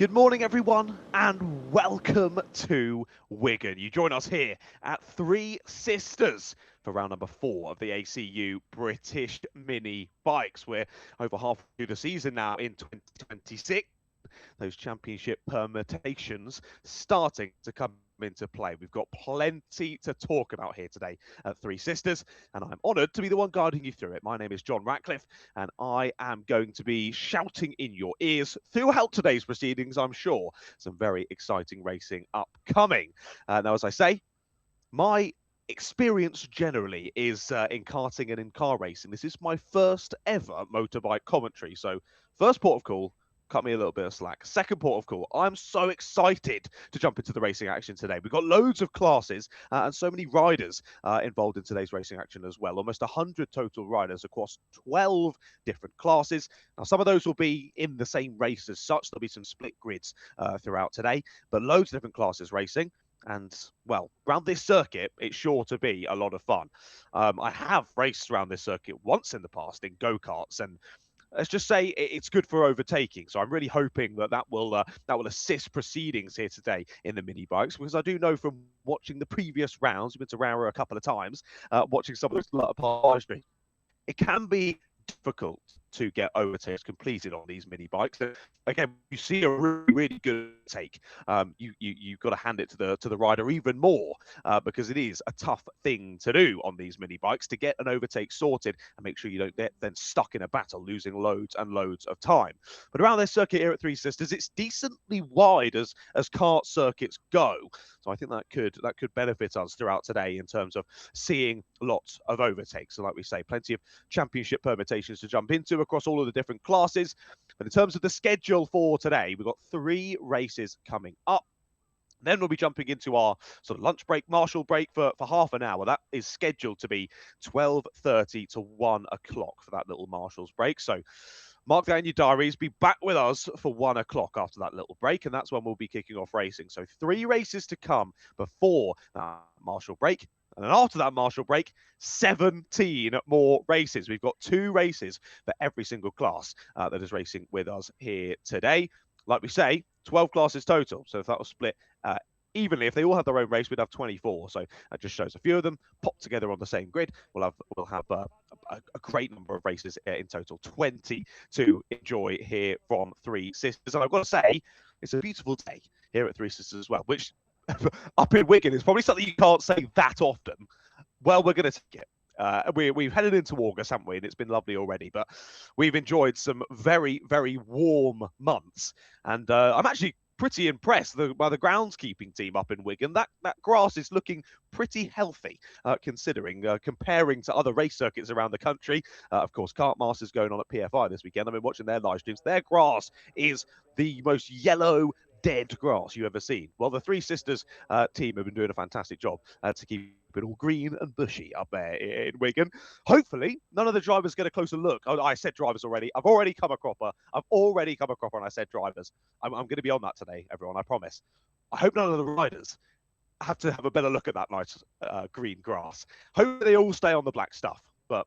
Good morning, everyone, and welcome to Wigan. You join us here at Three Sisters for round number 4 of the ACU British Mini Bikes. We're over halfway through the season now in 2026. Those championship permutations starting to come into play. We've got plenty to talk about here today at Three Sisters, and I'm honoured to be the one guiding you through it. My name is John Ratcliffe, and I am going to be shouting in your ears throughout today's proceedings, I'm sure. Some very exciting racing upcoming. Now, as I say, my experience generally is in karting and in car racing. This is my first ever motorbike commentary, so first port of call, cut me a little bit of slack. Second port of call, I'm so excited to jump into the racing action today. We've got loads of classes and so many riders involved in today's racing action as well. Almost 100 total riders across 12 different classes. Now, some of those will be in the same race as such. There'll be some split grids throughout today, but loads of different classes racing. And, well, around this circuit, it's sure to be a lot of fun. I have raced around this circuit once in the past in go-karts, and let's just say it's good for overtaking. So I'm really hoping that will assist proceedings here today in the mini bikes, because I do know from watching the previous rounds, we've been to Rara a couple of times, watching some of those live streams, it can be difficult to get overtakes completed on these mini bikes. And again, you see a really good take. You've got to hand it to the rider even more because it is a tough thing to do on these mini bikes to get an overtake sorted and make sure you don't get then stuck in a battle, losing loads and loads of time. But around this circuit here at Three Sisters, it's decently wide as kart circuits go. So I think that could benefit us throughout today in terms of seeing lots of overtakes. So like we say, plenty of championship permutations to jump into across all of the different classes. But in terms of the schedule for today, we've got 3 races coming up. Then we'll be jumping into our sort of lunch break, marshal break for half an hour. That is scheduled to be 12:30 to 1 o'clock for that little marshal's break. So mark that in your diaries. Be back with us for 1 o'clock after that little break, and that's when we'll be kicking off racing. So 3 races to come before that marshal break. And then after that marshal break, 17 more races. We've got 2 races for every single class that is racing with us here today. Like we say, 12 classes total. So if that was split evenly, if they all had their own race, we'd have 24. So that just shows a few of them popped together on the same grid. We'll have a great number of races in total, 20 to enjoy here from Three Sisters. And I've got to say, it's a beautiful day here at Three Sisters as well, which up in Wigan is probably something you can't say that often. Well, we're going to take it. We've headed into August, haven't we? And it's been lovely already, but we've enjoyed some very, very warm months. And I'm actually pretty impressed by the groundskeeping team up in Wigan. That grass is looking pretty healthy, considering, comparing to other race circuits around the country. Of course, Kart Masters going on at PFI this weekend. I've been watching their live streams. Their grass is the most yellow, dead grass you've ever seen. Well, the Three Sisters team have been doing a fantastic job to keep it all green and bushy up there in Wigan. Hopefully, none of the drivers get a closer look. Oh, I said drivers already. I've already come a cropper and I said drivers. I'm going to be on that today, everyone, I promise. I hope none of the riders have to have a better look at that nice green grass. Hope they all stay on the black stuff, but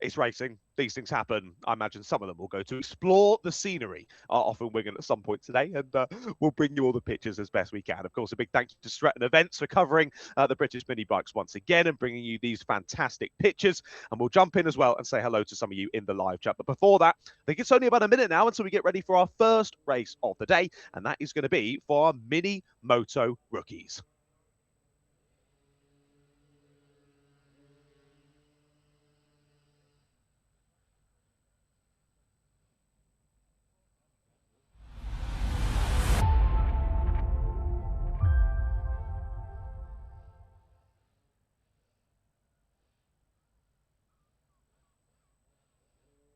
it's racing. These things happen. I imagine some of them will go to explore the scenery off in Wigan at some point today, and we'll bring you all the pictures as best we can. Of course, a big thank you to Stretton Events for covering the British Mini Bikes once again and bringing you these fantastic pictures. And we'll jump in as well and say hello to some of you in the live chat. But before that, I think it's only about a minute now until we get ready for our first race of the day, and that is going to be for our Mini Moto Rookies.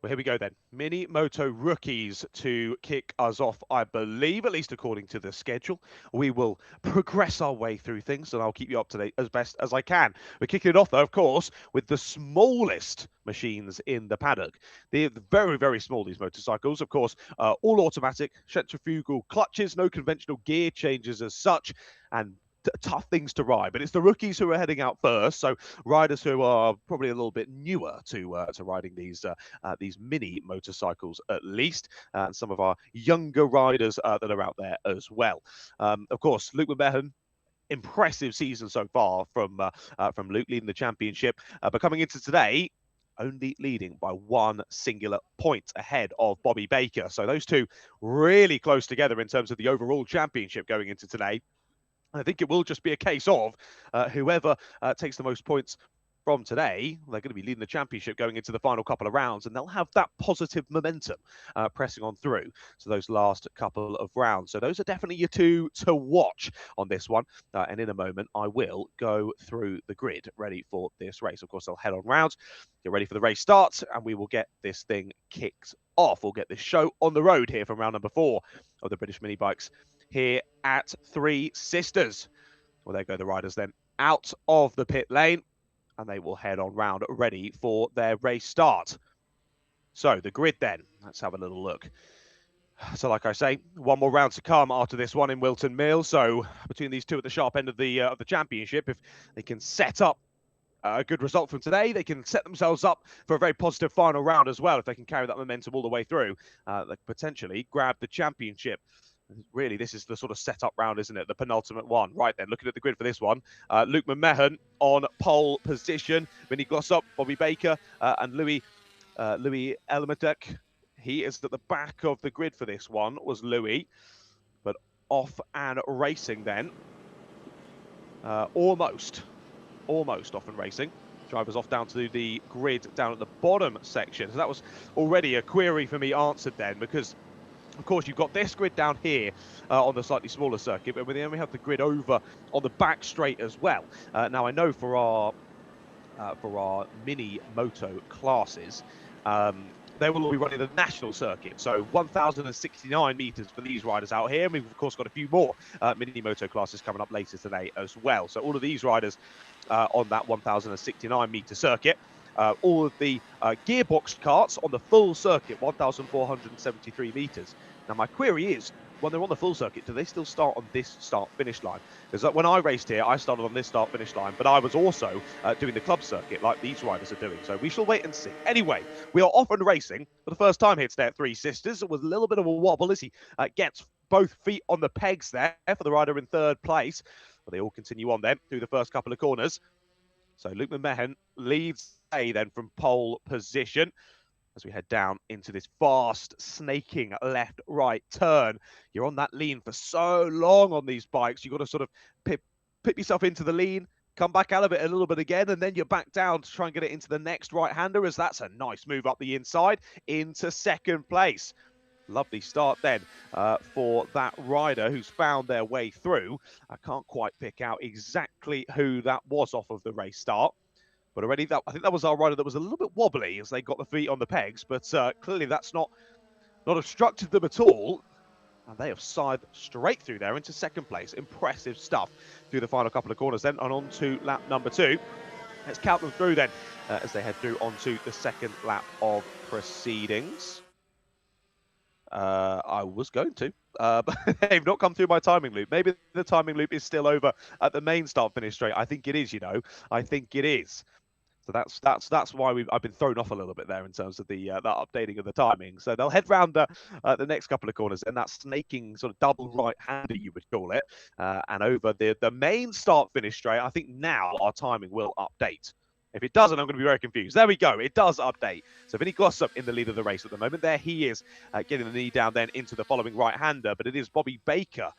Well, here we go then. Mini Moto Rookies to kick us off, I believe, at least according to the schedule. We will progress our way through things, and I'll keep you up to date as best as I can. We're kicking it off, though, of course, with the smallest machines in the paddock. They're very, very small, these motorcycles. Of course, all automatic, centrifugal clutches, no conventional gear changes as such, and tough things to ride, but it's the rookies who are heading out first. So riders who are probably a little bit newer to riding these mini motorcycles, at least, and some of our younger riders that are out there as well. Of course, Luke McMahon, impressive season so far from Luke, leading the championship, but coming into today, only leading by one singular point ahead of Bobby Baker. So those two really close together in terms of the overall championship going into today. I think it will just be a case of whoever takes the most points from today, they're going to be leading the championship going into the final couple of rounds, and they'll have that positive momentum pressing on through to those last couple of rounds. So those are definitely your two to watch on this one. And in a moment, I will go through the grid ready for this race. Of course, I'll head on round, get ready for the race start, and we will get this thing kicked off. We'll get this show on the road here from round number 4 of the British Mini Bikes here at Three Sisters. Well, there go the riders then out of the pit lane, and they will head on round ready for their race start. So the grid then, let's have a little look. So like I say, one more round to come after this one in Wilton Mill. So between these two at the sharp end of the championship, if they can set up a good result from today, they can set themselves up for a very positive final round as well. If they can carry that momentum all the way through, they could potentially grab the championship. Really, this is the sort of setup round, isn't it? The penultimate one. Right then, looking at the grid for this one, Luke McMahon on pole position, Vinny Glossop, Bobby Baker, and Louis Elmadek. He is at the back of the grid for this one, was Louis, but off and racing then. Almost off and racing. Drivers off down to the grid down at the bottom section. So that was already a query for me answered then, because of course, you've got this grid down here on the slightly smaller circuit, but then we have the grid over on the back straight as well. Now, I know for our mini moto classes, they will all be running the national circuit. So 1,069 meters for these riders out here. And we've, of course, got a few more mini moto classes coming up later today as well. So all of these riders on that 1,069 meter circuit. All of the gearbox carts on the full circuit, 1,473 meters. Now, my query is, when they're on the full circuit, do they still start on this start-finish line? Because when I raced here, I started on this start-finish line, but I was also doing the club circuit like these riders are doing. So we shall wait and see. Anyway, we are off and racing for the first time here today at Three Sisters. It was a little bit of a wobble as he gets both feet on the pegs there for the rider in third place. But they all continue on then through the first couple of corners. So Luke McMahon leads then from pole position as we head down into this fast snaking left-right turn. You're on that lean for so long on these bikes. You've got to sort of pip yourself into the lean, come back out of it a little bit again, and then you're back down to try and get it into the next right-hander, as that's a nice move up the inside into second place. Lovely start then for that rider who's found their way through. I can't quite pick out exactly who that was off of the race start. But already, I think that was our rider that was a little bit wobbly as they got the feet on the pegs. But clearly that's not obstructed them at all. And they have scythed straight through there into second place. Impressive stuff through the final couple of corners then. And on to lap number 2. Let's count them through then as they head through onto the second lap of proceedings. I was going to, but they've not come through my timing loop. Maybe the timing loop is still over at the main start-finish straight. I think it is, you know. I think it is. So that's why I've been thrown off a little bit there in terms of the that updating of the timing. So they'll head round the next couple of corners, and that snaking sort of double right-hander, you would call it, and over the main start-finish straight. I think now our timing will update. If it doesn't, I'm going to be very confused. There we go. It does update. So Vinny Glossop in the lead of the race at the moment. There he is, getting the knee down then into the following right-hander. But it is Bobby Baker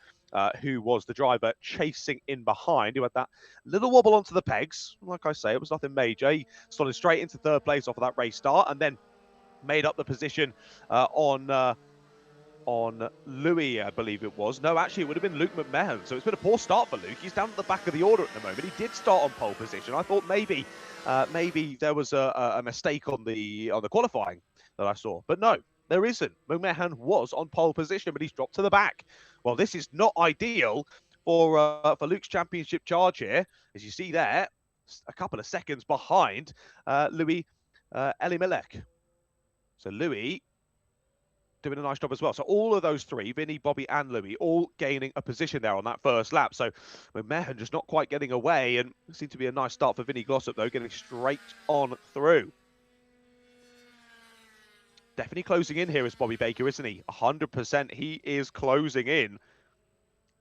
who was the driver chasing in behind, who had that little wobble onto the pegs. Like I say, it was nothing major. He started straight into third place off of that race start and then made up the position on Louis, I believe it was. No, actually, it would have been Luke McMahon. So it's been a poor start for Luke. He's down at the back of the order at the moment. He did start on pole position. I thought maybe there was a mistake on the qualifying that I saw, but no, there isn't. McMahon was on pole position, but he's dropped to the back. Well, this is not ideal for Luke's championship charge here, as you see there, a couple of seconds behind Louis Elimelech. So Louis doing a nice job as well. So all of those three, Vinny, Bobby and Louis, all gaining a position there on that first lap. So McMahon just not quite getting away, and it seemed to be a nice start for Vinny Glossop though, getting straight on through. Definitely closing in here is Bobby Baker, isn't he? 100%, he is closing in.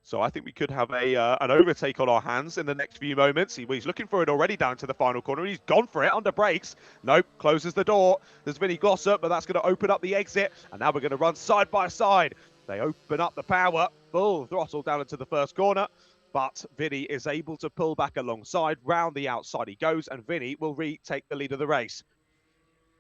So I think we could have an overtake on our hands in the next few moments. He's looking for it already down to the final corner. He's gone for it under brakes. Nope, closes the door. There's Vinny Glossop, but that's going to open up the exit. And now we're going to run side by side. They open up the power, full throttle down into the first corner. But Vinny is able to pull back alongside. Round the outside he goes, and Vinny will retake the lead of the race.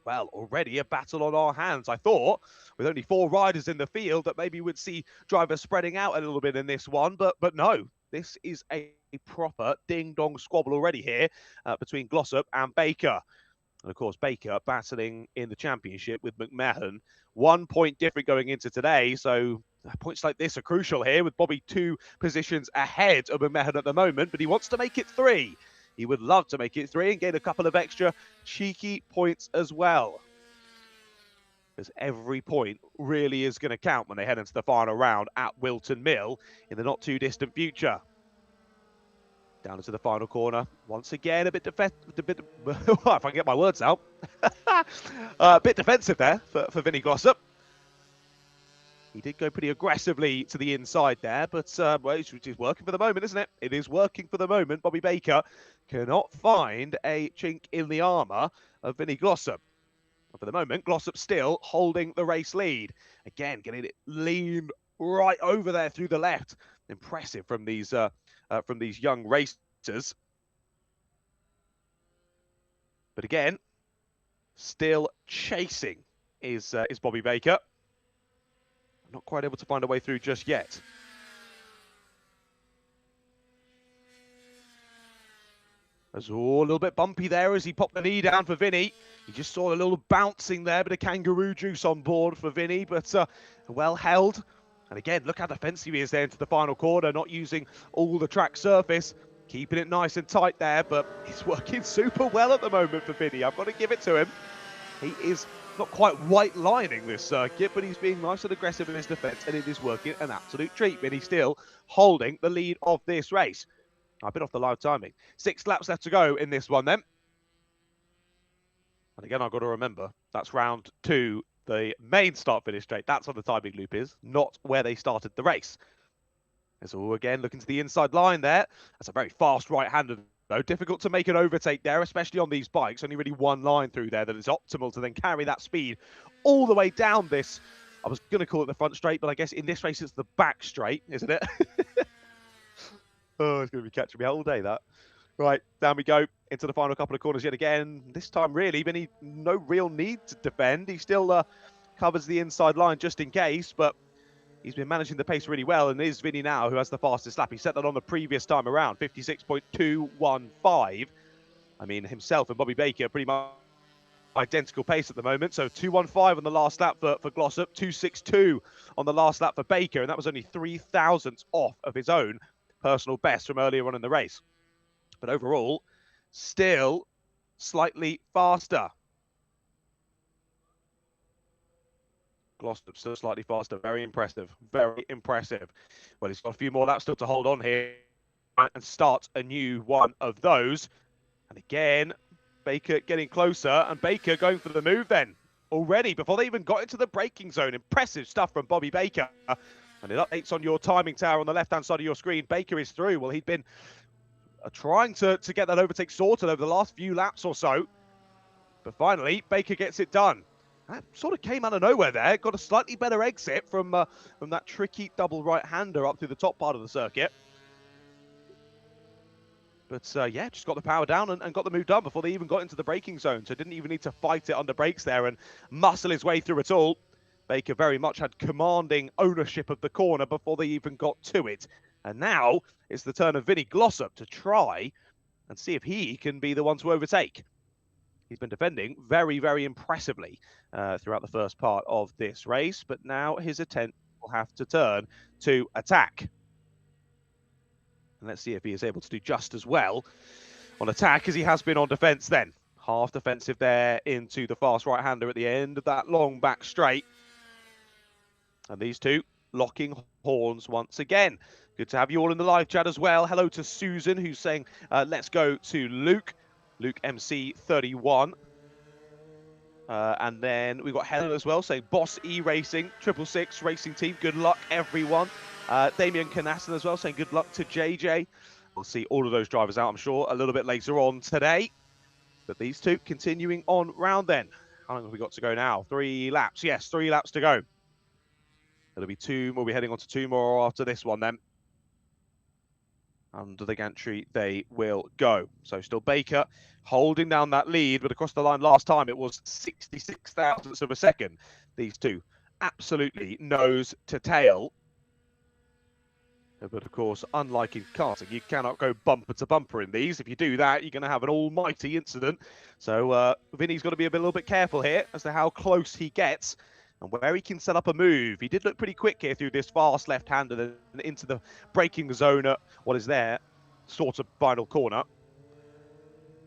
Well, already a battle on our hands. I thought, with only 4 riders in the field, that maybe we'd see drivers spreading out a little bit in this one, but no. This is a proper ding-dong squabble already here between Glossop and Baker. And of course, Baker battling in the championship with McMahon. 1 point different going into today, so points like this are crucial here, with Bobby 2 positions ahead of McMahon at the moment, but he wants to make it 3. He would love to make it 3 and gain a couple of extra cheeky points as well. Because every point really is going to count when they head into the final round at Wilton Mill in the not too distant future. Down into the final corner. Once again, a bit defensive. If I can get my words out. A bit defensive there for Vinny Glossop. He did go pretty aggressively to the inside there, but well, it's working for the moment, isn't it? It is working for the moment. Bobby Baker cannot find a chink in the armour of Vinny Glossop. And for the moment, Glossop still holding the race lead. Again, getting it lean right over there through the left. Impressive from these young racers. But again, still chasing is Bobby Baker. Not quite able to find a way through just yet. It's all a little bit bumpy there as he popped the knee down for Vinny. He just saw a little bouncing there, bit of kangaroo juice on board for Vinny, but well held. And again, look how defensive he is there into the final corner, not using all the track surface, keeping it nice and tight there, but it's working super well at the moment for Vinny. I've got to give it to him. He is not quite white lining this circuit, but he's being nice and aggressive in his defence, and it is working an absolute treat. And he's still holding the lead of this race. I've been off the live timing. 6 laps left to go in this one then. And again, I've got to remember, that's round 2, the main start-finish straight. That's where the timing loop is, not where they started the race. It's all again looking to the inside line there. That's a very fast right-hander. Difficult to make an overtake there, especially on these bikes. Only really one line through there that is optimal to then carry that speed all the way down this. I was going to call it the front straight, but I guess in this race it's the back straight, isn't it? Oh, it's going to be catching me all day, that. Right, down we go into the final couple of corners yet again. This time, really, Vinny, no real need to defend. He still covers the inside line just in case, but he's been managing the pace really well, and it is Vinny now who has the fastest lap. He set that on the previous time around, 56.215. I mean, himself and Bobby Baker pretty much identical pace at the moment. So 215 on the last lap for Glossop, 262 on the last lap for Baker, and that was only 3 thousandths off of his own personal best from earlier on in the race. But overall, still slightly faster. Glossop still slightly faster. Very impressive. Very impressive. Well, he's got a few more laps still to hold on here and start a new one of those. And again, Baker getting closer, and Baker going for the move then. Already, before they even got into the braking zone. Impressive stuff from Bobby Baker. And it updates on your timing tower on the left-hand side of your screen. Baker is through. Well, he'd been trying to get that overtake sorted over the last few laps or so. But finally, Baker gets it done. That sort of came out of nowhere there. Got a slightly better exit from that tricky double right-hander up through the top part of the circuit. But yeah, just got the power down and got the move done before they even got into the braking zone. So didn't even need to fight it under brakes there and muscle his way through it all. Baker very much had commanding ownership of the corner before they even got to it. And now it's the turn of Vinny Glossop to try and see if he can be the one to overtake. He's been defending very, very impressively throughout the first part of this race, but now his attention will have to turn to attack. And let's see if he is able to do just as well on attack as he has been on defence then. Half defensive there into the fast right-hander at the end of that long back straight. And these two locking horns once again. Good to have you all in the live chat as well. Hello to Susan, who's saying, let's go to Luke. Luke MC31. And then we've got Helen as well saying, Boss E Racing, 666 Racing Team, good luck, everyone. Damien Canaston as well saying, good luck to JJ. We'll see all of those drivers out, I'm sure, a little bit later on today. But these two continuing on round then. How long have we got to go now? 3 laps. Yes, 3 laps to go. It'll be 2. We'll be heading on to 2 more after this one then. Under the gantry they will go. So still Baker holding down that lead, but across the line last time it was 66 thousandths of a second. These two absolutely nose to tail. But of course, unlike in karting, you cannot go bumper to bumper in these. If you do that, you're going to have an almighty incident. So Vinny's got to be a little bit careful here as to how close he gets and where he can set up a move. He did look pretty quick here through this fast left-hander and into the braking zone at what is there, sort of final corner.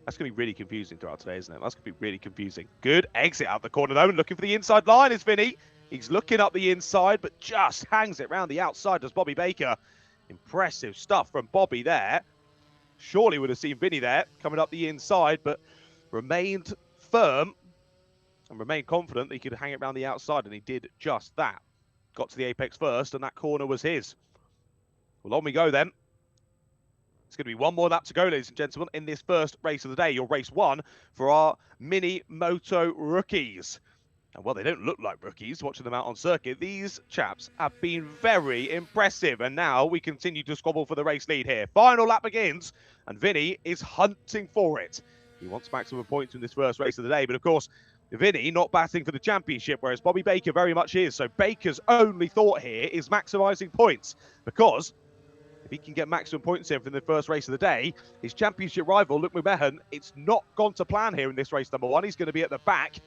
That's going to be really confusing throughout today, isn't it? That's going to be really confusing. Good exit out the corner, though, and looking for the inside line is Vinny. He's looking up the inside, but just hangs it round the outside, does Bobby Baker. Impressive stuff from Bobby there. Surely would have seen Vinny there coming up the inside, but remained firm and remained confident that he could hang it around the outside, and he did just that. Got to the apex first, and that corner was his. Well, on we go then. It's going to be one more lap to go, ladies and gentlemen, in this first race of the day, your race 1 for our mini moto rookies. And well, they don't look like rookies watching them out on circuit. These chaps have been very impressive. And now we continue to squabble for the race lead here. Final lap begins, and Vinny is hunting for it. He wants maximum points in this first race of the day. But of course, Vinny not batting for the championship, whereas Bobby Baker very much is. So Baker's only thought here is maximising points, because if he can get maximum points in for the first race of the day, his championship rival, Luke McMahon, it's not gone to plan here in this race number 1. He's going to be at the back.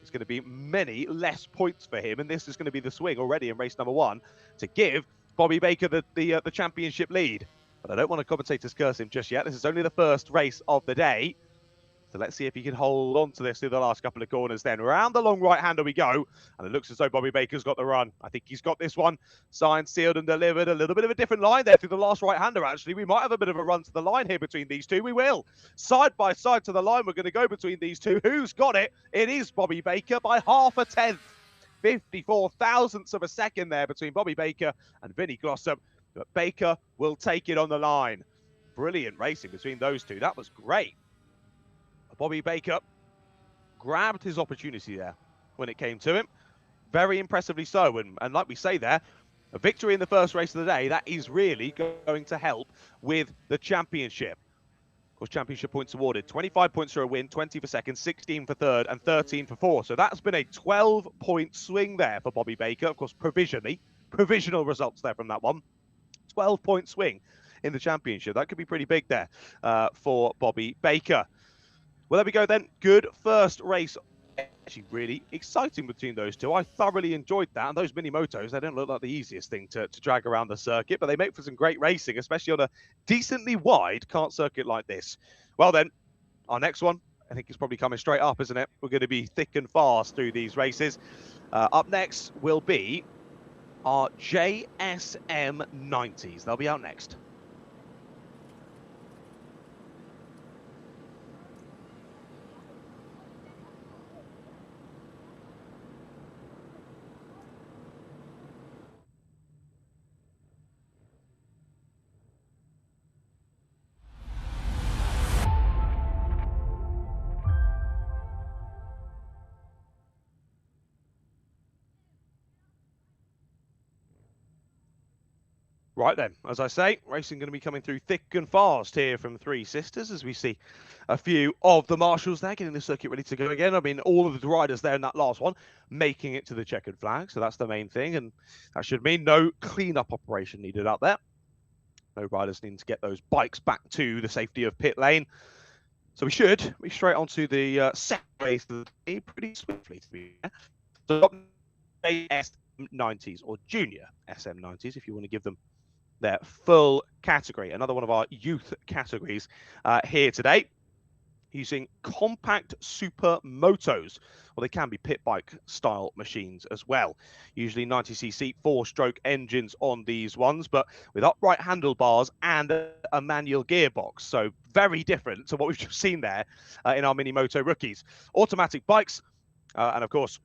It's going to be many less points for him, and this is going to be the swing already in race number 1 to give Bobby Baker the championship lead. But I don't want to commentators curse him just yet. This is only the first race of the day. So let's see if he can hold on to this through the last couple of corners then. Around the long right-hander we go. And it looks as though Bobby Baker's got the run. I think he's got this one signed, sealed and delivered. A little bit of a different line there through the last right-hander, actually. We might have a bit of a run to the line here between these two. We will. Side by side to the line, we're going to go between these two. Who's got it? It is Bobby Baker by half a tenth. 54 thousandths of a second there between Bobby Baker and Vinny Glossop. But Baker will take it on the line. Brilliant racing between those two. That was great. Bobby Baker grabbed his opportunity there when it came to him. Very impressively so. And like we say there, a victory in the first race of the day, that is really going to help with the championship. Of course, championship points awarded. 25 points for a win, 20 for second, 16 for third, and 13 for fourth. So that's been a 12-point swing there for Bobby Baker. Of course, provisional results there from that one. 12-point swing in the championship. That could be pretty big there for Bobby Baker. Well, there we go then. Good first race. Actually, really exciting between those two. I thoroughly enjoyed that. And those mini motos, they don't look like the easiest thing to drag around the circuit, but they make for some great racing, especially on a decently wide kart circuit like this. Well then, our next one, I think it's probably coming straight up, isn't it? We're going to be thick and fast through these races. Up next will be our JSM 90s. They'll be out next. Right then, as I say, racing going to be coming through thick and fast here from Three Sisters as we see a few of the marshals there getting the circuit ready to go again. I mean, all of the riders there in that last one making it to the checkered flag, so that's the main thing, and that should mean no clean-up operation needed out there. No riders needing to get those bikes back to the safety of pit lane. So we should be straight onto the second race of the day pretty swiftly, to be fair. So SM90s, or Junior SM90s, if you want to give them their full category. Another one of our youth categories here today. using compact Supermotos. Well, they can be pit bike style machines as well. Usually 90cc 4-stroke engines on these ones, but with upright handlebars and a manual gearbox. So very different to what we've just seen there in our Minimoto rookies. Automatic bikes, and of course,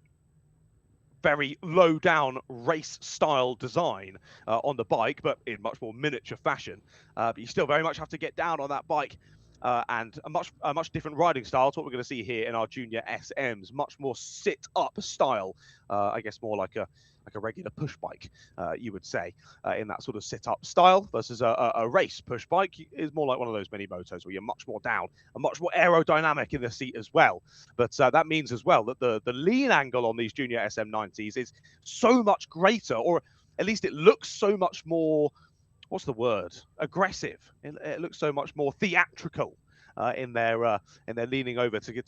very low down race style design on the bike, but in much more miniature fashion. But you still very much have to get down on that bike. And a much different riding style to what we're going to see here in our junior SMs. Much more sit up style, I guess more like a regular push bike, you would say, in that sort of sit up style, versus a race push bike is more like one of those mini motos where you're much more down and much more aerodynamic in the seat as well. But that means as well that the lean angle on these junior SM90s is so much greater, or at least it looks so much more, what's the word? Aggressive. It looks so much more theatrical in their leaning over to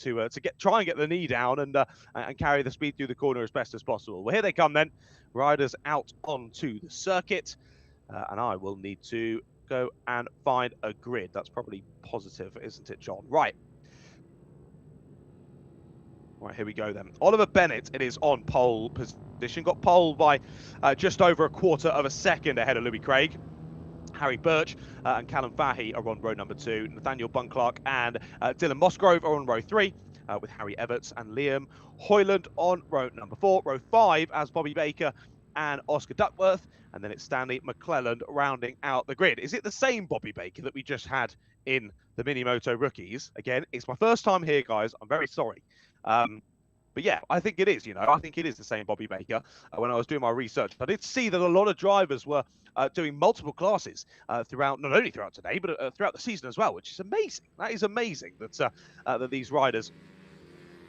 try and get the knee down and carry the speed through the corner as best as possible. Well, here they come then, riders out onto the circuit, and I will need to go and find a grid. That's probably positive, isn't it, John? Right. Right, here we go then. Oliver Bennett, it is on pole position. Got pole by just over a quarter of a second ahead of Louis Craig. Harry Birch and Callum Fahey are on row number 2. Nathaniel Bunclark and Dylan Musgrove are on row 3, with Harry Everts and Liam Hoyland on row number 4. Row 5 as Bobby Baker and Oscar Duckworth. And then it's Stanley McClelland rounding out the grid. Is it the same Bobby Baker that we just had in the Minimoto rookies? Again, it's my first time here, guys. I'm very sorry. But yeah, I think it is, I think it is the same Bobby Baker. When I was doing my research, I did see that a lot of drivers were doing multiple classes throughout, not only throughout today, but throughout the season as well, which is amazing. That is amazing that, that these riders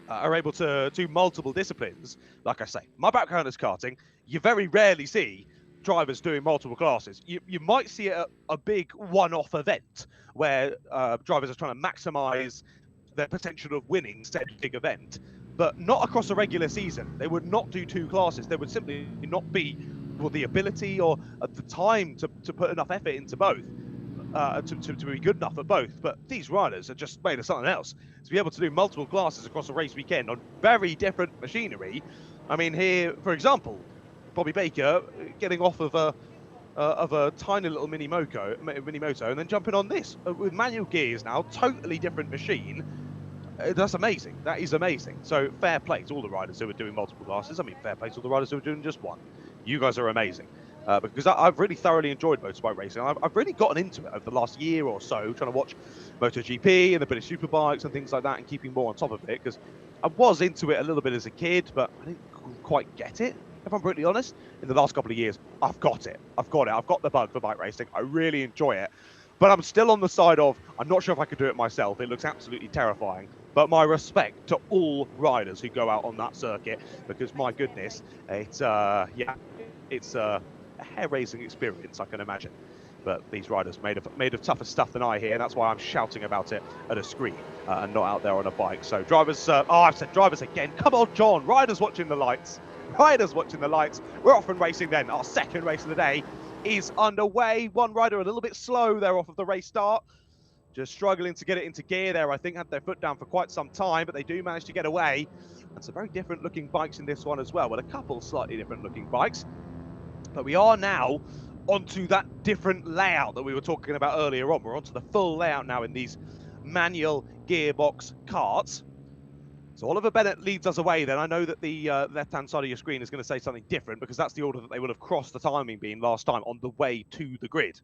are able to do multiple disciplines. Like I say, my background is karting. You very rarely see drivers doing multiple classes. You might see it at a big one-off event where drivers are trying to maximize their potential of winning said big event, but not across a regular season. They would not do 2 classes. There would simply not be the ability or the time to put enough effort into both, to be good enough at both. But these riders are just made of something else. To be able to do multiple classes across a race weekend on very different machinery. I mean, here, for example, Bobby Baker getting off of a tiny little mini moto and then jumping on this with manual gears now, totally different machine. That's amazing. That is amazing. So fair play to all the riders who are doing multiple classes. I mean, fair play to all the riders who are doing just one. You guys are amazing. Because I've really thoroughly enjoyed motorbike racing. I've really gotten into it over the last year or so, trying to watch MotoGP and the British Superbikes and things like that, and keeping more on top of it, because I was into it a little bit as a kid, but I didn't quite get it, if I'm brutally honest. In the last couple of years, I've got it. I've got the bug for bike racing. I really enjoy it. But I'm still on the side of, I'm not sure if I could do it myself. It looks absolutely terrifying. But my respect to all riders who go out on that circuit, because my goodness, it's a hair-raising experience, I can imagine. But these riders made of tougher stuff than I here, and that's why I'm shouting about it at a screen and not out there on a bike. So drivers, I've said drivers again. Come on, John. Riders watching the lights. Riders watching the lights. We're off and racing then. Our second race of the day is underway. One rider a little bit slow there off of the race start. Just struggling to get it into gear there, I think. Had their foot down for quite some time, but they do manage to get away. And some very different looking bikes in this one as well. Well, a couple slightly different looking bikes. But we are now onto that different layout that we were talking about earlier on. We're onto the full layout now in these manual gearbox karts. So Oliver Bennett leads us away then. I know that the left-hand side of your screen is going to say something different, because that's the order that they would have crossed the timing being last time on the way to the grid.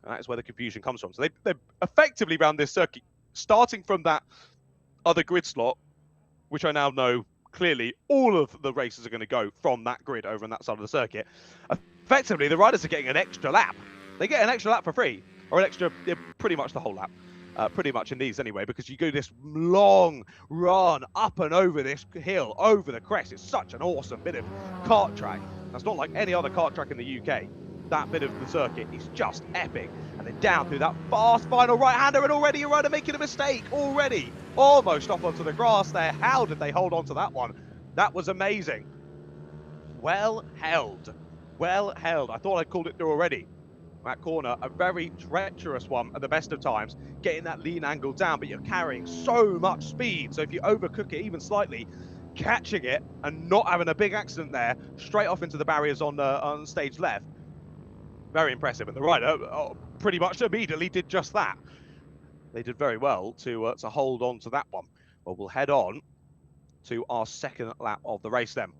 And that is where the confusion comes from. So they effectively ran this circuit, starting from that other grid slot, which I now know clearly all of the races are going to go from that grid over on that side of the circuit. Effectively, the riders are getting an extra lap. They get an extra lap for free, or an extra, pretty much the whole lap. Pretty much in these anyway, because you go this long run up and over this hill, over the crest. It's such an awesome bit of kart track. That's not like any other kart track in the UK. That bit of the circuit is just epic. And then down through that fast final right-hander, and already a rider making a mistake. Already almost off onto the grass there. How did they hold on to that one? That was amazing. Well held. Well held. I thought I called it through already. that corner, a very treacherous one at the best of times, getting that lean angle down, but you're carrying so much speed. So if you overcook it even slightly, catching it and not having a big accident there, straight off into the barriers on stage left, very impressive. And the rider pretty much immediately did just that. They did very well to hold on to that one. Well, we'll head on to our second lap of the race then.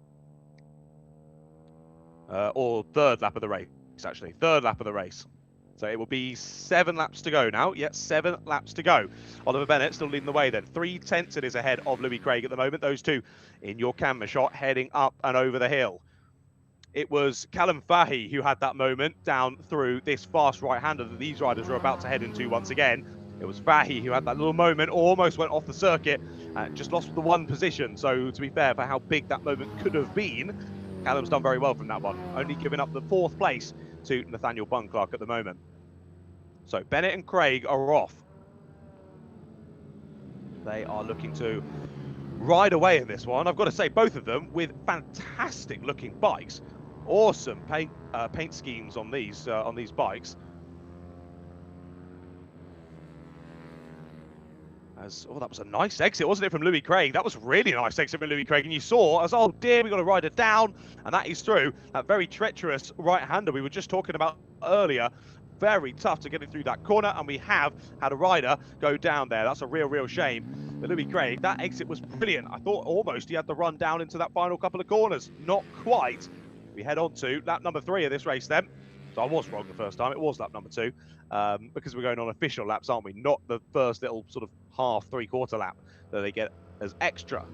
Or third lap of the race, actually. Third lap of the race. So it will be 7 laps to go now. Yes, 7 laps to go. Oliver Bennett still leading the way then. 3/10 it is ahead of Louis Craig at the moment. Those two in your camera shot heading up and over the hill. It was Callum Fahey who had that moment down through this fast right-hander that these riders are about to head into once again. It was Fahey who had that little moment, almost went off the circuit and just lost the 1 position. So to be fair, for how big that moment could have been, Callum's done very well from that one, only giving up the 4th place to Nathaniel Bunclark at the moment. So Bennett and Craig are off. They are looking to ride away in this one. I've got to say, both of them with fantastic looking bikes. Awesome paint schemes on these bikes. That was a nice exit, wasn't it, from Louis Craig? That was really nice exit from Louis Craig. And you saw, as oh dear, we got to ride it down. And that is through that very treacherous right-hander we were just talking about earlier. Very tough to get it through that corner. And we have had a rider go down there. That's a real shame. But Louis Craig, that exit was brilliant. I thought almost he had the run down into that final couple of corners. Not quite. We head on to lap number 3 of this race then. So I was wrong the first time. It was lap number 2. Because we're going on official laps, aren't we? Not the first little sort of half, 3/4 lap that they get as extra.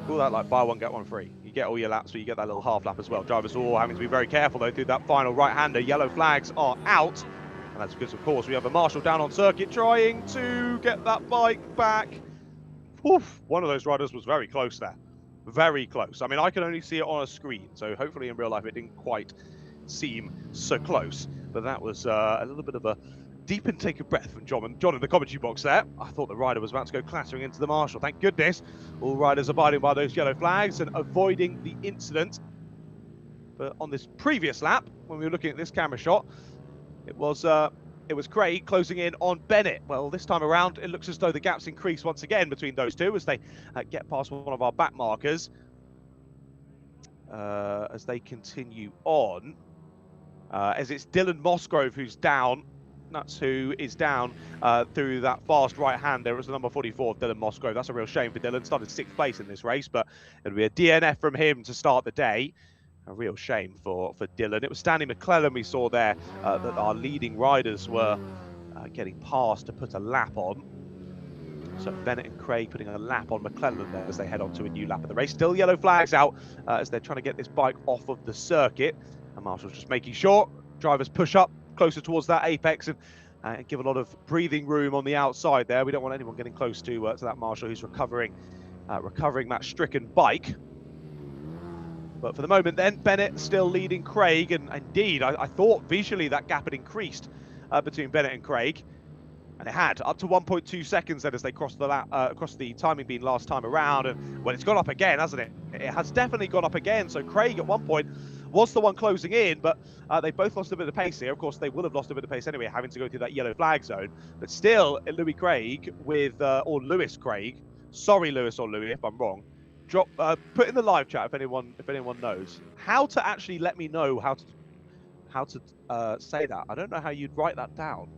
Call that like buy one, get one free. You get all your laps, but you get that little half lap as well. Drivers are all having to be very careful though through that final right-hander. Yellow flags are out. And that's because, of course, we have a marshal down on circuit trying to get that bike back. Oof, one of those riders was very close there. Very close. I mean, I can only see it on a screen, so hopefully in real life it didn't quite seem so close. But that was a little bit of a deep intake of breath from John in the commentary box there. I thought the rider was about to go clattering into the marshal. Thank goodness all riders abiding by those yellow flags and avoiding the incident. But on this previous lap, when we were looking at this camera shot, it was Craig closing in on Bennett. Well, this time around, it looks as though the gaps increase once again between those two as they get past one of our back markers. As they continue on. As it's Dylan Mosgrove who's down. That's who is down through that fast right hand. There was the number 44, Dylan Mosgrove. That's a real shame for Dylan. Started 6th place in this race, but it'll be a DNF from him to start the day. A real shame for Dylan. It was Stanley McClellan we saw there that our leading riders were getting past to put a lap on. So Bennett and Craig putting a lap on McClellan there as they head on to a new lap of the race. Still yellow flags out as they're trying to get this bike off of the circuit. And Marshall's just making sure drivers push up closer towards that apex and give a lot of breathing room on the outside there. We don't want anyone getting close to that Marshall who's recovering that stricken bike. But for the moment then, Bennett still leading Craig, and indeed I thought visually that gap had increased between Bennett and Craig. And it had, up to 1.2 seconds then as they crossed the timing beam last time around. And well, it's gone up again, hasn't it? It has definitely gone up again. So Craig at one point was the one closing in, but they both lost a bit of pace here. Of course, they will have lost a bit of pace anyway, having to go through that yellow flag zone. But still, Louis Craig or Lewis Craig, sorry Lewis or Louis if I'm wrong, put in the live chat if anyone knows how to actually let me know how to say that. I don't know how you'd write that down.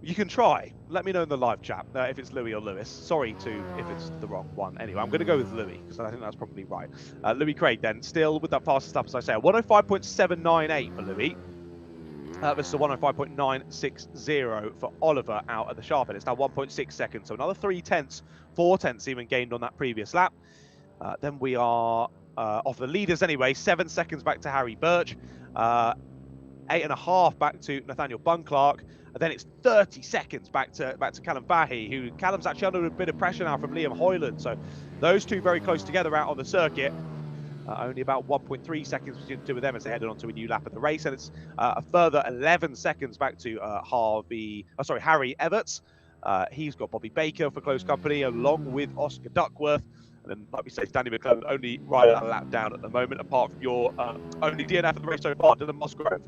You can try. Let me know in the live chat if it's Louis or Lewis. Sorry if it's the wrong one. Anyway, I'm going to go with Louis because I think that's probably right. Louis Craig then, still with that fastest lap, as I say. 105.798 for Louis. This is a 105.960 for Oliver out at the sharp end. It's now 1.6 seconds. So another 4 tenths even gained on that previous lap. Then we are off the leaders anyway. 7 seconds back to Harry Birch. 8.5 back to Nathaniel Bunclark. And then it's 30 seconds back to Callum Fahey, Callum's actually under a bit of pressure now from Liam Hoyland. So those two very close together out on the circuit. Only about 1.3 seconds between the two of them as they headed on to a new lap of the race. And it's a further 11 seconds back to Harry Everts. He's got Bobby Baker for close company, along with Oscar Duckworth. And then, like we say, Stanley McClellan only riding a lap down at the moment, apart from your only DNF of the race so far, Dylan Mosgrove.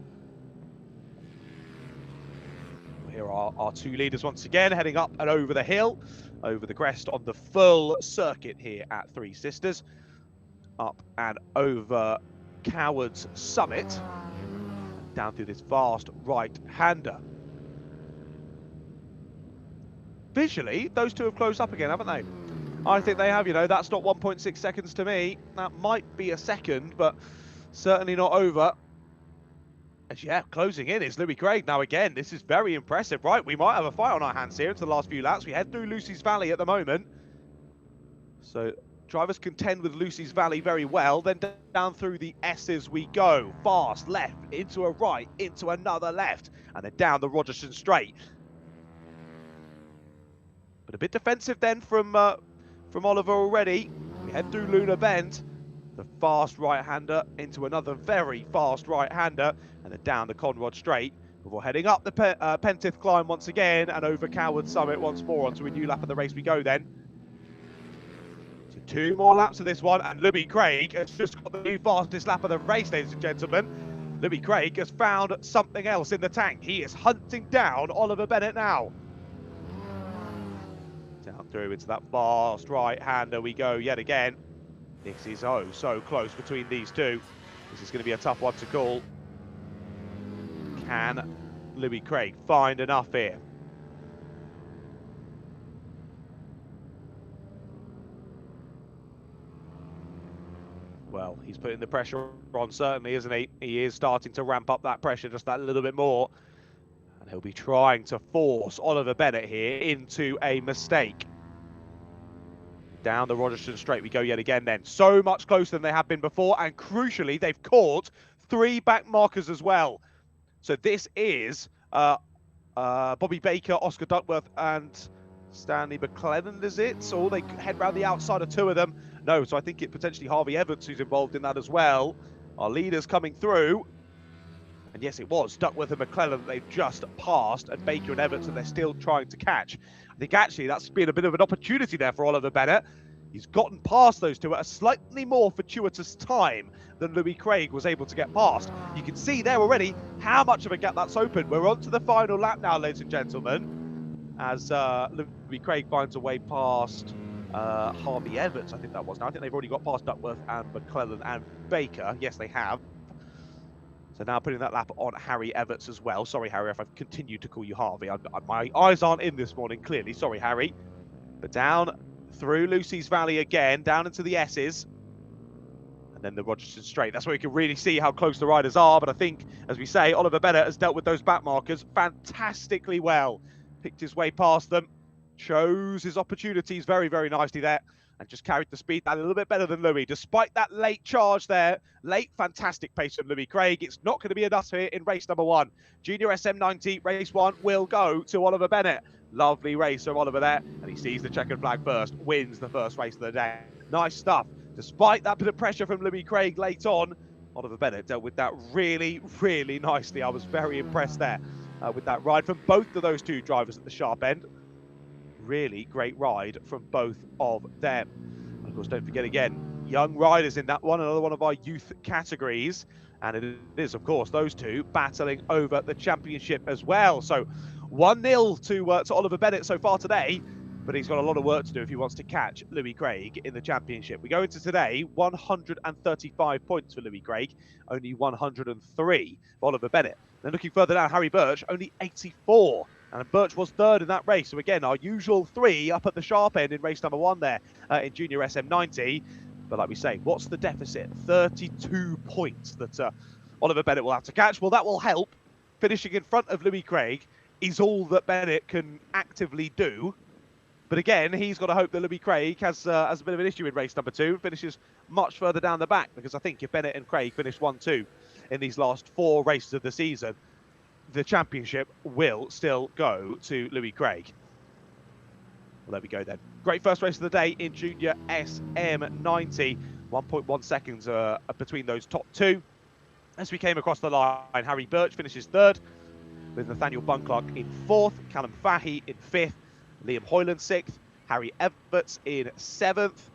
Here are our two leaders once again, heading up and over the hill, over the crest on the full circuit here at Three Sisters. Up and over Coward's Summit, down through this vast right-hander. Visually, those two have closed up again, haven't they? I think they have, you know, that's not 1.6 seconds to me. That might be a second, but certainly not over. And yeah, closing in is Louis Craig. Now again, this is very impressive, right? We might have a fight on our hands here into the last few laps. We head through Lucy's Valley at the moment. So drivers contend with Lucy's Valley very well. Then down through the S's we go. Fast left, into a right, into another left. And then down the Rogerson Straight. But a bit defensive then from Oliver already. We head through Luna Bend. The fast right-hander into another very fast right-hander, and then down the Conrod Straight before heading up the Pentith climb once again and over Coward Summit once more onto a new lap of the race we go then. So 2 more laps of this one, and Louis Craig has just got the new fastest lap of the race, ladies and gentlemen. Louis Craig has found something else in the tank. He is hunting down Oliver Bennett now. Down through into that fast right-hander we go yet again. This is oh so close between these two. This is going to be a tough one to call. Can Louis Craig find enough here? Well, he's putting the pressure on, certainly, isn't he? He is starting to ramp up that pressure just that little bit more. And he'll be trying to force Oliver Bennett here into a mistake. Down the Rogerson Straight we go yet again then. So much closer than they have been before, and crucially, they've caught 3 back markers as well. So this is Bobby Baker, Oscar Duckworth, and Stanley McClellan, is it? Or they head round the outside of 2 of them. No, so I think it potentially Harvey Evans who's involved in that as well. Our leaders coming through. And yes, it was Duckworth and McClellan that they've just passed, and Baker and Evans that they're still trying to catch. I think actually that's been a bit of an opportunity there for Oliver Bennett. He's gotten past those two at a slightly more fortuitous time than Louis Craig was able to get past. You can see there already how much of a gap that's opened. We're on to the final lap now, ladies and gentlemen, as Louis Craig finds a way past Harvey Evans, I think that was. Now I think they've already got past Duckworth and McClellan and Baker. Yes, they have. So now putting that lap on Harry Everts as well. Sorry, Harry, if I've continued to call you Harvey. My eyes aren't in this morning, clearly. Sorry, Harry. But down through Lucy's Valley again, down into the S's. And then the Rogerson Straight. That's where you can really see how close the riders are. But I think, as we say, Oliver Bennett has dealt with those back markers fantastically well. Picked his way past them. Chose his opportunities very, very nicely there. And just carried the speed that a little bit better than Louis. Despite that late charge there, late fantastic pace from Louis Craig, it's not going to be enough here in race number 1. Junior SM90, race 1 will go to Oliver Bennett. Lovely race from Oliver there, and he sees the checkered flag first, wins the first race of the day. Nice stuff. Despite that bit of pressure from Louis Craig late on, Oliver Bennett dealt with that really, really nicely. I was very impressed there with that ride from both of those 2 drivers at the sharp end. Really great ride from both of them. And of course, don't forget again, young riders in that one, another one of our youth categories. And it is, of course, those 2 battling over the championship as well. So 1-0 to Oliver Bennett so far today, but he's got a lot of work to do if he wants to catch Louis Craig in the championship. We go into today, 135 points for Louis Craig, only 103 for Oliver Bennett. Then looking further down, Harry Birch, only 84. And Birch was 3rd in that race. So again, our usual 3 up at the sharp end in race number 1 there in Junior SM90. But like we say, what's the deficit? 32 points that Oliver Bennett will have to catch. Well, that will help. Finishing in front of Louis Craig is all that Bennett can actively do. But again, he's got to hope that Louis Craig has a bit of an issue in race number 2 and finishes much further down the back. Because I think if Bennett and Craig finish 1-2 in these last 4 races of the season, the championship will still go to Louis Craig. Well, there we go then. Great first race of the day in Junior SM90. 1.1 seconds between those top 2. As we came across the line, Harry Birch finishes 3rd, with Nathaniel Bunclark in 4th, Callum Fahey in 5th, Liam Hoyland 6th, Harry Everts in 7th,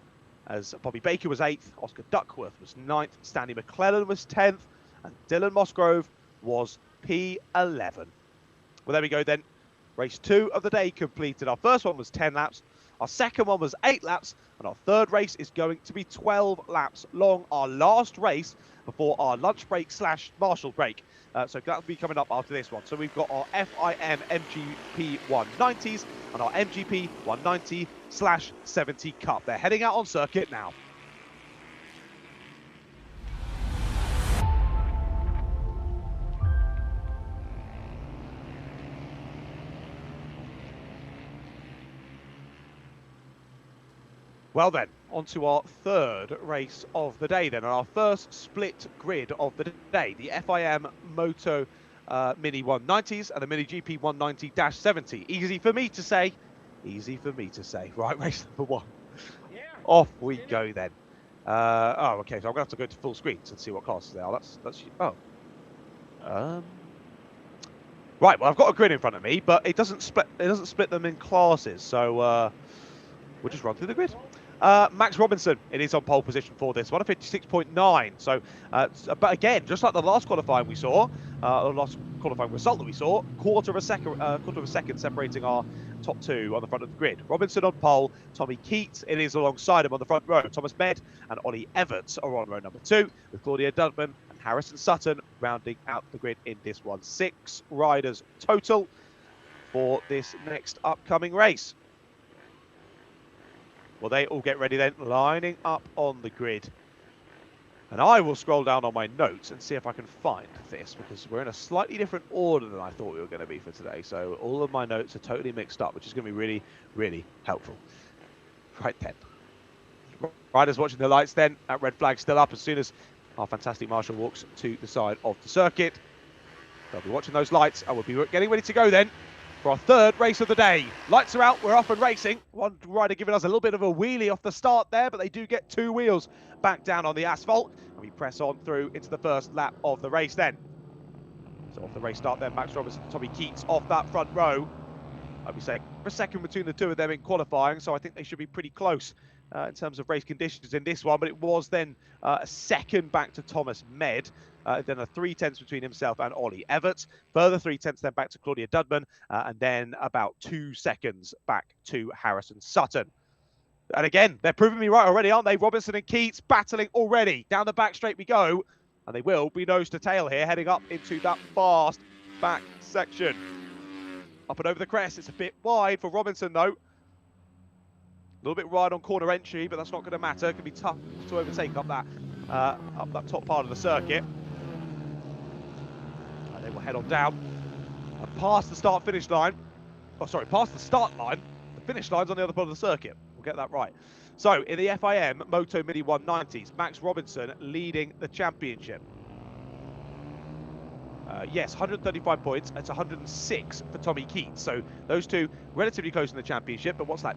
as Bobby Baker was 8th, Oscar Duckworth was 9th, Stanley McClellan was 10th, and Dylan Mosgrove was P11. Well, there we go then. Race 2 of the day completed. Our first one was 10 laps. Our second one was 8 laps. And our third race is going to be 12 laps long. Our last race before our lunch break / marshal break. So that'll be coming up after this one. So we've got our FIM MGP 190s and our MGP 190/70 Cup. They're heading out on circuit now. Well then, on to our third race of the day then, and our first split grid of the day, the FIM Moto Mini 190s and the Mini GP 190/70. Easy for me to say, easy for me to say. Right, race number 1. Yeah, off we go then. Oh, okay, so I'm gonna have to go to full screens and see what classes they are. Right, well I've got a grid in front of me, but it doesn't split them in classes, so we'll just run through the grid. Max Robinson, it is on pole position for this one, a 56.9. So, but again, just like the last qualifying we saw, or last qualifying result that we saw, quarter of a second separating our top 2 on the front of the grid. Robinson on pole, Tommy Keats, it is alongside him on the front row. Thomas Med and Ollie Everts are on row number 2, with Claudia Dudman and Harrison Sutton rounding out the grid in this one. 6 riders total for this next upcoming race. Well, they all get ready then, lining up on the grid. And I will scroll down on my notes and see if I can find this, because we're in a slightly different order than I thought we were going to be for today. So all of my notes are totally mixed up, which is going to be really, really helpful. Right then. Riders watching the lights then, that red flag still up as soon as our fantastic marshal walks to the side of the circuit. They'll be watching those lights and we'll be getting ready to go then for our third race of the day. Lights are out, we're off and racing. One rider giving us a little bit of a wheelie off the start there, but they do get 2 wheels back down on the asphalt. And we press on through into the first lap of the race then. So off the race start then, Max Robinson, Tommy Keats off that front row. I'd be saying for a second between the 2 of them in qualifying, so I think they should be pretty close in terms of race conditions in this one. But it was then a second back to Thomas Med. Then a 3/10 between himself and Ollie Everts. Further 3/10 then back to Claudia Dudman. And then about 2 seconds back to Harrison Sutton. And again, they're proving me right already, aren't they? Robinson and Keats battling already. Down the back straight we go. And they will be nose to tail here, heading up into that fast back section. Up and over the crest. It's a bit wide for Robinson, though. A little bit wide on corner entry, but that's not going to matter. It can be tough to overtake up that top part of the circuit. They will head on down and past the start-finish line. Oh, sorry, past the start line. The finish line's on the other part of the circuit. We'll get that right. So, in the FIM Moto Mini 190s, Max Robinson leading the championship. Yes, 135 points. It's 106 for Tommy Keats. So, those two relatively close in the championship. But what's that?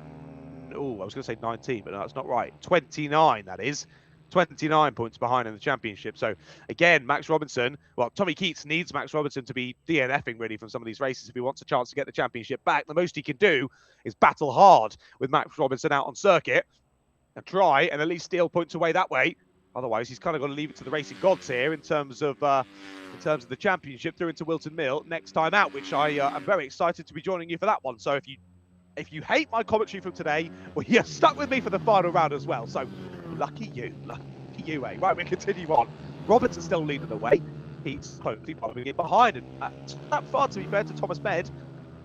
Oh, I was going to say 19, but no, that's not right. 29, that is. 29 points behind in the championship. So again, Max Robinson, well, Tommy Keats needs Max Robinson to be DNFing really from some of these races if he wants a chance to get the championship back. The most he can do is battle hard with Max Robinson out on circuit and try and at least steal points away that way. Otherwise, he's kind of got to leave it to the racing gods here in terms of the championship through into Wilton Mill next time out, which I am very excited to be joining you for that one. So if you hate my commentary from today, well, you're stuck with me for the final round as well. So lucky you, eh? Right, we continue on. Roberts is still leading the way. He's hopefully following it behind. And not far, to be fair, to Thomas Med.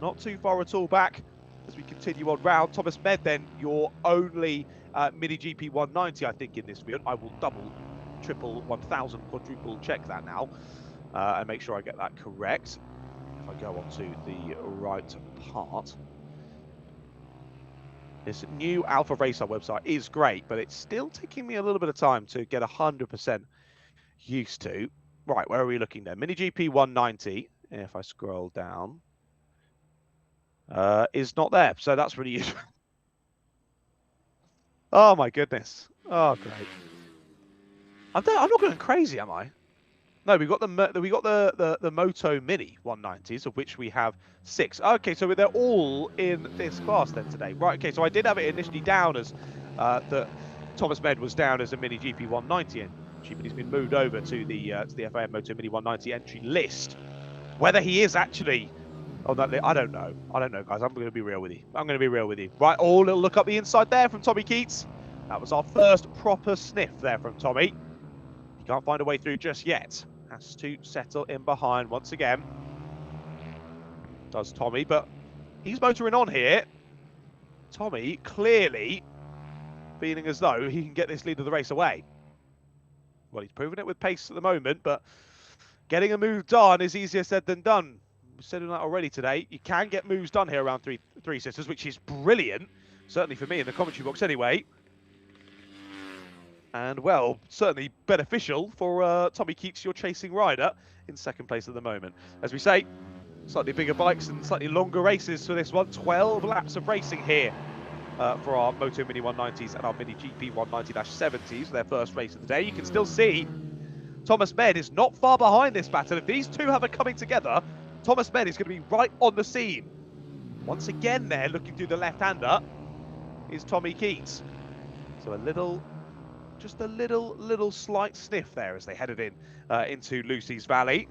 Not too far at all back as we continue on round. Thomas Med, then, your only Mini GP 190, I think, in this field. I will double, triple, 1,000, quadruple check that now and make sure I get that correct. If I go on to the right part. This new Alpha Racer website is great, but it's still taking me a little bit of time to get 100% used to. Right, where are we looking then? Mini GP 190, if I scroll down, is not there. So that's really useful. Oh my goodness. Oh, great. I'm not going crazy, am I? No, we got the Moto Mini 190s, of which we have 6. Okay, so they're all in this class then today. Right, okay, so I did have it initially down as that Thomas Med was down as a Mini GP 190 entry, but he's been moved over to the FIM Moto Mini 190 entry list. Whether he is actually Oh, I don't know. I don't know, guys. I'm going to be real with you. I'm going to be real with you. Right, oh, little look up the inside there from Tommy Keats. That was our first proper sniff there from Tommy. He can't find a way through just yet. Has to settle in behind once again. Does Tommy, but he's motoring on here. Tommy clearly feeling as though he can get this lead of the race away. Well, he's proven it with pace at the moment, but getting a move done is easier said than done. We've said that already today. You can get moves done here around three sisters, which is brilliant. Certainly for me in the commentary box anyway. And, well, certainly beneficial for Tommy Keats, your chasing rider, in second place at the moment. As we say, slightly bigger bikes and slightly longer races for this one. 12 laps of racing here for our Moto Mini 190s and our Mini GP 190-70s, their first race of the day. You can still see Thomas Med is not far behind this battle. If these two have a coming together, Thomas Med is going to be right on the scene. Once again there, looking through the left-hander, is Tommy Keats. So just a little slight sniff there as they headed into Lucy's Valley.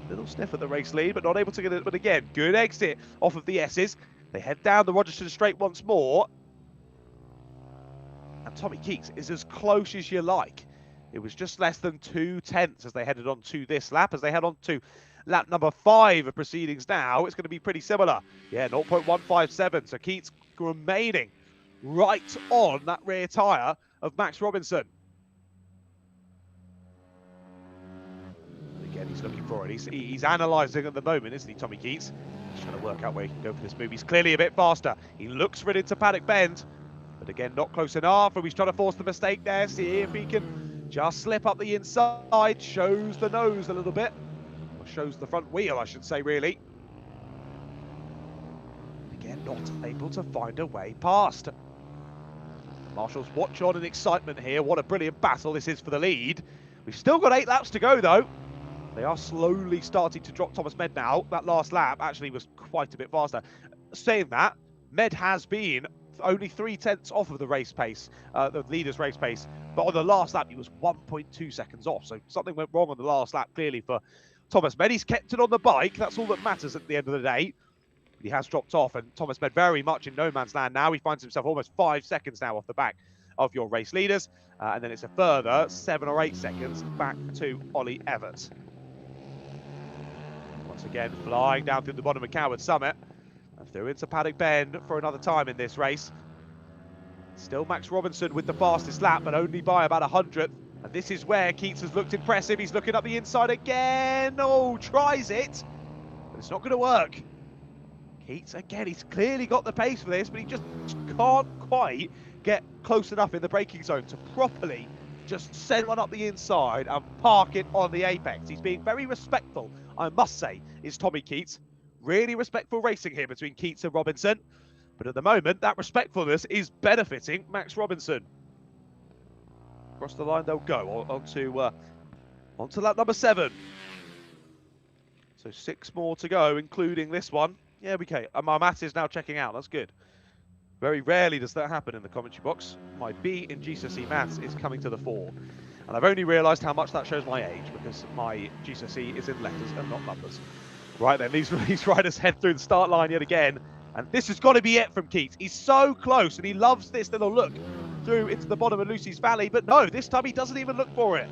Little sniff at the race lead, but not able to get it. But again, good exit off of the S's. They head down the Rogerton Straight once more. And Tommy Keats is as close as you like. It was just less than 2/10 as they headed on to this lap. As they head on to lap number 5 of proceedings now, it's going to be pretty similar. Yeah, 0.157. So Keats remaining right on that rear tyre of Max Robinson. Again, he's looking for it. He's analysing at the moment, isn't he, Tommy Keats? He's trying to work out where he can go for this move. He's clearly a bit faster. He looks for it into Paddock Bend, but again, not close enough. And he's trying to force the mistake there. See if he can just slip up the inside. Shows the nose a little bit. Or shows the front wheel, I should say, really. Again, not able to find a way past. Marshall's watch on in excitement here. What a brilliant battle this is for the lead. We've still got 8 laps to go, though. They are slowly starting to drop Thomas Med now. That last lap actually was quite a bit faster. Saying that, Med has been only 3/10 off of the race pace, the leader's race pace. But on the last lap, he was 1.2 seconds off. So something went wrong on the last lap, clearly, for Thomas Med. He's kept it on the bike. That's all that matters at the end of the day. He has dropped off, and Thomas Med very much in no man's land now. He finds himself almost 5 seconds now off the back of your race leaders. And then it's a further 7 or 8 seconds back to Ollie Everett. Once again, flying down through the bottom of Coward Summit and through into Paddock Bend for another time in this race. Still Max Robinson with the fastest lap, but only by about 100th. And this is where Keats has looked impressive. He's looking up the inside again. Oh, tries it, but it's not going to work. Keats, again, he's clearly got the pace for this, but he just can't quite get close enough in the braking zone to properly just send one up the inside and park it on the apex. He's being very respectful, I must say, is Tommy Keats. Really respectful racing here between Keats and Robinson. But at the moment, that respectfulness is benefiting Max Robinson. Across the line they'll go onto lap number 7. So 6 more to go, including this one. Yeah, okay. My maths is now checking out. That's good. Very rarely does that happen in the commentary box. My B in GCSE maths is coming to the fore. And I've only realised how much that shows my age, because my GCSE is in letters and not numbers. Right then, these riders head through the start line yet again. And this has got to be it from Keats. He's so close, and he loves this little look through into the bottom of Lucy's Valley. But no, this time he doesn't even look for it.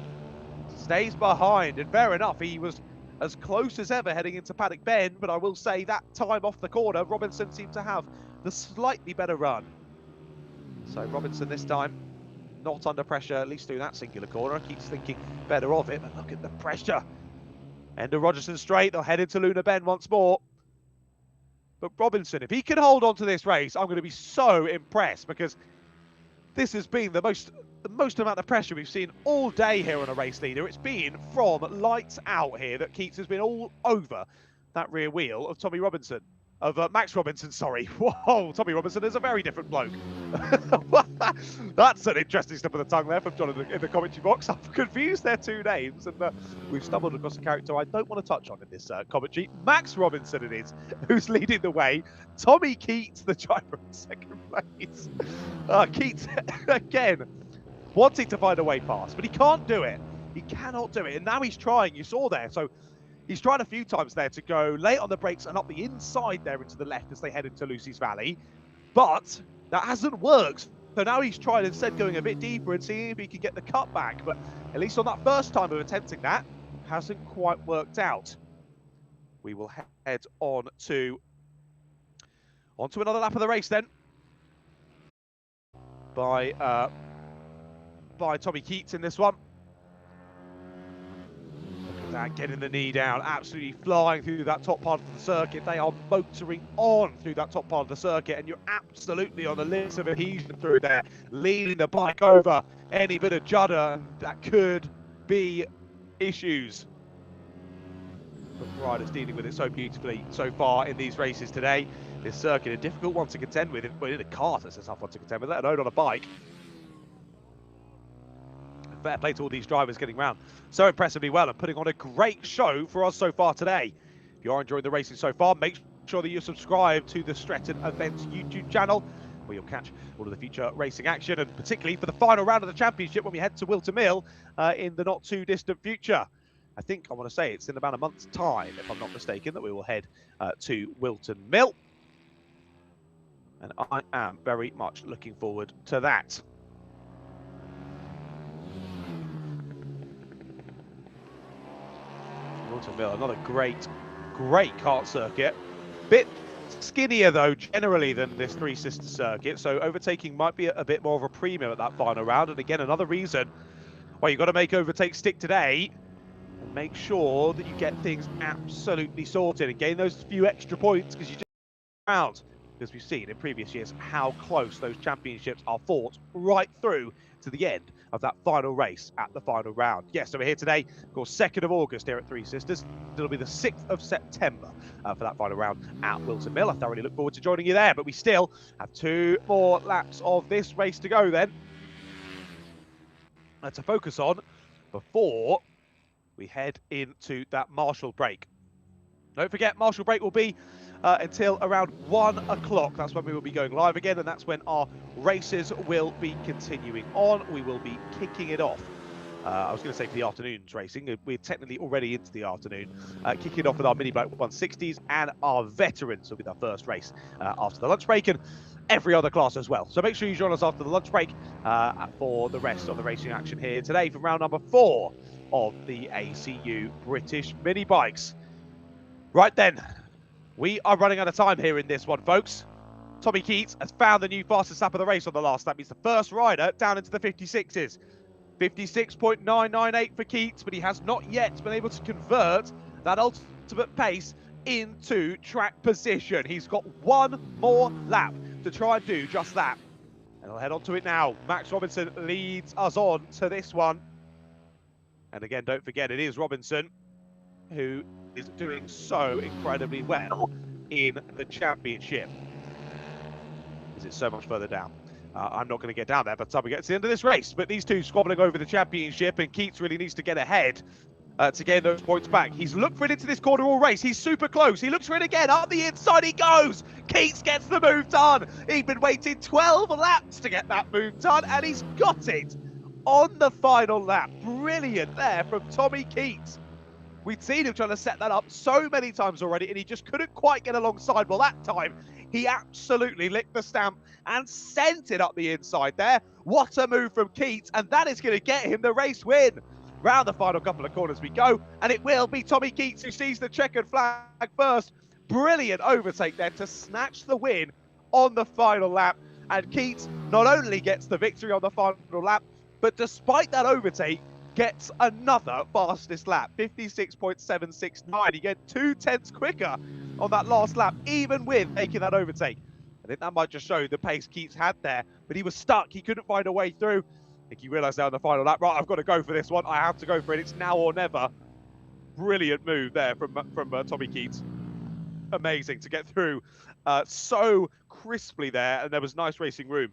Stays behind, and fair enough, he was as close as ever heading into Paddock Bend. But I will say that time off the corner, Robinson seemed to have the slightly better run. So Robinson this time not under pressure, at least through that singular corner. Keeps thinking better of it, but look at the pressure. End of Rogerton Straight, they'll head into Luna Bend once more. But Robinson, if he can hold on to this race, I'm going to be so impressed, because this has been the most amount of pressure we've seen all day here on a race leader. It's been from lights out here that Keats has been all over that rear wheel of Tommy Robinson. Of Max Robinson, sorry. Whoa, Tommy Robinson is a very different bloke. That's an interesting slip of the tongue there from John in the commentary box. I've confused their 2 names, and we've stumbled across a character I don't want to touch on in this commentary. Max Robinson it is, who's leading the way. Tommy Keats, the driver in second place. Keats, again, wanting to find a way past, but he can't do it. He cannot do it, and now he's trying. You saw there, so He's tried a few times there to go late on the brakes and up the inside there into the left as they head into Lucy's Valley, but that hasn't worked. So now he's trying instead going a bit deeper and seeing if he can get the cut back, but at least on that first time of attempting that, hasn't quite worked out. We will head on to another lap of the race then by Tommy Keats in this one. Look at that, getting the knee down, absolutely flying through that top part of the circuit. They are motoring on through that top part of the circuit, and you're absolutely on the limits of adhesion through there, leaning the bike over any bit of judder that could be issues. The riders dealing with it so beautifully so far in these races today. This circuit, a difficult one to contend with. Well, in a car, that's a tough one to contend with, let alone on a bike. Fair play to all these drivers getting round so impressively well and putting on a great show for us so far today. If you are enjoying the racing so far, make sure that you subscribe to the Stretton Events YouTube channel, where you'll catch all of the future racing action, and particularly for the final round of the championship when we head to Wilton Mill in the not too distant future. I think I want to say it's in about a month's time, if I'm not mistaken, that we will head to Wilton Mill. And I am very much looking forward to that. Wilton Mill, another great kart circuit. Bit skinnier though generally than this Three Sisters circuit, so overtaking might be a bit more of a premium at that final round. And again, another reason why you've got to make overtakes stick today and make sure that you get things absolutely sorted and gain those few extra points, because you just round. Because we've seen in previous years how close those championships are fought right through to the end of that final race at the final round. Yes, so we're here today, of course, 2nd of August here at Three Sisters. It'll be the 6th of September for that final round at Wilton Mill. I thoroughly look forward to joining you there, but we still have 2 more laps of this race to go then to focus on before we head into that Marshall break. Don't forget, Marshall break will be until around 1 o'clock. That's when we will be going live again, and that's when our races will be continuing on. We will be kicking it off. I was going to say for the afternoon's racing. We're technically already into the afternoon. Kicking it off with our Minibike 160s, and our veterans will be our first race after the lunch break, and every other class as well. So make sure you join us after the lunch break for the rest of the racing action here today from round number 4 of the ACU British Mini Bikes. Right then, we are running out of time here in this one, folks. Tommy Keats has found the new fastest lap of the race on the last lap. He's the first rider down into the 56s. 56.998 for Keats, but he has not yet been able to convert that ultimate pace into track position. He's got 1 more lap to try and do just that. And I'll head on to it now. Max Robinson leads us on to this one. And again, don't forget, it is Robinson who is doing so incredibly well in the championship. Is it so much further down? I'm not going to get down there by the time we get to the end of this race, but these two squabbling over the championship, and Keats really needs to get ahead to gain those points back. He's looked for it into this corner all race. He's super close. He looks for it again. Up the inside he goes. Keats gets the move done. He'd been waiting 12 laps to get that move done, and he's got it on the final lap. Brilliant there from Tommy Keats. We'd seen him trying to set that up so many times already, and he just couldn't quite get alongside. Well, that time, he absolutely licked the stamp and sent it up the inside there. What a move from Keats, and that is going to get him the race win. Round the final couple of corners we go, and it will be Tommy Keats who sees the checkered flag first. Brilliant overtake there to snatch the win on the final lap. And Keats not only gets the victory on the final lap, but despite that overtake, gets another fastest lap, 56.769. He get 2/10 quicker on that last lap, even with making that overtake. I think that might just show the pace Keats had there, but he was stuck. He couldn't find a way through. I think he realised now in the final lap, right, I've got to go for this one. I have to go for it. It's now or never. Brilliant move there from Tommy Keats. Amazing to get through so crisply there, and there was nice racing room,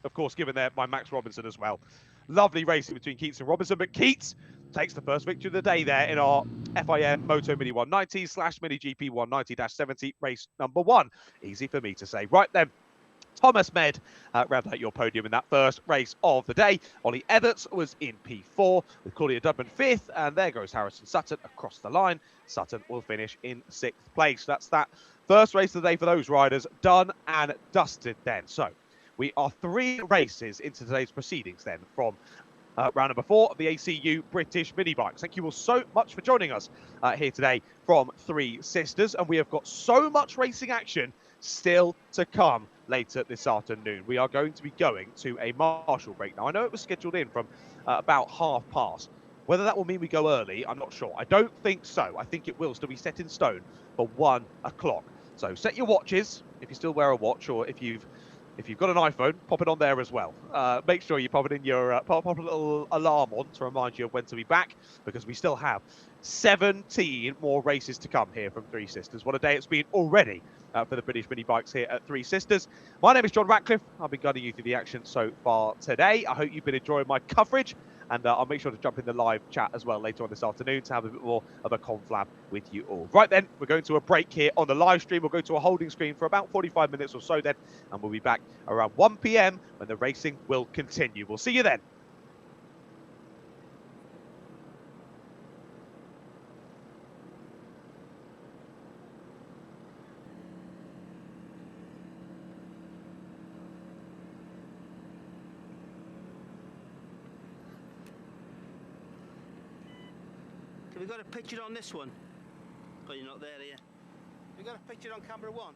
of course, given there by Max Robinson as well. Lovely racing between Keats and Robinson, but Keats takes the first victory of the day there in our FIM Moto Mini 190 / Mini GP 190-70 race number 1. Easy for me to say. Right then, Thomas Med round out your podium in that first race of the day. Ollie Everts was in P4 with Claudia Dudman 5th, and there goes Harrison Sutton across the line. Sutton will finish in 6th place. That's that first race of the day for those riders done and dusted then. So we are 3 races into today's proceedings then from round number 4 of the ACU British Minibikes. Thank you all so much for joining us here today from Three Sisters, and we have got so much racing action still to come later this afternoon. We are going to be going to a Marshall break. Now, I know it was scheduled in from about past. Whether that will mean we go early, I'm not sure. I don't think so. I think it will still be set in stone for 1 o'clock. So set your watches, if you still wear a watch, or if you've got an iPhone, pop it on there as well. Make sure you pop it in your pop a little alarm on to remind you of when to be back, because we still have 17 more races to come here from Three Sisters. What a day it's been already for the British mini bikes here at Three Sisters. My name is John Ratcliffe. I've been guiding you through the action so far today. I hope you've been enjoying my coverage, and I'll make sure to jump in the live chat as well later on this afternoon to have a bit more of a conflab with you all. Right then, we're going to a break here on the live stream. We'll go to a holding screen for about 45 minutes or so then, and we'll be back around 1 p.m. when the racing will continue. We'll see you then. Have we got a picture on this one? Oh, you're not there, are you? Have we got a picture on camera 1?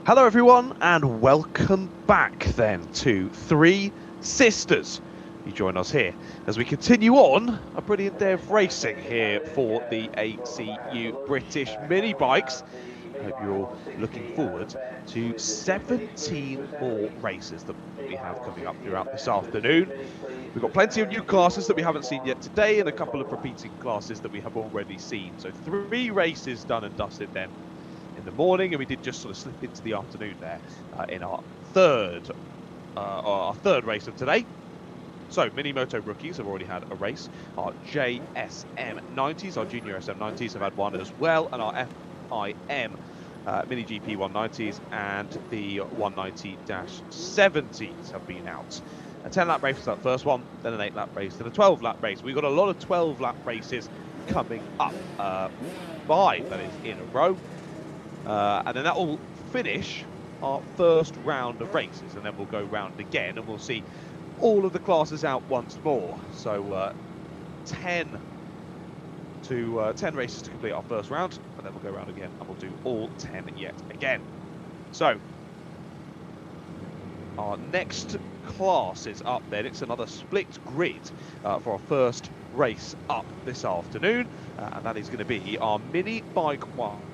Hello everyone, and welcome back then to Three Sisters. You join us here as we continue on a brilliant day of racing here for the ACU British Mini Bikes. I hope you're all looking forward to 17 more races that we have coming up throughout this afternoon. We've got plenty of new classes that we haven't seen yet today, and a couple of repeating classes that we have already seen. So 3 races done and dusted then in the morning, and we did just sort of slip into the afternoon there in our third race of today. So Mini Moto rookies have already had a race. Our JSM 90s, our Junior SM 90s have had one as well, and our FIM Mini GP 190s and the 190-70s have been out. A 10-lap race was that first one, then an 8-lap race, then a 12-lap race. We've got a lot of 12-lap races coming up, 5 that is in a row. And then that will finish our first round of races, and then we'll go round again, and we'll see all of the classes out once more. So 10 races to complete our first round, and then we'll go around again, and we'll do all 10 yet again. So our next class is up then. It's another split grid for our first race up this afternoon, and that is going to be our Minibike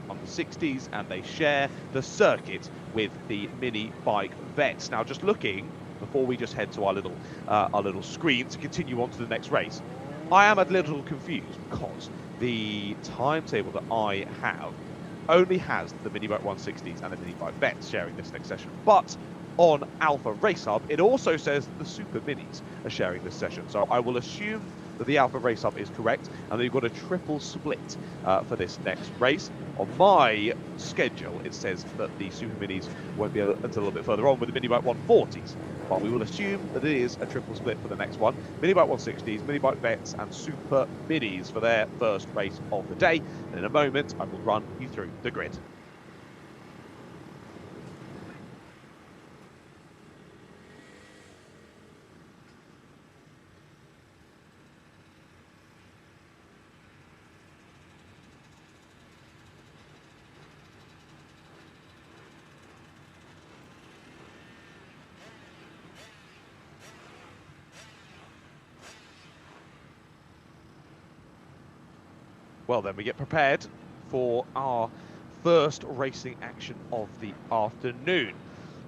160s, and they share the circuit with the Minibike Vets. Now, just looking before we just head to our little screen to continue on to the next race, I am a little confused because the timetable that I have only has the Minibike 160s and the Minibike Vets sharing this next session, but on Alpha Race Hub, it also says that the Super Minis are sharing this session. So I will assume that the Alpha Race Hub is correct, and that you've got a triple split for this next race. On my schedule, it says that the Super Minis won't be until a little bit further on with the Minibike 140s. But we will assume that it is a triple split for the next one. Minibike 160s, Minibike Vets, and Super Minis for their first race of the day. And in a moment, I will run you through the grid. Well, then we get prepared for our first racing action of the afternoon.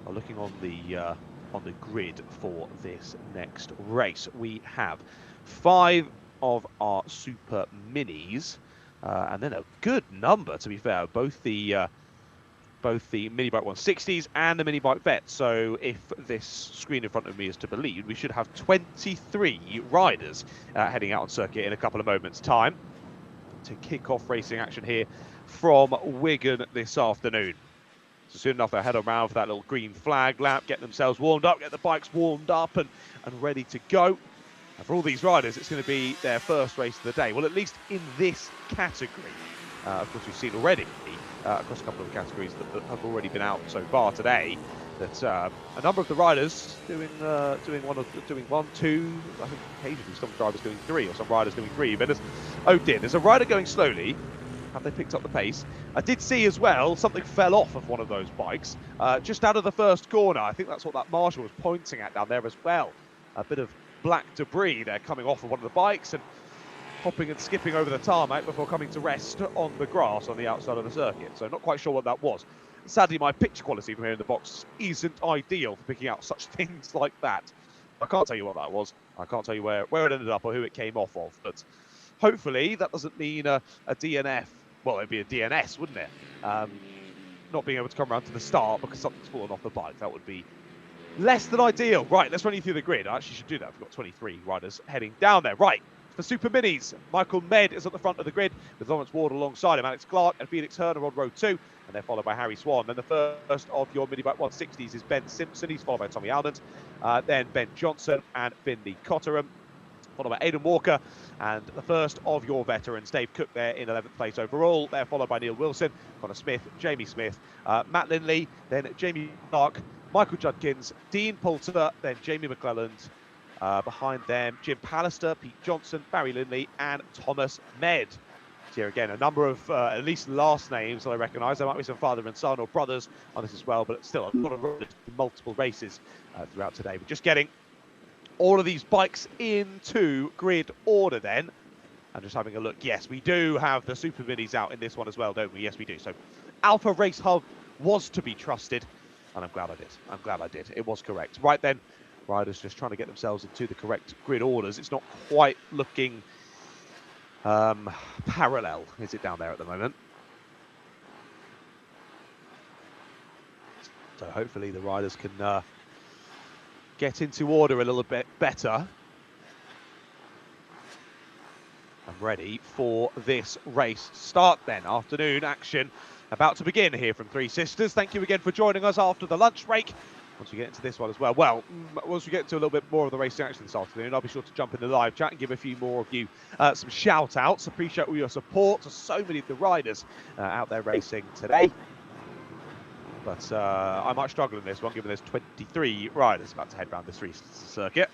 Looking on the grid for this next race, we have 5 of our Super Minis, and then a good number, to be fair, both the Minibike 160s and the Minibike Vets. So if this screen in front of me is to believe, we should have 23 riders heading out on circuit in a couple of moments' time to kick off racing action here from Wigan this afternoon. So soon enough, they'll head around for that little green flag lap, get themselves warmed up, get the bikes warmed up and ready to go. And for all these riders, it's going to be their first race of the day. Well, at least in this category. Of course, we've seen already across a couple of categories that have already been out so far today that a number of the riders doing one, two. I think occasionally some drivers doing 3 or some riders doing 3. But there's a rider going slowly. Have they picked up the pace? I did see as well something fell off of one of those bikes just out of the first corner. I think that's what that marshal was pointing at down there as well. A bit of black debris there coming off of one of the bikes and hopping and skipping over the tarmac before coming to rest on the grass on the outside of the circuit. So not quite sure what that was. Sadly, my picture quality from here in the box isn't ideal for picking out such things like that. I can't tell you what that was. I can't tell you where it ended up or who it came off of. But hopefully that doesn't mean a DNF. Well, it'd be a DNS, wouldn't it? Not being able to come around to the start because something's fallen off the bike. That would be less than ideal. Right, let's run you through the grid. I actually should do that. We've got 23 riders heading down there. Right. For Super Minis, Michael Med is at the front of the grid with Lawrence Ward alongside him. Alex Clark and Felix Herner on row 2, and they're followed by Harry Swan. Then the first of your Minibike 160s is Ben Simpson. He's followed by Tommy Alden. Then Ben Johnson and Finley Cotterham, followed by Aidan Walker. And the first of your veterans, Dave Cook, there in 11th place overall. They're followed by Neil Wilson, Connor Smith, Jamie Smith, Matt Lindley, then Jamie Clark, Michael Judkins, Dean Poulter, then Jamie McClelland. Behind them, Jim Pallister, Pete Johnson, Barry Lindley, and Thomas Med. Here again, a number of at least last names that I recognise. There might be some father and son or brothers on this as well, but still a lot of multiple races throughout today. We're just getting all of these bikes into grid order then. And just having a look. Yes, we do have the Super Minis out in this one as well, don't we? Yes, we do. So Alpha Race Hub was to be trusted, and I'm glad I did. I'm glad I did. It was correct. Right then. Riders just trying to get themselves into the correct grid orders. It's not quite looking parallel, is it, down there at the moment? So hopefully the riders can get into order a little bit better. I'm ready for this race start then. Afternoon action about to begin here from Three Sisters. Thank you again for joining us after the lunch break. Once we get into this one as well. Well, once we get into a little bit more of the racing action this afternoon, I'll be sure to jump in the live chat and give a few more of you some shout-outs. Appreciate all your support to so many of the riders out there racing today. But I might struggle in this one, given there's 23 riders about to head round this circuit.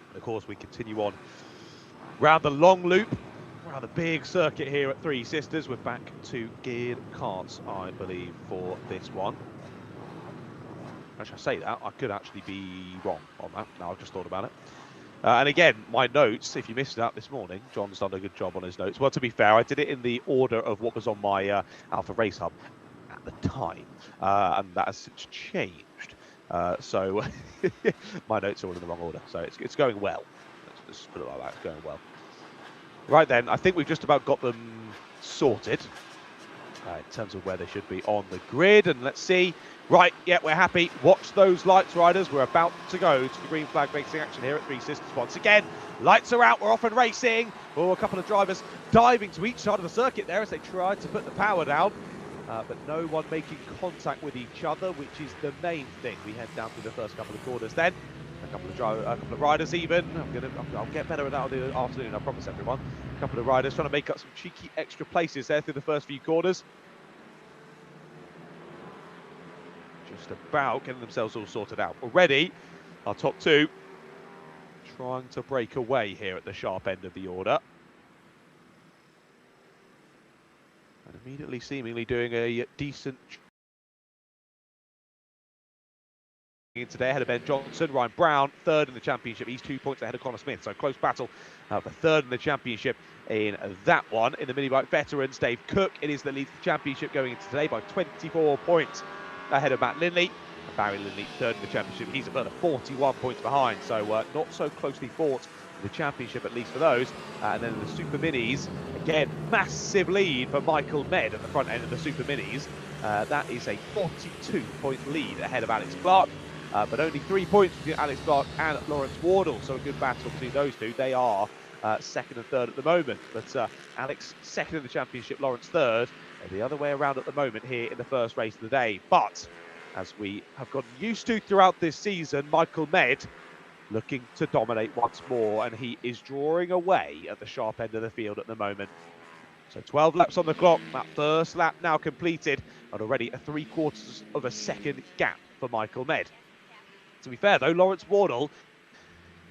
And of course, we continue on round the long loop, around the big circuit here at Three Sisters. We're back to geared carts, I believe, for this one. As I say that, I could actually be wrong on that. Now I've just thought about it. And again, my notes, if you missed that this morning, John's done a good job on his notes. Well, to be fair, I did it in the order of what was on my Alpha Race Hub at the time. And that has since changed. So my notes are all in the wrong order. So it's going well. Let's put it like that. It's going well. Right then, I think we've just about got them sorted in terms of where they should be on the grid. And let's see. Right, yeah, we're happy. Watch those lights, riders. We're about to go to the green flag racing action here at Three Sisters once again. Lights are out. We're off and racing. Oh, a couple of drivers diving to each side of the circuit there as they tried to put the power down. But no one making contact with each other, which is the main thing. We head down through the first couple of corners then. A couple of riders even. I'll get better at that in the afternoon, I promise everyone. A couple of riders trying to make up some cheeky extra places there through the first few corners. Just about getting themselves all sorted out. Already, our top two trying to break away here at the sharp end of the order. And immediately seemingly doing a decent today ahead of Ben Johnson. Ryan Brown, third in the championship. He's 2 points ahead of Connor Smith. So close battle for third in the championship in that one. In the Minibike veterans, Dave Cook, it is the lead the championship going into today by 24 points ahead of Matt Lindley. And Barry Lindley, third in the championship. He's a further 41 points behind. So not so closely fought in the championship, at least for those. And then in the Super Minis, again, massive lead for Michael Med at the front end of the Super Minis. That is a 42-point lead ahead of Alex Clark. But only 3 points between Alex Clark and Lawrence Wardle, so a good battle between those two. They are second and third at the moment, but Alex second in the championship, Lawrence third, and the other way around at the moment here in the first race of the day. But as we have gotten used to throughout this season, Michael Med looking to dominate once more, and he is drawing away at the sharp end of the field at the moment. So 12 laps on the clock, that first lap now completed, and already a 3/4 of a second gap for Michael Med. To be fair, though, Lawrence Wardle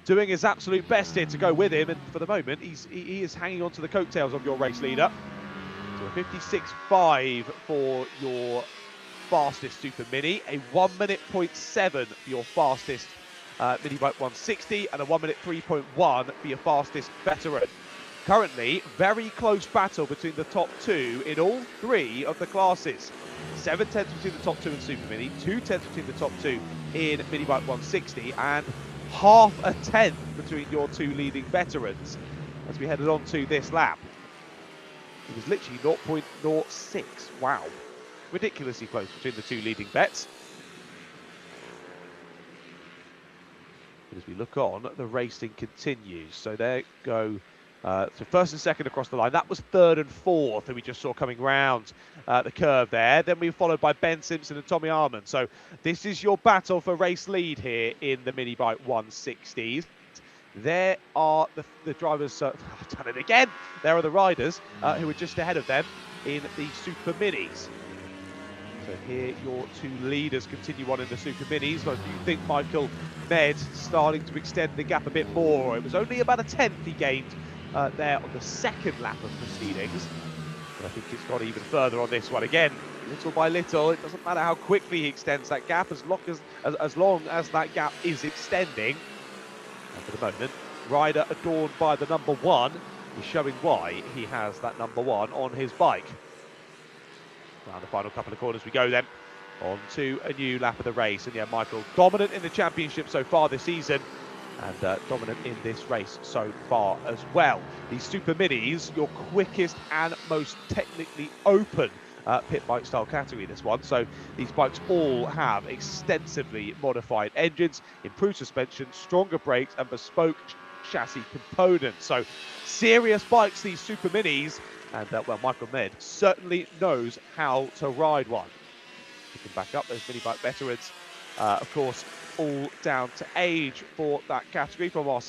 doing his absolute best here to go with him, and for the moment, he is hanging on to the coattails of your race leader. So a 56.5 for your fastest Super Mini, a 1:07 for your fastest Minibike 160, and a 1:03.1 for your fastest veteran. Currently, very close battle between the top two in all three of the classes. 7/10 between the top two in Super Mini, 2/10 between the top two in Minibike 160, and 1/2 tenth between your two leading veterans as we headed on to this lap. It was literally 0.06. Wow. Ridiculously close between the two leading vets. But as we look on, the racing continues. So there go. So first and second across the line. That was third and fourth, who we just saw coming round the curve there. Then we were followed by Ben Simpson and Tommy Armand. So this is your battle for race lead here in the Minibike 160s. There are the drivers, I've done it again. There are the riders who are just ahead of them in the Super Minis. So here your two leaders continue on in the Super Minis. But do you think Michael Med starting to extend the gap a bit more? It was only about a tenth he gained there on the second lap of proceedings. But I think it's got even further on this one. Again, little by little, it doesn't matter how quickly he extends that gap, as long as that gap is extending. And for the moment, rider adorned by the number 1 is showing why he has that number 1 on his bike. Around the final couple of corners we go then, on to a new lap of the race. And yeah, Michael, dominant in the championship so far this season, and dominant in this race so far as well. These Super Minis, your quickest and most technically open pit bike style category, this one. So these bikes all have extensively modified engines, improved suspension, stronger brakes, and bespoke chassis components. So serious bikes, these Super Minis, and well, Michael Med certainly knows how to ride one. Picking back up those Minibike veterans, of course, all down to age for that category from our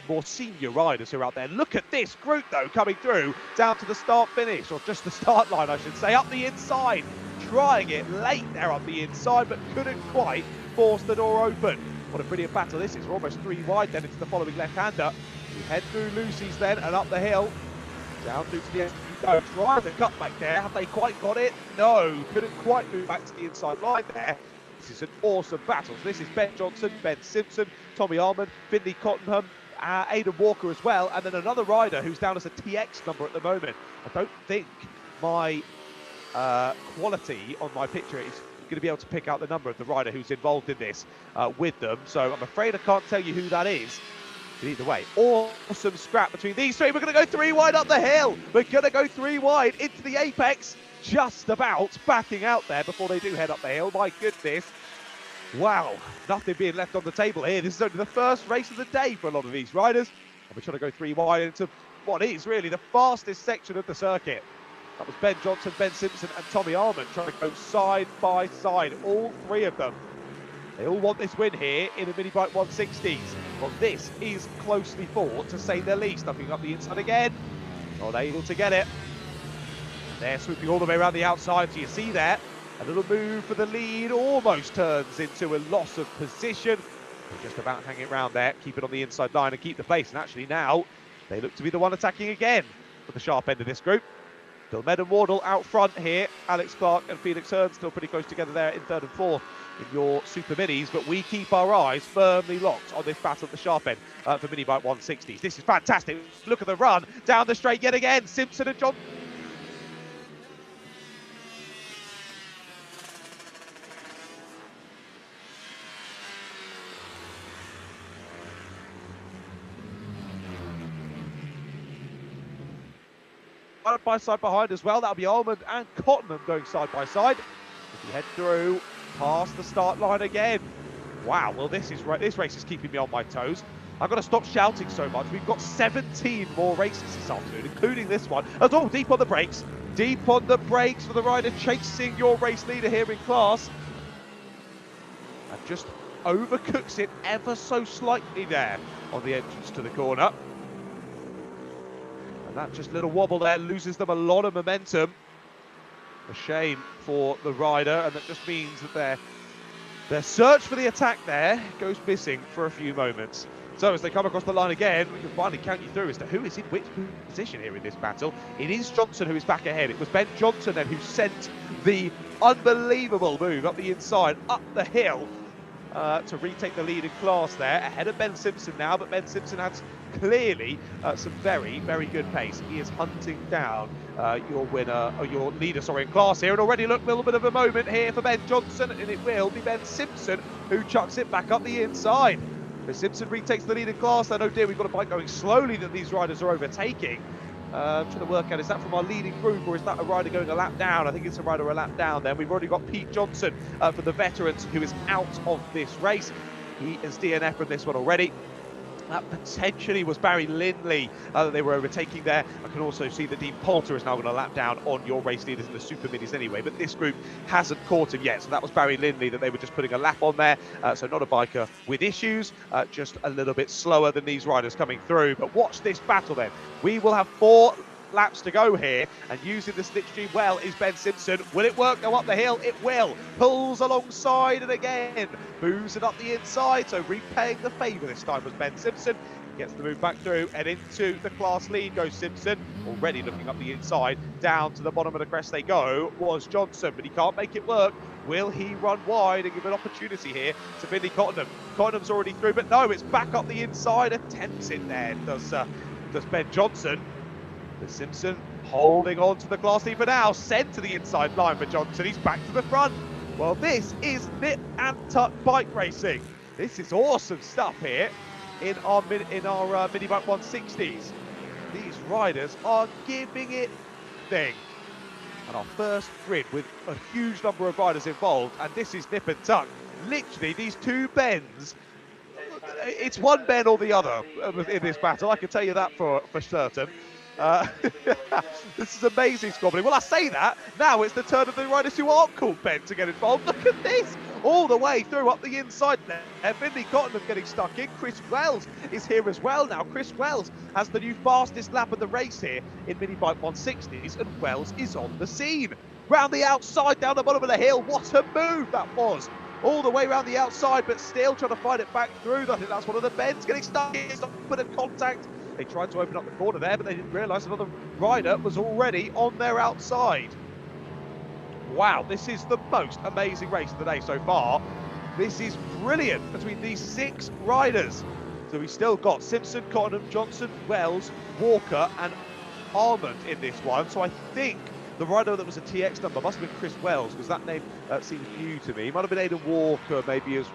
more senior riders who are out there. Look at this group, though, coming through down to the start finish, or just the start line, I should say, up the inside. Trying it late there up the inside, but couldn't quite force the door open. What a brilliant battle this is. We're almost 3 wide then into the following left-hander. We head through Lucy's then and up the hill. Down through to the end. No, trying the cut back there. Have they quite got it? No, couldn't quite move back to the inside line there. This is an awesome battle. So this is Ben Johnson, Ben Simpson, Tommy Armand, Finley Cottenham, Aidan Walker as well, and then another rider who's down as a TX number at the moment. I don't think my quality on my picture is going to be able to pick out the number of the rider who's involved in this with them. So I'm afraid I can't tell you who that is. But either way, awesome scrap between these three. We're going to go 3 wide up the hill. We're going to go 3 wide into the apex. Just about backing out there before they do head up the hill. My goodness. Wow. Nothing being left on the table here. This is only the first race of the day for a lot of these riders. And we're trying to go 3 wide into what is really the fastest section of the circuit. That was Ben Johnson, Ben Simpson and Tommy Armand trying to go side by side. All 3 of them. They all want this win here in the Minibike 160s. Well, this is closely fought, to say the least. Looking up the inside again. Not able to get it. They're swooping all the way around the outside. So you see there, a little move for the lead. Almost turns into a loss of position. They're just about hanging around there. Keep it on the inside line and keep the pace. And actually now, they look to be the one attacking again for the sharp end of this group. Dilmed and Wardle out front here. Alex Clark and Felix Hearn still pretty close together there in 3rd and 4th in your Superminis, but we keep our eyes firmly locked on this battle at the sharp end for Minibike 160s. This is fantastic. Look at the run down the straight yet again. Simpson and John. By side behind as well. That'll be Almond and Cottenham going side by side. If you head through past the start line again. Wow, well this race is keeping me on my toes. I've got to stop shouting so much. We've got 17 more races this afternoon, including this one. As all deep on the brakes. Deep on the brakes for the rider chasing your race leader here in class. And just overcooks it ever so slightly there on the entrance to the corner. That just little wobble there loses them a lot of momentum. A shame for the rider, and that just means that their search for the attack there goes missing for a few moments. So as they come across the line again, we can finally count you through as to who is in which position here in this battle. It is Johnson who is back ahead. It was Ben Johnson then who sent the unbelievable move up the inside, up the hill, to retake the lead in class there, ahead of Ben Simpson now, but Ben Simpson has clearly some very, very good pace. He is hunting down your winner, or your leader, sorry, in class here, and already look, a little bit of a moment here for Ben Johnson, and it will be Ben Simpson who chucks it back up the inside. But Simpson retakes the lead in class, then oh dear, we've got a bike going slowly that these riders are overtaking. I'm trying to work out, is that from our leading group or is that a rider going a lap down? I think it's a rider a lap down then. We've already got Pete Johnson for the veterans who is out of this race. He is DNF from this one already. That potentially was Barry Lindley that they were overtaking there. I can also see that Dean Poulter is now going to lap down on your race leaders in the Superminis anyway, but this group hasn't caught him yet. So that was Barry Lindley that they were just putting a lap on there. So not a biker with issues, just a little bit slower than these riders coming through. But watch this battle then. We will have 4 laps to go here, and using the slipstream well is Ben Simpson. Will it work? Go up the hill? It will. Pulls alongside and again moves it up the inside, so repaying the favour this time was Ben Simpson. Gets the move back through and into the class lead goes Simpson, already looking up the inside. Down to the bottom of the crest they go was Johnson, but he can't make it work. Will he run wide and give an opportunity here to Finley Cottenham? Cottenham's already through, but no, it's back up the inside. Attempts it there, does Ben Johnson. But Simpson holding on to the class lead for now. Sent to the inside line for Johnson. He's back to the front. Well, this is nip and tuck bike racing. This is awesome stuff here in our Minibike 160s. These riders are giving it thing. And our first grid with a huge number of riders involved, and this is nip and tuck. Literally, these 2 bends, it's one Ben or the other in this battle. I can tell you that for certain. This is amazing, Squabbling. Well, I say that, now it's the turn of the riders who aren't called Ben to get involved. Look at this. all the way through up the inside there. Finley Cottenham getting stuck in. Chris Wells is here as well now. Chris Wells has the new fastest lap of the race here in Minibike 160s, and Wells is on the scene. Round the outside, down the bottom of the hill. What a move that was. All the way around the outside, but still trying to fight it back through. I think that's one of the bends getting stuck in. It's a bit of contact. They tried to open up the corner there, but they didn't realise another rider was already on their outside. Wow, this is the most amazing race of the day so far. This is brilliant between these 6 riders. So we've still got Simpson, Cottenham, Johnson, Wells, Walker and Armand in this one. So I think the rider that was a TX number must have been Chris Wells, because that name seems new to me. Might have been Aidan Walker, maybe, as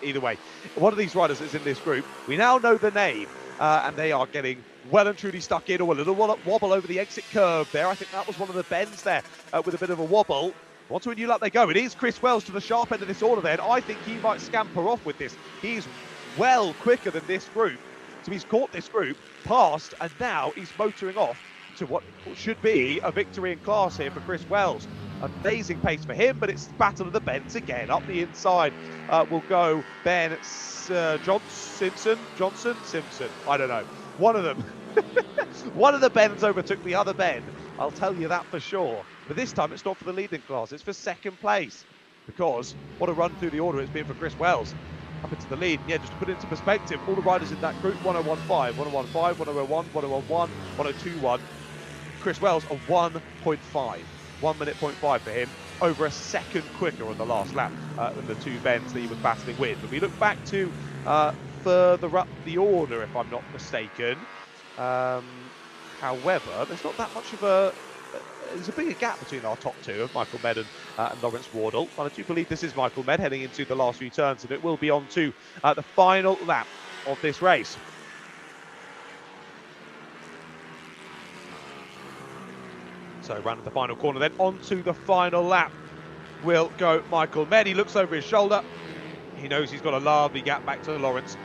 either way. One of these riders is in this group. We now know the name, and they are getting well and truly stuck in, or a little wobble over the exit curve there. I think that was one of the bends there with a bit of a wobble. Onto a new lap they go. It is Chris Wells to the sharp end of this order then. I think he might scamper off with this. He's well quicker than this group. So he's caught this group, passed, and now he's motoring off to what should be a victory in class here for Chris Wells. Amazing pace for him, but it's battle of the bends again. Up the inside will go Ben Simpson. I don't know. One of them. One of the bends overtook the other bend. I'll tell you that for sure. But this time it's not for the leading class, it's for second place. Because what a run through the order it's been for Chris Wells. Up into the lead. Yeah, just to put it into perspective, all the riders in that group, 1015, 1015, 1001, 1011, 1021. Chris Wells a 1.5. 1 minute 0.5 for him, over a second quicker on the last lap than the 2 bends that he was battling with. But we look back to further up the order, if I'm not mistaken. However, there's not that much of a... There's a bigger gap between our top 2 of Michael Med and Lawrence Wardle. And I do believe this is Michael Med heading into the last few turns, and it will be on to the final lap of this race. So round the final corner, then onto the final lap will go Michael Med. He looks over his shoulder. He knows he's got a lovely gap back to Lawrence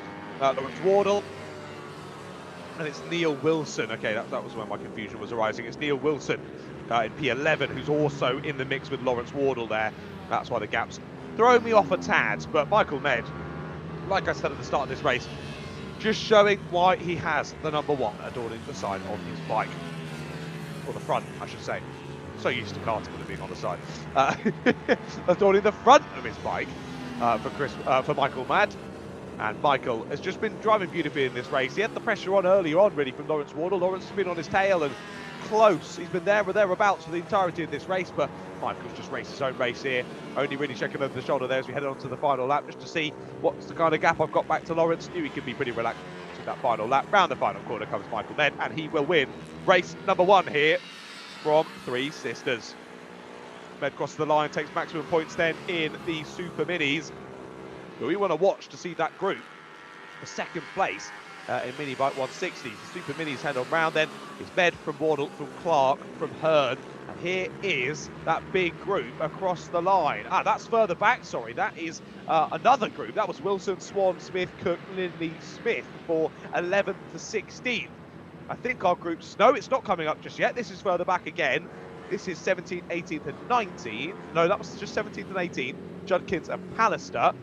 Wardle. And it's Neil Wilson. Okay, that was where my confusion was arising. It's Neil Wilson in P11, who's also in the mix with Lawrence Wardle there. That's why the gap's throwing me off a tad. But Michael Med, like I said at the start of this race, just showing why he has the number 1 adorning the side on his bike. Or the front, I should say. So used to karting with it being on the side. Adorning the front of his bike for Michael Med. And Michael has just been driving beautifully in this race. He had the pressure on earlier on, really, from Lawrence Wardle. Lawrence has been on his tail and close. He's been there or thereabouts for the entirety of this race, but Michael's just raced his own race here. Only really checking over the shoulder there as we head on to the final lap, just to see what's the kind of gap I've got back to Lawrence. Knew he could be pretty relaxed in that final lap. Round the final corner comes Michael Med, and he will win race number 1 here from Three Sisters. Med crosses the line, takes maximum points then in the Super Minis. But we want to watch to see that group for second place in Minibike 160s. The Super Minis head on round then. It's Med from Wardle, from Clark, from Hearn. And here is that big group across the line. That's further back, sorry. That is another group. That was Wilson, Swan, Smith, Cook, Lindley, Smith for 11th to 16th. I think our groups... No, it's not coming up just yet. This is further back again. This is 17th, 18th and 19th. No, that was just 17th and 18th. Judkins and Pallister.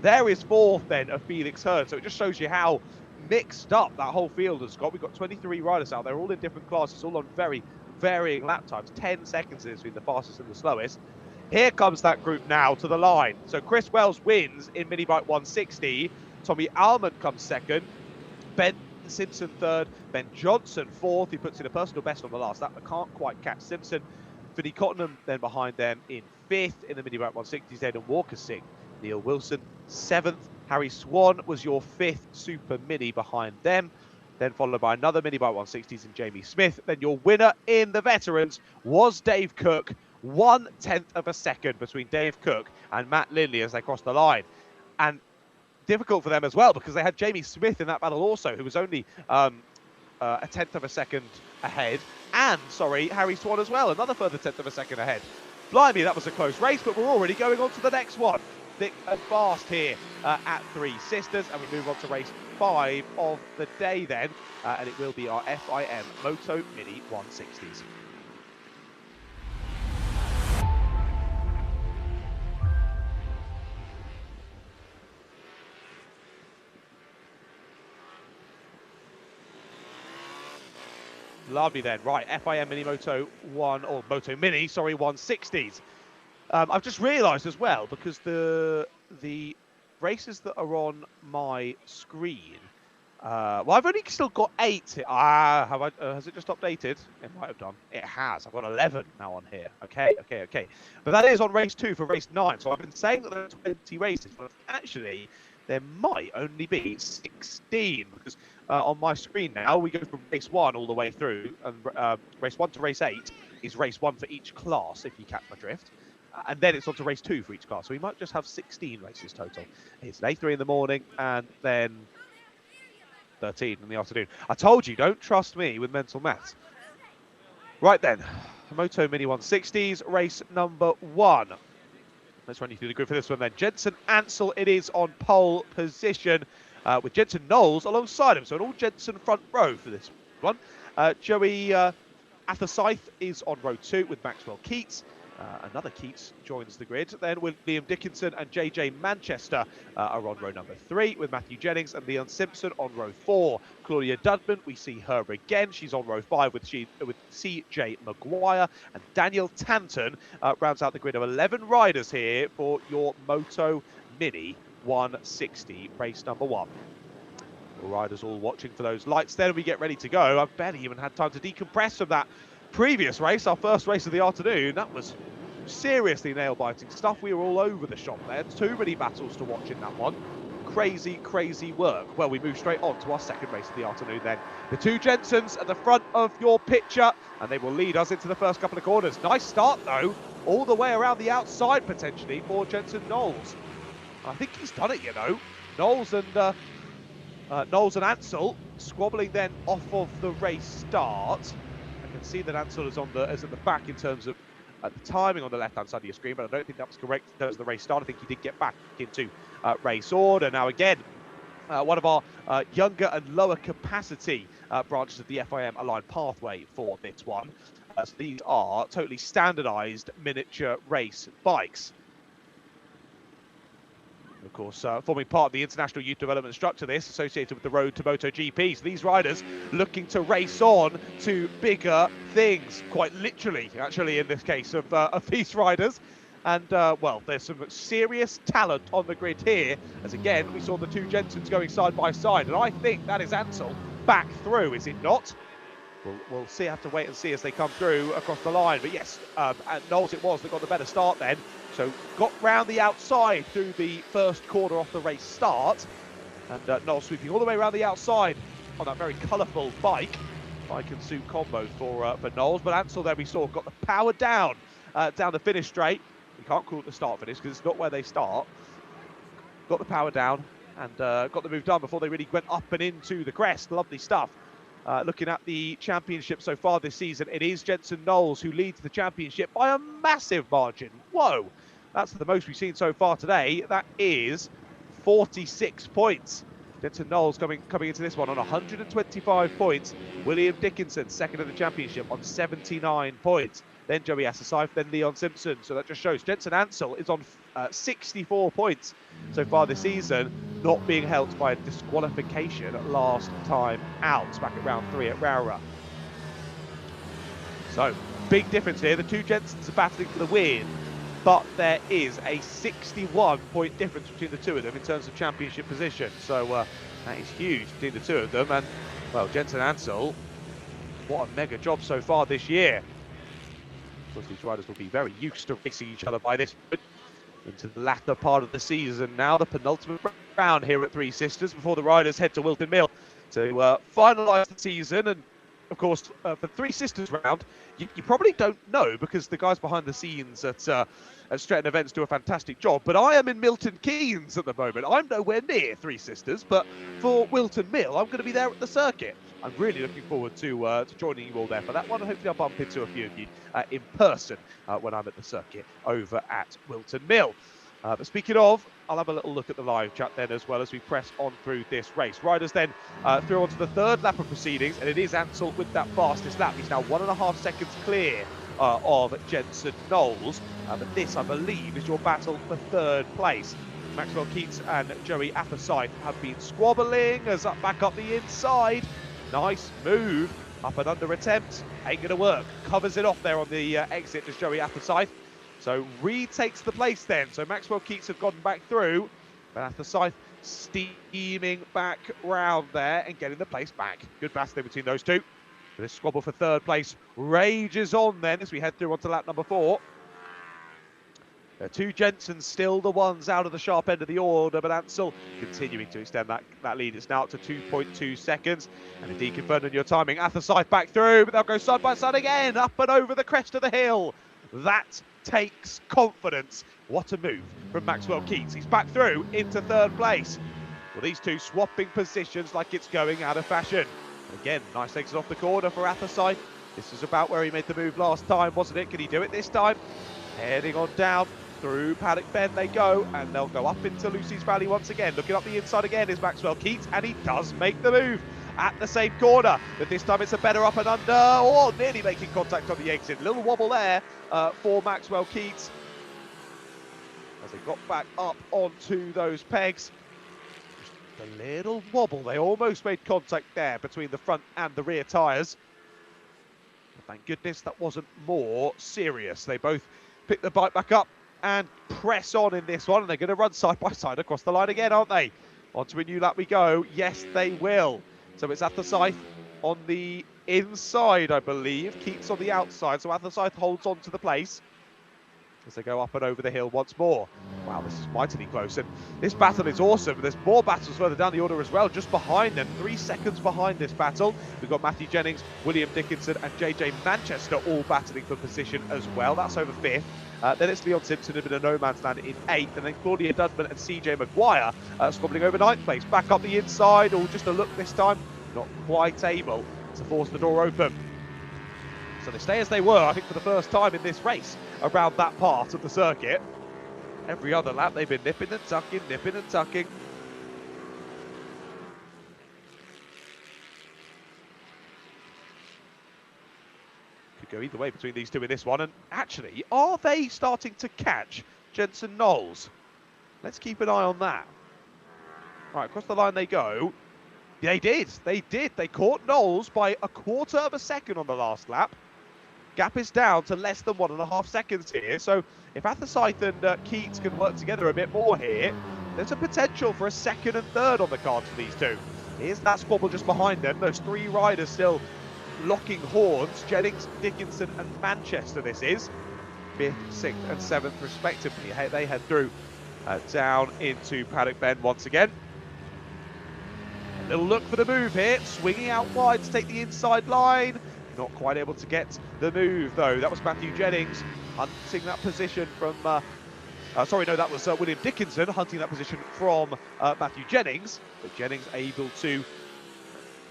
There is 4th then of Felix Hearn. So it just shows you how mixed up that whole field has got. We've got 23 riders out there, all in different classes, all on very varying lap times. 10 seconds is between the fastest and the slowest. Here comes that group now to the line. So Chris Wells wins in Minibike 160. Tommy Almond comes second. Ben Simpson third. Ben Johnson fourth. He puts in a personal best on the last lap. I can't quite catch Simpson. Finny Cottenham then behind them in 5th. In the Minibike 160s, Aidan Walker 6th. Neil Wilson 7th. Harry Swan was your 5th Super Mini behind them. Then followed by another Minibike 160s and Jamie Smith. Then your winner in the veterans was Dave Cook. 1/10 of a second between Dave Cook and Matt Lindley as they crossed the line. And difficult for them as well, because they had Jamie Smith in that battle also, who was only a 10th of a second ahead. And, sorry, Harry Swan as well, another further 10th of a second ahead. Blimey, that was a close race, but we're already going on to the next one. Thick and fast here at Three Sisters, and we move on to race 5 of the day then, and it will be our FIM Moto Mini 160s. Lovely then. Right, FIM Mini Moto 1, or Moto Mini, sorry, 160s. I've just realised as well, because the races that are on my screen, well, I've only still got 8 here. Has it just updated? It might have done. It has. I've got 11 now on here. Okay. But that is on race 2 for race 9. So I've been saying that there are 20 races, but actually there might only be 16, because on my screen now we go from race 1 all the way through, and race 1 to race 8 is race 1 for each class, if you catch my drift. And then it's on to race 2 for each class. So we might just have 16 races total. It's an A3 in the morning, and then 13 in the afternoon. I told you, don't trust me with mental maths. Right then, Moto Mini 160s, race number 1. Let's run you through the grid for this one then. Jensen Ansel, it is on pole position, with Jensen Knowles alongside him. So an all Jensen front row for this one. Joey Athersyth is on row 2 with Maxwell Keats. Another Keats joins the grid. Then William Dickinson and JJ Manchester are on row number 3, with Matthew Jennings and Leon Simpson on row 4. Claudia Dudman, we see her again. She's on row 5 with CJ Maguire. And Daniel Tanton rounds out the grid of 11 riders here for your Moto Mini 160 race number 1. The riders all watching for those lights. Then we get ready to go. I've barely even had time to decompress from that previous race, our first race of the afternoon. That was seriously nail-biting stuff. We were all over the shop there. Too many battles to watch in that one. Crazy work. Well, we move straight on to our second race of the afternoon then. The two Jensens at the front of your picture, and they will lead us into the first couple of corners. Nice start, though, all the way around the outside, potentially, for Jensen Knowles. I think he's done it, you know. Knowles and Ansel squabbling then off of the race start. I can see that Ansel is at the back in terms of the timing on the left-hand side of your screen, but I don't think that was correct in terms of the race start. I think he did get back into race order. Now again, one of our younger and lower capacity branches of the FIM aligned pathway for this one. So these are totally standardised miniature race bikes. Of course, forming part of the international youth development structure, this associated with the road to MotoGP. So these riders looking to race on to bigger things, quite literally, actually, in this case of these riders. And, well, there's some serious talent on the grid here, as again, we saw the two Jensens going side by side. And I think that is Ansel back through, is it not? We'll see, have to wait and see as they come through across the line. But yes, and Knowles it was that got the better start then. So got round the outside through the first corner off the race start. And Knowles sweeping all the way around the outside on that very colourful bike and suit combo for Knowles. But Ansel there we saw got the power down the finish straight. We can't call it the start finish because it's not where they start. Got the power down and got the move done before they really went up and into the crest. Lovely stuff. Looking at the championship so far this season, it is Jensen Knowles who leads the championship by a massive margin. Whoa, that's the most we've seen so far today. That is 46 points. Jensen Knowles coming into this one on 125 points. William Dickinson, second in the championship, on 79 points. Then Joey Assasyf, then Leon Simpson. So that just shows Jensen Ansel is on 64 points so far this season, not being helped by a disqualification last time out, back at round 3 at Rara. So, big difference here. The two Jensens are battling for the win, but there is a 61-point difference between the two of them in terms of championship position. So, that is huge between the two of them. And, well, Jensen Ansel, what a mega job so far this year. Of course, these riders will be very used to racing each other by this point into the latter part of the season. Now the penultimate round here at Three Sisters before the riders head to Wilton Mill to finalise the season. And of course, for Three Sisters round, you probably don't know because the guys behind the scenes at Stretton Events do a fantastic job. But I am in Milton Keynes at the moment. I'm nowhere near Three Sisters, but for Wilton Mill, I'm going to be there at the circuit. I'm really looking forward to joining you all there for that one. And hopefully I'll bump into a few of you in person when I'm at the circuit over at Wilton Mill. But speaking of, I'll have a little look at the live chat then as well as we press on through this race. Riders then through onto the third lap of proceedings, and it is Ansel with that fastest lap. He's now 1.5 seconds clear of Jensen Knowles. But this, I believe, is your battle for third place. Maxwell Keats and Joey Athersyth have been squabbling as back up the inside. Nice move Up and under attempt, ain't going to work. Covers it off there on the exit, just Joey Athersyth. So retakes the place then. So Maxwell Keats have gone back through, but Athersyth steaming back round there and getting the place back. Good battle between those two. This squabble for third place rages on then as we head through onto lap number 4. The two Jensens still the ones out of the sharp end of the order, but Ansel continuing to extend that lead. It's now up to 2.2 seconds. And indeed, confirmed on your timing, Athersyth back through, but they'll go side by side again, up and over the crest of the hill. That takes confidence. What a move from Maxwell Keats. He's back through into third place. Well, these two swapping positions like it's going out of fashion. Again, nice exit off the corner for Athersyth. This is about where he made the move last time, wasn't it? Can he do it this time? Heading on down. Through Paddock Bend they go, and they'll go up into Lucy's Valley once again. Looking up the inside again is Maxwell Keats, and he does make the move at the same corner. But this time it's a better up and under, or nearly making contact on the exit. A little wobble there for Maxwell Keats as they got back up onto those pegs. Just a little wobble. They almost made contact there between the front and the rear tyres. Thank goodness that wasn't more serious. They both picked the bike back up and press on in this one, and they're going to run side by side across the line again, aren't they? Onto a new lap we go. Yes, they will. So it's Athersyth on the inside, I believe. Keats on the outside, so Athersyth holds on to the place as they go up and over the hill once more. Wow, this is mightily close, and this battle is awesome. There's more battles further down the order as well, just behind them, 3 seconds behind this battle. We've got Matthew Jennings, William Dickinson and JJ Manchester all battling for position as well. That's over 5th. Then it's Leon Simpson in a no man's land in 8th, and then Claudia Dudman and CJ Maguire squabbling over 9th place. Back up the inside, or just a look this time, not quite able to force the door open. So they stay as they were, I think, for the first time in this race around that part of the circuit. Every other lap they've been nipping and tucking, nipping and tucking. Could go either way between these two in this one. And actually, are they starting to catch Jensen Knowles? Let's keep an eye on that. Right, across the line they go. They did. They caught Knowles by a quarter of a second on the last lap. Gap is down to less than 1.5 seconds here. So if Athersyth and Keats can work together a bit more here, there's a potential for a second and third on the cards for these two. Here's that squabble just behind them. Those 3 riders still locking horns. Jennings, Dickinson and Manchester this is. 5th, 6th and 7th respectively. They head through down into Paddock Bend once again. A little look for the move here. Swinging out wide to take the inside line. Not quite able to get the move, though. That was Matthew Jennings hunting that position from... sorry, no, that was William Dickinson hunting that position from Matthew Jennings. But Jennings able to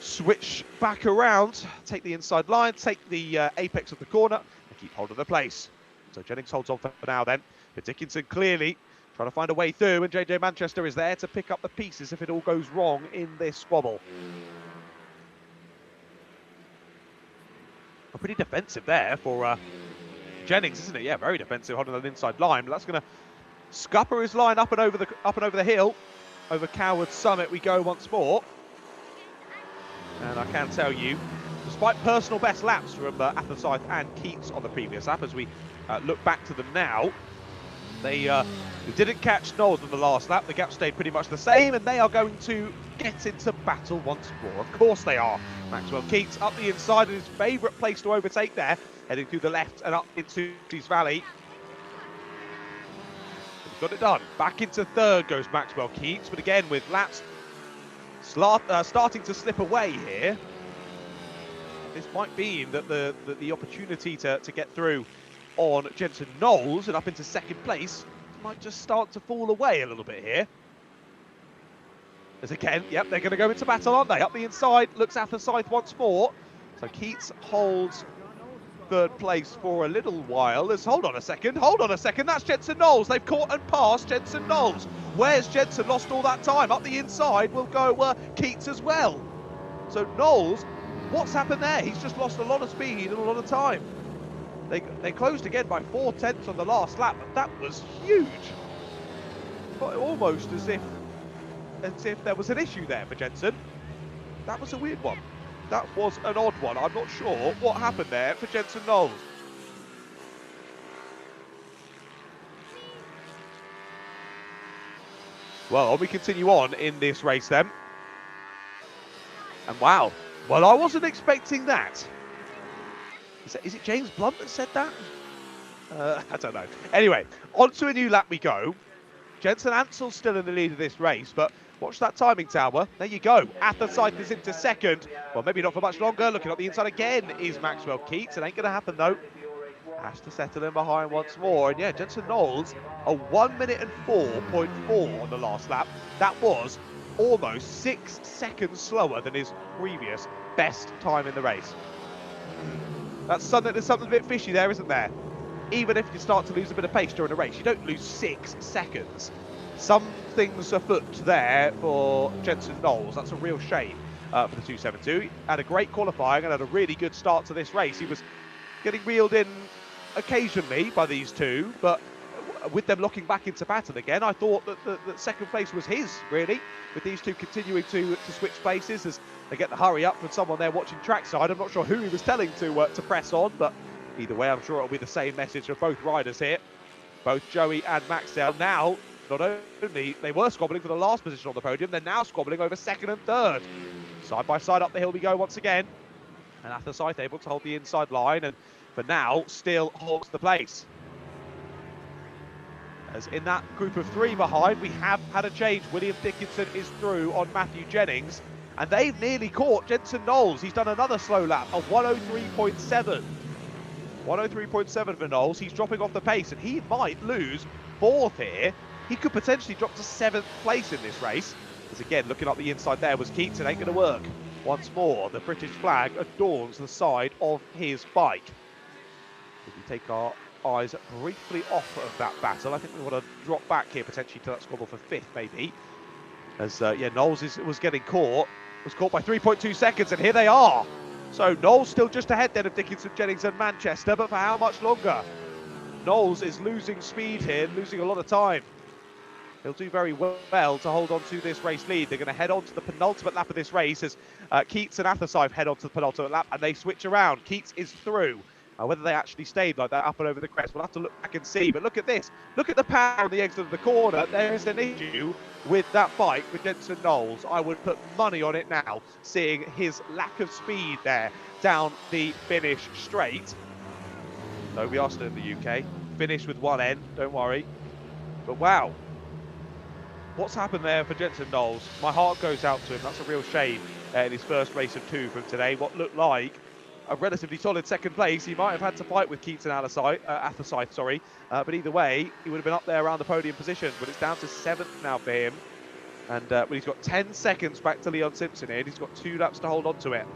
switch back around, take the inside line, take the apex of the corner, and keep hold of the place. So Jennings holds on for now then. But Dickinson clearly trying to find a way through, and JJ Manchester is there to pick up the pieces if it all goes wrong in this squabble. Pretty defensive there for Jennings, isn't it? Yeah, very defensive on an inside line. But that's going to scupper his line up and over the hill, over Coward Summit we go once more. And I can tell you, despite personal best laps from Athersyth and Keats on the previous lap, as we look back to them now, they didn't catch Knowles on the last lap. The gap stayed pretty much the same, and they are going to get into battle once more. Of course they are. Maxwell Keats up the inside in his favourite place to overtake there, heading through the left and up into Lucy's Valley. He's got it done. Back into third goes Maxwell Keats, but again with laps starting to slip away here. This might mean that the opportunity to get through on Jensen Knowles and up into second place might just start to fall away a little bit here. As again, yep, they're going to go into battle, aren't they? Up the inside, looks Athersyth once more. So Keats holds third place for a little while. Hold on a second, that's Jensen Knowles. They've caught and passed Jensen Knowles. Where's Jensen? Lost all that time. Up the inside will go Keats as well. So Knowles, what's happened there? He's just lost a lot of speed and a lot of time. They closed again by 4/10 on the last lap, but that was huge. But almost as if there was an issue there for Jensen. That was a weird one. That was an odd one. I'm not sure what happened there for Jensen Knowles. Well, we continue on in this race then. And wow, well, I wasn't expecting that. Is it James Blunt that said that? I don't know. Anyway, on to a new lap we go. Jensen Ansel's still in the lead of this race, but watch that timing tower. There you go. Athersyth is into second. Well, maybe not for much longer. Looking up the inside again is Maxwell Keats. It ain't going to happen, though. Has to settle in behind once more. And yeah, Jensen Knowles, a 1 minute and 4.4 on the last lap. That was almost 6 seconds slower than his previous best time in the race. There's something a bit fishy there, isn't there? Even if you start to lose a bit of pace during a race, you don't lose 6 seconds. Something's afoot there for Jensen Knowles. That's a real shame for the 272. He had a great qualifying and had a really good start to this race. He was getting reeled in occasionally by these two, but with them locking back into battle again, I thought that second place was his, really, with these two continuing to switch places as they get the hurry up from someone there watching trackside. I'm not sure who he was telling to press on, but either way, I'm sure it'll be the same message of both riders here. Both Joey and Maxwell now, not only they were squabbling for the last position on the podium, they're now squabbling over second and third. Side by side up the hill we go once again. And Athersyth able to hold the inside line, and for now, still holds the place. As in that group of three behind, we have had a change. William Dickinson is through on Matthew Jennings, and they've nearly caught Jensen Knowles. He's done another slow lap, a 103.7. 103.7 for Knowles. He's dropping off the pace, and he might lose fourth here. He could potentially drop to 7th place in this race. As again, looking up the inside there was Keats. It ain't going to work. Once more, the British flag adorns the side of his bike. If we take our eyes briefly off of that battle, I think we want to drop back here potentially to that squabble for 5th, maybe. As yeah, Knowles was getting caught. Was caught by 3.2 seconds, and here they are. So Knowles still just ahead then of Dickinson, Jennings and Manchester, but for how much longer? Knowles is losing speed here, losing a lot of time. He'll do very well to hold on to this race lead. They're going to head on to the penultimate lap of this race as Keats and Athersyth head on to the penultimate lap, and they switch around. Keats is through. Whether they actually stayed like that up and over the crest, we'll have to look back and see. But look at this. Look at the power on the exit of the corner. There is an issue with that bike with Jensen Knowles. I would put money on it now, seeing his lack of speed there down the finish straight. No, we are still in the UK. Finish with one end, don't worry. But wow. What's happened there for Jensen Knowles? My heart goes out to him. That's a real shame in his first race of 2 from today. What looked like a relatively solid second place. He might have had to fight with Keats and Athersyth, sorry. But either way, he would have been up there around the podium position. But it's down to 7th now for him. And well, he's got 10 seconds back to Leon Simpson here. He's got 2 laps to hold on to it.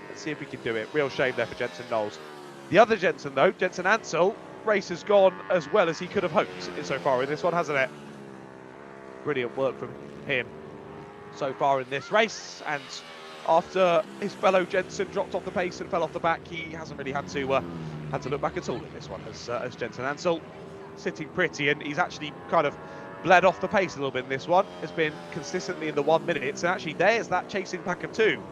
Let's see if we can do it. Real shame there for Jensen Knowles. The other Jensen, though, Jensen Ansel, race has gone as well as he could have hoped so far in this one, hasn't it? Brilliant work from him so far in this race. And after his fellow Jensen dropped off the pace and fell off the back, he hasn't really had to look back at all in this one as Jensen Ansel sitting pretty, and he's actually kind of bled off the pace a little bit in this one. Has been consistently in the 1 minute, and actually there's that chasing pack of 2.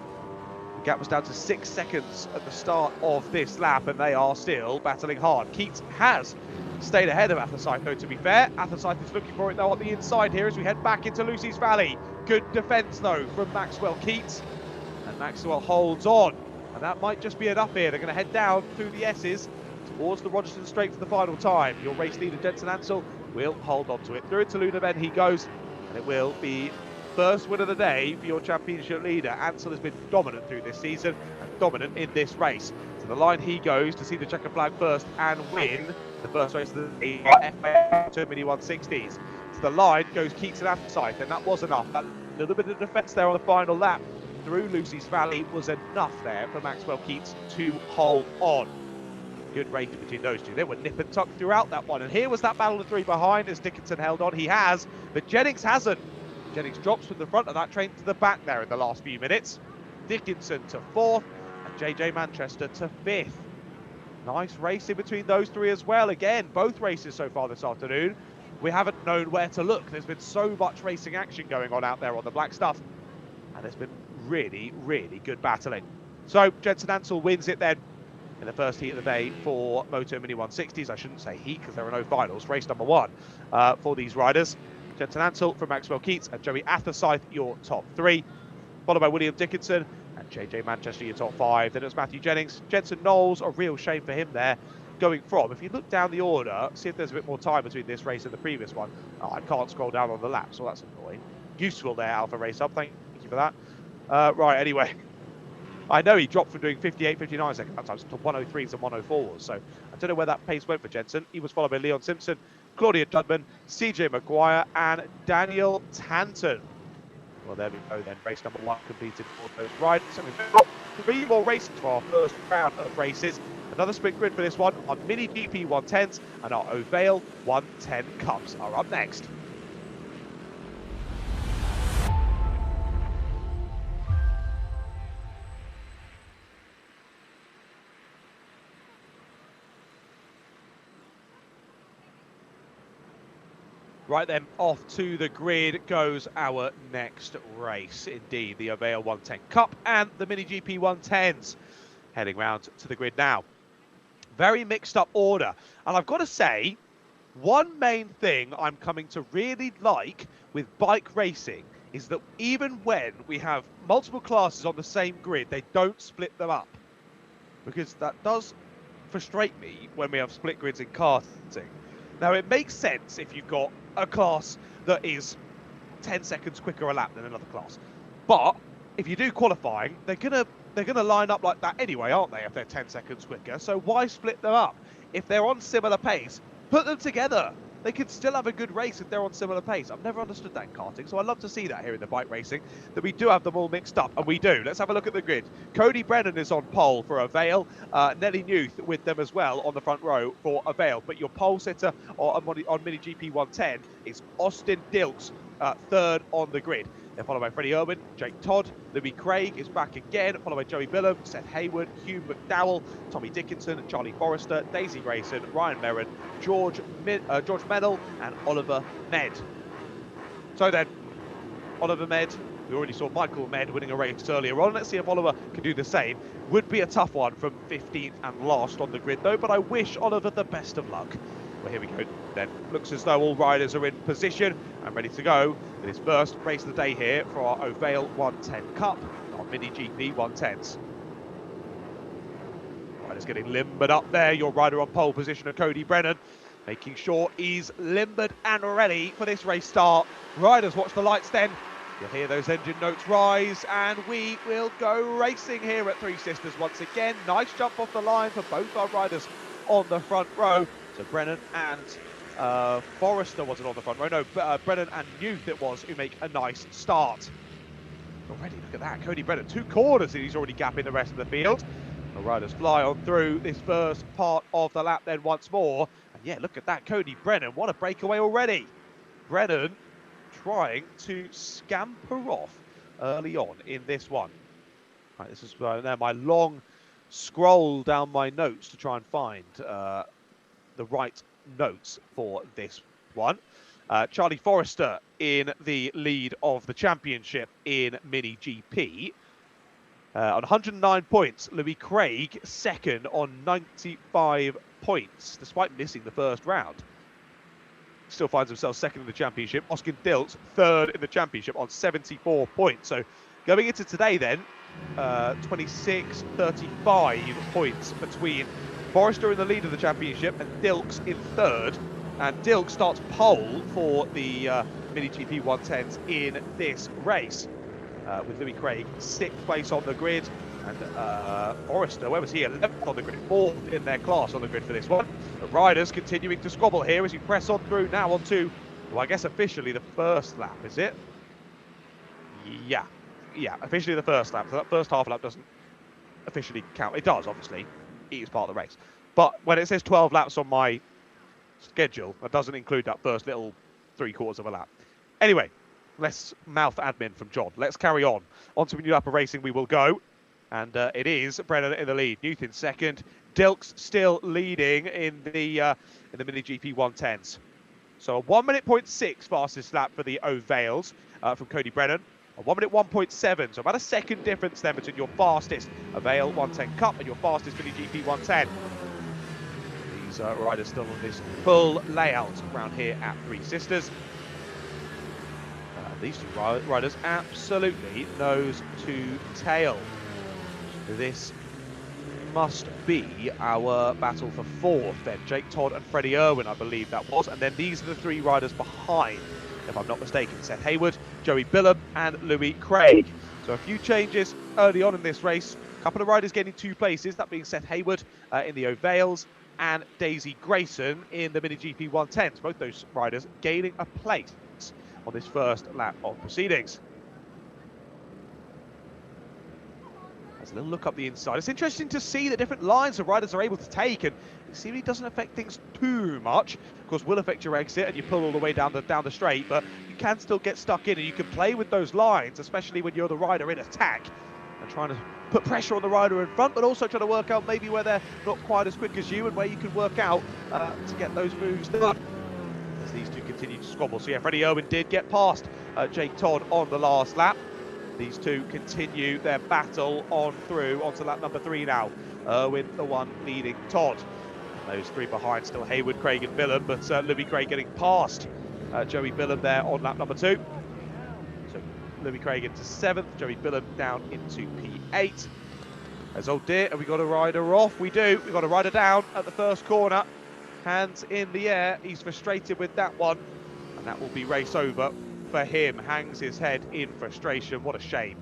The gap was down to 6 seconds at the start of this lap, and they are still battling hard. Keats has stayed ahead of Athersyth, though, to be fair. Athersyth is looking for it now on the inside here as we head back into Lucy's Valley. Good defence, though, from Maxwell Keats. And Maxwell holds on. And that might just be enough here. They're going to head down through the S's towards the Rogerton Straight for the final time. Your race leader, Jensen Ansel, will hold on to it. Through into Luna Ben he goes. And it will be first win of the day for your championship leader. Ansel has been dominant through this season and dominant in this race. To the line he goes to see the checker flag first and win the first race of the day, Moto Mini 160s. To the line goes Keats and Athersyth, and that was enough. That little bit of defence there on the final lap through Lucy's Valley was enough there for Maxwell Keats to hold on. Good race between those two. They were nip and tuck throughout that one. And here was that battle of 3 behind as Dickinson held on. He has, but Jennings hasn't. Jennings drops from the front of that train to the back there in the last few minutes. Dickinson to 4th and JJ Manchester to 5th. Nice race in between those 3 as well. Again, both races so far this afternoon, we haven't known where to look. There's been so much racing action going on out there on the black stuff. And there's been really, really good battling. So Jensen Ansell wins it then in the first heat of the day for Moto Mini 160s. I shouldn't say heat because there are no finals. Race number one for these riders. Jensen Ansell from Maxwell Keats and Joey Athersyth, your top three. Followed by William Dickinson and JJ Manchester, your top five. Then it was Matthew Jennings. Jensen Knowles, a real shame for him there. Going from, if you look down the order, see if there's a bit more time between this race and the previous one. Oh, I can't scroll down on the lap, so that's annoying. Useful there, Alpha Race Up. Thank you for that. Right, anyway. I know he dropped from doing 58, 59 second lap times to 103s and 104s. So I don't know where that pace went for Jensen. He was followed by Leon Simpson, Claudia Judman, CJ Maguire, and Daniel Tanton. Well, there we go then. Race number one completed for those riders. So we've got three more races for our first round of races. Another split grid for this one. Our Mini GP 110s and our Ohvale 110 Cups are up next. Right then, off to the grid goes our next race. Indeed, the Ohvale 110 Cup and the Mini GP 110s. Heading round to the grid now. Very mixed up order. And I've got to say, one main thing I'm coming to really like with bike racing is that even when we have multiple classes on the same grid, they don't split them up. Because that does frustrate me when we have split grids in karting. Now, it makes sense if you've got a class that is 10 seconds quicker a lap than another class. But if you do qualifying, they're gonna line up like that anyway, aren't they, if they're 10 seconds quicker? So why split them up? If they're on similar pace, put them together. They could still have a good race if they're on similar pace. I've never understood that in karting, so I love to see that here in the bike racing, that we do have them all mixed up, and we do. Let's have a look at the grid. Cody Brennan is on pole for Ohvale. Nelly Newth with them as well on the front row for Ohvale. But your pole sitter on Mini GP 110 is Austin Dilks, third on the grid. They're followed by Freddie Irwin, Jake Todd, Louis Craig is back again, followed by Joey Billam, Seth Hayward, Hugh McDowell, Tommy Dickinson, Charlie Forrester, Daisy Grayson, Ryan Merrin, George Mennell, and Oliver Med. So then, Oliver Med, we already saw Michael Med winning a race earlier on. Let's see if Oliver can do the same. Would be a tough one from 15th and last on the grid though, but I wish Oliver the best of luck. Well, here we go then. Looks as though all riders are in position and ready to go in his first race of the day here for our Ohvale 110 Cup, our Mini GP 110s. Riders getting limbered up there. Your rider on pole position of Cody Brennan, making sure he's limbered and ready for this race start. Riders, watch the lights then. You'll hear those engine notes rise, and we will go racing here at Three Sisters once again. Nice jump off the line for both our riders on the front row. So Brennan and Forrester wasn't on the front row. No, Brennan and Newth it was who make a nice start. Already, look at that. Cody Brennan, 2 corners, and he's already gapping the rest of the field. The riders fly on through this first part of the lap then once more. And yeah, look at that. Cody Brennan, what a breakaway already. Brennan trying to scamper off early on in this one. Right, this is now my long scroll down my notes to try and find the right notes for this one. Charlie Forrester in the lead of the championship in Mini GP. On 109 points, Louis Craig second on 95 points, despite missing the first round. Still finds himself second in the championship. Austin Dilts third in the championship on 74 points. So going into today then, 26-35 points between Forrester in the lead of the championship and Dilks in third. And Dilks starts pole for the Mini GP 110s in this race. With Louis Craig 6th place on the grid. And Forrester, where was he? 11th on the grid, 4th in their class on the grid for this one. The riders continuing to squabble here as we press on through now onto, well, I guess officially the first lap, is it? Yeah, officially the first lap. So that first half lap doesn't officially count. It does, obviously. It is part of the race. But when it says 12 laps on my schedule, that doesn't include that first little 3/4 of a lap. Anyway, less mouth admin from John. Let's carry on. On to a new lap of racing we will go. And it is Brennan in the lead, Newth in second, Dilks still leading in the Mini GP 110s. So a 1 minute 0.6 fastest lap for the Ohvales from Cody Brennan A 1 minute 1.7, so about a second difference then between your fastest Ohvale 110 Cup and your fastest Mini GP 110. These riders still on this full layout around here at Three Sisters. These two riders absolutely nose to tail. This must be our battle for fourth then. Jake Todd and Freddie Irwin, I believe that was. And then these are the three riders behind, if I'm not mistaken. Seth Hayward, Joey Billum and Louis Craig. So a few changes early on in this race. A couple of riders getting 2 places, that being Seth Hayward in the Ohvales and Daisy Grayson in the Mini GP 110s. Both those riders gaining a place on this first lap of proceedings. Let's a little look up the inside. It's interesting to see the different lines the riders are able to take, and it seemingly doesn't affect things too much. Of course, will affect your exit, and you pull all the way down the straight, but you can still get stuck in, and you can play with those lines, especially when you're the rider in attack, and trying to put pressure on the rider in front, but also trying to work out maybe where they're not quite as quick as you, and where you can work out to get those moves done. As these two continue to squabble. So yeah, Freddie Irwin did get past Jake Todd on the last lap. These two continue their battle on through onto lap number 3 now. Irwin, the one leading Todd. Those three behind still Hayward, Craig and Billum, but Louis Craig getting past Joey Billum there on lap number 2. So Louis Craig into 7th, Joey Billum down into P8. As oh dear, have we got a rider off? We do. We've got a rider down at the first corner. Hands in the air. He's frustrated with that one. And that will be race over for him. Hangs his head in frustration. What a shame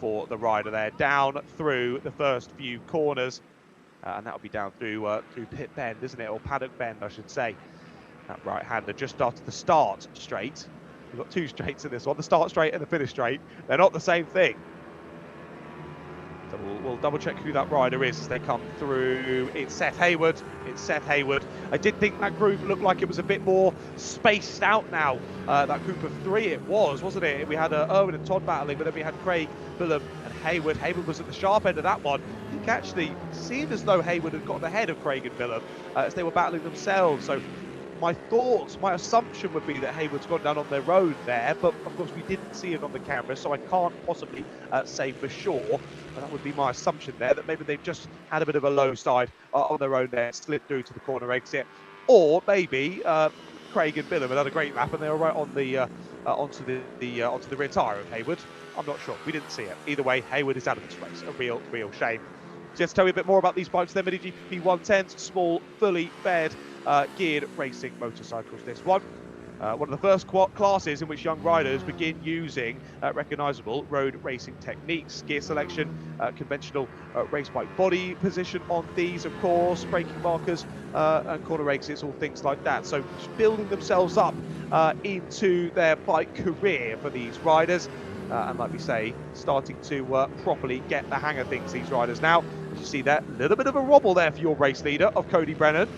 for the rider there. Down through the first few corners. And that'll be down through pit bend, isn't it? Or paddock bend, I should say. That right-hander just after the start straight. We've got 2 straights in this one. The start straight and the finish straight. They're not the same thing. So we'll double check who that rider is as they come through. It's Seth Hayward. It's Seth Hayward. I did think that group looked like it was a bit more spaced out now. That group of 3 it was, wasn't it? We had Irwin and Todd battling, but then we had Craig, Billum and Hayward. Hayward was at the sharp end of that one. I think actually it seemed as though Hayward had gotten ahead of Craig and Billum as they were battling themselves. So my assumption would be that Hayward's gone down on their own there, but of course we didn't see it on the camera, so I can't possibly say for sure. But that would be my assumption there, that maybe they've just had a bit of a low side on their own there, slid through to the corner exit, or maybe Craig and Billum had had a great lap and they were right on the onto the rear tyre of Hayward. I'm not sure. We didn't see it. Either way, Hayward is out of this race. A real shame. Just to tell you a bit more about these bikes, they're Mini GP 110s, small, fully fed, geared racing motorcycles. This one of the first classes in which young riders begin using recognisable road racing techniques. Gear selection, conventional race bike body position on these, of course, braking markers and corner exits, all things like that. So building themselves up into their bike career for these riders. And like we say, starting to properly get the hang of things, these riders now. As you see there, a little bit of a wobble there for your race leader of Cody Brennan.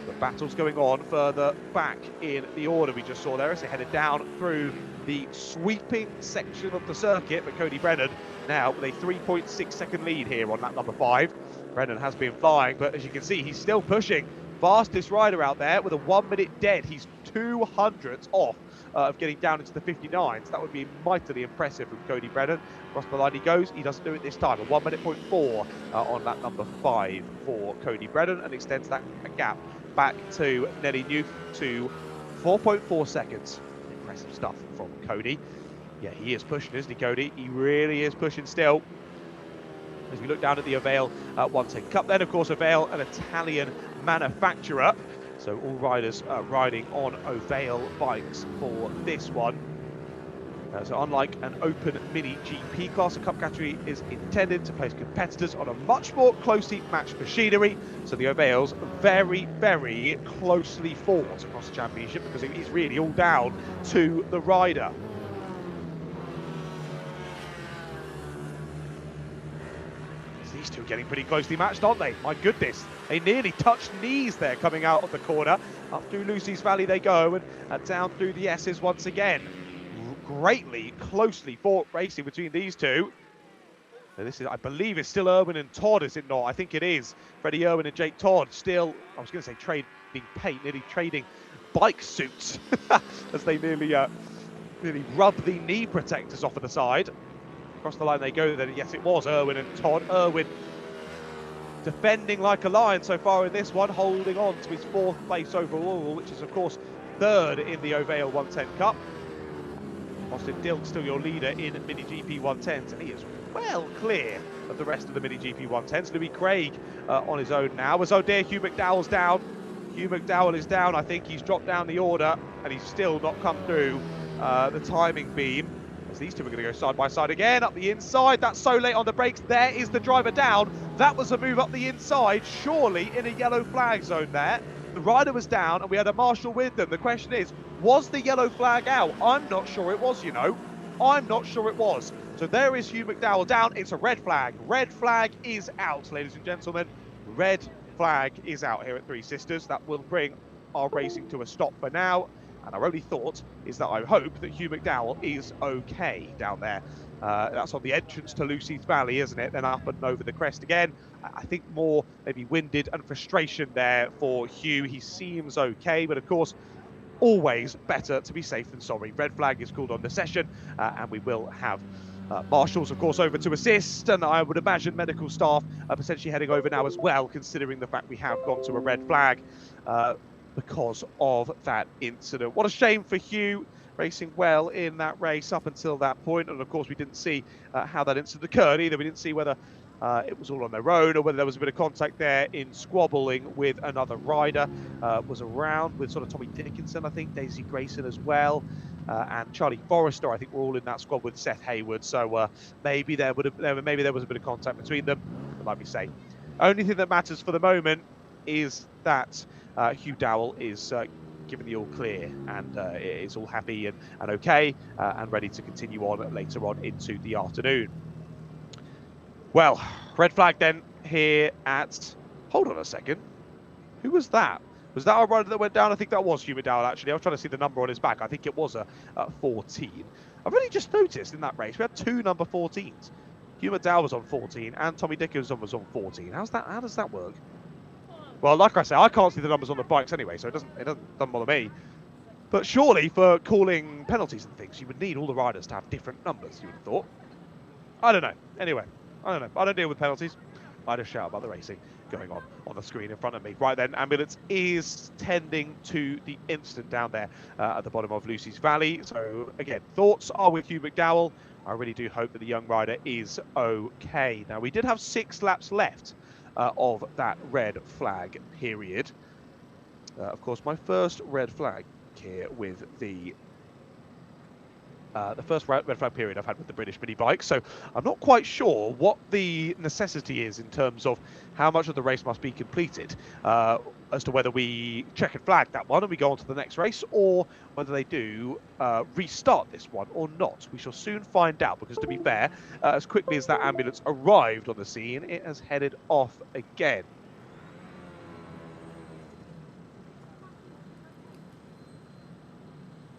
The battle's going on further back in the order we just saw there as they headed down through the sweeping section of the circuit. But Cody Brennan now with a 3.6 second lead here on lap number 5. Brennan has been flying, but as you can see, he's still pushing. Fastest rider out there with a 1 minute dead. He's 200ths off of getting down into the 59s. That would be mightily impressive from Cody Brennan. Across the line he goes. He doesn't do it this time. A 1 minute 0.4 on lap number 5 for Cody Brennan, and extends that gap back to Nelly Newth to 4.4 seconds. Impressive stuff from Cody. Yeah, he is pushing, isn't he, Cody? He really is pushing still. As we look down at the Ohvale 110 Cup, then of course Ohvale, an Italian manufacturer. So all riders riding on Ohvale bikes for this one. So unlike an open Mini GP class, the Cup category is intended to place competitors on a much more closely matched machinery. So the Ohvales very, very closely fought across the championship because it is really all down to the rider. These two are getting pretty closely matched, aren't they? My goodness, they nearly touched knees there coming out of the corner. Up through Lucy's Valley they go, and down through the S's once again. Greatly closely fought racing between these two. Now this is, I believe, it's still Irwin and Todd, is it not? I think it is. Freddie Irwin and Jake Todd still, I was going to say trading paint, nearly trading bike suits as they nearly Really rub the knee protectors off of the side. Across the line they go then. Yes, it was Irwin and Todd. Irwin defending like a lion so far in this one, holding on to his 4th place overall, which is, of course, 3rd in the Ohvale 110 Cup. Austin Dilk still your leader in Mini GP 110s, and he is well clear of the rest of the Mini GP 110s. Louis Craig on his own now. As dear Hugh McDowell's down. Hugh McDowell is down. I think he's dropped down the order, and he's still not come through the timing beam. As these two are going to go side by side again, up the inside. That's so late on the brakes. There is the driver down. That was a move up the inside, surely in a yellow flag zone there. The rider was down, and we had a marshal with them. The question is, was the yellow flag out? I'm not sure it was, you know. I'm not sure it was. So there is Hugh McDowell down. It's a red flag. Red flag is out, ladies and gentlemen. Red flag is out here at Three Sisters. That will bring our racing to a stop for now. And our only thought is that I hope that Hugh McDowell is okay down there. That's on the entrance to Lucy's Valley, isn't it? Then up and over the crest again. I think more maybe winded and frustration there for Hugh. He seems okay, but of course, always better to be safe than sorry. Red flag is called on the session, and we will have marshals, of course, over to assist, and I would imagine medical staff are potentially heading over now as well, considering the fact we have gone to a red flag because of that incident. What a shame for Hugh, racing well in that race up until that point, and of course we didn't see how that incident occurred either. We didn't see whether it was all on their own or whether there was a bit of contact there in squabbling with another rider. Was around with sort of Tommy Dickinson, I think, Daisy Grayson as well, and Charlie Forrester. I think were all in that squad with Seth Hayward. So maybe there was a bit of contact between them. But like we say, only thing that matters for the moment is that Hugh Dowell is given the all clear and is all happy and okay and ready to continue on later on into the afternoon. Well, red flag then here at... Hold on a second. Who was that? Was that our rider that went down? I think that was Hugh McDowell, actually. I was trying to see the number on his back. I think it was a 14. I've only just noticed in that race, we had 2 number 14s. Hugh McDowell was on 14 and Tommy Dickinson was on 14. How does that work? Well, like I say, I can't see the numbers on the bikes anyway, so it doesn't bother me. But surely for calling penalties and things, you would need all the riders to have different numbers, you would have thought. I don't know. Anyway, I don't know. I don't deal with penalties. I just shout about the racing going on the screen in front of me. Right then, ambulance is tending to the incident down there at the bottom of Lucy's Valley. So again, thoughts are with Hugh McDowell. I really do hope that the young rider is okay. Now, we did have 6 laps left of that red flag period. Of course, my first red flag here with the first red flag period I've had with the British mini bike, so I'm not quite sure what the necessity is in terms of how much of the race must be completed, as to whether we check and flag that one and we go on to the next race, or whether they do restart this one or not. We shall soon find out, because to be fair, as quickly as that ambulance arrived on the scene, it has headed off again.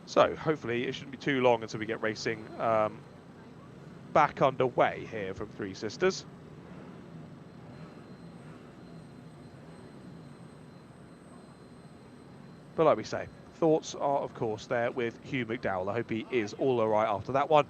So hopefully it shouldn't be too long until we get racing back underway here from Three Sisters. But like we say, thoughts are of course there with Hugh McDowell. I hope he is all alright after that one.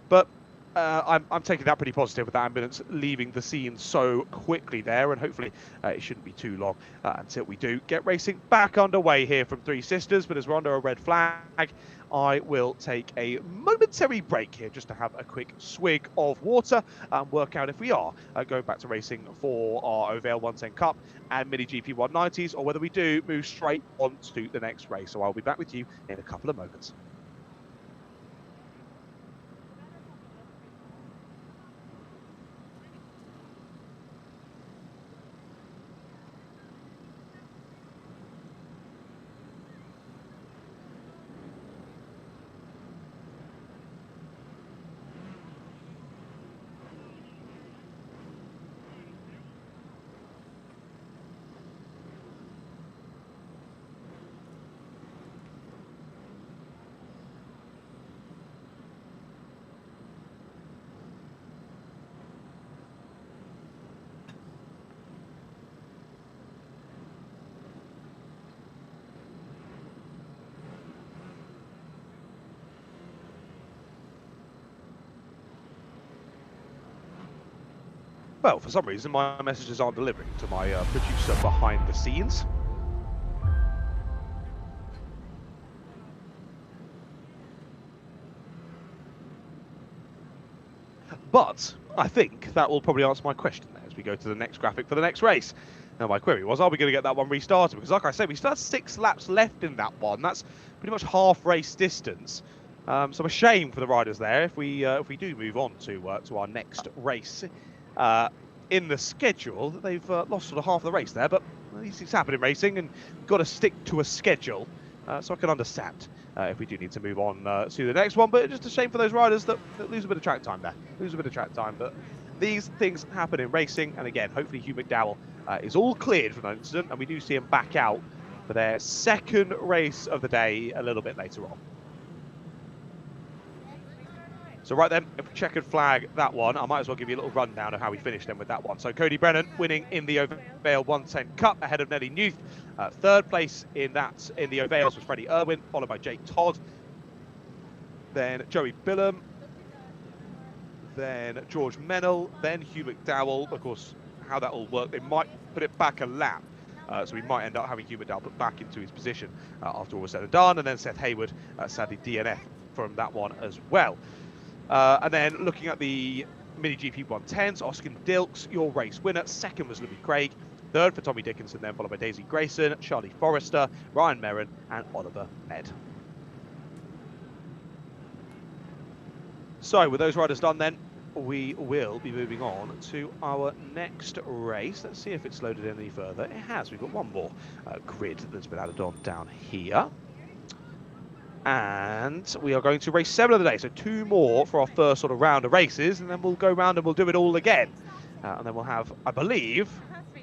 But I'm taking that pretty positive with the ambulance leaving the scene so quickly there, and hopefully it shouldn't be too long until we do get racing back underway here from Three Sisters. But as we're under a red flag, I will take a momentary break here just to have a quick swig of water and work out if we are going back to racing for our Ohvale 110 Cup and Mini GP 190s, or whether we do move straight on to the next race. So I'll be back with you in a couple of moments. Well, for some reason, my messages aren't delivering to my producer behind the scenes. But I think that will probably answer my question there as we go to the next graphic for the next race. Now, my query was, are we going to get that one restarted? Because like I said, we still have 6 laps left in that one. That's pretty much half race distance. So a shame for the riders there if we do move on to our next race in the schedule. They've lost sort of half the race there, but these things happen in racing, and you've got to stick to a schedule. So I can understand if we do need to move on to the next one, but just a shame for those riders that lose a bit of track time there. But these things happen in racing, and again, hopefully Hugh McDowell is all cleared from that incident, and we do see him back out for their second race of the day a little bit later on. So right then, if we checkered flag that one, I might as well give you a little rundown of how we finished then with that one. So Cody Brennan winning in the Ohvale 110 Cup ahead of Nelly Newth. Third place in the Ohvales was Freddie Irwin, followed by Jake Todd. Then Joey Billam. Then George Mennell. Then Hugh McDowell. Of course, how that will work, they might put it back a lap. So we might end up having Hugh McDowell put back into his position after all was said and done. And then Seth Hayward, sadly DNF from that one as well. And then looking at the Mini GP 110s, Oscar Dilks, your race winner. Second was Louis Craig. Third for Tommy Dickinson, then followed by Daisy Grayson, Charlie Forrester, Ryan Merrin, and Oliver Med. So with those riders done then, we will be moving on to our next race. Let's see if it's loaded any further. It has. We've got one more grid that's been added on down here. And we are going to race 7 of the day, so 2 more for our first sort of round of races, and then we'll go round and we'll do it all again. And then we'll have, I believe,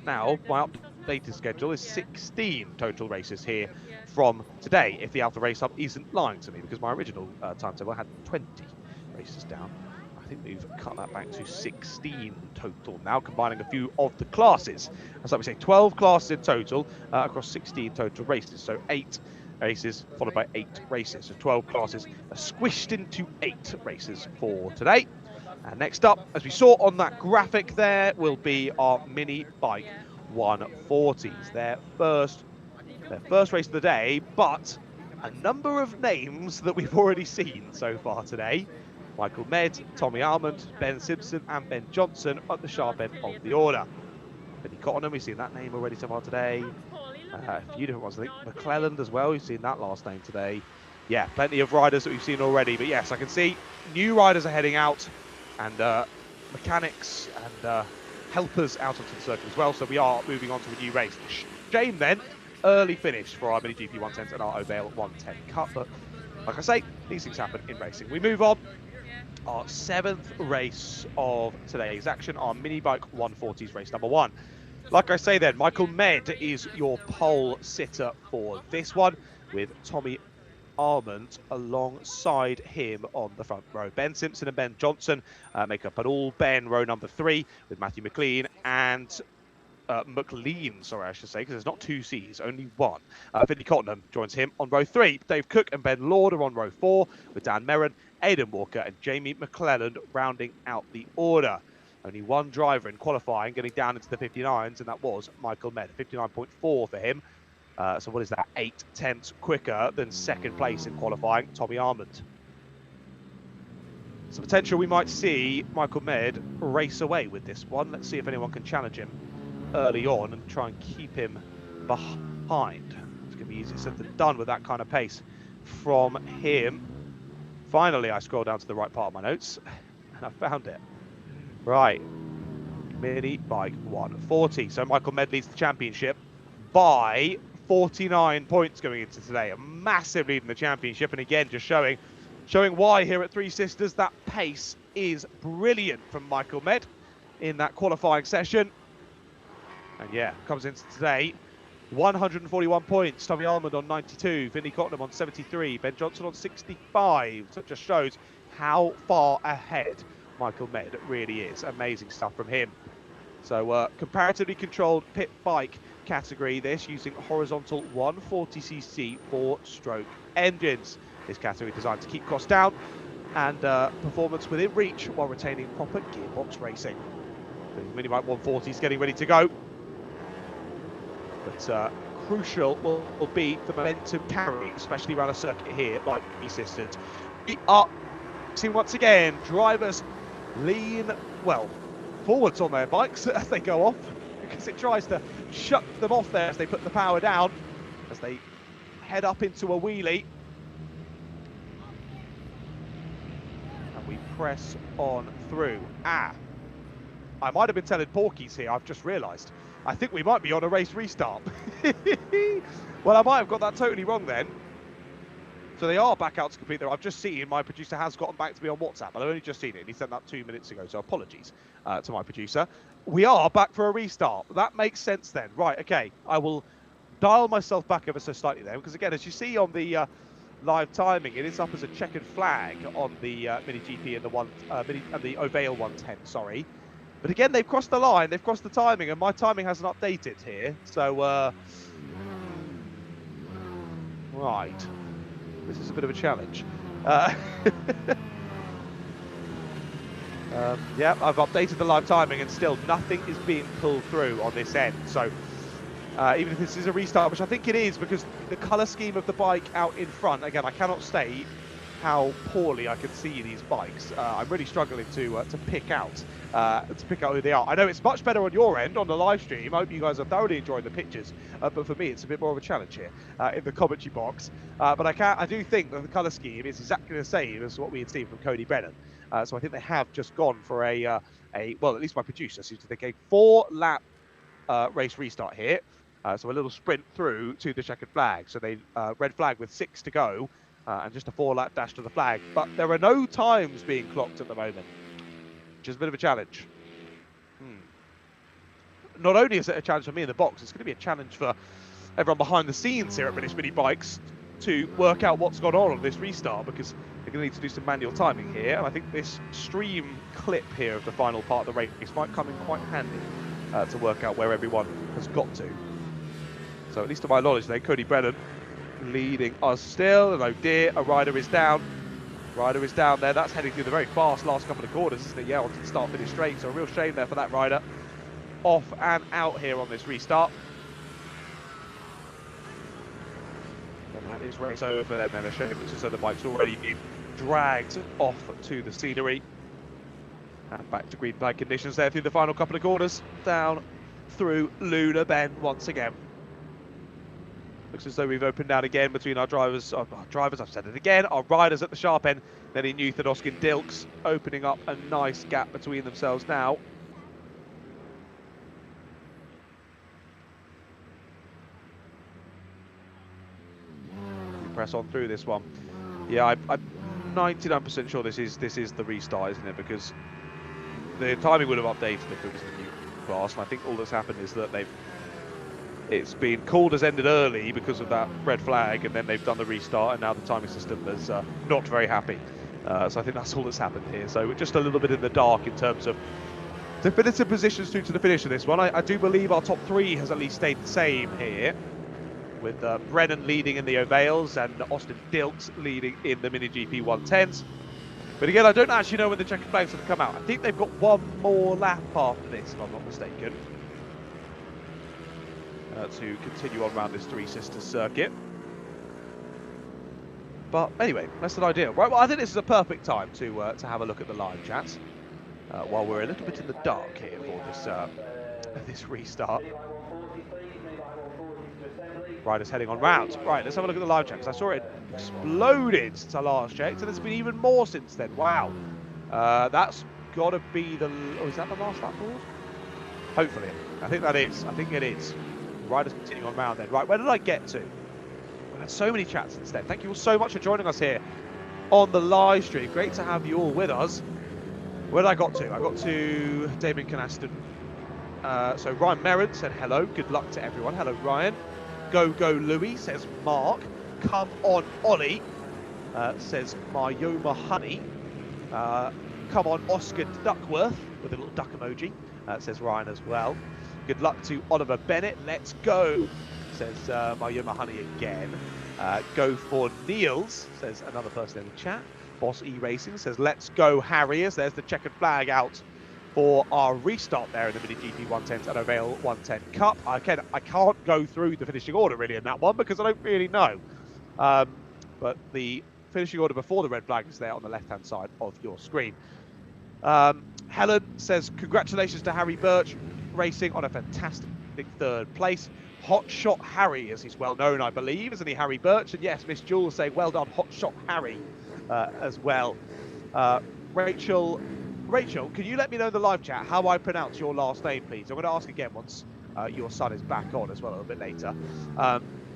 now my updated schedule is 16 total races here from today, if the Alpha Race Hub isn't lying to me, because my original timetable had 20 races down. I think we've cut that back to 16 total now, combining a few of the classes. As like we say, 12 classes in total across 16 total races, so 8 races followed by 8 races. So 12 classes are squished into 8 races for today. And next up, as we saw on that graphic there, will be our Minibike 140s. Their first race of the day, but a number of names that we've already seen so far today. Michael Med, Tommy Almond, Ben Simpson and Ben Johnson at the sharp end of the order. Benny Cottenham, we've seen that name already so far today. A few different ones, I think McClelland as well, we've seen that last name today. Yeah, plenty of riders that we've seen already, but yes, I can see new riders are heading out, and mechanics and helpers out onto the circuit as well, so we are moving on to a new race. Shame then, early finish for our Mini GP 110s and our Ohvale 110 Cup, but like I say, these things happen in racing. We move on. Our 7th race of today's action, our Minibike 140s race number 1. Like I say then, Michael Med is your pole sitter for this one, with Tommy Armand alongside him on the front row. Ben Simpson and Ben Johnson make up an all-Ben row number 3, with Matthew McLean and McLean, sorry, I should say, because there's not 2 C's, only 1. Vinnie Cottenham joins him on row 3. Dave Cook and Ben Lord are on row 4, with Dan Merrin, Aidan Walker and Jamie McClelland rounding out the order. Only 1 driver in qualifying getting down into the 59s, and that was Michael Med. 59.4 for him. So what is that? 8/10 quicker than second place in qualifying, Tommy Armand. So potential we might see Michael Med race away with this one. Let's see if anyone can challenge him early on and try and keep him behind. It's going to be easier said than done with that kind of pace from him. Finally, I scroll down to the right part of my notes and I found it. Right, Minibike 140. So Michael Med leads the championship by 49 points going into today. A massive lead in the championship, and again, just showing why here at Three Sisters that pace is brilliant from Michael Med in that qualifying session. And yeah, comes into today 141 points. Tommy Almond on 92, Vinnie Cottenham on 73, Ben Johnson on 65. So it just shows how far ahead Michael Med really is. Amazing stuff from him. So comparatively controlled pit bike category, this using horizontal 140cc 4-stroke engines. This category designed to keep costs down and performance within reach while retaining proper gearbox racing. The Minibike 140 is getting ready to go. But crucial will be the momentum carry, especially around a circuit here like Sisters. We are seeing once again drivers lean, well, forwards on their bikes as they go off, because it tries to shut them off there as they put the power down, as they head up into a wheelie. And we press on through. I might have been telling Porkies here, I've just realised. I think we might be on a race restart. Well, I might have got that totally wrong then. So they are back out to compete there. I've just seen my producer has gotten back to me on WhatsApp, but I've only just seen it. And he sent that 2 minutes ago, so apologies to my producer. We are back for a restart. That makes sense then. Right, okay. I will dial myself back ever so slightly then, because again, as you see on the live timing, it is up as a checkered flag on the Mini GP and the Ohvale 110, sorry. But again, they've crossed the line, they've crossed the timing, and my timing hasn't updated here. So, right. This is a bit of a challenge. Yeah, I've updated the live timing and still nothing is being pulled through on this end. So even if this is a restart, which I think it is, because the colour scheme of the bike out in front, again, I cannot state how poorly I can see these bikes. I'm really struggling to pick out who they are. I know it's much better on your end on the live stream. I hope you guys are thoroughly enjoying the pictures, but for me it's a bit more of a challenge here in the commentary box. But I do think that the colour scheme is exactly the same as what we had seen from Cody Brennan. So I think they have just gone for well, at least my producer seems to think a 4-lap race restart here. So a little sprint through to the checkered flag. So they red flag with 6 to go. And just a 4-lap dash to the flag. But there are no times being clocked at the moment, which is a bit of a challenge. Not only is it a challenge for me in the box, it's going to be a challenge for everyone behind the scenes here at British Mini Bikes to work out what's gone on this restart, because they're going to need to do some manual timing here. And I think this stream clip here of the final part of the race might come in quite handy to work out where everyone has got to. So at least to my knowledge, then Cody Brennan leading us still, and oh dear, a rider is down. Rider is down there. That's heading through the very fast last couple of corners, isn't it? Yeah, onto the start finish straight. So a real shame there for that rider. Off and out here on this restart. And that is race over for them then. A shame, which is so the bike's already been dragged off to the scenery. And back to green flag conditions there through the final couple of corners. Down through Luna Bend once again. Looks as though we've opened out again between our drivers, I've said it again, our riders at the sharp end, Lenny Newth and Oskin Dilks, opening up a nice gap between themselves now. We press on through this one. Yeah, I'm 99% sure this is the restart, isn't it? Because the timing would have updated if it was the new class, and I think all that's happened is that it's been called as ended early because of that red flag, and then they've done the restart, and now the timing system is not very happy. So I think that's all that's happened here. So we're just a little bit in the dark in terms of definitive positions through to the finish of this one. I do believe our top 3 has at least stayed the same here, with Brennan leading in the Ohvales and Austin Dilks leading in the Mini GP 110s. But again, I don't actually know when the checkered flags have come out. I think they've got one more lap after this, if I'm not mistaken. To continue on around this Three Sisters circuit. But anyway, that's an idea. Right, well, I think this is a perfect time to have a look at the live chats while we're a little bit in the dark here for this restart. Riders heading on round. Right, let's have a look at the live chat, because I saw it exploded since I last checked, and there's been even more since then. Wow. That's got to be the... Oh, is that the last lap board? Hopefully. I think that is. I think it is. Riders continuing on round then. Right, where did I get to? We've had so many chats since then. Thank you all so much for joining us here on the live stream. Great to have you all with us. Where did I got to? I got to Damien Canaston. So Ryan Merritt said hello. Good luck to everyone. Hello, Ryan. Go Louis, says Mark. Come on, Ollie, says Mayoma Honey. Come on, Oscar Duckworth, with a little duck emoji, says Ryan as well. Good luck to Oliver Bennett. Let's go, says Mayoma Honey again. Go for Niels, says another person in the chat. Boss E Racing says, let's go, Harriers. There's the checkered flag out for our restart there in the Mini GP 110s and Ohvale 110 Cup. Again, I can't go through the finishing order really in that one because I don't really know. But the finishing order before the red flag is there on the left-hand side of your screen. Helen says, congratulations to Harry Birch Racing on a fantastic third place. Hot Shot Harry, as he's well known, I believe, isn't he, Harry Birch? And yes, Miss Jules saying, well done, Hot Shot Harry, as well. Rachel, can you let me know in the live chat how I pronounce your last name, please? I'm going to ask again once your son is back on as well a little bit later.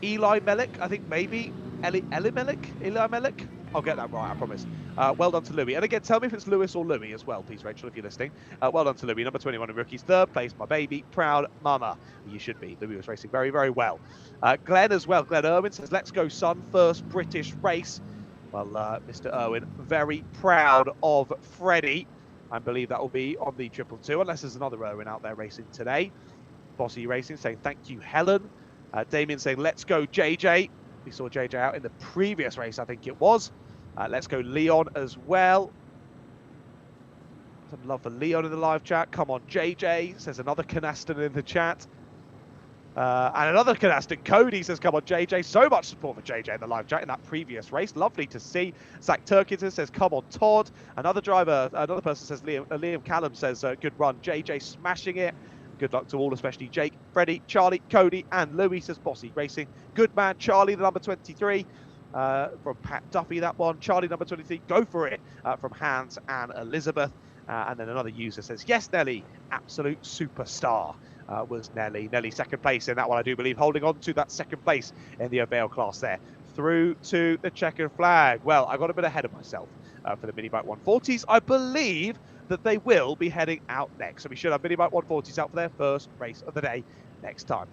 Eli Melik, I think maybe. Eli Melik? I'll get that right, I promise. Well done to Louis. And again, tell me if it's Lewis or Louis as well, please, Rachel, if you're listening. Well done to Louis, number 21 in rookies. Third place, my baby, proud mama. You should be. Louis was racing very, very well. Glenn as well. Glenn Irwin says, let's go, son. First British race. Well, Mr. Irwin, very proud of Freddie. I believe that will be on the 222, unless there's another Irwin out there racing today. Bossy Racing saying, thank you, Helen. Damien saying, let's go, JJ. We saw JJ out in the previous race, I think it was. Let's go, Leon, as well. Some love for Leon in the live chat. Come on, JJ, says another Canaston in the chat. And another Canaston, Cody, says, come on, JJ. So much support for JJ in the live chat in that previous race. Lovely to see. Zach Turkington says, come on, Todd. Another person says, Liam Callum says, good run. JJ smashing it. Good luck to all, especially Jake, Freddie, Charlie, Cody, and Louis, says Bossy Racing. Good man, Charlie, the number 23. From Pat Duffy, that one. Charlie, number 23, go for it, from Hans and Elizabeth. And then another user says, yes, Nelly, absolute superstar, was Nelly. Nelly, second place in that one, I do believe, holding on to that second place in the Ohvale class there. Through to the checkered flag. Well, I got a bit ahead of myself for the Minibike 140s. I believe that they will be heading out next. So we should have Minibike 140s out for their first race of the day next time.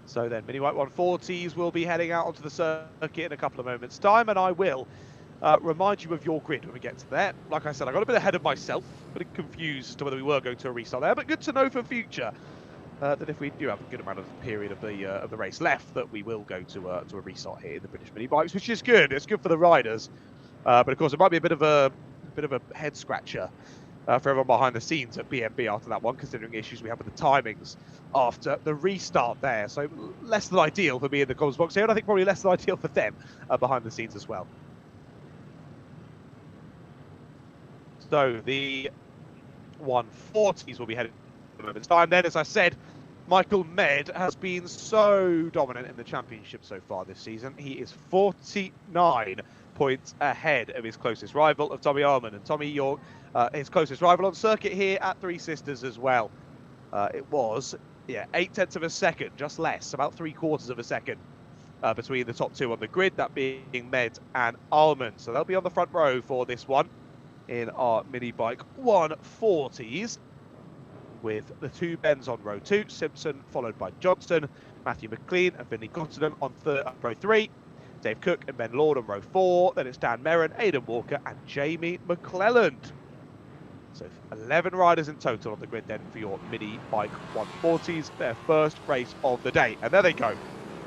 So then, Minibike 140s will be heading out onto the circuit in a couple of moments' time, and I will remind you of your grid when we get to there. Like I said, I got a bit ahead of myself, a bit confused as to whether we were going to a restart there, but good to know for future that if we do have a good amount of period of the race left, that we will go to a restart here in the British Minibikes, which is good. It's good for the riders, but of course it might be a bit of a head scratcher for everyone behind the scenes at BMB after that one, considering the issues we have with the timings after the restart there. So less than ideal for me in the comms box here, and I think probably less than ideal for them behind the scenes as well. So the 140s will be headed in a moment's time. Then, as I said, Michael Med has been so dominant in the championship so far this season. He is 49 points ahead of his closest rival, of Tommy Arman. And Tommy York, his closest rival on circuit here at Three Sisters as well. It was, 0.8 of a second, just less, about 3/4 of a second between the top two on the grid, that being Med and Arman. So they'll be on the front row for this one in our Minibike 140s, with the two Bens on row 2, Simpson followed by Johnston, Matthew McLean and Vinny Gotterdam on row 3, Dave Cook and Ben Lord on row 4, then it's Dan Merrin, Aidan Walker and Jamie McClelland. So 11 riders in total on the grid then for your Minibike 140s, their first race of the day. And there they go,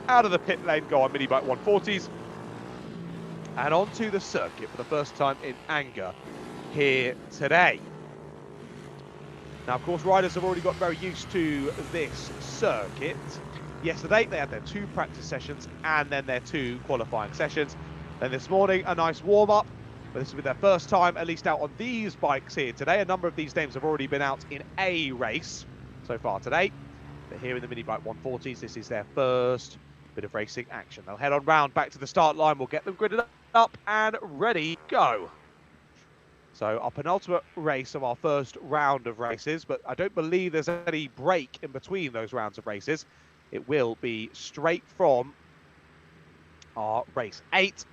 out of the pit lane go on Minibike 140s and onto the circuit for the first time in anger here today. Now, of course, riders have already got very used to this circuit. Yesterday, they had their 2 practice sessions and then their 2 qualifying sessions. Then this morning, a nice warm-up. But this will be their first time, at least out on these bikes here today. A number of these names have already been out in a race so far today. But here in the Minibike 140s, this is their first bit of racing action. They'll head on round back to the start line. We'll get them gridded up and ready, go. So our penultimate race of our first round of races, but I don't believe there's any break in between those rounds of races. It will be straight from our race 8,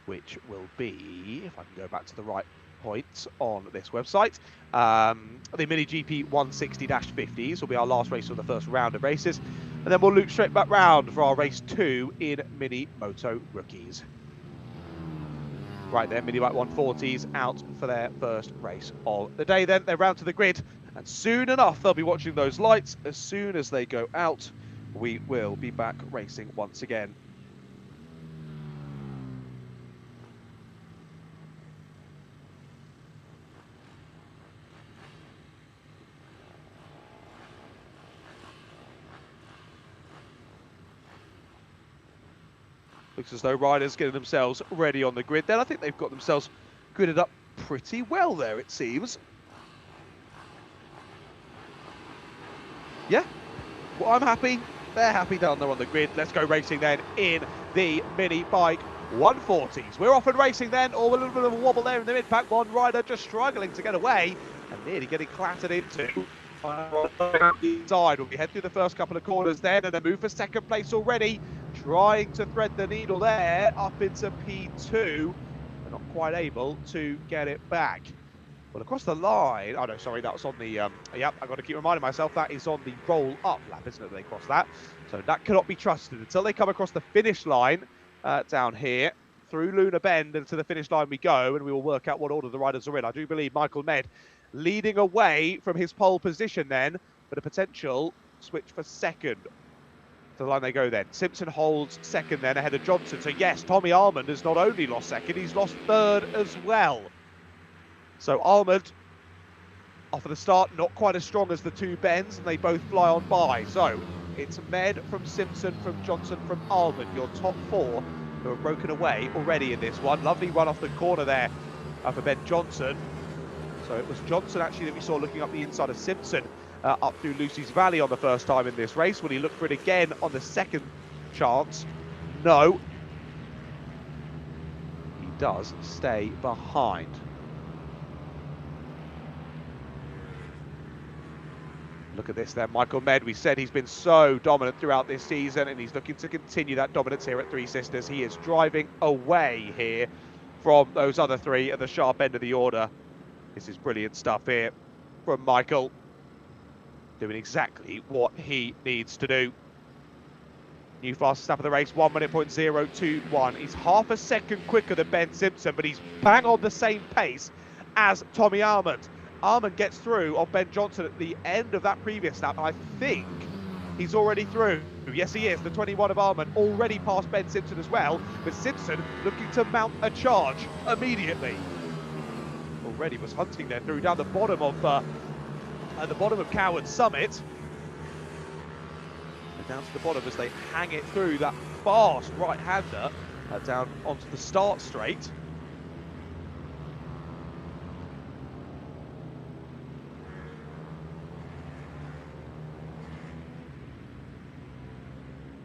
which will be, if I can go back to the right point on this website, the Mini GP 160-50s will be our last race of the first round of races. And then we'll loop straight back round for our race 2 in Mini Moto Rookies. Right then, Minibike 140s out for their first race of the day then. They're round to the grid, and soon enough they'll be watching those lights. As soon as they go out, we will be back racing once again. Looks as though riders getting themselves ready on the grid then. I think they've got themselves gridded up pretty well there, it seems. Yeah, well, I'm happy. They're happy down there on the grid. Let's go racing then in the Minibike 140s. We're off and racing then. Oh, a little bit of a wobble there in the mid-pack. One rider just struggling to get away and nearly getting clattered into. Side. We'll be head through the first couple of corners then, and then move for second place already. Trying to thread the needle there up into P2, but not quite able to get it back. Well, across the line, oh no, sorry, that was on the, yep, I've got to keep reminding myself that is on the roll-up lap, isn't it, they cross that? So that cannot be trusted until they come across the finish line down here. Through Luna Bend and to the finish line we go, and we will work out what order the riders are in. I do believe Michael Med leading away from his pole position then, but a potential switch for second. To the line they go then. Simpson holds second then ahead of Johnson. So yes, Tommy Almond has not only lost second, he's lost third as well. So Almond, off of the start, not quite as strong as the two Bens, and they both fly on by. So it's Med from Simpson, from Johnson, from Almond, your top four who have broken away already in this one. Lovely run off the corner there for Ben Johnson. So it was Johnson actually that we saw looking up the inside of Simpson up through Lucy's Valley on the first time in this race. Will he look for it again on the second chance? No. He does stay behind. Look at this there, Michael Med. We said he's been so dominant throughout this season, and he's looking to continue that dominance here at Three Sisters. He is driving away here from those other three at the sharp end of the order. This is brilliant stuff here from Michael. Doing exactly what he needs to do. New fastest lap of the race, 1:0.021. He's half a second quicker than Ben Simpson, but he's bang on the same pace as Tommy Almond. Almond gets through on Ben Johnson at the end of that previous lap. I think he's already through. Yes, he is. The 21 of Almond already passed Ben Simpson as well, but Simpson looking to mount a charge immediately. Already was hunting there through down the bottom of Coward Summit. And down to the bottom as they hang it through that fast right-hander down onto the start straight.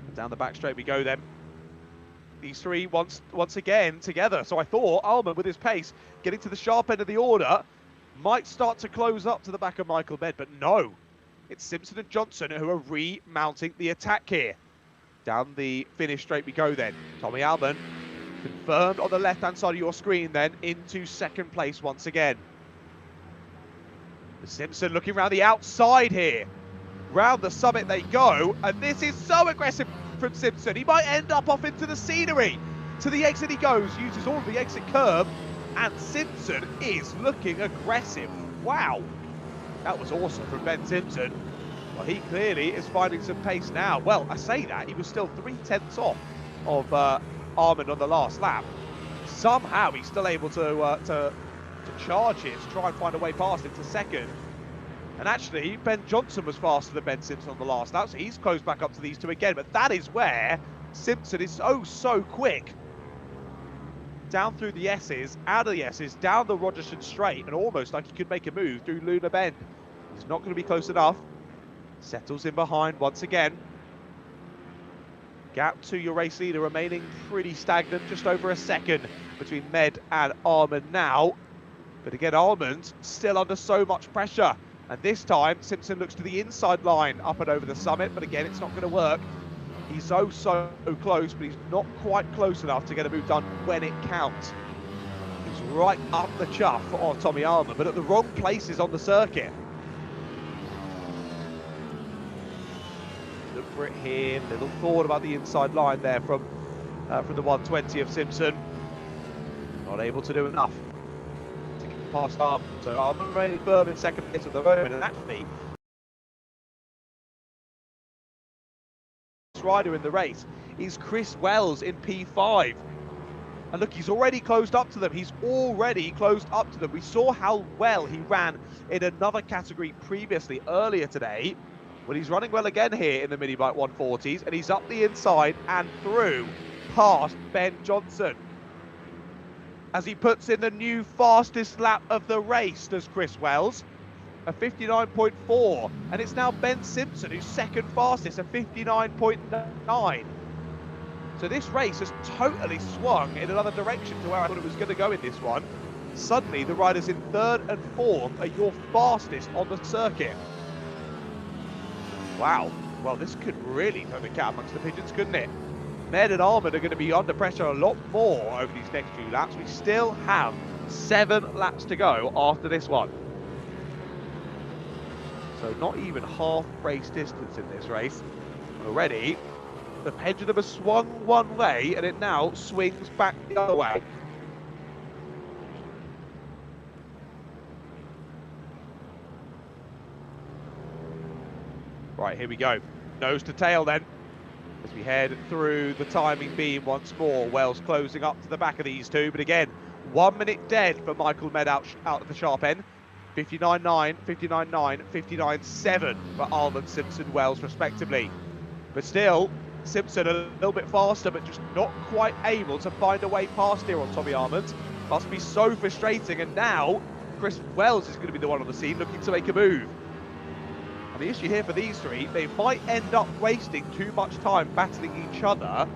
And down the back straight we go then. These three once again together. So I thought Almond with his pace getting to the sharp end of the order might start to close up to the back of Michael Med, but no. It's Simpson and Johnson who are remounting the attack here. Down the finish straight we go then. Tommy Almond confirmed on the left-hand side of your screen then into second place once again. Simpson looking around the outside here. Round the summit they go, and this is so aggressive from Simpson. He might end up off into the scenery. To the exit he goes, uses all of the exit curb, and Simpson is looking aggressive. Wow, that was awesome from Ben Simpson. Well, he clearly is finding some pace now. Well, I say that, he was still 3/10 off of Almond on the last lap. Somehow he's still able to charge here, to try and find a way past into second. And actually, Ben Johnson was faster than Ben Simpson on the last lap, so he's closed back up to these two again. But that is where Simpson is so quick. Down through the S's, out of the S's, down the Rogerson straight, and almost like he could make a move through Luna Bend. He's not going to be close enough. Settles in behind once again. Gap to your race leader remaining pretty stagnant, just over a second between Med and Almond now. But again, Almond still under so much pressure. And this time, Simpson looks to the inside line up and over the summit, but again, it's not going to work. He's so close, but he's not quite close enough to get a move done when it counts. He's right up the chuff on Tommy Almond, but at the wrong places on the circuit. Look for it here. Little thought about the inside line there from the 120 of Simpson. Not able to do enough to get past Arm. So Arm really firm in second place at the moment, and actually, rider in the race is Chris Wells in P5. And look, he's already closed up to them. He's already closed up to them. We saw how well he ran in another category previously, earlier today. Well, he's running well again here in the Minibike 140s, and he's up the inside and through past Ben Johnson. As he puts in the new fastest lap of the race, does Chris Wells, a 59.4. And it's now Ben Simpson who's second fastest, a 59.9. So this race has totally swung in another direction to where I thought it was going to go in this one. Suddenly, the riders in third and fourth are your fastest on the circuit. Wow. Well, this could really throw the cat amongst the pigeons, couldn't it? Med and Armand are going to be under pressure a lot more over these next few laps. We still have 7 laps to go after this one. So not even half race distance in this race. Already, the pendulum has swung one way and it now swings back the other way. Right, here we go. Nose to tail then. As we head through the timing beam once more. Wells closing up to the back of these two. But again, 1 minute dead for Michael Med out at the sharp end. 59.9, 59.9, 59.7 for Almond, Simpson, Wells respectively. But still, Simpson a little bit faster, but just not quite able to find a way past here on Tommy Almond. Must be so frustrating. And now, Chris Wells is going to be the one on the scene looking to make a move. And the issue here for these three, they might end up wasting too much time battling each other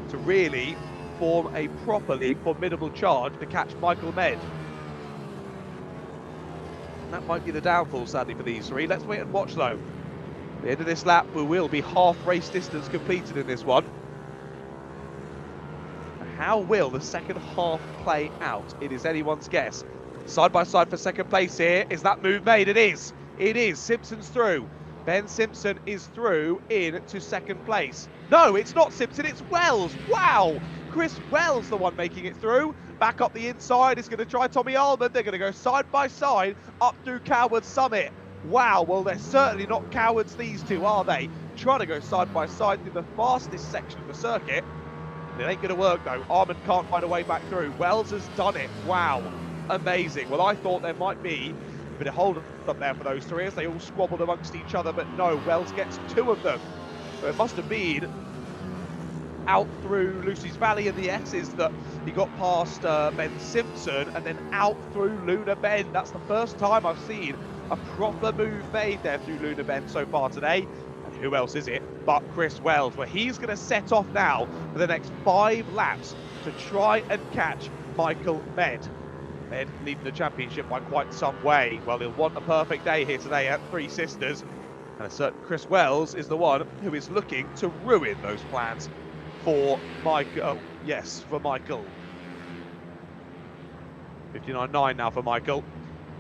to really form a properly formidable charge to catch Michael Med. That might be the downfall, sadly, for these three. Let's wait and watch, though. At the end of this lap, we will be half race distance completed in this one. How will the second half play out? It is anyone's guess. Side by side for second place here. Is that move made? It is. It is. Simpson's through. Ben Simpson is through into second place. No, it's not Simpson, it's Wells. Wow! Chris Wells, the one making it through. Back up the inside, is going to try Tommy Almond. They're going to go side by side up through Coward Summit. Wow, well, they're certainly not cowards, these two, are they? Trying to go side by side through the fastest section of the circuit. It ain't going to work, though. Almond can't find a way back through. Wells has done it. Wow, amazing. Well, I thought there might be a bit of hold up there for those three as they all squabbled amongst each other, but no, Wells gets 2 of them. So it must have been out through Lucy's Valley and the S's that he got past Ben Simpson, and then out through Luna Bend. That's the first time I've seen a proper move made there through Luna Bend so far today. And who else is it but Chris Wells, where he's going to set off now for the next 5 laps to try and catch Michael Med. Med leading the championship by quite some way. Well, he'll want a perfect day here today at Three Sisters. And a certain Chris Wells is the one who is looking to ruin those plans for Michael. Oh, yes, for Michael. 59.9 now for Michael.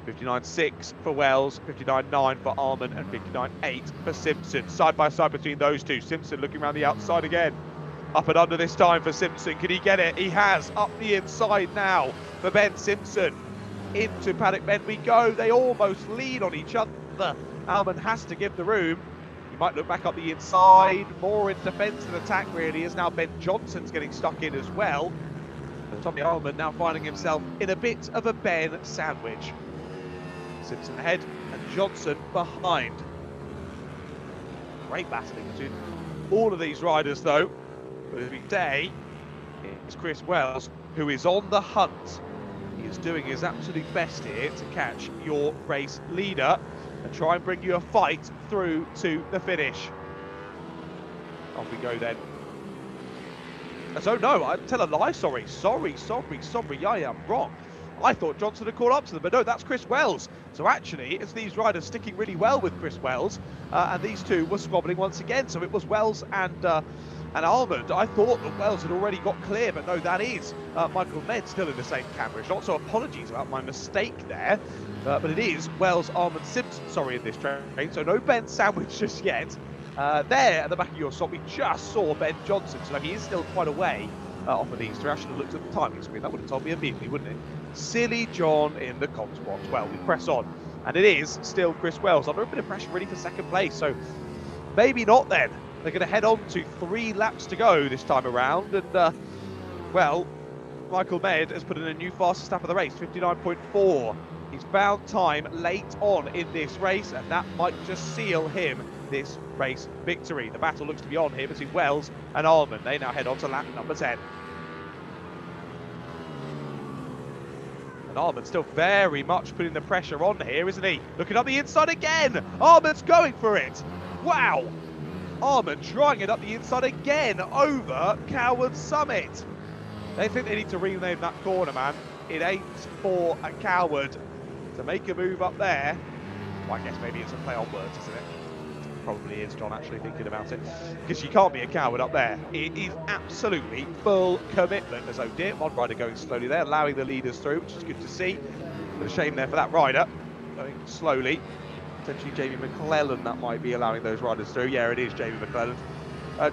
59.6 for Wells, 59.9 for Armand, and 59.8 for Simpson. Side by side between those two. Simpson looking around the outside again. Up and under this time for Simpson. Can he get it? He has. Up the inside now for Ben Simpson. Into Paddock Bend we go. They almost lean on each other. Almond has to give the room. He might look back up the inside. More in defence than attack, really, as now Ben Johnson's getting stuck in as well. And Tommy Almond now finding himself in a bit of a Ben sandwich. Simpson ahead and Johnson behind. Great battling between all of these riders, though. But every day, it's Chris Wells who is on the hunt. He is doing his absolute best here to catch your race leader and try and bring you a fight through to the finish. Off we go then. So no, I tell a lie, sorry, I am wrong. I thought Johnson had caught up to them, but no, that's Chris Wells. So actually, it's these riders sticking really well with Chris Wells, and these two were squabbling once again. So it was Wells and Almond. I thought that Wells had already got clear, but no, that is Michael Med still in the same camera shot. So apologies about my mistake there, but it is Wells, Almond, Simpson, sorry, in this train. So no Ben sandwich just yet. There at the back of your shot, we just saw Ben Johnson, so he is still quite away. off of these three. I should have looked at the timing screen. That would have told me immediately, wouldn't it? Silly John in the comms box. Well, we press on. And it is still Chris Wells under a bit of pressure really for second place. So maybe not then. They're going to head on to 3 laps to go this time around. And, well, Michael Med has put in a new fastest lap of the race, 59.4. He's found time late on in this race, and that might just seal him this race victory. The battle looks to be on here between Wells and Almond. They now head on to lap number 10. And Almond's still very much putting the pressure on here, isn't he? Looking up the inside again. Almond's going for it. Wow. Almond trying it up the inside again over Coward Summit. They think they need to rename that corner, man. It ain't for a coward to make a move up there. Well, I guess maybe it's a play on words, isn't it? Probably is, John, actually thinking about it. Because you can't be a coward up there. It is absolutely full commitment. As oh dear, one rider going slowly there, allowing the leaders through, which is good to see. But a shame there for that rider, going slowly. Potentially Jamie McClellan that might be allowing those riders through. Yeah, it is Jamie McClellan.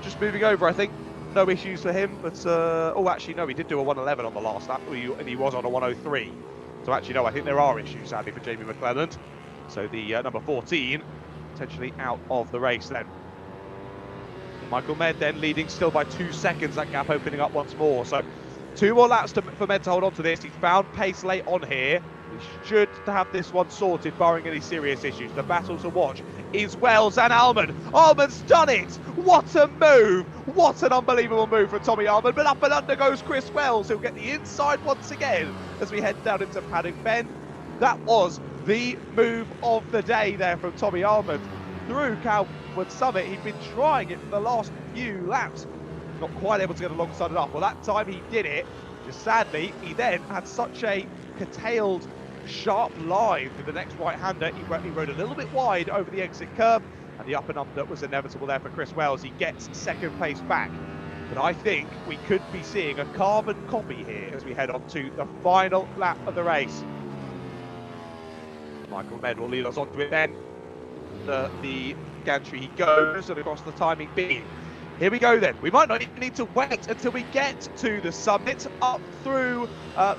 Just moving over, I think. No issues for him, but oh, actually, no, he did do a 111 on the last lap, and he was on a 103. So actually, no, I think there are issues, sadly, for Jamie McClelland. So the number 14 potentially out of the race then. Michael Med then leading still by 2 seconds, that gap opening up once more. So 2 more laps for Med to hold on to this. He's found pace late on here. He should have this one sorted, barring any serious issues. The battle to watch is Wells and Almond. Almond's done it! What a move! What an unbelievable move from Tommy Almond. But up and under goes Chris Wells, who'll get the inside once again as we head down into Paddock Bend. That was the move of the day there from Tommy Almond. Through Coward Summit, he'd been trying it for the last few laps. Not quite able to get alongside enough. Well, that time he did it. Just sadly, he then had such a curtailed sharp line through the next right-hander. He rode a little bit wide over the exit curb, and the up and under was inevitable there for Chris Wells. He gets second place back. But I think we could be seeing a carbon copy here as we head on to the final lap of the race. Michael Med will lead us on to it then. The gantry he goes, and across the timing beam. Here we go then. We might not even need to wait until we get to the summit. Up through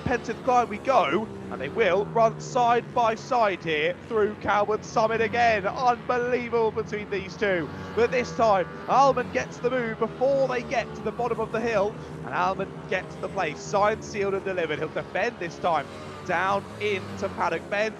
Penton Climb we go, and they will run side by side here through Coward Summit again. Unbelievable between these two. But this time, Almond gets the move before they get to the bottom of the hill, and Almond gets the place signed, sealed and delivered. He'll defend this time down into Paddock Bend.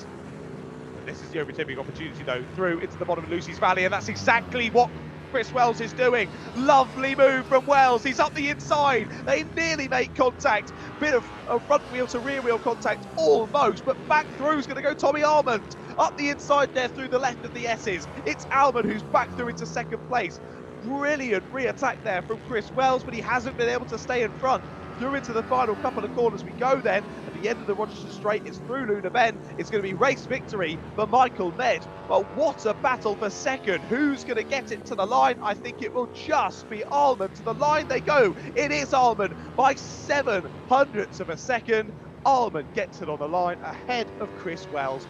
This is the overtaking opportunity though, through into the bottom of Lucy's Valley, and that's exactly what Chris Wells is doing. Lovely move from Wells. He's up the inside. They nearly make contact. Bit of a front wheel to rear wheel contact almost, but back through is going to go Tommy Almond. Up the inside there through the left of the S's. It's Almond who's back through into second place. Brilliant re-attack there from Chris Wells, but he hasn't been able to stay in front. Through into the final couple of corners we go then. At the end of the Rochester Straight, it's through Luna Bend. It's going to be race victory for Michael Med. But what a battle for second. Who's going to get it to the line? I think it will just be Almond. To the line they go. It is Almond by 0.07 of a second. Almond gets it on the line ahead of Chris Wells.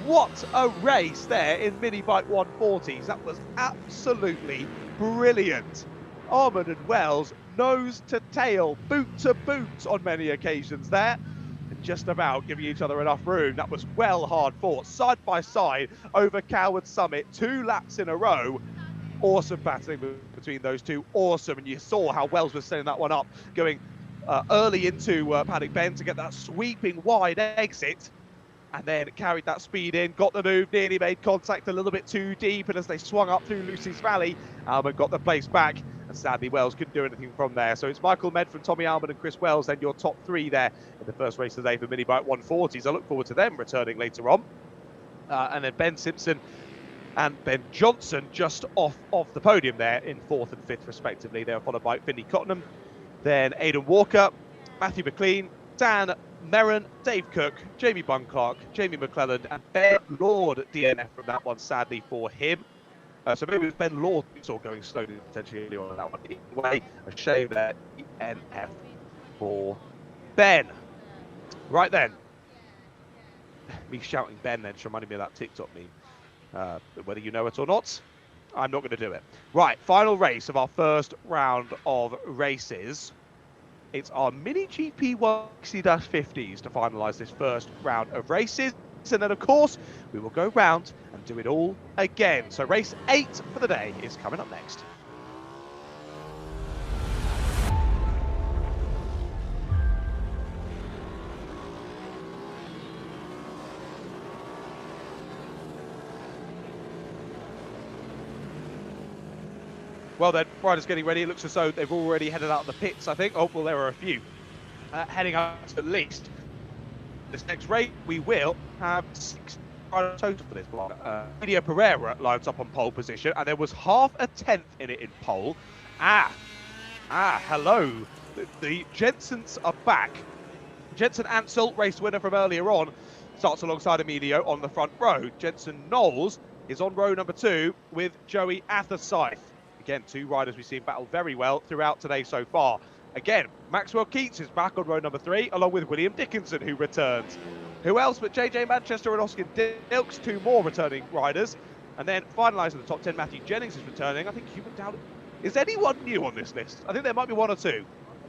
What a race there in Minibike 140s. That was absolutely brilliant. Almond and Wells nose to tail, boot to boot on many occasions there, and just about giving each other enough room. That was well hard fought, side by side over Coward Summit, 2 laps in a row. Awesome battling between those two, awesome, and you saw how Wells was setting that one up, going early into Paddock Bend to get that sweeping wide exit, and then carried that speed in, got the move, nearly made contact a little bit too deep, and as they swung up through Lucy's Valley, Almond got the place back, and sadly Wells couldn't do anything from there. So it's Michael Med from Tommy Almond and Chris Wells, then your top 3 there in the first race of the day for Minibike 140s. I look forward to them returning later on. And then Ben Simpson and Ben Johnson just off the podium there in 4th and 5th respectively. They were followed by Finley Cottenham, then Aidan Walker, Matthew McLean, Dan Merrin, Dave Cook, Jamie Bunclark, Jamie McClelland, and Ben Lord DNF from that one, sadly for him. So maybe it was Ben Lord who saw going slowly potentially on that one. Anyway, a shame there, DNF for Ben. Right then. Me shouting Ben then, reminding me of that TikTok meme. Whether you know it or not, I'm not going to do it. Right, final race of our first round of races. It's our Mini GP 160-50s to finalise this first round of races. And then, of course, we will go round and do it all again. So race 8 for the day is coming up next. Well then, riders getting ready. It looks as though they've already headed out of the pits, I think. Oh, well, there are a few heading up to at least. This next race, we will have 6 riders total for this block. Media Pereira lines up on pole position, and there was half a tenth in it in pole. Hello. The Jensens are back. Jensen Ansel, race winner from earlier on, starts alongside Emilio on the front row. Jensen Knowles is on row number 2 with Joey Athersyth. Again, 2 riders we've seen battle very well throughout today so far. Again, Maxwell Keats is back on row number 3, along with William Dickinson, who returns. Who else but JJ Manchester and Oscar Dilks, 2 more returning riders. And then finalising the top 10, Matthew Jennings is returning. I think Hubert Dowd. Is anyone new on this list? I think there might be 1 or 2.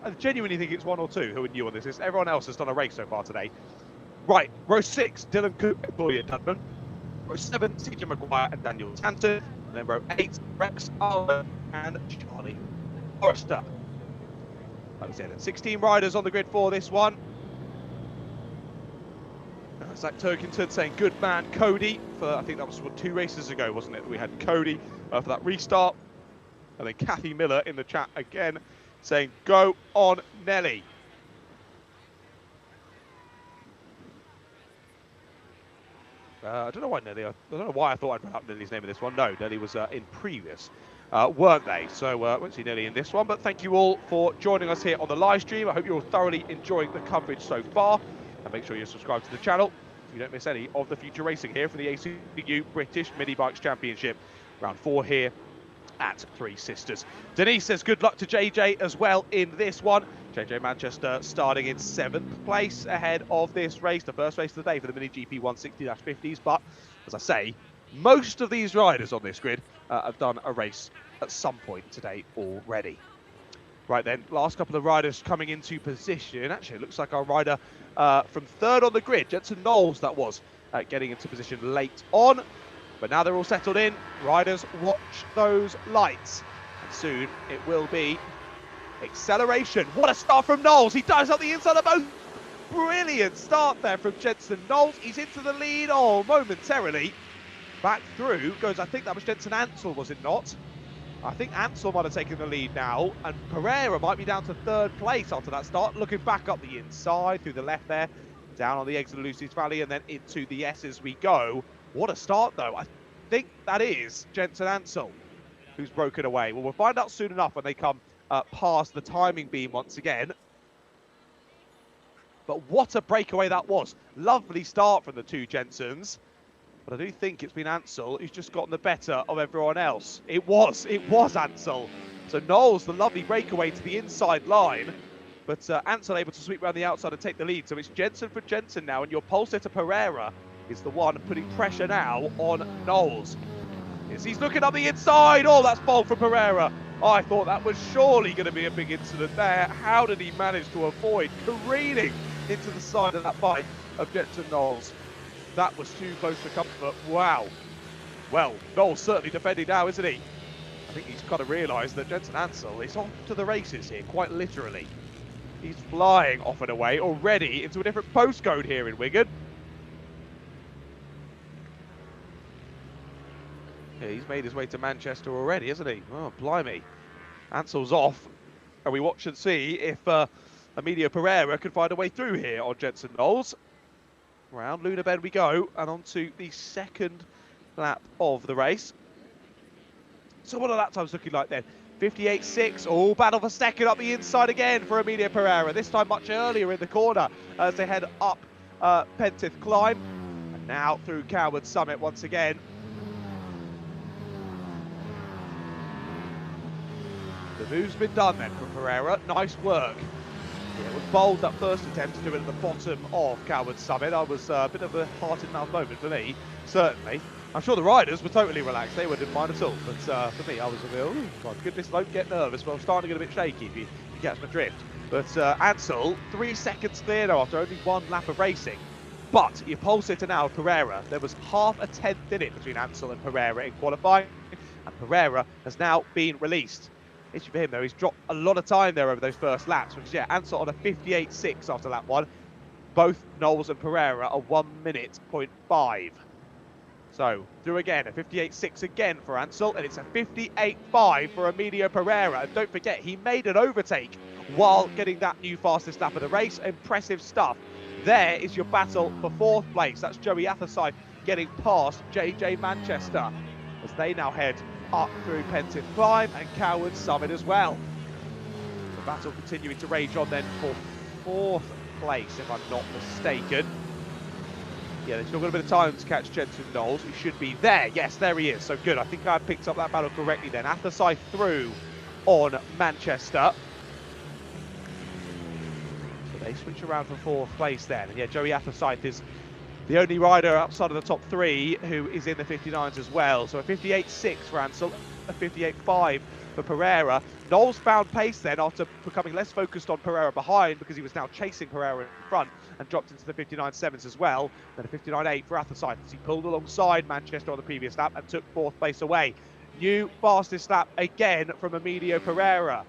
I genuinely think it's 1 or 2 who are new on this list. Everyone else has done a race so far today. Right, row 6, Dylan Cook and Gloria Dudman. Row 7, CJ Maguire and Daniel Tanton. And then row 8, Rex Arlen and Charlie Forrester. Like we said, 16 riders on the grid for this one. Zach Turkington saying good man Cody for, I think that was 2 races ago, wasn't it? We had Cody for that restart. And then Kathy Miller in the chat again saying go on Nelly. I don't know why Nelly. I don't know why I thought I'd run up Nelly's name in this one. No, Nelly was in previous, weren't they? So won't see Nelly in this one. But thank you all for joining us here on the live stream. I hope you're all thoroughly enjoying the coverage so far. And make sure you subscribe to the channel so you don't miss any of the future racing here for the ACU British Mini Bikes Championship. Round 4 here at 3 Sisters. Denise says good luck to JJ as well in this one. JJ Manchester starting in 7th place ahead of this race, the first race of the day for the Mini GP 160-50s. But as I say, most of these riders on this grid have done a race at some point today already. Right then, last couple of riders coming into position. Actually, it looks like our rider from 3rd on the grid, Jensen Knowles, that was, getting into position late on. But now they're all settled in. Riders, watch those lights. And soon it will be acceleration. What a start from Knowles. He dives up the inside of both. Brilliant start there from Jensen Knowles. He's into the lead, momentarily. Back through goes, I think that was Jensen Ansel, was it not? I think Ansel might have taken the lead now. And Pereira might be down to 3rd place after that start. Looking back up the inside, through the left there. Down on the exit of Lucy's Valley and then into the S as we go. What a start, though. I think that is Jensen Ansel who's broken away. Well, we'll find out soon enough when they come past the timing beam once again. But what a breakaway that was. Lovely start from the 2 Jensens. But I do think it's been Ansel who's just gotten the better of everyone else. It was Ansel. So Knowles, the lovely breakaway to the inside line. But Ansel able to sweep around the outside and take the lead. So it's Jensen for Jensen now. And your pole sitter Pereira is the one putting pressure now on Knowles. As he's looking up the inside. Oh, that's bold from Pereira. Oh, I thought that was surely going to be a big incident there. How did he manage to avoid careening into the side of that bike of Jensen Knowles? That was too close for comfort. Wow. Well, Knowles certainly defending now, isn't he? I think he's kind of realised that Jensen Ansel is off to the races here, quite literally. He's flying off and away already into a different postcode here in Wigan. Yeah, he's made his way to Manchester already, hasn't he? Oh, blimey. Ansel's off. And we watch and see if Emilio Pereira can find a way through here on Jensen Knowles. Round Lunabed we go, and on to the 2nd lap of the race. So what are lap times looking like then? 58.6, oh, battle for 2nd up the inside again for Emilio Pereira. This time much earlier in the corner as they head up Pentith Climb. And now through Coward Summit once again. The move's been done then from Pereira. Nice work. Yeah, it was bold that first attempt to do it at the bottom of Coward Summit. That was a bit of a heart-in-mouth moment for me, certainly. I'm sure the riders were totally relaxed. They didn't mind at all. But for me, I was a bit, oh my goodness, don't get nervous. But I'm starting to get a bit shaky if you catch my drift. But Ansel, 3 seconds clear now after only 1 lap of racing. But your pole sitter now, Pereira, there was half a tenth in it between Ansel and Pereira in qualifying, and Pereira has now been released. Issue for him though, he's dropped a lot of time there over those first laps, because yeah, Ansel on a 58.6 after lap 1. Both Knowles and Pereira are 1 minute, 0.5. So, through again, a 58.6 again for Ansel, and it's a 58.5 for Emilio Pereira. And don't forget, he made an overtake while getting that new fastest lap of the race. Impressive stuff. There is your battle for 4th place. That's Joey Athersyth getting past JJ Manchester, as they now head up through Penton Climb and Coward Summit as well. The battle continuing to rage on then for 4th place, if I'm not mistaken. Yeah, they've still got a bit of time to catch Jensen Knowles, who should be there. Yes, there he is. So good. I think I picked up that battle correctly then. Athersyth through on Manchester. So they switch around for 4th place then. And yeah, Joey Athersyth is the only rider outside of the top 3 who is in the 59s as well. So a 58.6 for Ansel, a 58.5 for Pereira. Knowles found pace then after becoming less focused on Pereira behind, because he was now chasing Pereira in front, and dropped into the 59.7s as well. Then a 59.8 for Athersyth as he pulled alongside Manchester on the previous lap and took 4th place away. New fastest lap again from Emilio Pereira.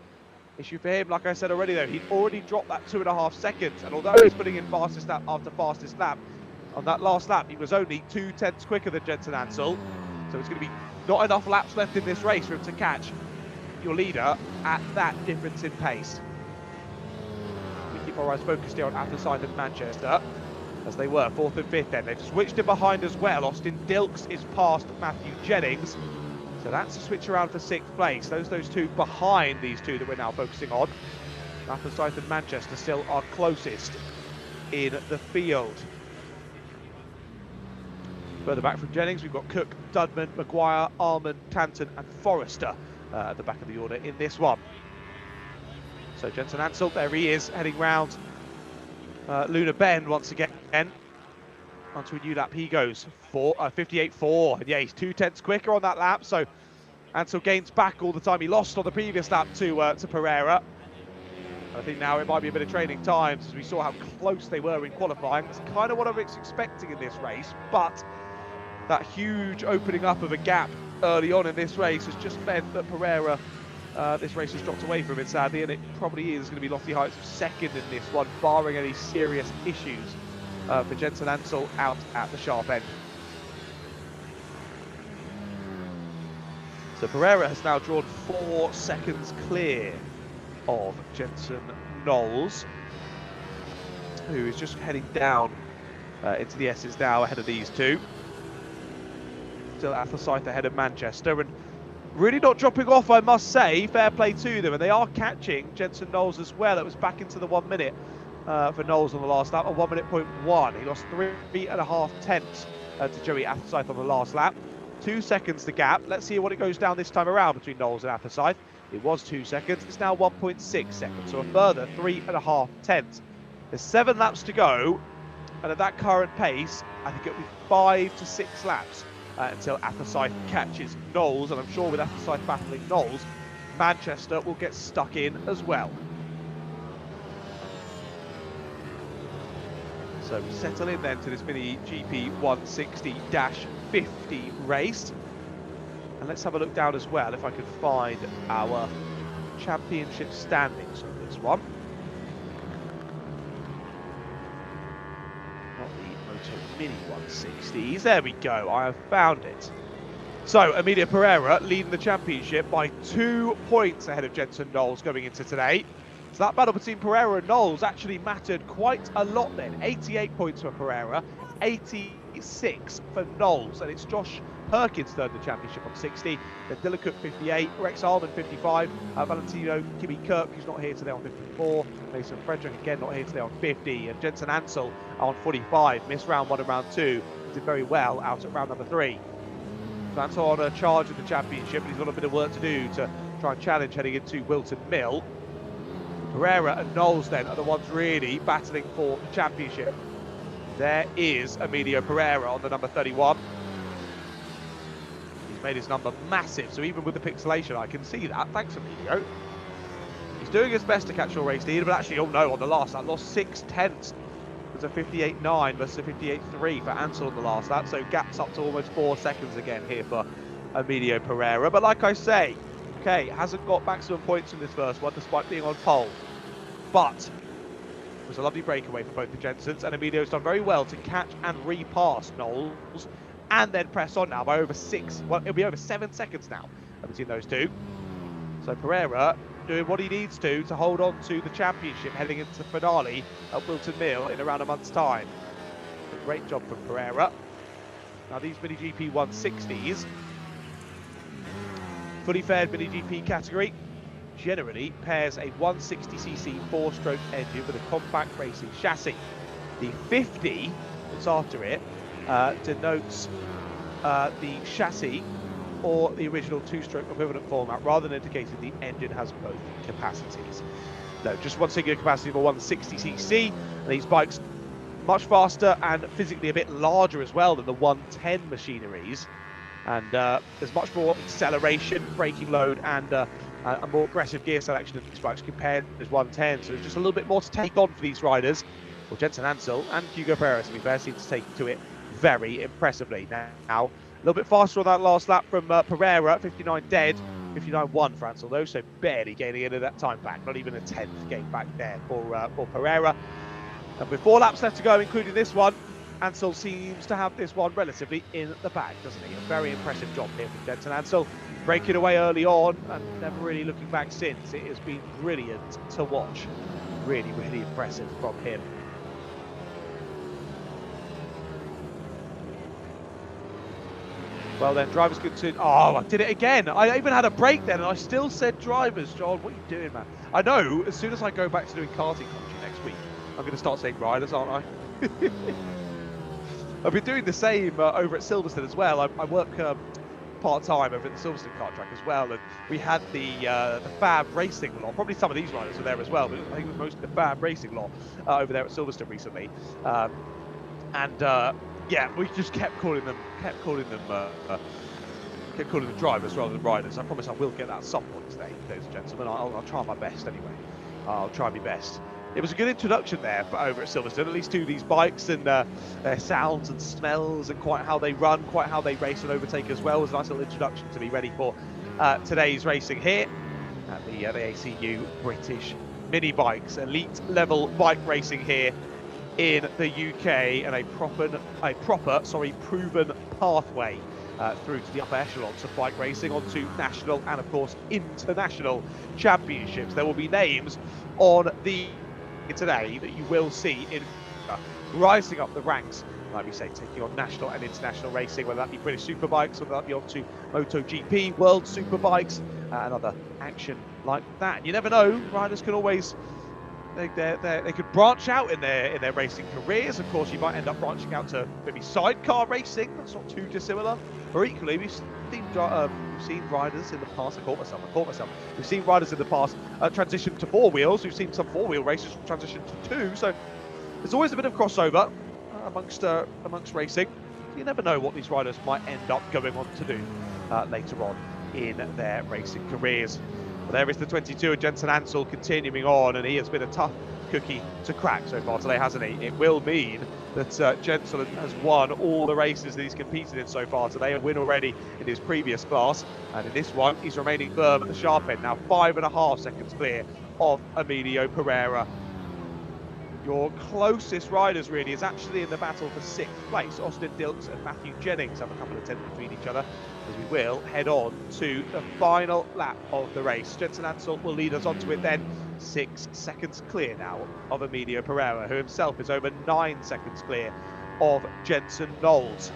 Issue for him, like I said already though, he'd already dropped that 2.5 seconds, and although he's putting in fastest lap after fastest lap, on that last lap he was only 0.2 quicker than Jensen Ansel. So it's going to be not enough laps left in this race for him to catch your leader at that difference in pace. We keep our eyes focused here on Athersyth and Manchester, as they were 4th and 5th then. They've switched in behind as well. Austin Dilks is past Matthew Jennings. So that's a switch around for 6th place. Those two behind these two that we're now focusing on. Athersyth and Manchester still are closest in the field. Further back from Jennings, we've got Cook, Dudman, Maguire, Armand, Tanton and Forrester at the back of the order in this one. So Jensen Ansel, there he is, heading round Luna Bend once again. Onto a new lap he goes for 58.4, and yeah, he's 0.2 quicker on that lap. So Ansel gains back all the time he lost on the previous lap to Pereira. I think now it might be a bit of training times, as we saw how close they were in qualifying. It's kind of what I was expecting in this race, but that huge opening up of a gap early on in this race has just meant that Pereira, this race has dropped away from it sadly, and it probably is going to be lofty heights of 2nd in this one, barring any serious issues for Jensen Ansel out at the sharp end. So Pereira has now drawn 4 seconds clear of Jensen Knowles, who is just heading down into the S's now ahead of these two. Still Athersyth ahead of Manchester, and really not dropping off, I must say. Fair play to them, and they are catching Jensen Knowles as well. It was back into the 1 minute for Knowles on the last lap, a 1 minute 0.1. He lost 3.5 tenths to Joey Athersyth on the last lap. 2 seconds the gap. Let's see what it goes down this time around between Knowles and Athersyth. It was 2 seconds, it's now 1.6 seconds, so a further 3.5 tenths. There's 7 laps to go, and at that current pace, I think it'll be 5 to 6 laps until Athersyth catches Knowles, and I'm sure with Athersyth battling Knowles, Manchester will get stuck in as well. So we settle in then to this Mini GP 160-50 race. And let's have a look down as well if I can find our championship standings on this one. Not the Moto Mini 160s. There we go, I have found it. So Emilio Pereira leading the championship by 2 points ahead of Jensen Knowles going into today. So that battle between Pereira and Knowles actually mattered quite a lot then. 88 points for Pereira, 86 for Knowles, and it's Josh Perkins third in the championship on 60, then Dylan Cook 58, Rex Almond 55, Valentino Kimmy Kirk, who's not here today, on 54, Mason Frederick again not here today on 50, and Jensen Ansel on 45, missed round 1 and round 2, did very well out at round number 3. So Ansel on a charge of the championship, and he's got a bit of work to do to try and challenge heading into Wilton Mill. Pereira and Knowles then are the ones really battling for the championship. There is Emilio Pereira on the number 31. He's made his number massive, so even with the pixelation I can see that. Thanks, Emilio. He's doing his best to catch your race leader, but actually, oh no, on the last lap, lost 6/10. There's a 58.9 versus a 58.3 for Ansel on the last lap, so gaps up to almost 4 seconds again here for Emilio Pereira. But like I say, okay, hasn't got maximum points in this first one, despite being on pole. But it was a lovely breakaway for both the Jensens, and Emilio's done very well to catch and repass Knowles, and then press on now by over 6, well, it'll be over 7 seconds now between those two. So Pereira doing what he needs to hold on to the championship heading into the finale at Wilton Mill in around a month's time. A great job from Pereira. Now these Mini GP 160s, fully faired Mini GP category, generally pairs a 160cc 4-stroke engine with a compact racing chassis. The 50 that's after it denotes the chassis or the original 2-stroke equivalent format, rather than indicating the engine has both capacities. No, just one singular capacity for 160cc. And these bikes much faster and physically a bit larger as well than the 110 machineries. And there's much more acceleration, braking load, and a more aggressive gear selection of these bikes compared to 110. So there's just a little bit more to take on for these riders. Well, Jensen Ansel and Hugo Perez, to be fair, seem to take to it very impressively. Now, a little bit faster on that last lap from Pereira, 59 dead, 59.1 for Ansel though, so barely gaining any of that time back, not even a 10th gain back there for Pereira. And with 4 laps left to go, including this one, Ansel seems to have this one relatively in the bag, doesn't he? A very impressive job here from Jensen Ansel, breaking away early on and never really looking back since. It has been brilliant to watch. Really, really impressive from him. Well then, drivers good to... Oh, I did it again. I even had a break then, and I still said drivers. John, what are you doing, man? I know, as soon as I go back to doing karting commentary next week, I'm going to start saying riders, aren't I? I've been doing the same over at Silverstone as well. I work part-time over at the Silverstone kart track as well, and we had the Fab Racing lot. Probably some of these riders were there as well, but I think it was mostly the Fab Racing lot over there at Silverstone recently. Yeah, we just kept calling them drivers rather than riders. I promise I will get that at some point today, ladies and gentlemen. I'll try my best anyway. I'll try my best. It was a good introduction there for over at Silverstone, at least to these bikes and their sounds and smells and quite how they run, quite how they race and overtake as well. It was a nice little introduction to be ready for today's racing here at the ACU British Mini Bikes, elite level bike racing here in the UK, and a proper proven pathway through to the upper echelons of bike racing onto national and of course international championships. There will be names on the today that you will see in rising up the ranks, like we say, taking on national and international racing, whether that be British Superbikes, whether that be onto Moto GP, World Superbikes, and other action like that. And you never know, riders can always they could branch out in their racing careers. Of course, you might end up branching out to maybe sidecar racing. That's not too dissimilar. Or equally, we've seen riders in the past. I caught myself. We've seen riders in the past transition to 4 wheels. We've seen some 4-wheel racers transition to 2. So there's always a bit of crossover amongst racing. You never know what these riders might end up going on to do later on in their racing careers. But there is the 22 of Jensen Ansel continuing on, and he has been a tough cookie to crack so far today, hasn't he? It will mean that Jensen has won all the races that he's competed in so far today, a win already in his previous class, and in this one he's remaining firm at the sharp end, now 5.5 seconds clear of Emilio Pereira. Your closest riders really is actually in the battle for 6th place. Austin Dilks and Matthew Jennings have a couple of tenths between each other, as we will head on to the final lap of the race. Jensen Ansel will lead us onto it then. 6 seconds clear now of Emilio Pereira, who himself is over 9 seconds clear of Jensen Knowles.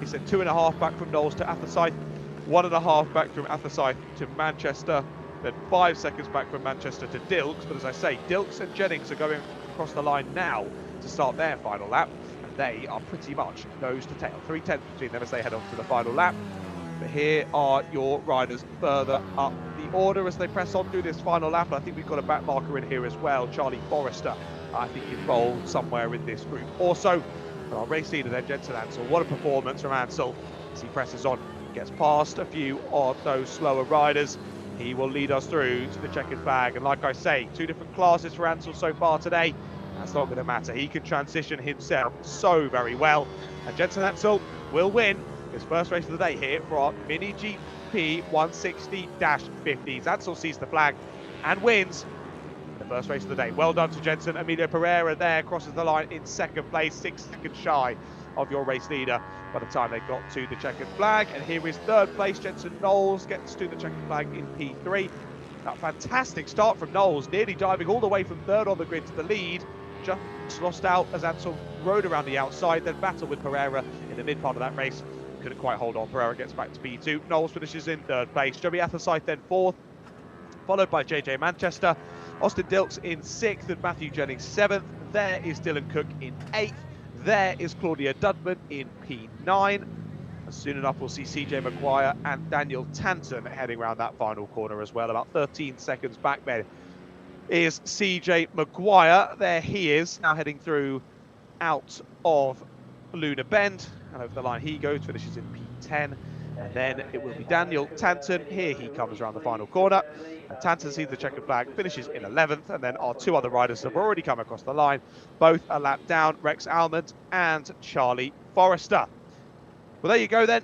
He said 2.5 back from Knowles to Athersyth, 1.5 back from Athersyth to Manchester, then 5 seconds back from Manchester to Dilks. But as I say, Dilks and Jennings are going across the line now to start their final lap, and they are pretty much nose to tail. 3 tenths between them as they head on to the final lap. But here are your riders further up the order as they press on through this final lap. I think we've got a back marker in here as well. Charlie Forrester, I think, involved somewhere in this group. Also, our race leader then, Jensen Ansel. What a performance from Ansel as he presses on, gets past a few of those slower riders. he will lead us through to the checkered flag. And like I say, 2 different classes for Ansel so far today. That's not going to matter. He can transition himself so very well. And Jensen Ansel will win his first race of the day here for our Mini GP 160-50s. Ansel sees the flag and wins the first race of the day. Well done to Jensen. Emilio Pereira there crosses the line in second place, 6 seconds shy of your race leader by the time they got to the checkered flag. And here is third place. Jensen Knowles gets to the checkered flag in P3. That fantastic start from Knowles, nearly diving all the way from third on the grid to the lead. Just lost out as Ansel rode around the outside, then battled with Pereira in the mid part of that race. Couldn't quite hold on. Pereira gets back to P2. Knowles finishes in third place. Joey Athersyth then fourth, followed by JJ Manchester. Austin Dilks in 6th and Matthew Jennings 7th. There is Dylan Cook in 8th. There is Claudia Dudman in P9. And soon enough, we'll see CJ Maguire and Daniel Tanton heading around that final corner as well. About 13 seconds back there is CJ Maguire. There he is, now heading through out of Luna Bend. And over the line he goes, finishes in P10. And then it will be Daniel Tanton. Here he comes around the final corner. And Tanton sees the checkered flag, finishes in 11th. And then our 2 other riders have already come across the line. Both a lap down, Rex Almond and Charlie Forrester. Well, there you go then.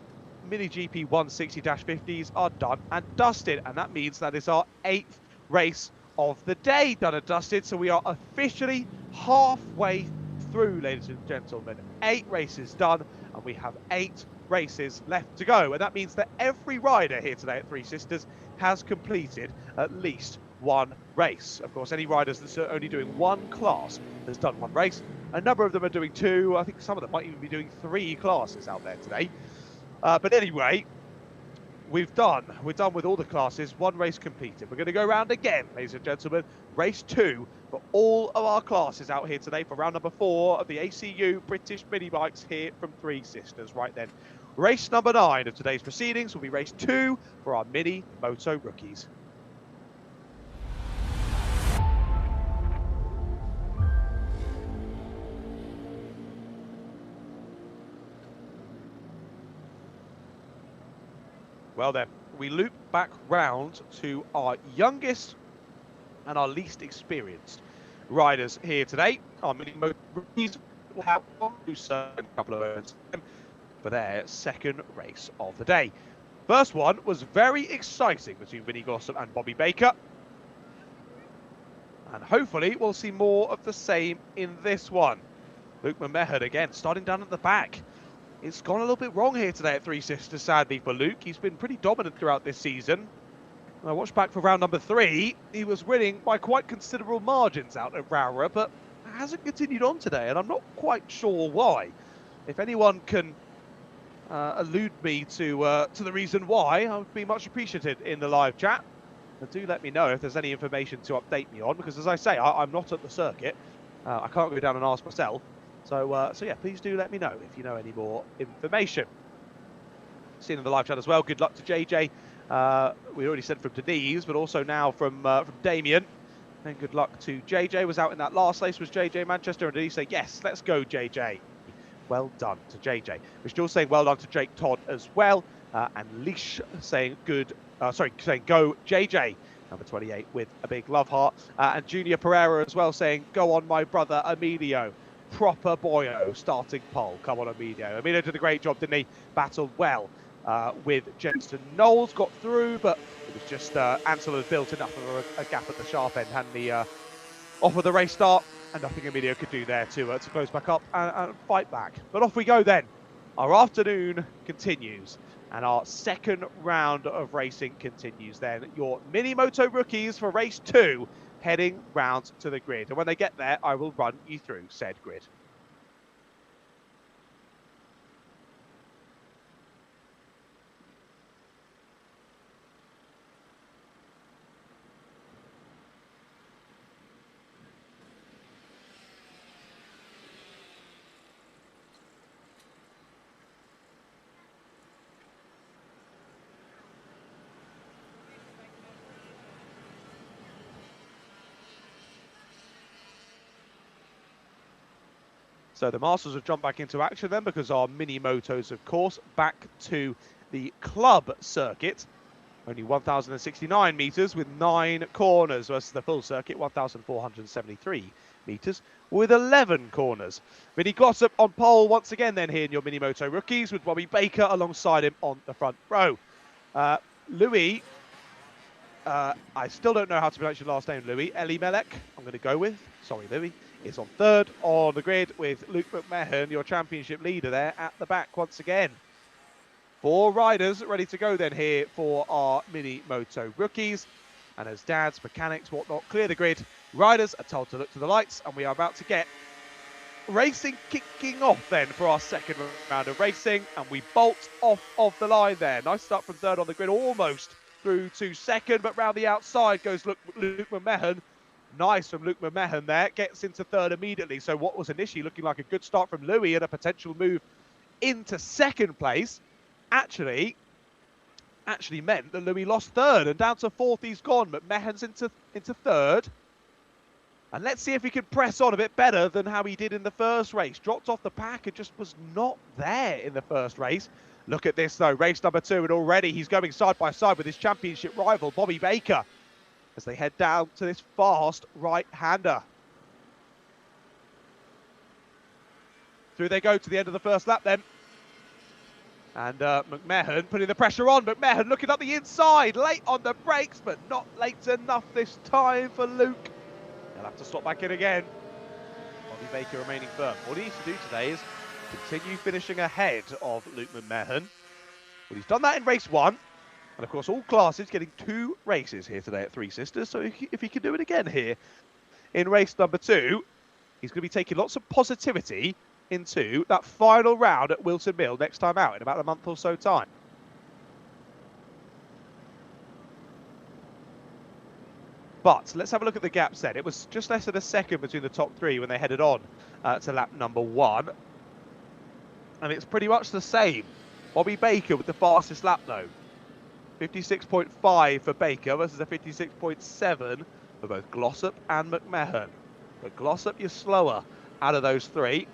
Mini GP 160-50s are done and dusted. And that means that is our 8th race of the day done and dusted. So we are officially halfway through, ladies and gentlemen. 8 races done, and we have 8 races left to go. And that means that every rider here today at Three Sisters has completed at least 1 race. Of course, any riders that are only doing 1 class has done 1 race. A number of them are doing 2. I think some of them might even be doing 3 classes out there today. But anyway, we're done with all the classes. 1 race completed. We're going to go round again, ladies and gentlemen. Race 2 for all of our classes out here today for round number 4 of the ACU British Mini Bikes here from Three Sisters. Right then, race number 9 of today's proceedings will be race 2 for our Mini Moto Rookies. Well then, we loop back round to our youngest and our least experienced riders here today. Our Mini Moto Rookies will have one a couple of events for their second race of the day. First one was very exciting between Vinnie Gossam and Bobby Baker. And hopefully we'll see more of the same in this one. Luke Mamehad again, starting down at the back. It's gone a little bit wrong here today at Three Sisters, sadly, for Luke. He's been pretty dominant throughout this season. When I watched back for round number 3, he was winning by quite considerable margins out at Rowra, but hasn't continued on today, and I'm not quite sure why. If anyone can allude me to the reason why, I would be much appreciated in the live chat. And do let me know if there's any information to update me on, because as I say, I'm not at the circuit. I can't go down and ask myself. So yeah, please do let me know if you know any more information. Seen in the live chat as well, good luck to JJ. We already said from Denise, but also now from Damien. And good luck to JJ. Was out in that last race, was JJ Manchester, and did he say, yes, let's go JJ. Well done to JJ. We're still saying well done to Jake Todd as well. And Leash saying saying go JJ, number 28, with a big love heart. And Junior Pereira as well saying, go on my brother Emilio. Proper boyo, starting pole. Come on, Emilio. Emilio did a great job, didn't he? Battled well with Jensen Knowles, got through, but it was just Ansel had built enough of a gap at the sharp end, had the off of the race start, and nothing Emilio could do there to close back up and fight back. But off we go then. Our afternoon continues, and our second round of racing continues then. Your Mini Moto Rookies for race 2. Heading round to the grid. And when they get there, I will run you through said grid. So the Masters have jumped back into action then, because our Mini Motos, of course, back to the club circuit. Only 1,069 metres with 9 corners versus the full circuit, 1,473 metres with 11 corners. Mini Glossop on pole once again then here in your Mini Moto rookies with Bobby Baker alongside him on the front row. Louis, I still don't know how to pronounce your last name, Louis. Elimelech, I'm going to go with. Sorry, Louis. Is on third on the grid with Luke McMahon, your championship leader there at the back once again. 4 riders ready to go then here for our Mini Moto rookies. And as dads, mechanics, whatnot, clear the grid, riders are told to look to the lights, and we are about to get racing kicking off then for our second round of racing, and we bolt off of the line there. Nice start from third on the grid, almost through to second, but round the outside goes Luke McMahon. Nice from Luke McMahon there, gets into third immediately. So what was initially looking like a good start from Louis and a potential move into second place actually meant that Louis lost third, and down to fourth he's gone. McMahon's into third. And let's see if he can press on a bit better than how he did in the first race. Dropped off the pack and just was not there in the first race. Look at this though, race number 2, and already he's going side by side with his championship rival, Bobby Baker, as they head down to this fast right-hander. Through they go to the end of the first lap then. And McMahon putting the pressure on. McMahon looking up the inside, late on the brakes, but not late enough this time for Luke. He'll have to stop back in again. Bobby Baker remaining firm. All he needs to do today is continue finishing ahead of Luke McMahon. Well, he's done that in race 1. And of course, all classes getting 2 races here today at Three Sisters. So if he can do it again here in race number 2, he's going to be taking lots of positivity into that final round at Wilton Mill next time out in about a month or so time. But let's have a look at the gaps then. It was just less than a second between the top 3 when they headed on to lap number 1. And it's pretty much the same. Bobby Baker with the fastest lap though. 56.5 for Baker versus a 56.7 for both Glossop and McMahon. But Glossop, you're slower out of those 3.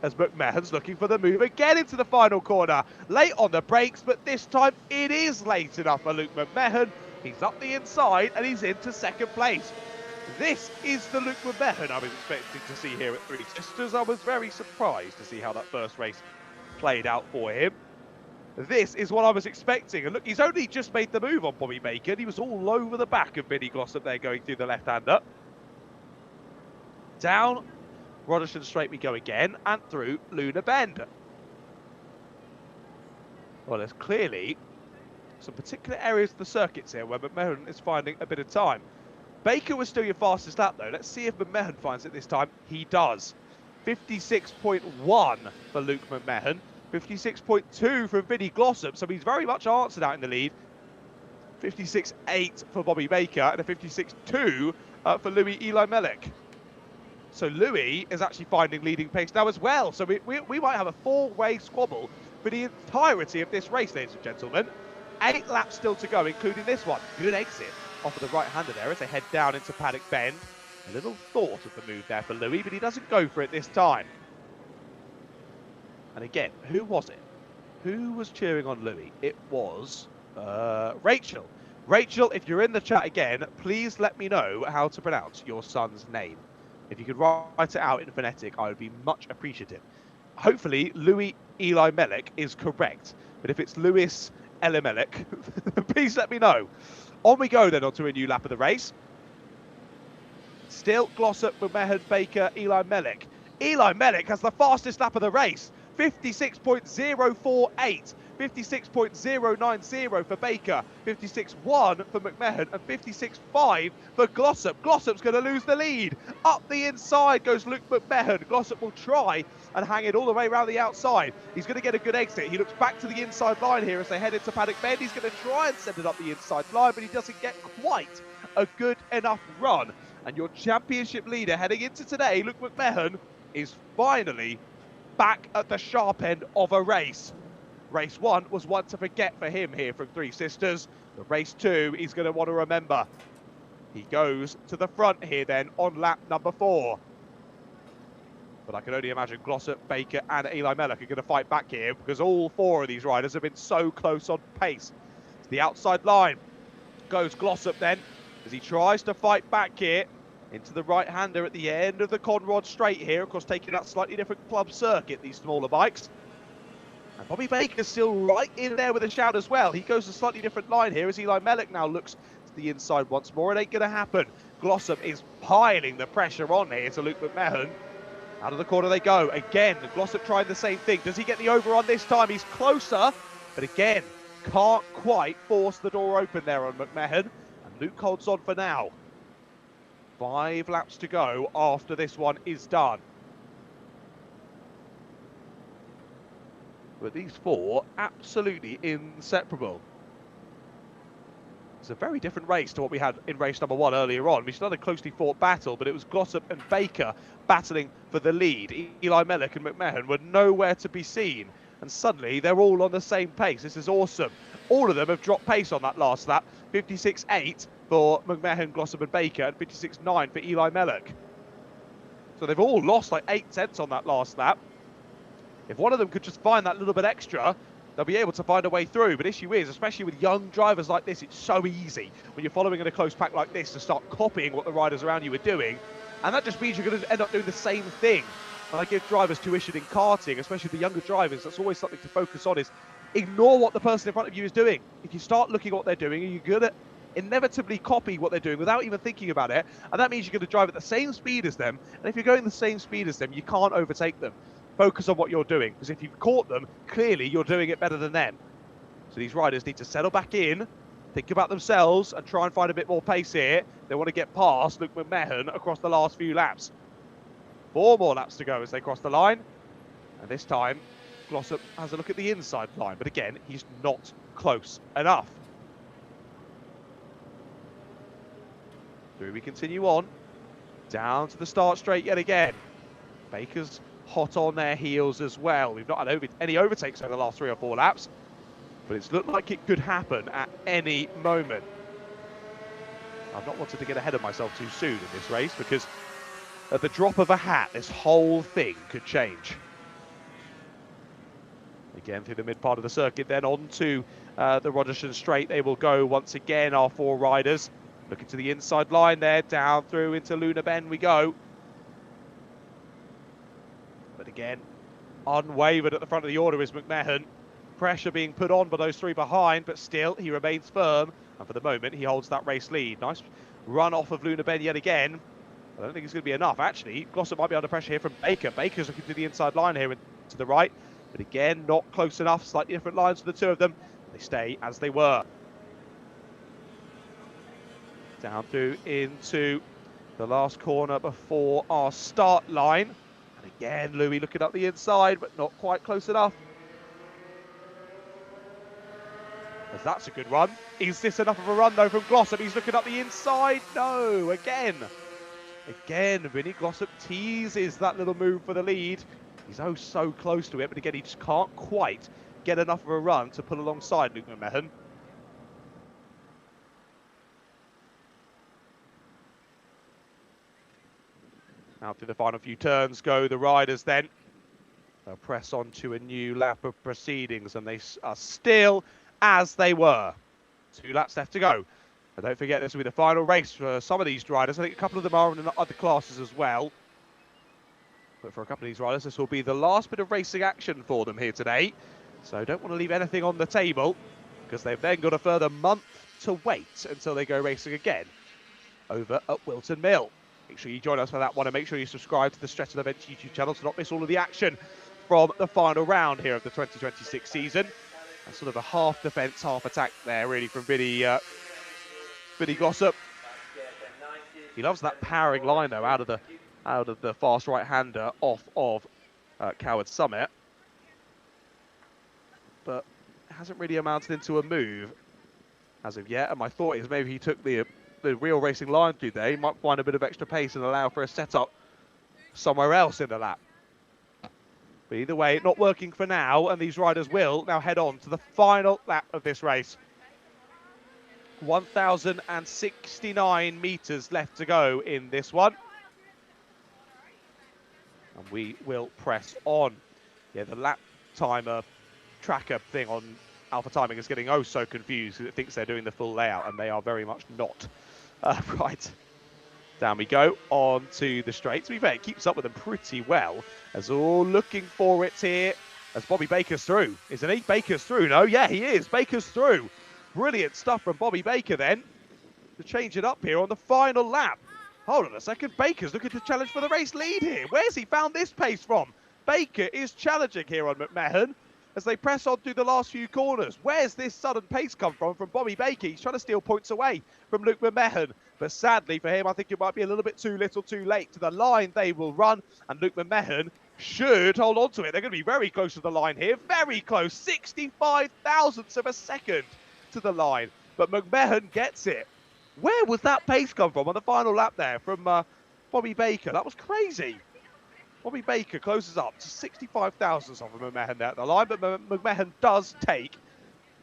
As McMahon's looking for the move again into the final corner. Late on the brakes, but this time it is late enough for Luke McMahon. He's up the inside and he's into second place. This is the Luke McMahon I was expecting to see here at Three Sisters. I was very surprised to see how that first race played out for him. This is what I was expecting. And look, he's only just made the move on Bobby Baker. He was all over the back of Mini Glossop there going through the left-hander. Down Rodersham Straight we go again, and through Luna Bend. Well, there's clearly some particular areas of the circuits here where McMahon is finding a bit of time. Baker was still your fastest lap though. Let's see if McMahon finds it this time. He does. 56.1 for Luke McMahon. 56.2 from Vinny Glossop, so he's very much answered out in the lead. 56.8 for Bobby Baker and a 56.2 for Louis Elimelech. So Louis is actually finding leading pace now as well. So we might have a 4-way squabble for the entirety of this race, ladies and gentlemen. 8 laps still to go, including this one. Good exit off of the right-hander there as they head down into Paddock Bend. A little thought of the move there for Louis, but he doesn't go for it this time. And again, who was it? Who was cheering on Louis? It was Rachel. Rachel, if you're in the chat again, please let me know how to pronounce your son's name. If you could write it out in phonetic, I would be much appreciative. Hopefully, Louis Elimelech is correct. But if it's Louis Elimelech, please let me know. On we go then onto a new lap of the race. Still Glossop, McMahon, Baker, Elimelech. Elimelech has the fastest lap of the race. 56.048. 56.090 for Baker, 56.1 for McMahon, and 56.5 for Glossop. Glossop's going to lose the lead. Up the inside goes Luke McMahon. Glossop will try and hang it all the way around the outside. He's going to get a good exit. He looks back to the inside line here as they head into Paddock Bend. He's going to try and send it up the inside line, but he doesn't get quite a good enough run. And your championship leader heading into today, Luke McMahon, is finally back at the sharp end of a race. Race 1 was one to forget for him here from Three Sisters. But race 2, he's going to want to remember. He goes to the front here then on lap number 4. But I can only imagine Glossop, Baker and Elimelech are going to fight back here because all 4 of these riders have been so close on pace. To the outside line, goes Glossop then, as he tries to fight back here into the right-hander at the end of the Conrod straight here, of course taking that slightly different club circuit, these smaller bikes. And Bobby Baker's still right in there with a shout as well. He goes a slightly different line here as Eli Mellick now looks to the inside once more. It ain't going to happen. Glossop is piling the pressure on here to Luke McMahon. Out of the corner they go. Again, Glossop trying the same thing. Does he get the over on this time? He's closer, but again, can't quite force the door open there on McMahon. And Luke holds on for now. 5 laps to go after this one is done. But these 4, absolutely inseparable. It's a very different race to what we had in race number 1 earlier on. We still had a closely fought battle, but it was Glossop and Baker battling for the lead. Eli Mellick and McMahon were nowhere to be seen. And suddenly, they're all on the same pace. This is awesome. All of them have dropped pace on that last lap. 56.8 for McMahon, Glossop and Baker, and 56.9 for Eli Mellick. So they've all lost like 8 tenths on that last lap. If one of them could just find that little bit extra, they'll be able to find a way through. But issue is, especially with young drivers like this, it's so easy when you're following in a close pack like this to start copying what the riders around you are doing. And that just means you're going to end up doing the same thing. And I give drivers tuition in karting, especially the younger drivers, that's always something to focus on, is ignore what the person in front of you is doing. If you start looking at what they're doing, you're going to inevitably copy what they're doing without even thinking about it. And that means you're going to drive at the same speed as them. And if you're going the same speed as them, you can't overtake them. Focus on what you're doing, because if you've caught them, clearly you're doing it better than them. So these riders need to settle back in, think about themselves, and try and find a bit more pace here. They want to get past Luke McMahon across the last few laps. 4 more laps to go as they cross the line. And this time, Glossop has a look at the inside line, but again, he's not close enough. So we continue on, down to the start straight yet again. Baker's hot on their heels as well. We've not had any overtakes over the last 3 or 4 laps, but it's looked like it could happen at any moment. I've not wanted to get ahead of myself too soon in this race, because at the drop of a hat, this whole thing could change. Again, through the mid part of the circuit, then on to the Rogerson straight. They will go once again, our 4 riders. Looking to the inside line there, down through into Luna Bend we go. But again, unwavered at the front of the order is McMahon. Pressure being put on by those 3 behind, but still he remains firm. And for the moment, he holds that race lead. Nice run off of Luna Ben yet again. I don't think it's going to be enough, actually. Glossop might be under pressure here from Baker. Baker's looking to the inside line here and to the right. But again, not close enough. Slightly different lines for the 2 of them. They stay as they were. Down through into the last corner before our start line. And again, Louis looking up the inside, but not quite close enough. As that's a good run. Is this enough of a run, though, from Glossop? He's looking up the inside. No, again. Again, Vinny Glossop teases that little move for the lead. He's oh so close to it, but again, he just can't quite get enough of a run to pull alongside Luke McMahon. Out through the final few turns go the riders then. They'll press on to a new lap of proceedings, and they are still as they were. 2 laps left to go. And don't forget, this will be the final race for some of these riders. I think a couple of them are in other classes as well. But for a couple of these riders, this will be the last bit of racing action for them here today. So don't want to leave anything on the table, because they've then got a further month to wait until they go racing again over at Wilton Mill. Make sure you join us for that one, and make sure you subscribe to the Stretch and Events YouTube channel to not miss all of the action from the final round here of the 2026 season. And sort of a half defence, half attack there, really, from Vinny Glossop. He loves that powering line, though, out of the fast right-hander off of Coward Summit. But it hasn't really amounted into a move as of yet. And my thought is maybe he took the real racing line through there. He might find a bit of extra pace and allow for a setup somewhere else in the lap. But either way, not working for now, and these riders will now head on to the final lap of this race. 1,069 metres left to go in this one. And we will press on. Yeah, the lap timer tracker thing on Alpha Timing is getting oh so confused because it thinks they're doing the full layout, and they are very much not. Right. Down we go, on to the straight. To be fair, it keeps up with them pretty well. As all looking for it here, as Bobby Baker's through. Isn't he? Baker's through, no? Yeah, he is. Baker's through. Brilliant stuff from Bobby Baker then, to change it up here on the final lap. Hold on a second, Baker's looking to challenge for the race lead here. Where's he found this pace from? Baker is challenging here on McMahon as they press on through the last few corners. Where's this sudden pace come from Bobby Baker? He's trying to steal points away from Luke McMahon. But sadly for him, I think it might be a little bit too little too late. To the line they will run, and Luke McMahon should hold on to it. They're going to be very close to the line here. Very close, 65 thousandths of a second to the line. But McMahon gets it. Where was that pace come from on the final lap there from Bobby Baker? That was crazy. Bobby Baker closes up to 65 thousandths of McMahon there at the line, but McMahon does take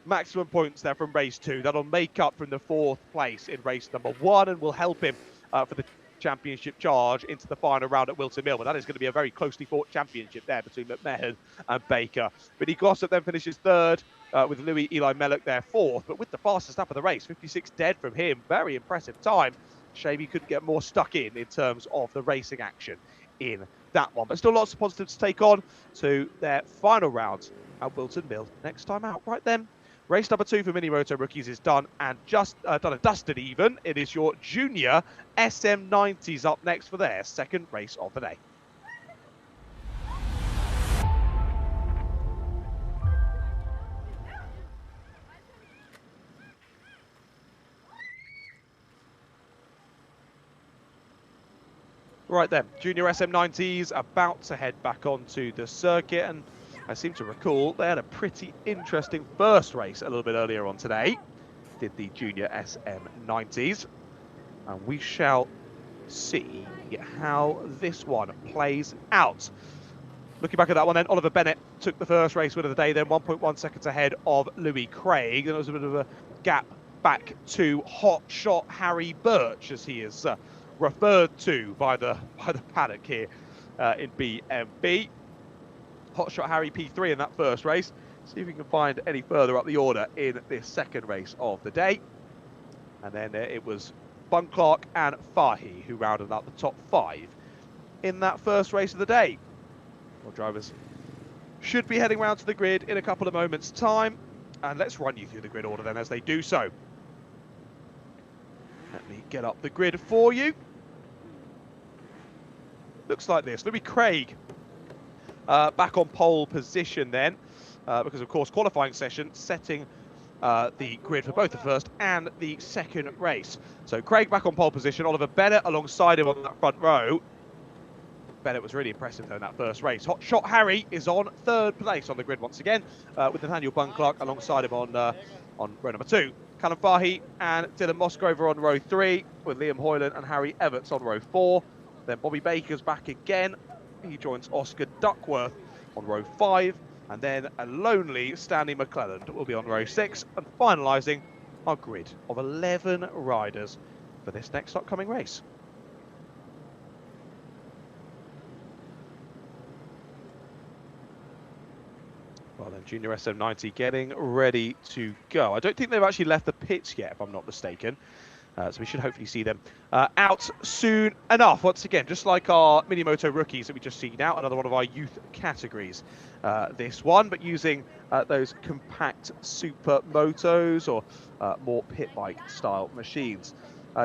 maximum points there from race 2. That'll make up from the 4th place in race number 1 and will help him for the championship charge into the final round at Wilton Mill. But that is going to be a very closely fought championship there between McMahon and Baker. Vinny Glossop then finishes 3rd. With Louis Eli Mellock there 4th, but with the fastest lap of the race, 56 dead from him. Very impressive time. Shame he couldn't get more stuck in terms of the racing action in that one. But still lots of positives to take on to their final round at Wilton Mill next time out. Right then, race number 2 for Mini Moto Rookies is done, and just done and dusted even. It is your junior SM90s up next for their 2nd race of the day. Right then, Junior SM90s about to head back onto the circuit, and I seem to recall they had a pretty interesting first race a little bit earlier on today, did the Junior SM90s, and we shall see how this one plays out. Looking back at that one then, Oliver Bennett took the first race win of the day then, 1.1 seconds ahead of Louis Craig, and there was a bit of a gap back to Hot Shot Harry Birch, as he is referred to by the paddock here in BMB. Hotshot Harry P3 in that first race. See if we can find any further up the order in this 2nd race of the day. And then it was Bun Clark and Fahy who rounded out the top 5 in that first race of the day. Well, drivers should be heading round to the grid in a couple of moments' time. And let's run you through the grid order then as they do so. Let me get up the grid for you. Looks like this. Louis Craig back on pole position then, because of course qualifying session setting the grid for both the first and the 2nd race. So Craig back on pole position, Oliver Bennett alongside him on that front row. Bennett was really impressive though in that first race. Hot Shot Harry is on 3rd place on the grid once again, with Nathaniel Bun Clark alongside him on row number 2. Callum Fahy and Dylan Mosgrover on row 3, with Liam Hoyland and Harry Everts on row 4. Then Bobby Baker's back again. He joins Oscar Duckworth on row 5. And then a lonely Stanley McClelland will be on row 6. And finalising our grid of 11 riders for this next upcoming race. Well then, Junior SM90 getting ready to go. I don't think they've actually left the pits yet, if I'm not mistaken. So we should hopefully see them out soon enough. Once again, just like our Mini Moto Rookies that we just seen out, another one of our youth categories. This one, but using those compact super motos or more pit bike style machines.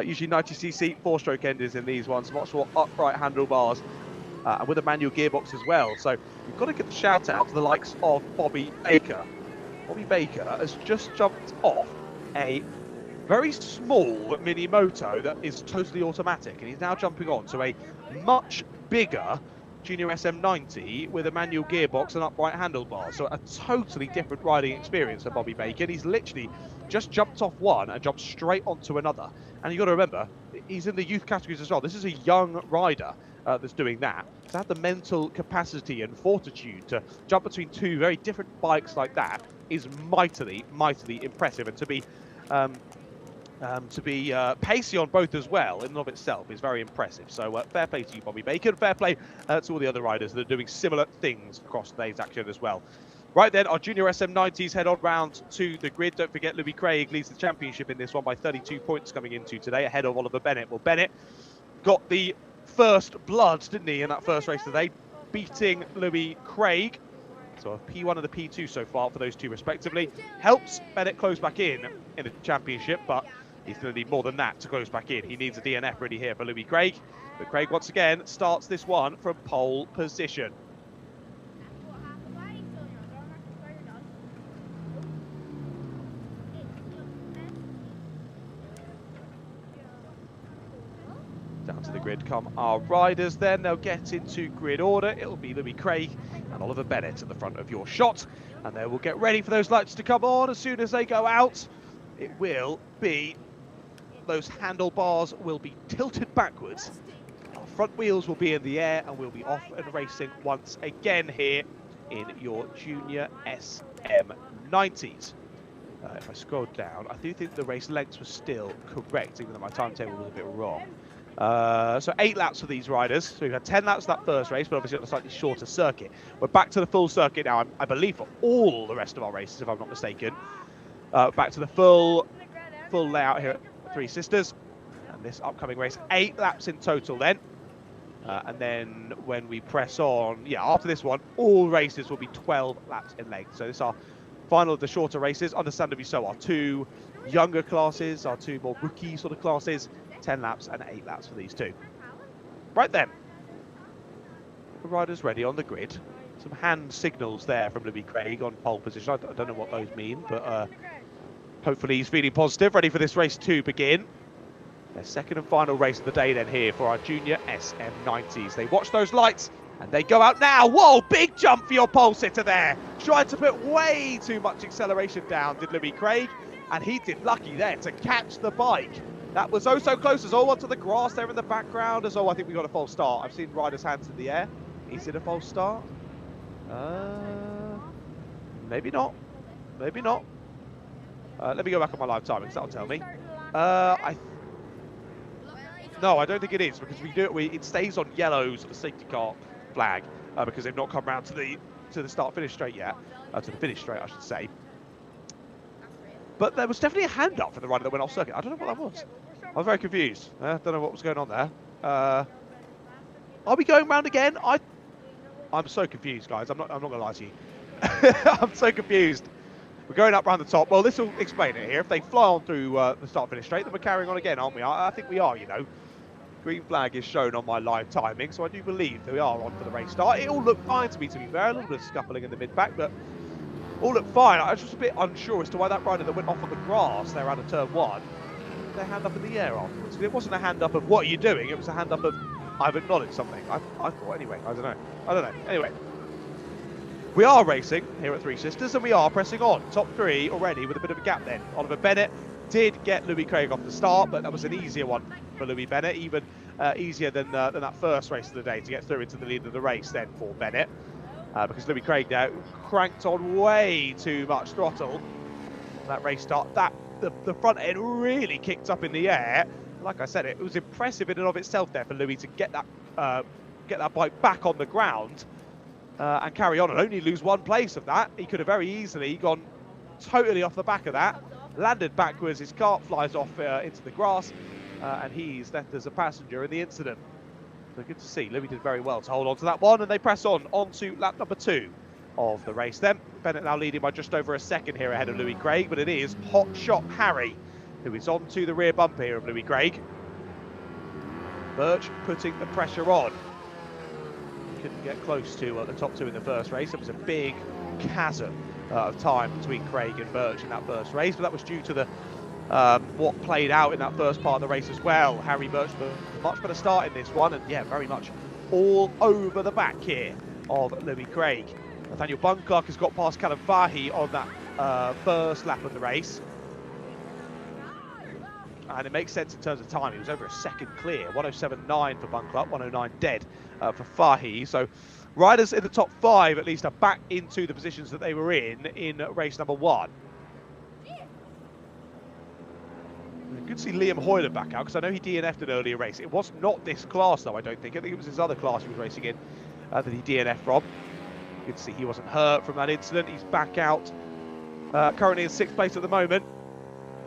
Usually 90cc 4-stroke engines in these ones, much more upright handlebars. And with a manual gearbox as well. So you've got to give the shout out to the likes of Bobby Baker. Bobby Baker has just jumped off a very small mini moto that is totally automatic, and he's now jumping on to a much bigger Junior SM90 with a manual gearbox and upright handlebars. So a totally different riding experience for Bobby Baker. He's literally just jumped off one and jumped straight onto another. And you've got to remember, he's in the youth categories as well. This is a young rider that's doing that. To have the mental capacity and fortitude to jump between 2 very different bikes like that is mightily, mightily impressive. And to be pacey on both as well in and of itself is very impressive. So fair play to you, Bobby Baker, and fair play to all the other riders that are doing similar things across today's action as well. Right then, our junior SM90s head on round to the grid. Don't forget, Louis Craig leads the championship in this one by 32 points coming into today, ahead of Oliver Bennett. Well, Bennett got the first blood, didn't he, in that first race today, beating Louis Craig. So a P1 and a P2 so far for those two respectively. Helps Bennett close back in the championship, but he's going to need more than that to close back in. He needs a DNF ready here for Louis Craig. But Craig, once again, starts this one from pole position. Down to the grid come our riders then. They'll get into grid order. It'll be Louis Craig and Oliver Bennett at the front of your shot. And they will get ready for those lights to come on. As soon as they go out, it will be, those handlebars will be tilted backwards. Our front wheels will be in the air and we'll be off and racing once again here in your junior SM90s. If I scroll down, I do think the race lengths were still correct, even though my timetable was a bit wrong. So 8 laps for these riders. So we've had 10 laps that first race, but obviously on a slightly shorter circuit. We're back to the full circuit now, I believe, for all the rest of our races, if I'm not mistaken. Back to the full layout here at Three Sisters. And this upcoming race, 8 laps in total then. And then when we press on, after this one, all races will be 12 laps in length. So this is our final of the shorter races, understandably so. Our 2 younger classes, our 2 more rookie sort of classes, 10 laps and 8 laps for these 2. Right then, the riders ready on the grid. Some hand signals there from Louis Craig on pole position. I don't know what those mean, but hopefully he's feeling positive, ready for this race to begin. Their second and final race of the day then here for our junior SM90s. They watch those lights and they go out now. Whoa, big jump for your pole sitter there. Tried to put way too much acceleration down, did Louis Craig. And he did lucky there to catch the bike. That was oh so close as all onto the grass there in the background as I think we got a false start. I've seen riders' hands in the air. Is it a false start? Maybe not. Maybe not. Let me go back on my live timing because that'll tell me. No, I don't think it is, because it stays on yellow sort of safety car flag because they've not come round to the start finish straight yet. To the finish straight, I should say. But there was definitely a hand up for the rider that went off circuit. I don't know what that was. I was very confused. I don't know what was going on there. Are we going round again? I'm so confused, guys. I'm not gonna lie to you. I'm so confused. We're going up round the top. Well, this will explain it here. If they fly on through the start finish straight, then we're carrying on again, aren't we? I think we are, you know. Green flag is shown on my live timing, so I do believe that we are on for the race start. It all looked fine to me, to be fair. A little bit of scuffling in the mid-back, but all looked fine. I was just a bit unsure as to why that rider that went off on the grass there out of turn 1, their hand up in the air afterwards. It wasn't a hand up of what are you doing, it was a hand up of I've acknowledged something. I thought anyway, I don't know. Anyway, we are racing here at Three Sisters and we are pressing on. Top 3 already with a bit of a gap then. Oliver Bennett did get Louis Craig off the start, but that was an easier one for Louis Bennett, even easier than that first race of the day to get through into the lead of the race then for Bennett. Because Louis Craig now cranked on way too much throttle. That race start, the front end really kicked up in the air. Like I said, it was impressive in and of itself there for Louis to get that bike back on the ground and carry on and only lose 1 place of that. He could have very easily gone totally off the back of that, landed backwards, his cart flies off into the grass, and he's left as a passenger in the incident. So good to see. Louis did very well to hold on to that one, and they press on to lap number 2 of the race then. Bennett now leading by just over a second here ahead of Louis Craig, but it is Hot Shot Harry who is on to the rear bumper here of Louis Craig. Birch putting the pressure on. Couldn't get close to the top 2 in the first race. It was a big chasm of time between Craig and Birch in that first race, but that was due to the what played out in that first part of the race as well. Harry Birch much better start in this one, and very much all over the back here of Louis Craig. Nathaniel Bunclark has got past Callum Fahy on that first lap of the race. And it makes sense in terms of time. He was over a second clear. 107.9 for Bunclark, 109 dead for Fahy. So riders in the top 5 at least are back into the positions that they were in race number 1. Good to see Liam Hoyler back out, because I know he DNF'd an earlier race. It was not this class though, I don't think. I think it was his other class he was racing in that he DNF'd from. Good to see he wasn't hurt from that incident. He's back out, currently in 6th place at the moment.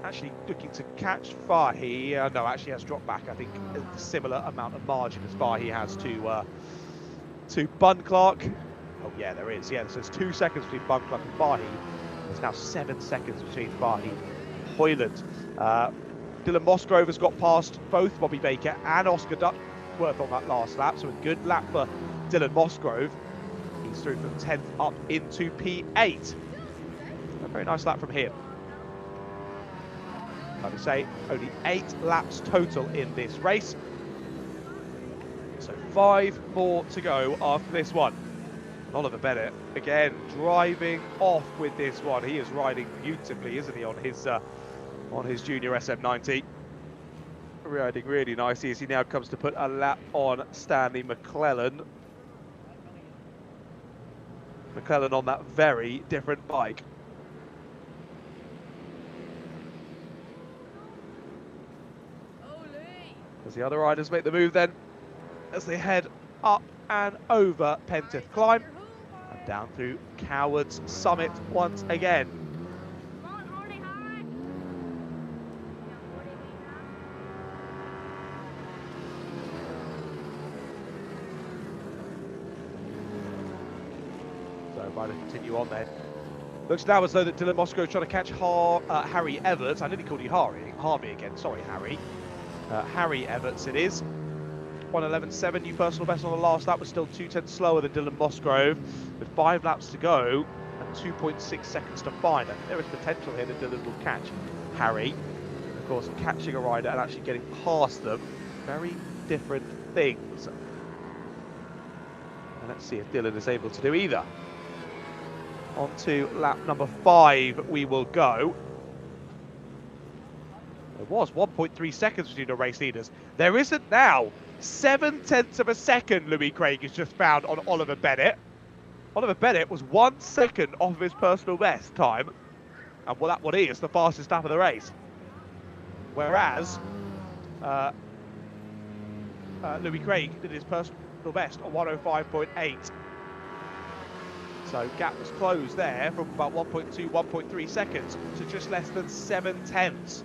Actually looking to catch Fahy. No, actually has dropped back. I think a similar amount of margin as Fahy has to Bunclark. Oh yeah, there is. Yeah, so there's 2 seconds between Bunclark and Fahy. There's now 7 seconds between Fahy and Hoyland. Dylan Mosgrove has got past both Bobby Baker and Oscar Duckworth on that last lap, so a good lap for Dylan Mosgrove. He's through from 10th up into P8. A very nice lap from him. Like I say, only 8 laps total in this race. So 5 more to go after this one. And Oliver Bennett, again, driving off with this one. He is riding beautifully, isn't he, on his junior SM90. Riding really nicely as he now comes to put a lap on Stanley McClellan. McClellan on that very different bike. As the other riders make the move then, as they head up and over Pentith Climb and down through Cowards Summit once again. So right to continue on then. Looks now as though that Dylan Mosgrove trying to catch Harry Everts. I nearly called you Harvey again. Sorry, Harry. Harry Everts it is. 1:11.7, new personal best on the last lap, was still 2/10 slower than Dylan Mosgrove. With 5 laps to go and 2.6 seconds to find. And there is potential here that Dylan will catch Harry. Of course, catching a rider and actually getting past them, very different things. And let's see if Dylan is able to do either. On to lap number 5 we will go. There was 1.3 seconds between the race leaders. There isn't now. 0.7 of a second Louis Craig has just found on Oliver Bennett. Oliver Bennett was 1 second off of his personal best time. And well, that one is the fastest lap of the race. Whereas Louis Craig did his personal best on 1:05.8. So gap was closed there from about 1.2, 1.3 seconds to just less than 0.7.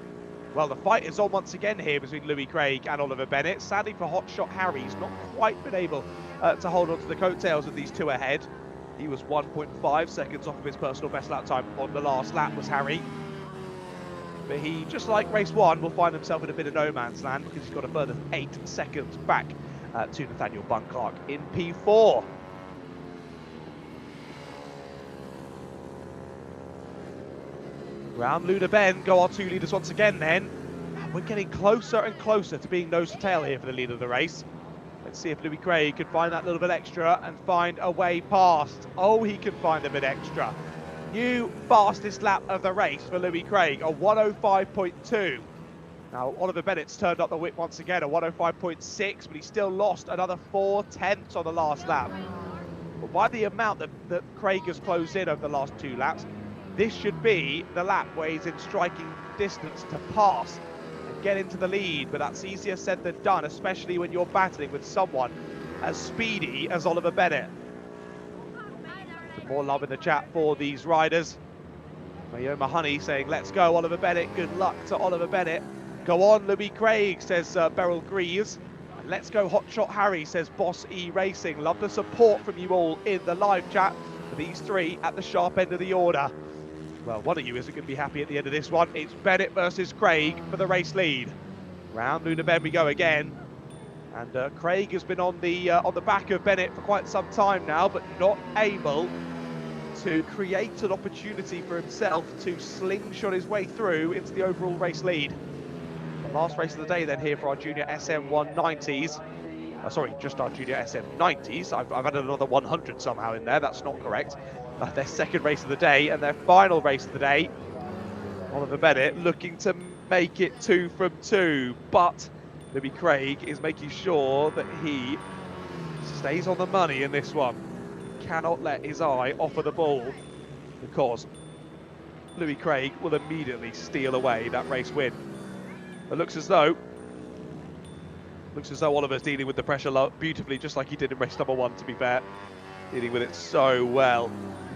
Well, the fight is on once again here between Louis Craig and Oliver Bennett. Sadly for Hotshot Harry, he's not quite been able to hold on to the coattails of these two ahead. He was 1.5 seconds off of his personal best lap time on the last lap, was Harry. But he, just like race 1, will find himself in a bit of no man's land because he's got a further 8 seconds back to Nathaniel Bunclark in P4. Round Luna Bend go our 2 leaders once again then. And we're getting closer and closer to being nose to tail here for the lead of the race. Let's see if Louis Craig can find that little bit extra and find a way past. Oh, he can find a bit extra. New fastest lap of the race for Louis Craig, a 1:05.2. Now, Oliver Bennett's turned up the whip once again, a 1:05.6, but he still lost another 0.4 on the last lap. But by the amount that Craig has closed in over the last 2 laps, this should be the lap where he's in striking distance to pass and get into the lead, but that's easier said than done, especially when you're battling with someone as speedy as Oliver Bennett. Some more love in the chat for these riders. Mayoma Honey saying, let's go Oliver Bennett, good luck to Oliver Bennett. Go on Louis Craig, says Beryl Greaves. And let's go Hotshot Harry, says Boss E Racing. Love the support from you all in the live chat for these 3 at the sharp end of the order. Well, one of you isn't going to be happy at the end of this one. It's Bennett versus Craig for the race lead. Round Luna Bend we go again. And Craig has been on the back of Bennett for quite some time now, but not able to create an opportunity for himself to slingshot his way through into the overall race lead. The last race of the day then here for our junior SM190s. Sorry, just our junior SM90s. I've added another 100 somehow in there. That's not correct. Their second race of the day and their final race of the day. Oliver Bennett looking to make it 2 from 2, but Louis Craig is making sure that he stays on the money in this one. Cannot let his eye off of the ball because Louis Craig will immediately steal away that race win. It looks as though Oliver's dealing with the pressure beautifully, just like he did in race number 1, to be fair. dealing with it so well,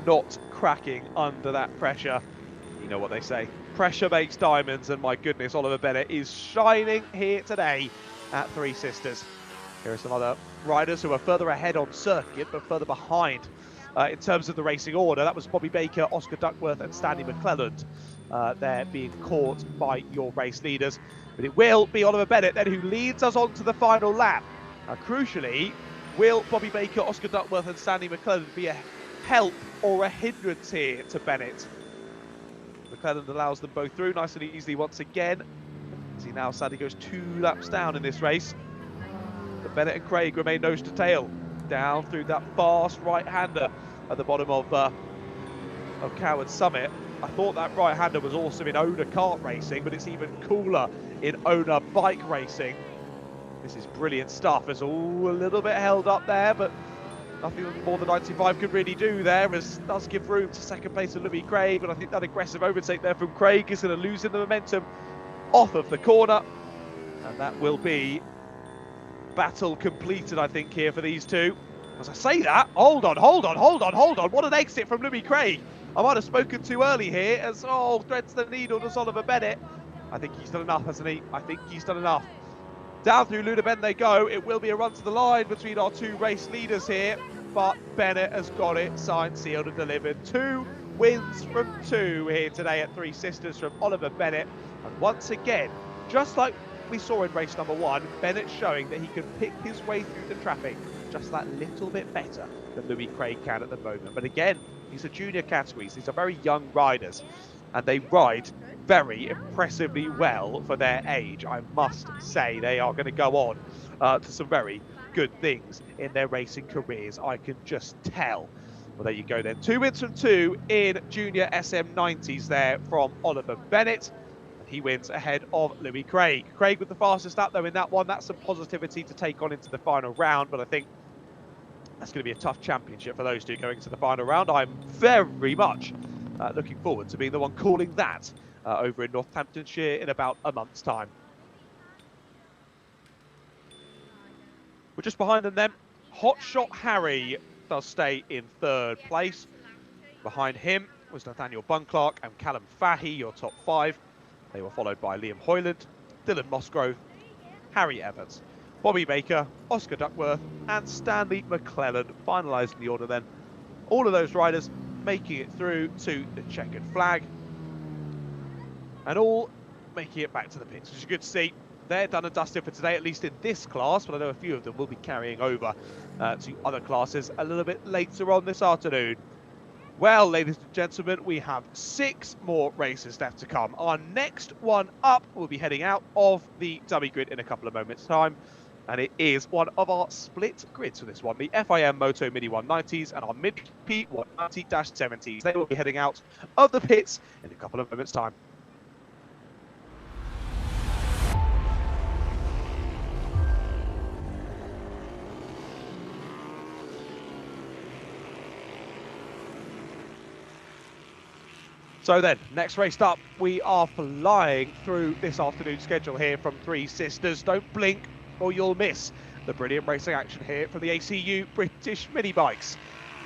not cracking under that pressure. You know what they say, pressure makes diamonds, and my goodness, Oliver Bennett is shining here today at Three Sisters. Here are some other riders who are further ahead on circuit, but further behind in terms of the racing order. That was Bobby Baker, Oscar Duckworth and Stanley McClelland. They're being caught by your race leaders. But it will be Oliver Bennett then who leads us on to the final lap. Crucially, will Bobby Baker, Oscar Duckworth and Stanley McClelland be a help or a hindrance here to Bennett? McClelland allows them both through nice and easily once again. See now sadly goes 2 laps down in this race. But Bennett and Craig remain nose to tail down through that fast right-hander at the bottom of Coward Summit. I thought that right-hander was awesome in owner kart racing, but it's even cooler in owner bike racing. This is brilliant stuff. It's all a little bit held up there, but nothing more than 95 could really do there, as does give room to second place of Louis Craig. But I think that aggressive overtake there from Craig is going to lose in the momentum off of the corner, and that will be battle completed, I think, here for these two. As I say that, hold on, what an exit from Louis Craig. I might have spoken too early here, as threads the needle to Oliver Bennett. I think he's done enough, hasn't he? I think he's done enough. Down through Luna Bend they go. It will be a run to the line between our 2 race leaders here, but Bennett has got it signed, sealed and delivered. 2 wins from 2 here today at Three Sisters from Oliver Bennett. And once again, just like we saw in race number 1, Bennett showing that he can pick his way through the traffic just that little bit better than Louis Craig can at the moment. But again, these are junior categories. These are very young riders, and they ride very impressively well for their age. I must say they are going to go on to some very good things in their racing careers. I can just tell. Well, there you go then. 2 wins from 2 in junior SM90s there from Oliver Bennett. He wins ahead of Louis Craig. Craig with the fastest lap, though, in that one. That's some positivity to take on into the final round, but I think that's going to be a tough championship for those two going into the final round. I'm very much looking forward to being the one calling that over in Northamptonshire in about a month's time. We're just behind them then. Hotshot Harry does stay in 3rd place. Behind him was Nathaniel Bunclark and Callum Fahey, your top 5. They were followed by Liam Hoyland, Dylan Musgrove, Harry Evans, Bobby Baker, Oscar Duckworth and Stanley McClelland, finalising the order then. All of those riders making it through to the checkered flag and all making it back to the pits, which is good to see. They're done and dusted for today, at least in this class, but I know a few of them will be carrying over to other classes a little bit later on this afternoon. Well, ladies and gentlemen, we have 6 more races left to come. Our next one up will be heading out of the dummy grid in a couple of moments' time. And it is one of our split grids for this one, the FIM Moto Mini 190s and our Minibike 190-70s. They will be heading out of the pits in a couple of moments' time. So then, next race up, we are flying through this afternoon's schedule here from Three Sisters. Don't blink or you'll miss the brilliant racing action here from the ACU British Minibikes.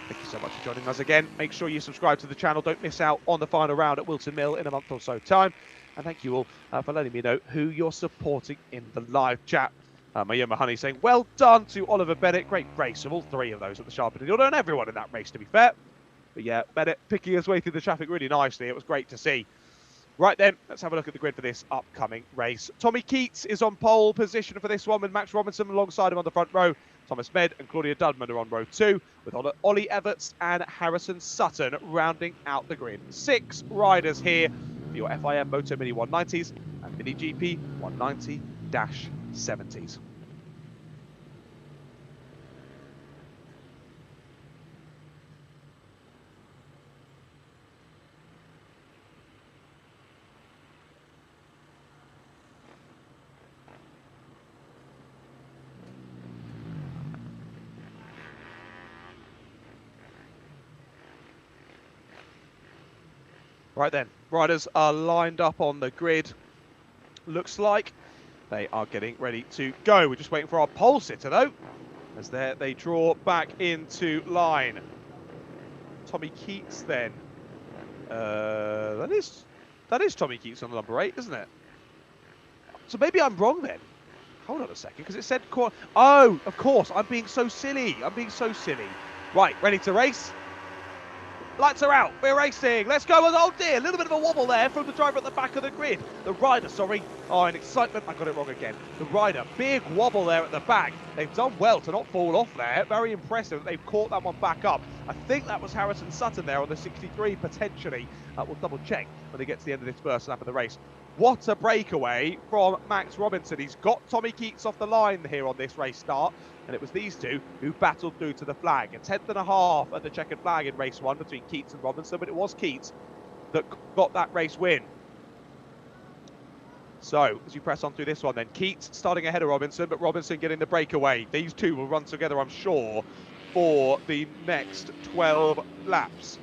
Thank you so much for joining us again. Make sure you subscribe to the channel. Don't miss out on the final round at Wilton Mill in a month or so time. And thank you all for letting me know who you're supporting in the live chat. Mayoma Honey saying, well done to Oliver Bennett. Great race of all 3 of those at the Sharpening Order and everyone in that race, to be fair. But yeah, Bennett picking his way through the traffic really nicely. It was great to see. Right then, let's have a look at the grid for this upcoming race. Tommy Keats is on pole position for this one with Max Robinson alongside him on the front row. Thomas Med and Claudia Dudman are on row 2 with Ollie Everts and Harrison Sutton rounding out the grid. 6 riders here for your FIM Moto Mini 190s and Mini GP 190-70s. Right then, riders are lined up on the grid. Looks like they are getting ready to go. We're just waiting for our pole sitter though. as they draw back into line. Tommy Keats then. That is Tommy Keats on number 8, isn't it? So maybe I'm wrong then. Hold on a second, because it said... Oh, of course, I'm being so silly. Right, ready to race? Lights are out, we're racing, let's go. Oh dear, a little bit of a wobble there from the driver at the back of the grid. The rider, sorry. Oh, in excitement, I got it wrong again. The rider, big wobble there at the back. They've done well to not fall off there. Very impressive. They've caught that one back up. I think that was Harrison Sutton there on the 63, potentially. We'll double check when they get to the end of this first lap of the race. What a breakaway from Max Robinson. He's got Tommy Keats off the line here on this race start. And it was these two who battled through to the flag. A 10th.5 at the checkered flag in race 1 between Keats and Robinson, but it was Keats that got that race win. So, as you press on through this one then, Keats starting ahead of Robinson, but Robinson getting the breakaway. These two will run together, I'm sure, for the next 12 laps.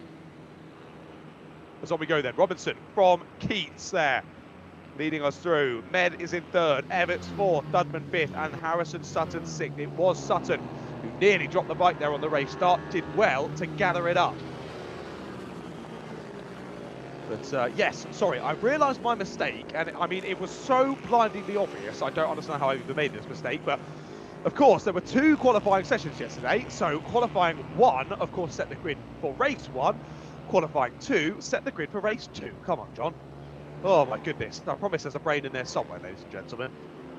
As on we go then, Robinson from Keats there, leading us through. Med is in 3rd, Everts 4th, Dudman 5th, and Harrison Sutton 6th. It was Sutton who nearly dropped the bike there on the race start, did well to gather it up. But yes, sorry, I realised my mistake, and I mean, it was so blindingly obvious, I don't understand how I even made this mistake, but of course, there were 2 qualifying sessions yesterday, so qualifying 1, of course, set the grid for race 1, qualifying 2, set the grid for race 2. Come on, John. Oh my goodness, I promise there's a brain in there somewhere, ladies and gentlemen.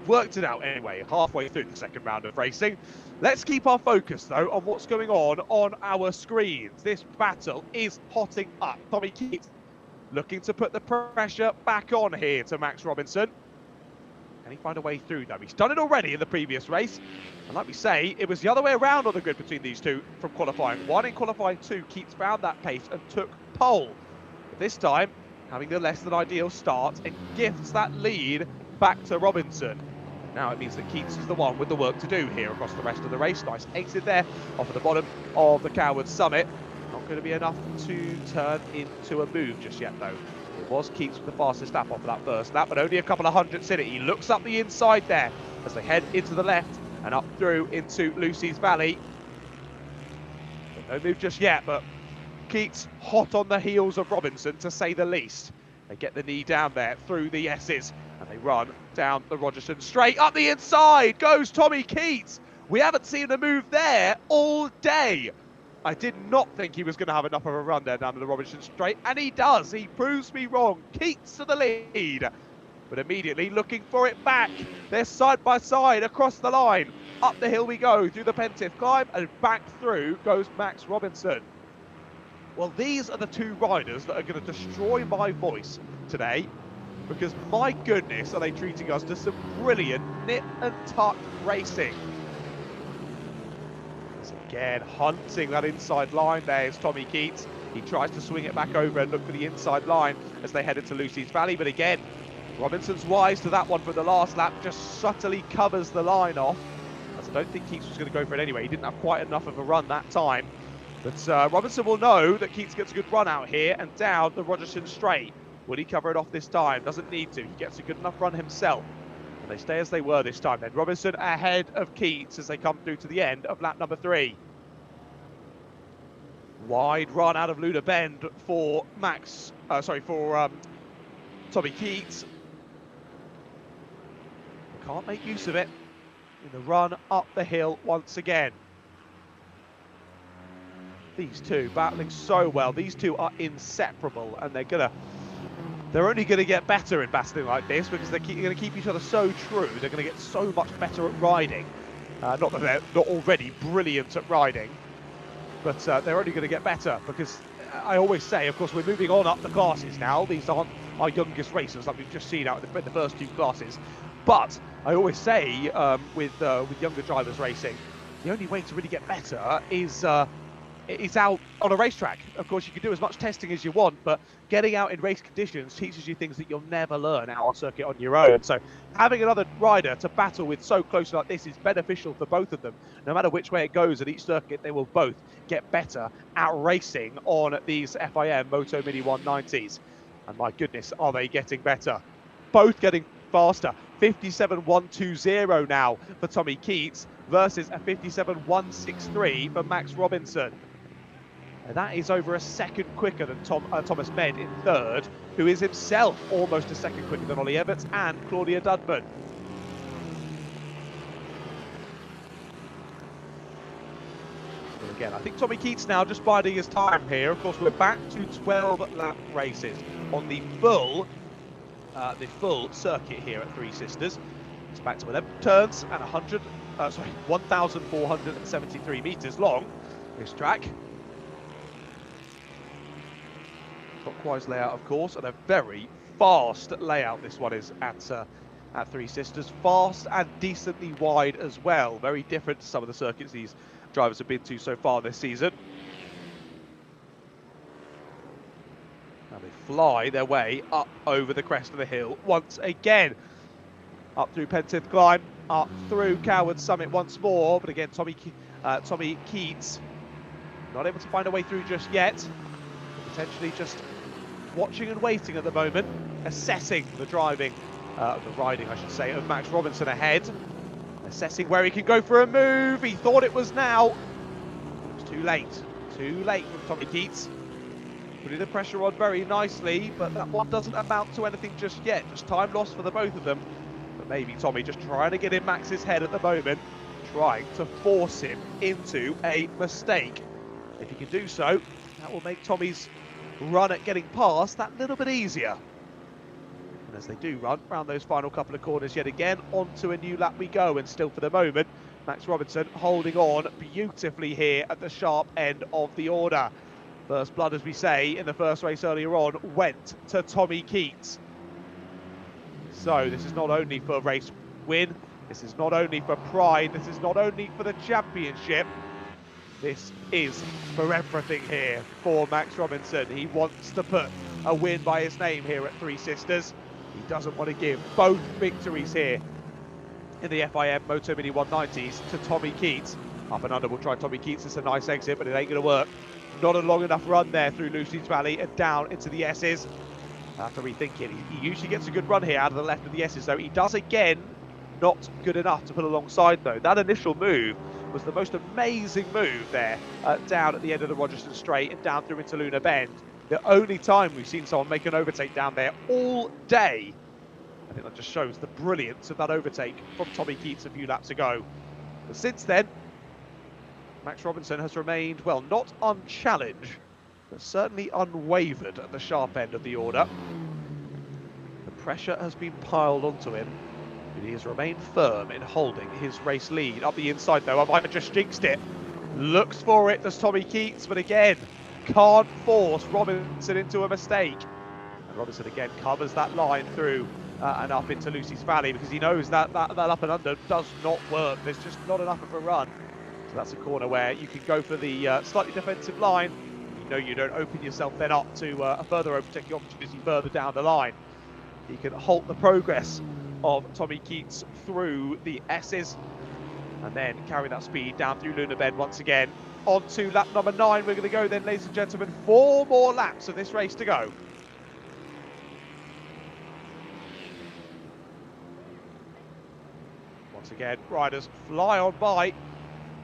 Worked it out anyway, halfway through the second round of racing. Let's keep our focus, though, on what's going on our screens. This battle is hotting up. Tommy Keats looking to put the pressure back on here to Max Robinson. Can he find a way through, though? He's done it already in the previous race. And like we say, it was the other way around on the grid between these two from qualifying 1. In qualifying 2, Keats found that pace and took pole. But this time, having the less than ideal start, and gifts that lead back to Robinson. Now it means that Keats is the one with the work to do here across the rest of the race. Nice exit there off at the bottom of the Coward Summit. Not going to be enough to turn into a move just yet, though. It was Keats with the fastest lap off of that first lap, but only a couple of hundredths in it. He looks up the inside there as they head into the left and up through into Lucy's Valley. No move just yet, but Keats hot on the heels of Robinson, to say the least. They get the knee down there through the S's, and they run down the Rogerson straight. Up the inside goes Tommy Keats. We haven't seen a move there all day. I did not think he was going to have enough of a run there down the Rogerson straight, and he does. He proves me wrong. Keats to the lead, but immediately looking for it back. They're side by side across the line. Up the hill we go through the Pentive climb, and back through goes Max Robinson. Well, these are the 2 riders that are going to destroy my voice today, because my goodness, are they treating us to some brilliant nip and tuck racing. Again, hunting that inside line there is Tommy Keats. He tries to swing it back over and look for the inside line as they head into Lucy's Valley, but again, Robinson's wise to that one from the last lap, just subtly covers the line off, as I don't think Keats was going to go for it anyway. He didn't have quite enough of a run that time. But Robinson will know that Keats gets a good run out here and down the Rogerson straight. Will he cover it off this time? Doesn't need to. He gets a good enough run himself. And they stay as they were this time then. Robinson ahead of Keats as they come through to the end of lap number 3. Wide run out of Luna Bend for Tommy Keats. Can't make use of it in the run up the hill once again. These two battling so well. These two are inseparable, and they're only going to get better in battling like this, because they're going to keep each other so true. They're going to get so much better at riding. Not that they're not already brilliant at riding, but they're only going to get better, because I always say, of course, we're moving on up the classes now. These aren't our youngest racers like we've just seen out in the first 2 classes. But I always say with younger drivers racing, the only way to really get better is out on a racetrack. Of course, you can do as much testing as you want, but getting out in race conditions teaches you things that you'll never learn out on circuit on your own. So having another rider to battle with so close like this is beneficial for both of them. No matter which way it goes at each circuit, they will both get better at racing on these FIM Moto Mini 190s. And my goodness, are they getting better. Both getting faster. 57.120 now for Tommy Keats versus a 57.163 for Max Robinson. And that is over a second quicker than Thomas Med in third, who is himself almost a second quicker than Ollie Everts and Claudia Dudman. But again, I think Tommy Keats now just biding his time here. Of course, we're back to 12-lap races on the full circuit here at Three Sisters. It's back to 11 turns and 1,473 meters long, this track. Clockwise layout, of course, and a very fast layout this one is at Three Sisters. Fast and decently wide as well. Very different to some of the circuits these drivers have been to so far this season. Now they fly their way up over the crest of the hill once again. Up through Pentith Climb, up through Coward Summit once more, but again Tommy Keats not able to find a way through just yet. Potentially just watching and waiting at the moment, assessing the riding, I should say, of Max Robinson ahead. Assessing where he can go for a move. He thought it was now. It was too late. Too late from Tommy Keats. Putting the pressure on very nicely, but that one doesn't amount to anything just yet. Just time lost for the both of them. But maybe Tommy just trying to get in Max's head at the moment, trying to force him into a mistake. If he can do so, that will make Tommy's run at getting past that little bit easier. And as they do run around those final couple of corners yet again, onto a new lap we go, and still for the moment Max Robinson holding on beautifully here at the sharp end of the order. First blood, as we say, in the first race earlier on went to Tommy Keats. So this is not only for race win, this is not only for pride, this is not only for the championship. This is for everything here for Max Robinson. He wants to put a win by his name here at Three Sisters. He doesn't want to give both victories here in the FIM Moto Mini 190s to Tommy Keats. Up and under will try Tommy Keats. It's a nice exit, but it ain't going to work. Not a long enough run there through Lucy's Valley and down into the S's. After rethinking, he usually gets a good run here out of the left of the S's, though. He does again, not good enough to put alongside, though. That initial move was the most amazing move there, down at the end of the Rogerson Straight and down through into Luna Bend. The only time we've seen someone make an overtake down there all day. I think that just shows the brilliance of that overtake from Tommy Keats a few laps ago. But since then, Max Robinson has remained, well, not unchallenged, but certainly unwavered at the sharp end of the order. The pressure has been piled onto him, but he has remained firm in holding his race lead. Up the inside, though, I might have just jinxed it. Looks for it, does Tommy Keats, but again, can't force Robinson into a mistake. And Robinson again covers that line through and up into Lucy's Valley, because he knows that up and under does not work. There's just not enough of a run. So that's a corner where you can go for the slightly defensive line. You know you don't open yourself then up to a further overtaking opportunity further down the line. You can halt the progress of Tommy Keats through the S's and then carry that speed down through Luna Bend once again. On to lap number 9 we're going to go then, ladies and gentlemen. 4 more laps of this race to go. Once again, riders fly on by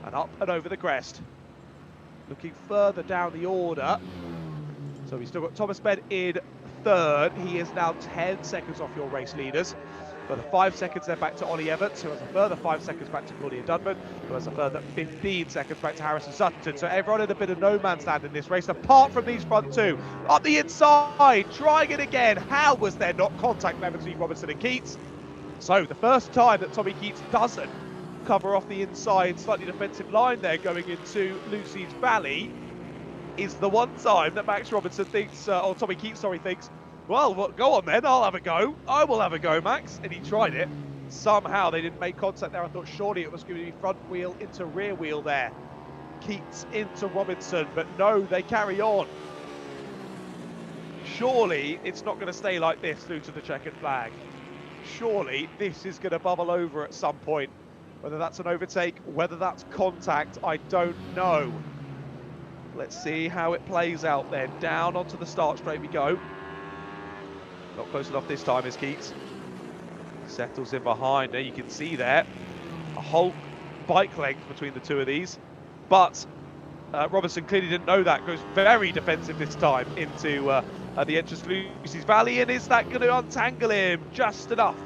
and up and over the crest. Looking further down the order. So we've still got Thomas Med in third. He is now 10 seconds off your race leaders. Further 5 seconds then back to Ollie Everts, who has a further 5 seconds back to Claudia Dudman, who has a further 15 seconds back to Harrison Sutton. So everyone in a bit of no man's land in this race, apart from these front two. Up the inside, trying it again. How was there not contact there between Robinson and Keats? So the first time that Tommy Keats doesn't cover off the inside slightly defensive line there going into Lucy's Valley is the one time that Max Robinson thinks, or Tommy Keats, sorry, thinks, well, go on then, I'll have a go. I will have a go, Max. And he tried it. Somehow they didn't make contact there. I thought surely it was going to be front wheel into rear wheel there. Keats into Robinson, but no, they carry on. Surely it's not going to stay like this through to the checkered flag. Surely this is going to bubble over at some point. Whether that's an overtake, whether that's contact, I don't know. Let's see how it plays out then. Down onto the start straight we go. Not close enough this time is Keats. Settles in behind. There you can see there a whole bike length between the two of these. But Robinson clearly didn't know that. Goes very defensive this time into the entrance to Lucy's Valley. And is that going to untangle him? Just enough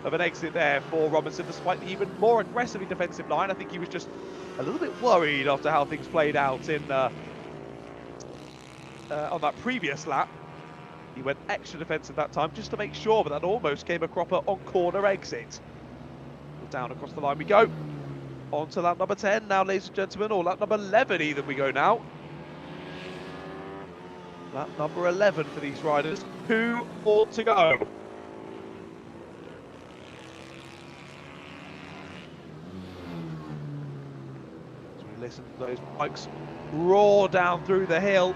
of an exit there for Robinson, despite the even more aggressively defensive line. I think he was just a little bit worried after how things played out in on that previous lap. He went extra defensive that time just to make sure, but that almost came a cropper on corner exit. Down across the line we go. On to lap number 10 now, ladies and gentlemen, or lap number 11 even we go now. Lap number 11 for these riders. 2 more to go. As we listen to those bikes roar down through the hill.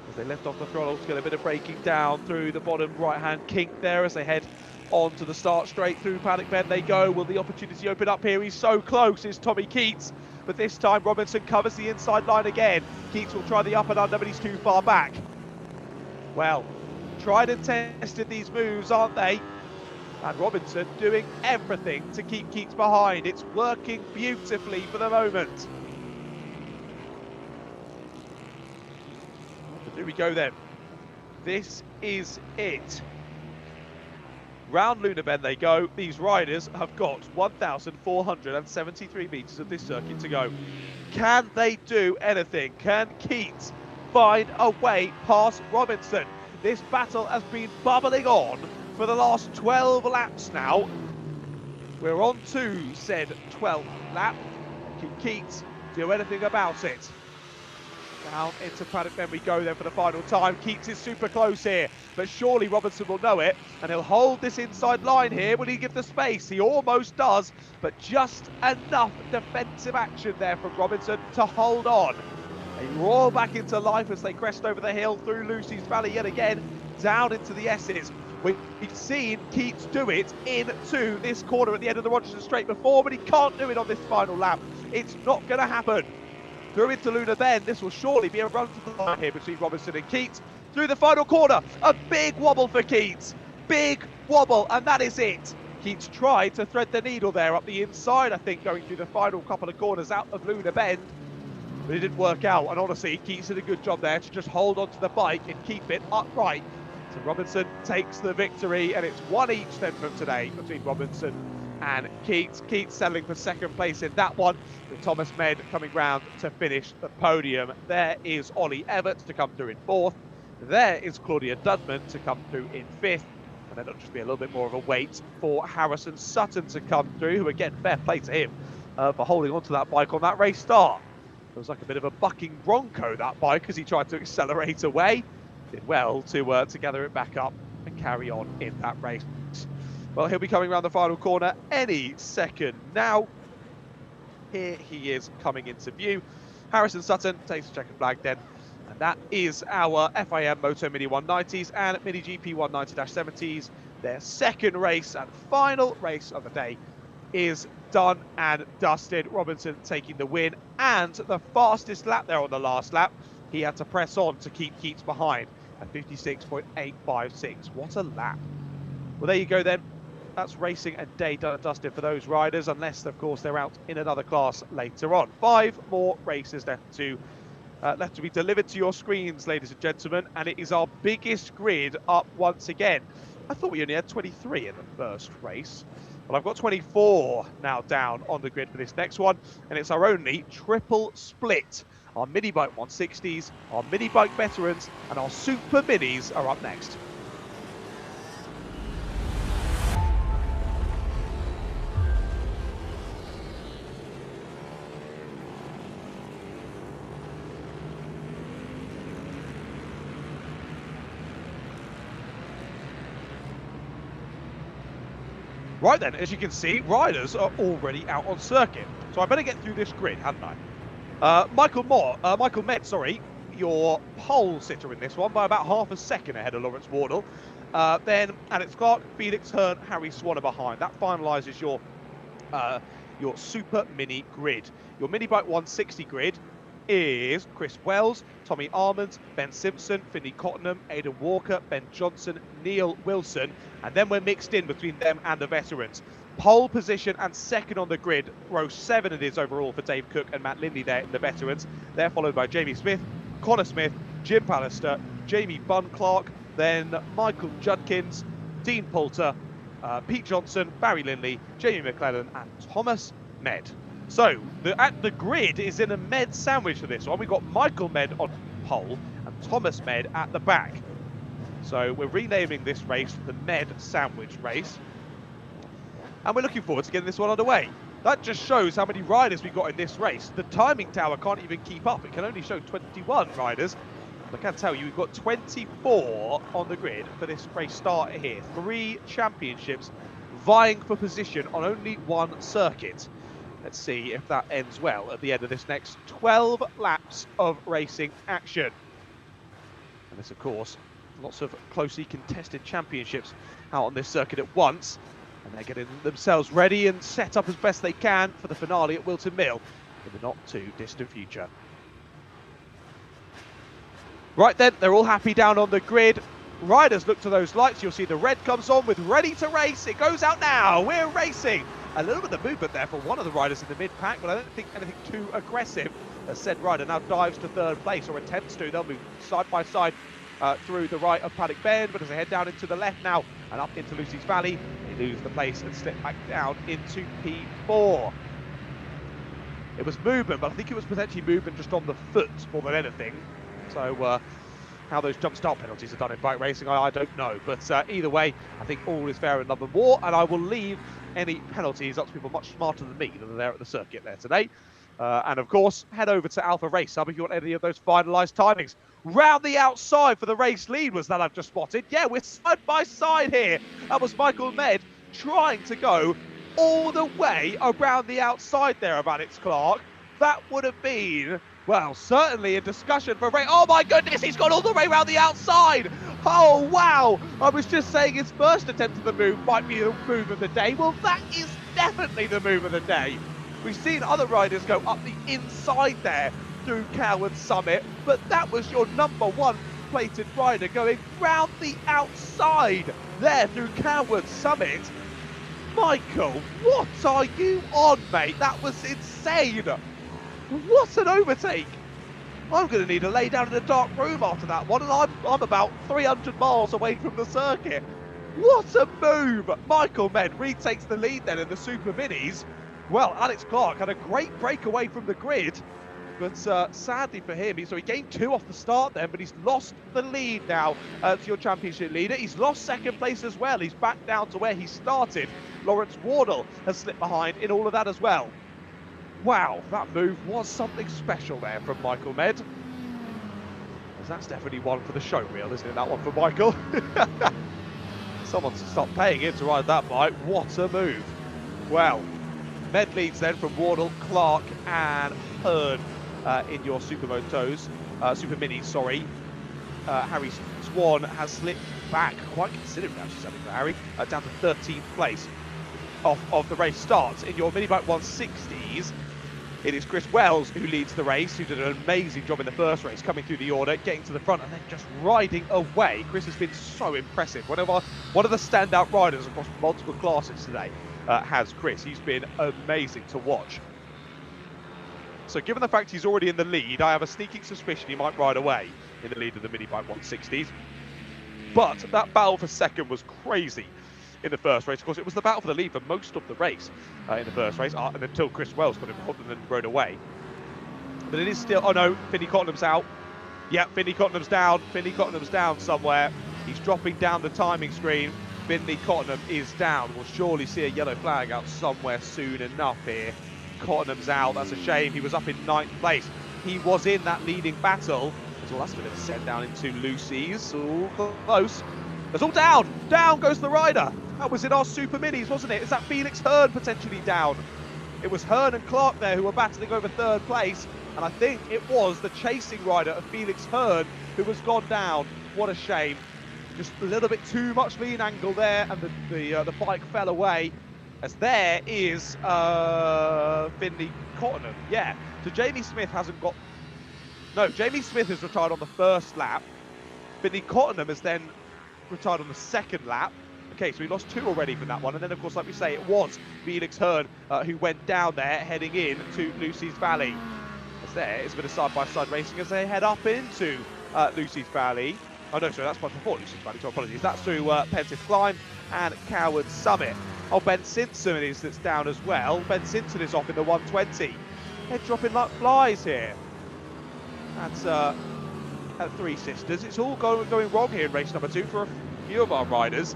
As they lift off the throttle to get a bit of braking down through the bottom right-hand kink there as they head onto the start straight. Through Paddock Bend they go. Will the opportunity open up here? He's so close, is Tommy Keats. But this time Robinson covers the inside line again. Keats will try the up and under, but he's too far back. Well, tried and tested these moves, aren't they? And Robinson doing everything to keep Keats behind. It's working beautifully for the moment. Here we go then. This is it. Round Lunar Bend they go. These riders have got 1,473 metres of this circuit to go. Can they do anything? Can Keats find a way past Robinson? This battle has been bubbling on for the last 12 laps now. We're on to said 12th lap. Can Keats do anything about it? Down into Paddock Bend we go then for the final time. Keats is super close here, but surely Robinson will know it, and he'll hold this inside line here. Will he give the space? He almost does, but just enough defensive action there from Robinson to hold on. They roar back into life as they crest over the hill through Lucy's Valley yet again, down into the S's. We've seen Keats do it into this corner at the end of the Rogerson Straight before, but he can't do it on this final lap. It's not going to happen. Through into Lunar Bend, this will surely be a run to the line here between Robinson and Keats. Through the final corner, a big wobble for Keats. Big wobble, and that is it. Keats tried to thread the needle there up the inside, I think, going through the final couple of corners out of Lunar Bend. But it didn't work out, and honestly, Keats did a good job there to just hold onto the bike and keep it upright. So Robinson takes the victory, and it's one each then from today between Robinson and Keats. Keats settling for second place in that one, with Thomas Med coming round to finish the podium. There is Ollie Everts to come through in fourth. There is Claudia Dudman to come through in fifth. And then it'll just be a little bit more of a wait for Harrison Sutton to come through, who again, fair play to him for holding onto that bike on that race start. It was like a bit of a bucking bronco, that bike, as he tried to accelerate away. Did well to gather it back up and carry on in that race. Well, he'll be coming around the final corner any second now. Here he is coming into view. Harrison Sutton takes the checkered flag then. And that is our FIM Moto Mini 190s and Mini GP 190-70s. Their second race and final race of the day is done and dusted. Robinson taking the win and the fastest lap there on the last lap. He had to press on to keep Keats behind at 56.856. What a lap. Well, there you go then. That's racing and day done and dusted for those riders, unless, of course, they're out in another class later on. 5 more races left to be delivered to your screens, ladies and gentlemen, and it is our biggest grid up once again. I thought we only had 23 in the first race. Well, I've got 24 now down on the grid for this next one, and it's our only triple split. Our Minibike 160s, our Minibike veterans, and our Super Minis are up next. Right then, as you can see, riders are already out on circuit. So I better get through this grid, hadn't I? Michael Med, your pole sitter in this one by about half a second ahead of Lawrence Wardle. Then Alex Clark, Felix Hearn, Harry Swanner behind. That finalises your Super Mini grid. Your Minibike 160 grid is Chris Wells, Tommy Armand, Ben Simpson, Finney Cottenham, Aidan Walker, Ben Johnson, Neil Wilson, and then we're mixed in between them and the veterans. Pole position and second on the grid, row 7 it is overall for Dave Cook and Matt Lindley there in the veterans. They're followed by Jamie Smith, Connor Smith, Jim Pallister, Jamie Bunn-Clark, then Michael Judkins, Dean Poulter, Pete Johnson, Barry Lindley, Jamie McClellan and Thomas Med. So the grid is in a Med sandwich for this one. We've got Michael Med on pole and Thomas Med at the back. So we're renaming this race the Med Sandwich Race. And we're looking forward to getting this one underway. That just shows how many riders we've got in this race. The timing tower can't even keep up. It can only show 21 riders. I can tell you we've got 24 on the grid for this race start here. 3 championships vying for position on only one circuit. Let's see if that ends well at the end of this next 12 laps of racing action. And this, of course, lots of closely contested championships out on this circuit at once. And they're getting themselves ready and set up as best they can for the finale at Wilton Mill in the not too distant future. Right then, they're all happy down on the grid. Riders look to those lights. You'll see the red comes on with ready to race. It goes out now. We're racing. A little bit of movement there for one of the riders in the mid-pack, but I don't think anything too aggressive. As said rider now dives to third place, or attempts to. They'll move side by side through the right of Paddock Bend, but as they head down into the left now and up into Lucy's Valley, they lose the place and slip back down into P4. It was movement, but I think it was potentially movement just on the foot more than anything. So how those jump start penalties are done in bike racing, I don't know. But either way, I think all is fair in love and war, and I will leave any penalties up to people much smarter than me that are there at the circuit there today. And of course, head over to Alpha Race Hub if you want any of those finalised timings. Round the outside for the race lead was that I've just spotted. Yeah, we're side by side here. That was Michael Med trying to go all the way around the outside there of Alex Clark. That would have been, well, certainly a discussion for race. Oh my goodness, he's gone all the way around the outside. Oh wow, I was just saying his first attempt at the move might be the move of the day. Well, that is definitely the move of the day. We've seen other riders go up the inside there through Coward Summit, but that was your number one plated rider going round the outside there through Coward Summit. Michael, what are you on, mate? That was insane. What an overtake. I'm going to need to lay down in a dark room after that one, and I'm about 300 miles away from the circuit. What a move. Michael Med retakes the lead then in the Superminis. Well, Alex Clark had a great breakaway from the grid, but sadly for him, so he gained 2 off the start then, but he's lost the lead now to your championship leader. He's lost second place as well. He's back down to where he started. Lawrence Wardle has slipped behind in all of that as well. Wow, that move was something special there from Michael Med. That's definitely one for the show reel, isn't it? That one for Michael. Someone's stopped paying him to ride that bike. What a move. Well, Med leads then from Wardle, Clark and Hearn in your Superminis, sorry. Harry Swan has slipped back quite considerably, actually, something for Harry, down to 13th place of the race starts. In your Minibike 160s, it is Chris Wells who leads the race, who did an amazing job in the first race, coming through the order, getting to the front, and then just riding away. Chris has been so impressive. One of the standout riders across multiple classes today has Chris. He's been amazing to watch. So given the fact he's already in the lead, I have a sneaking suspicion he might ride away in the lead of the Minibike 160s. But that battle for second was crazy in the first race. Of course, it was the battle for the lead for most of the race in the first race, and until Chris Wells got involved and then rode away. But it is still, oh no, Finney Cottenham's out. Yeah, Finney Cottenham's down. Finney Cottenham's down somewhere. He's dropping down the timing screen. Finney Cottenham is down. We'll surely see a yellow flag out somewhere soon enough here. Cottenham's out. That's a shame. He was up in 9th place. He was in that leading battle. Well, that's a bit of a set down into Lucy's. All close. It's all down. Down goes the rider. That was in our Superminis, wasn't it? Is that Felix Hearn potentially down? It was Hearn and Clark there who were battling over 3rd place. And I think it was the chasing rider of Felix Hearn who has gone down. What a shame. Just a little bit too much lean angle there, and the bike fell away. As there is Finney Cottenham. Yeah. So Jamie Smith hasn't got No, Jamie Smith is retired on the first lap. Vinny Cottenham is then retired on the second lap. Okay, so we lost 2 already from that one. And then, of course, like we say, it was Felix Hearn who went down there, heading in to Lucy's Valley. As there is a bit of side-by-side racing as they head up into Lucy's Valley. Oh, no, sorry, that's much before Lucy's Valley, so apologies. That's through Pensive Climb and Coward Summit. Oh, Ben Simpson that's down as well. Ben Simpson is off in the 120. They're dropping like flies here. That's at Three Sisters. It's all going wrong here in race number 2 for a few of our riders.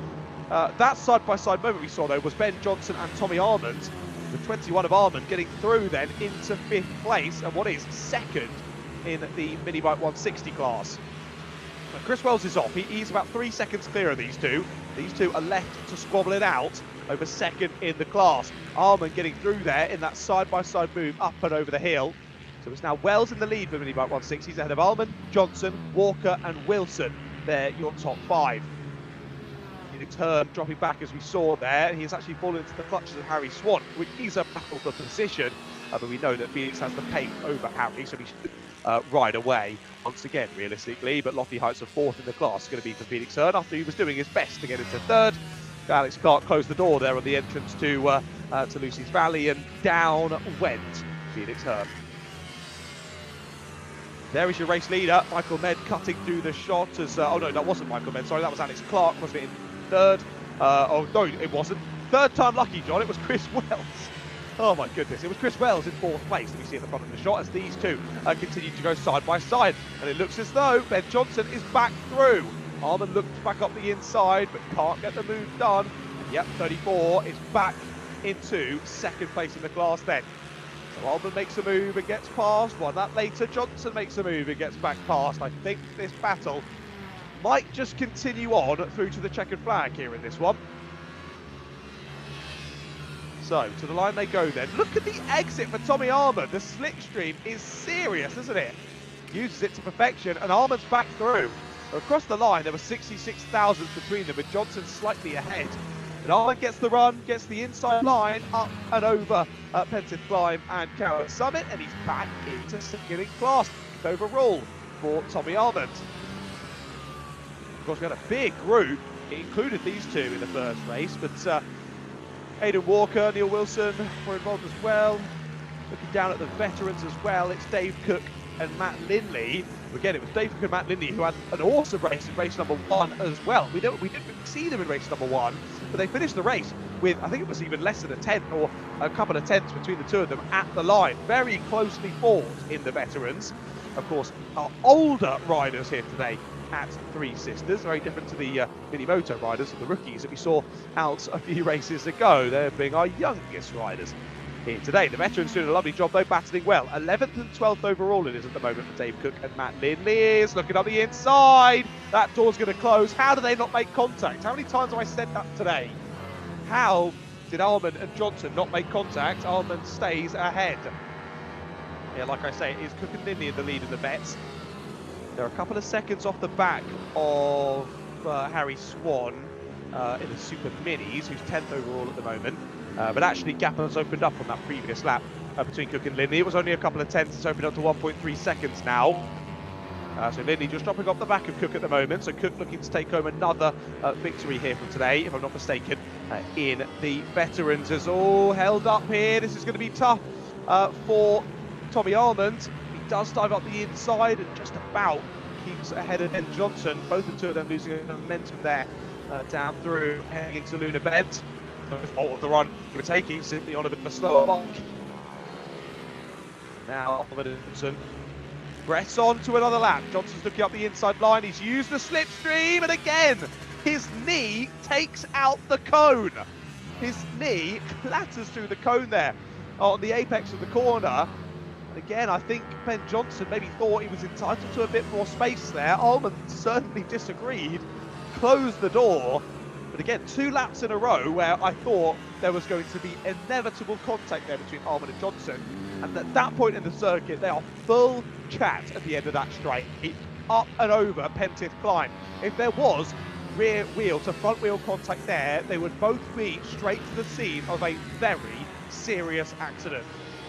That side-by-side moment we saw, though, was Ben Johnson and Tommy Armand. The 21 of Armand getting through then into 5th place and what is 2nd in the Minibike 160 class. Now, Chris Wells is off. He's about 3 seconds clear of these two. These two are left to squabble it out over 2nd in the class. Armand getting through there in that side-by-side move up and over the hill. So it's now Wells in the lead for Minibike 160s ahead of Armand, Johnson, Walker and Wilson. They're your top 5. Felix Hearn dropping back as we saw there. He's actually fallen into the clutches of Harry Swan, which is a battle for position. But we know that Felix has the pace over Harry, so he should ride away once again, realistically. But Lofty Heights of 4th in the class is going to be for Felix Hearn after he was doing his best to get into 3rd. Alex Clark closed the door there on the entrance to Lucy's Valley, and down went Felix Hearn. There is your race leader, Michael Med cutting through the shot as... oh no, that wasn't Michael Med, sorry, that was Alex Clark, wasn't it, in 3rd? Oh no, it wasn't. 3rd time lucky, John, it was Chris Wells. Oh my goodness, it was Chris Wells in 4th place that we see at the front of the shot as these two continue to go side by side. And it looks as though Ben Johnson is back through. Armand looks back up the inside, but can't get the move done. And yep, 34 is back into 2nd place in the class then. So Armand makes a move and gets past. 1 lap later, Johnson makes a move and gets back past. I think this battle might just continue on through to the checkered flag here in this one. So, to the line they go then. Look at the exit for Tommy Armand. The slipstream is serious, isn't it? Uses it to perfection, and Armand's back through. Across the line, there were 66 thousandths between them, with Johnson slightly ahead. And Armand gets the run, gets the inside line, up and over Pensive Climb and Coward Summit, and he's back into 2nd in class overall for Tommy Armand. Of course, we had a big group. It included these two in the first race, but Aidan Walker, Neil Wilson were involved as well. Looking down at the veterans as well, it's Dave Cook and Matt Lindley. Again, it was Dave Cook and Matt Lindley who had an awesome race in race number 1 as well. We didn't see them in race number 1, but they finished the race with, I think it was even less than a tenth or a couple of tenths between the two of them at the line. Very closely fought in the veterans. Of course, our older riders here today at Three Sisters, very different to the mini moto riders and the rookies that we saw out a few races ago. They're being our youngest riders here today. The veterans doing a lovely job though, battling well. 11th and 12th overall it is at the moment for Dave Cook and Matt Lindley is looking on the inside. That door's going to close. How do they not make contact? How many times have I said that today? How did Armand and Johnson not make contact? Armand stays ahead. Yeah, like I say, it is Cook and Lindley in the lead in the vets. They're a couple of seconds off the back of Harry Swan in the Superminis, who's 10th overall at the moment. But actually, gap has opened up on that previous lap between Cook and Lindley. It was only a couple of tenths. It's opened up to 1.3 seconds now. So Lindley just dropping off the back of Cook at the moment. So Cook looking to take home another victory here from today, if I'm not mistaken, in the veterans. Is all held up here. This is going to be tough for Tommy Armand. He does dive up the inside and just about keeps ahead of Ben Johnson. Both the two of them losing momentum there down through, heading into Luna Bend. No fault of the run he was taking, simply on a bit of a slower bike. Now Oliver Johnson press on to another lap. Johnson's looking up the inside line. He's used the slipstream, and again his knee takes out the cone. His knee clatters through the cone there on the apex of the corner. And again, I think Ben Johnson maybe thought he was entitled to a bit more space there. Armand certainly disagreed, closed the door. But again, 2 laps in a row where I thought there was going to be inevitable contact there between Armand and Johnson. And at that point in the circuit, they are full chat at the end of that straight, up and over Pensive Climb. If there was rear wheel to front wheel contact there, they would both be straight to the scene of a very serious accident.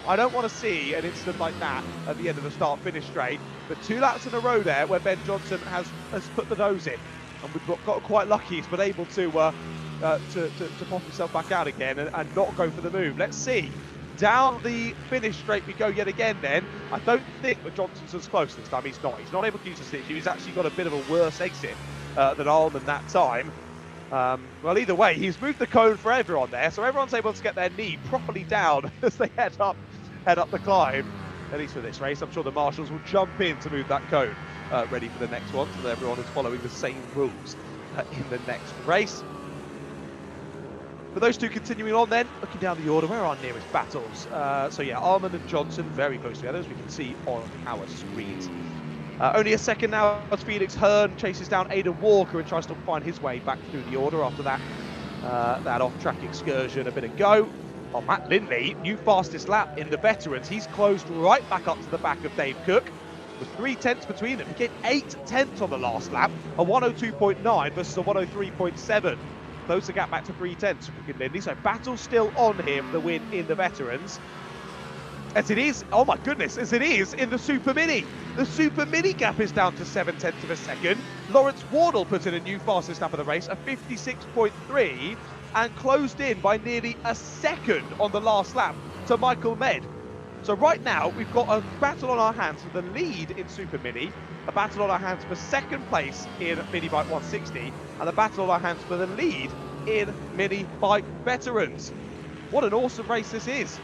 I don't want to see an incident like that at the end of the start-finish straight. But 2 laps in a row there where Ben Johnson has put the nose in. And we've got quite lucky. He's been able to pop himself back out again and not go for the move. Let's see. Down the finish straight we go yet again then. I don't think that Johnson's as close this time. He's not. He's not able to use the stitch. He's actually got a bit of a worse exit than Allman that time. Well, either way, he's moved the cone for everyone there, so everyone's able to get their knee properly down as they head up the climb. At least for this race, I'm sure the marshals will jump in to move that cone ready for the next one, so that everyone is following the same rules in the next race. For those two continuing on then, looking down the order, where are our nearest battles? So yeah, Allman and Johnson very close together, as we can see on our screens. Only a second now as Felix Hearn chases down Aidan Walker and tries to find his way back through the order after that off-track excursion a bit ago. Oh, Matt Lindley, new fastest lap in the veterans. He's closed right back up to the back of Dave Cook with 3 tenths between them. He gained 8 tenths on the last lap, a 102.9 versus a 103.7. Close the gap back to 3 tenths for Cook and Lindley. So battle still on here for the win in the veterans. As it is, oh my goodness, as it is in the Super Mini. The Super Mini gap is down to 7 tenths of a second. Lawrence Wardle put in a new fastest lap of the race, a 56.3, and closed in by nearly a second on the last lap to Michael Med. So right now, we've got a battle on our hands for the lead in Super Mini, a battle on our hands for second place in Minibike 160, and a battle on our hands for the lead in Minibike Veterans. What an awesome race this is.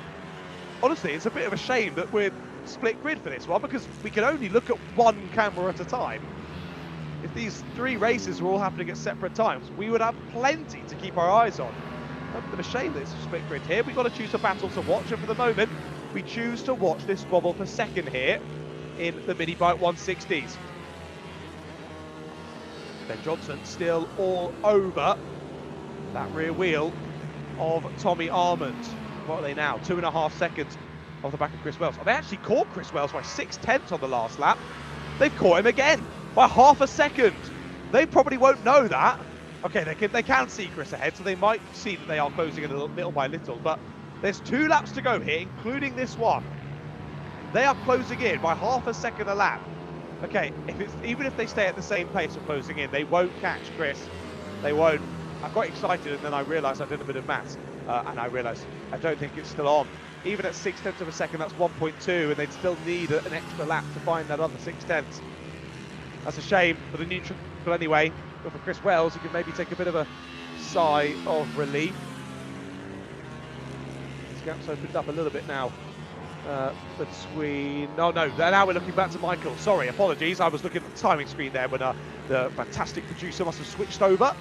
Honestly, it's a bit of a shame that we're split grid for this one, because we can only look at one camera at a time. If these 3 races were all happening at separate times, we would have plenty to keep our eyes on. A bit of a shame that it's a split grid here. We've got to choose a battle to watch, and for the moment, we choose to watch this squabble for second here in the Minibike 160s. Ben Johnson still all over that rear wheel of Tommy Armand. What are they now? 2.5 seconds off the back of Chris Wells. Oh, they actually caught Chris Wells by 6 tenths on the last lap. They've caught him again by half a second. They probably won't know that. Okay, they can see Chris ahead, so they might see that they are closing it little by little, but there's 2 laps to go here, including this one. They are closing in by half a second a lap. Okay, even if they stay at the same pace of closing in, they won't catch Chris. They won't. I got excited and then I realised I did a bit of maths, and I realised I don't think it's still on. Even at 6 tenths of a second, that's 1.2, and they'd still need an extra lap to find that other 6 tenths. That's a shame for the neutral anyway, but for Chris Wells, he can maybe take a bit of a sigh of relief. This gap's opened up a little bit now between... Oh no, now we're looking back to Michael. Sorry, apologies. I was looking at the timing screen there when the fantastic producer must have switched over.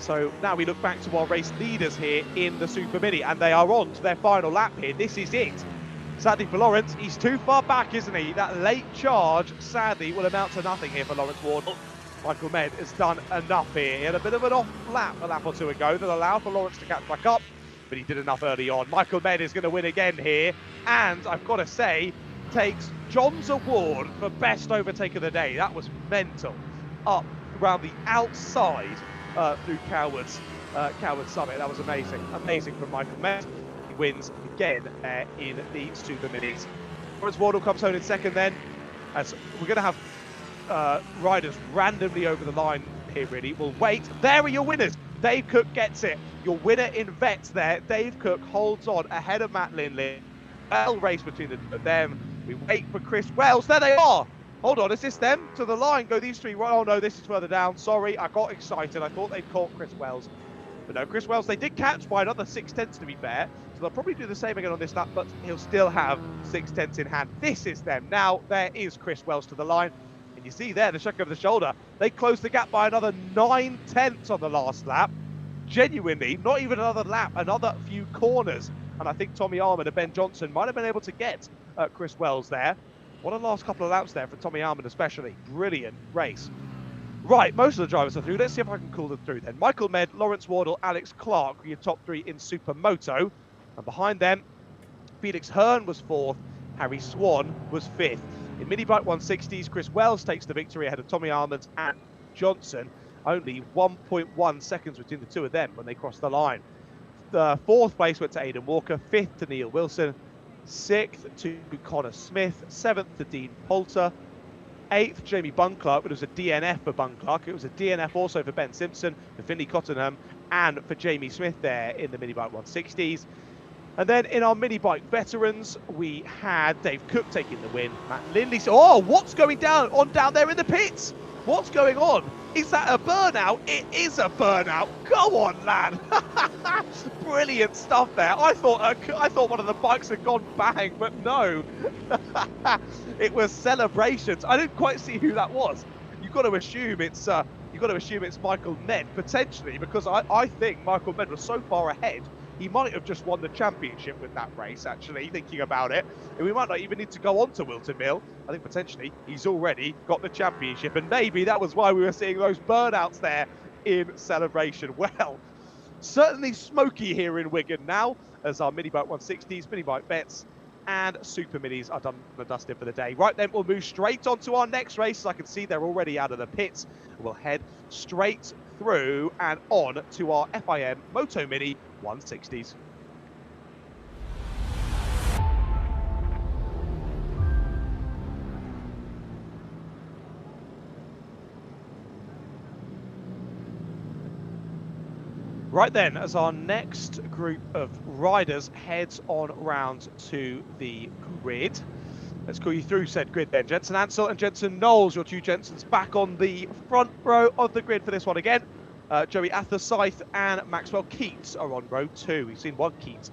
So now we look back to our race leaders here in the Super Mini, and they are on to their final lap here. This is it. Sadly for Lawrence, he's too far back, isn't he? That late charge, sadly, will amount to nothing here for Lawrence Wardle. Michael Med has done enough here. He had a bit of an off lap a lap or 2 ago that allowed for Lawrence to catch back up, but he did enough early on. Michael Med is going to win again here, and I've got to say, takes John's award for best overtake of the day. That was mental. Up around the outside through Coward's Summit. That was amazing. Amazing from Michael Met. He wins again in the Super Minis. Lawrence Wardle comes home in second then, as we're going to have riders randomly over the line here, really. We'll wait. There are your winners. Dave Cook gets it. Your winner in vets there. Dave Cook holds on ahead of Matt Lindley. Well race between the two of them. We wait for Chris Wells. There they are. Hold on, is this them? To the line go these 3. Oh no, this is further down. Sorry, I got excited. I thought they'd caught Chris Wells. But no, Chris Wells, they did catch by another 6 tenths to be fair. So they'll probably do the same again on this lap, but he'll still have 6 tenths in hand. This is them. Now, there is Chris Wells to the line. And you see there, the check over the shoulder. They closed the gap by another 9 tenths on the last lap. Genuinely, not even another lap, another few corners. And I think Tommy Armand and Ben Johnson might have been able to get Chris Wells there. What a last couple of laps there for Tommy Armand especially. Brilliant race. Right, most of the drivers are through. Let's see if I can call them through then. Michael Med, Lawrence Wardle, Alex Clark were your top 3 in Supermoto. And behind them, Felix Hearn was 4th, Harry Swan was 5th. In Minibike 160s, Chris Wells takes the victory ahead of Tommy Armand and Johnson. Only 1.1 seconds between the 2 of them when they crossed the line. The 4th place went to Aidan Walker, 5th to Neil Wilson, 6th to Connor Smith, 7th to Dean Poulter, 8th Jamie Bunclark, but it was a DNF for Bunclark. It was a DNF also for Ben Simpson, for Finley Cottenham, and for Jamie Smith there in the Minibike 160s. And then in our Minibike veterans, we had Dave Cook taking the win. Matt Lindley. Oh, what's going down there in the pits? What's going on? Is that a burnout? It is a burnout. Go on, lad. Brilliant stuff there. I thought one of the bikes had gone bang, but no. It was celebrations. I didn't quite see who that was. You've got to assume it's Michael Ned potentially, because I think Michael Ned was so far ahead. He might have just won the championship with that race, actually, thinking about it. And we might not even need to go on to Wilton Mill. I think potentially he's already got the championship. And maybe that was why we were seeing those burnouts there in celebration. Well, certainly smoky here in Wigan now, as our Minibike 160s, Minibike Vets, and Superminis are done and dusted for the day. Right then, we'll move straight on to our next race. As I can see, they're already out of the pits. We'll head straight through and on to our FIM Moto Mini 160s. Right then, as our next group of riders heads on round to the grid. Let's call you through said grid then. Jensen Ansell and Jensen Knowles, your two Jensens back on the front row of the grid for this one again. Joey Athersyth and Maxwell Keats are on row 2. We've seen one Keats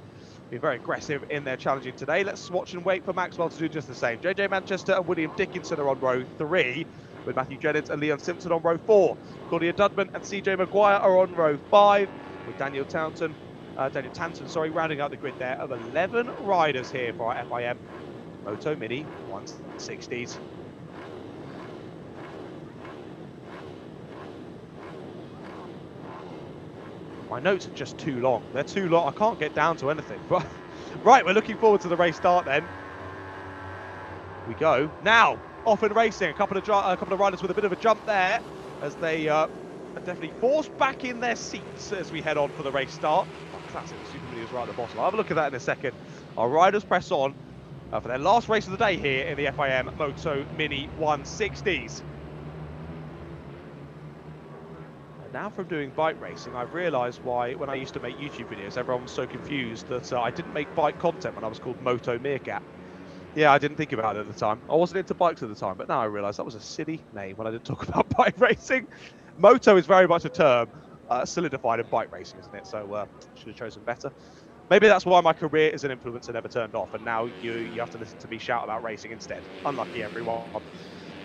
be very aggressive in their challenging today. Let's watch and wait for Maxwell to do just the same. JJ Manchester and William Dickinson are on row 3, with Matthew Jennings and Leon Simpson on row 4. Claudia Dudman and CJ Maguire are on row 5, with Daniel Tanton, rounding out the grid there of 11 riders here for our FIM Moto Mini 160s. My notes are just too long. They're too long. I can't get down to anything. Right, we're looking forward to the race start then. We go. Now, off and racing. A couple of riders with a bit of a jump there, as they are definitely forced back in their seats as we head on for the race start. Oh, classic. Superminis is right at the bottom. I'll have a look at that in a second. Our riders press on for their last race of the day here in the FIM Moto Mini 160s. Now from doing bike racing, I've realised why, when I used to make YouTube videos, everyone was so confused that I didn't make bike content when I was called Moto Meerkat. Yeah, I didn't think about it at the time. I wasn't into bikes at the time, but now I realise that was a silly name when I didn't talk about bike racing. Moto is very much a term solidified in bike racing, isn't it? So should have chosen better. Maybe that's why my career as an influencer never turned off, and now you have to listen to me shout about racing instead. Unlucky, everyone.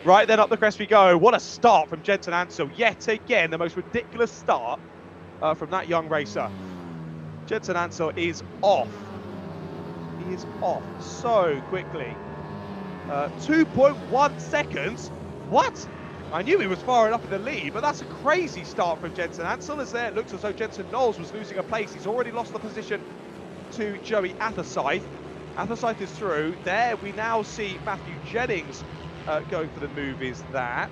Right then, up the crest we go. What a start from Jensen Ansell. Yet again, the most ridiculous start from that young racer. Jensen Ansell is off. He is off so quickly. 2.1 seconds. What? I knew he was far enough in the lead, but that's a crazy start from Jensen Ansell. As there, it looks as though Jensen Knowles was losing a place. He's already lost the position to Joey Athersyth. Athersyth is through. There we now see Matthew Jennings going for the move. Is that?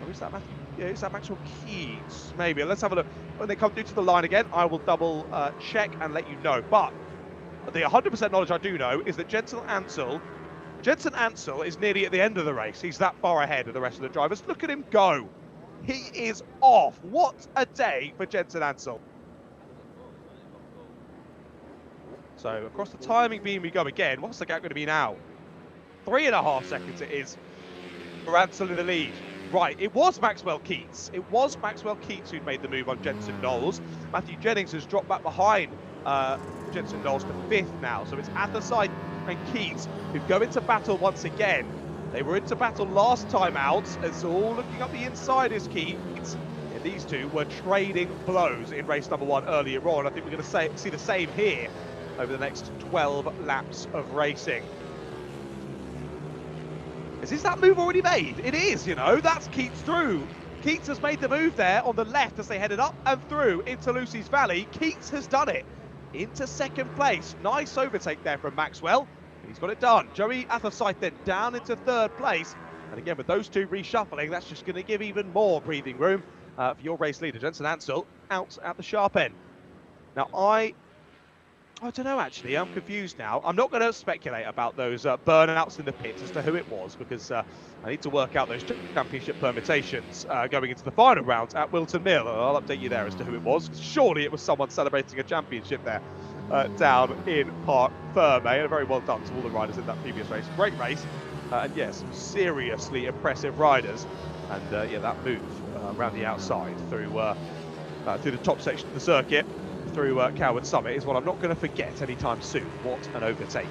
Or is that Matthew? Yeah, is that Maxwell Keats? Maybe. Let's have a look. When they come through to the line again, I will double check and let you know. But the 100% knowledge I do know is that Jensen Ansell is nearly at the end of the race. He's that far ahead of the rest of the drivers. Look at him go. He is off. What a day for Jensen Ansell. So across the timing beam we go again. What's the gap going to be now? 3.5 seconds it is for Ansell in the lead. Right, it was Maxwell Keats. It was Maxwell Keats who'd made the move on Jensen Knowles. Matthew Jennings has dropped back behind Jensen Knowles to 5th now. So it's Athersyth and Keats who go into battle once again. They were into battle last time out. It's all looking up the inside is Keats. And these two were trading blows in race number 1 earlier on. I think we're going to see the same here over the next 12 laps of racing. Is that move already made? It is, you know, that's Keats through. Keats has made the move there on the left as they headed up and through into Lucy's Valley. Keats has done it into 2nd place. Nice overtake there from Maxwell. And he's got it done. Joey Athersyth then down into 3rd place. And again, with those two reshuffling, that's just going to give even more breathing room for your race leader, Jensen Ansell, out at the sharp end. Now, I I don't know, actually. I'm confused now. I'm not going to speculate about those burnouts in the pits as to who it was, because I need to work out those championship permutations going into the final rounds at Wilton Mill. I'll update you there as to who it was. Surely it was someone celebrating a championship there down in Park Ferme. And very well done to all the riders in that previous race. Great race. And yes, seriously impressive riders. And yeah, that move around the outside through the top section of the circuit, through Coward Summit, is what I'm not going to forget anytime soon. What an overtake.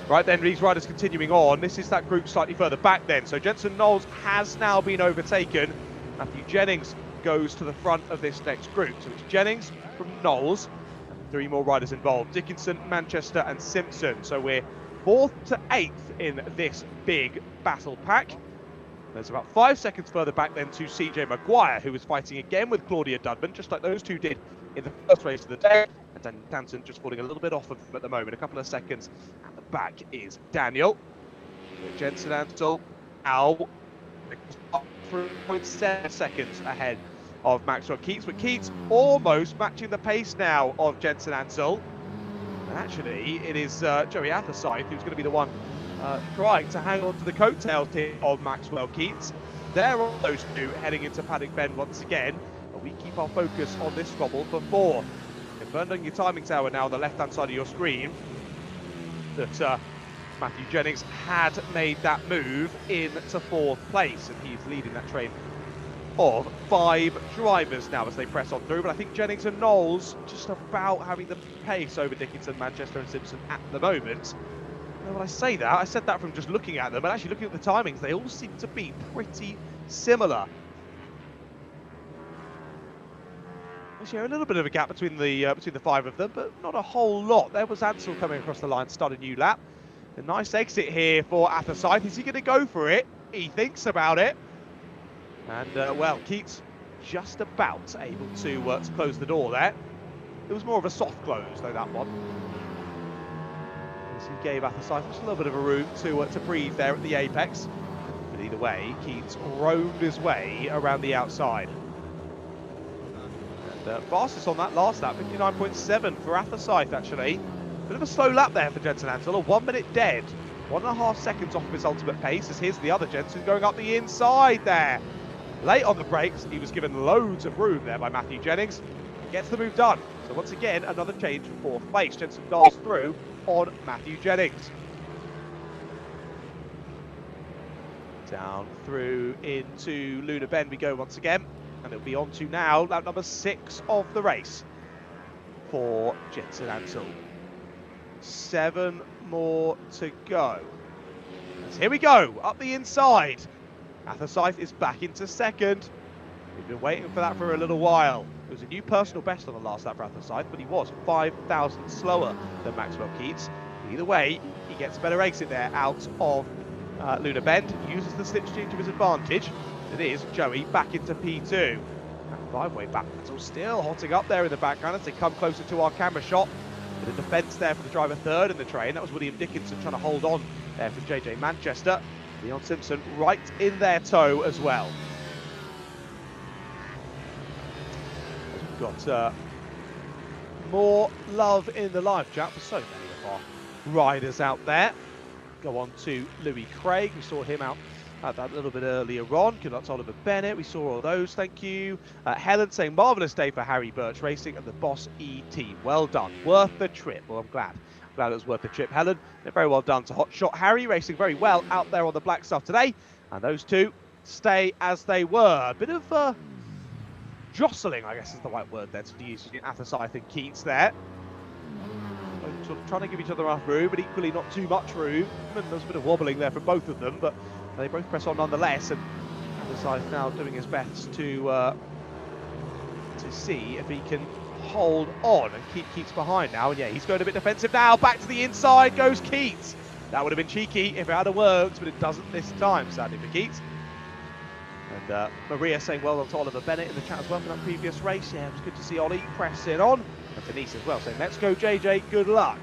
Right then, these riders continuing on. This is that group slightly further back then. So Jensen Knowles has now been overtaken. Matthew Jennings goes to the front of this next group. So it's Jennings from Knowles, and 3 more riders involved. Dickinson, Manchester and Simpson. So we're 4th to 8th in this big battle pack. There's about 5 seconds further back then to CJ Maguire, who was fighting again with Claudia Dudman, just like those two did in the first race of the day. And Dan Danton just falling a little bit off of him at the moment. A couple of seconds at the back is Daniel. Jensen Ansel, Al, 3.7 seconds ahead of Maxwell Keats. But Keats almost matching the pace now of Jensen Ansel. And actually, it is Joey Athersyth who's going to be the one trying to hang on to the coattails here of Maxwell Keats. There are those two heading into Paddock Bend once again. But we keep our focus on this squabble for 4. Confirmed on your timing tower now on the left-hand side of your screen that Matthew Jennings had made that move into 4th place, and he's leading that train of 5 drivers now as they press on through. But I think Jennings and Knowles just about having the pace over Dickinson, Manchester and Simpson at the moment. And when I say that, I said that from just looking at them, and actually looking at the timings, they all seem to be pretty similar. Actually, a little bit of a gap between the 5 of them, but not a whole lot. There was Ansel coming across the line to start a new lap. A nice exit here for Athersyth. Is he going to go for it? He thinks about it. And, well, Keats just about able to close the door there. It was more of a soft close, though, that one. As he gave Athersyth just a little bit of a room to breathe there at the apex. But either way, Keats roamed his way around the outside. And fastest on that last lap, 59.7 for Athersyth, actually. Bit of a slow lap there for Jensen Ansel, a 1 minute dead. 1.5 seconds off of his ultimate pace, as here's the other Jensen going up the inside there. Late on the brakes, he was given loads of room there by Matthew Jennings. Gets the move done. So once again, another change for 4th place. Jensen dials through on Matthew Jennings. Down through into Luna Bend we go once again. And it'll be on to now lap number 6 of the race for Jensen Ansel. 7 more to go. So here we go, up the inside. Athersyth is back into 2nd. We've been waiting for that for a little while. It was a new personal best on the last lap for Athersyth, but he was 5,000 slower than Maxwell Keats. Either way, he gets a better exit there out of Luna Bend, uses the slipstream to his advantage. It is Joey back into P2. And 5-way back battle still hotting up there in the background as they come closer to our camera shot. Bit of defence there for the driver 3rd in the train. That was William Dickinson trying to hold on there for JJ Manchester. Leon Simpson right in their tow as well. We've got more love in the live chat for so many of our riders out there. Go on to Louis Craig. We saw him out that a little bit earlier on. Good luck to Oliver Bennett. We saw all those. Thank you. Helen saying marvellous day for Harry Birch Racing and the Boss E team. Well done. Worth the trip. Well, I'm glad it was worth the trip, Helen. Very well done to Hotshot Harry, racing very well out there on the black stuff today. And those two stay as they were. A bit of jostling, I guess is the right word there to use between Athersyth and Keats there. Sort of trying to give each other enough room, but equally not too much room. And there's a bit of wobbling there from both of them, but they both press on nonetheless. And Athersyth now doing his best to see if he can hold on and keep Keats behind now. And yeah, he's going a bit defensive now. Back to the inside goes Keats. That would have been cheeky if it had worked, but it doesn't this time, sadly for Keats. And Maria saying well done to Oliver Bennett in the chat as well for that previous race. Yeah, it was good to see Ollie pressing on. And Denise as well saying let's go JJ, good luck.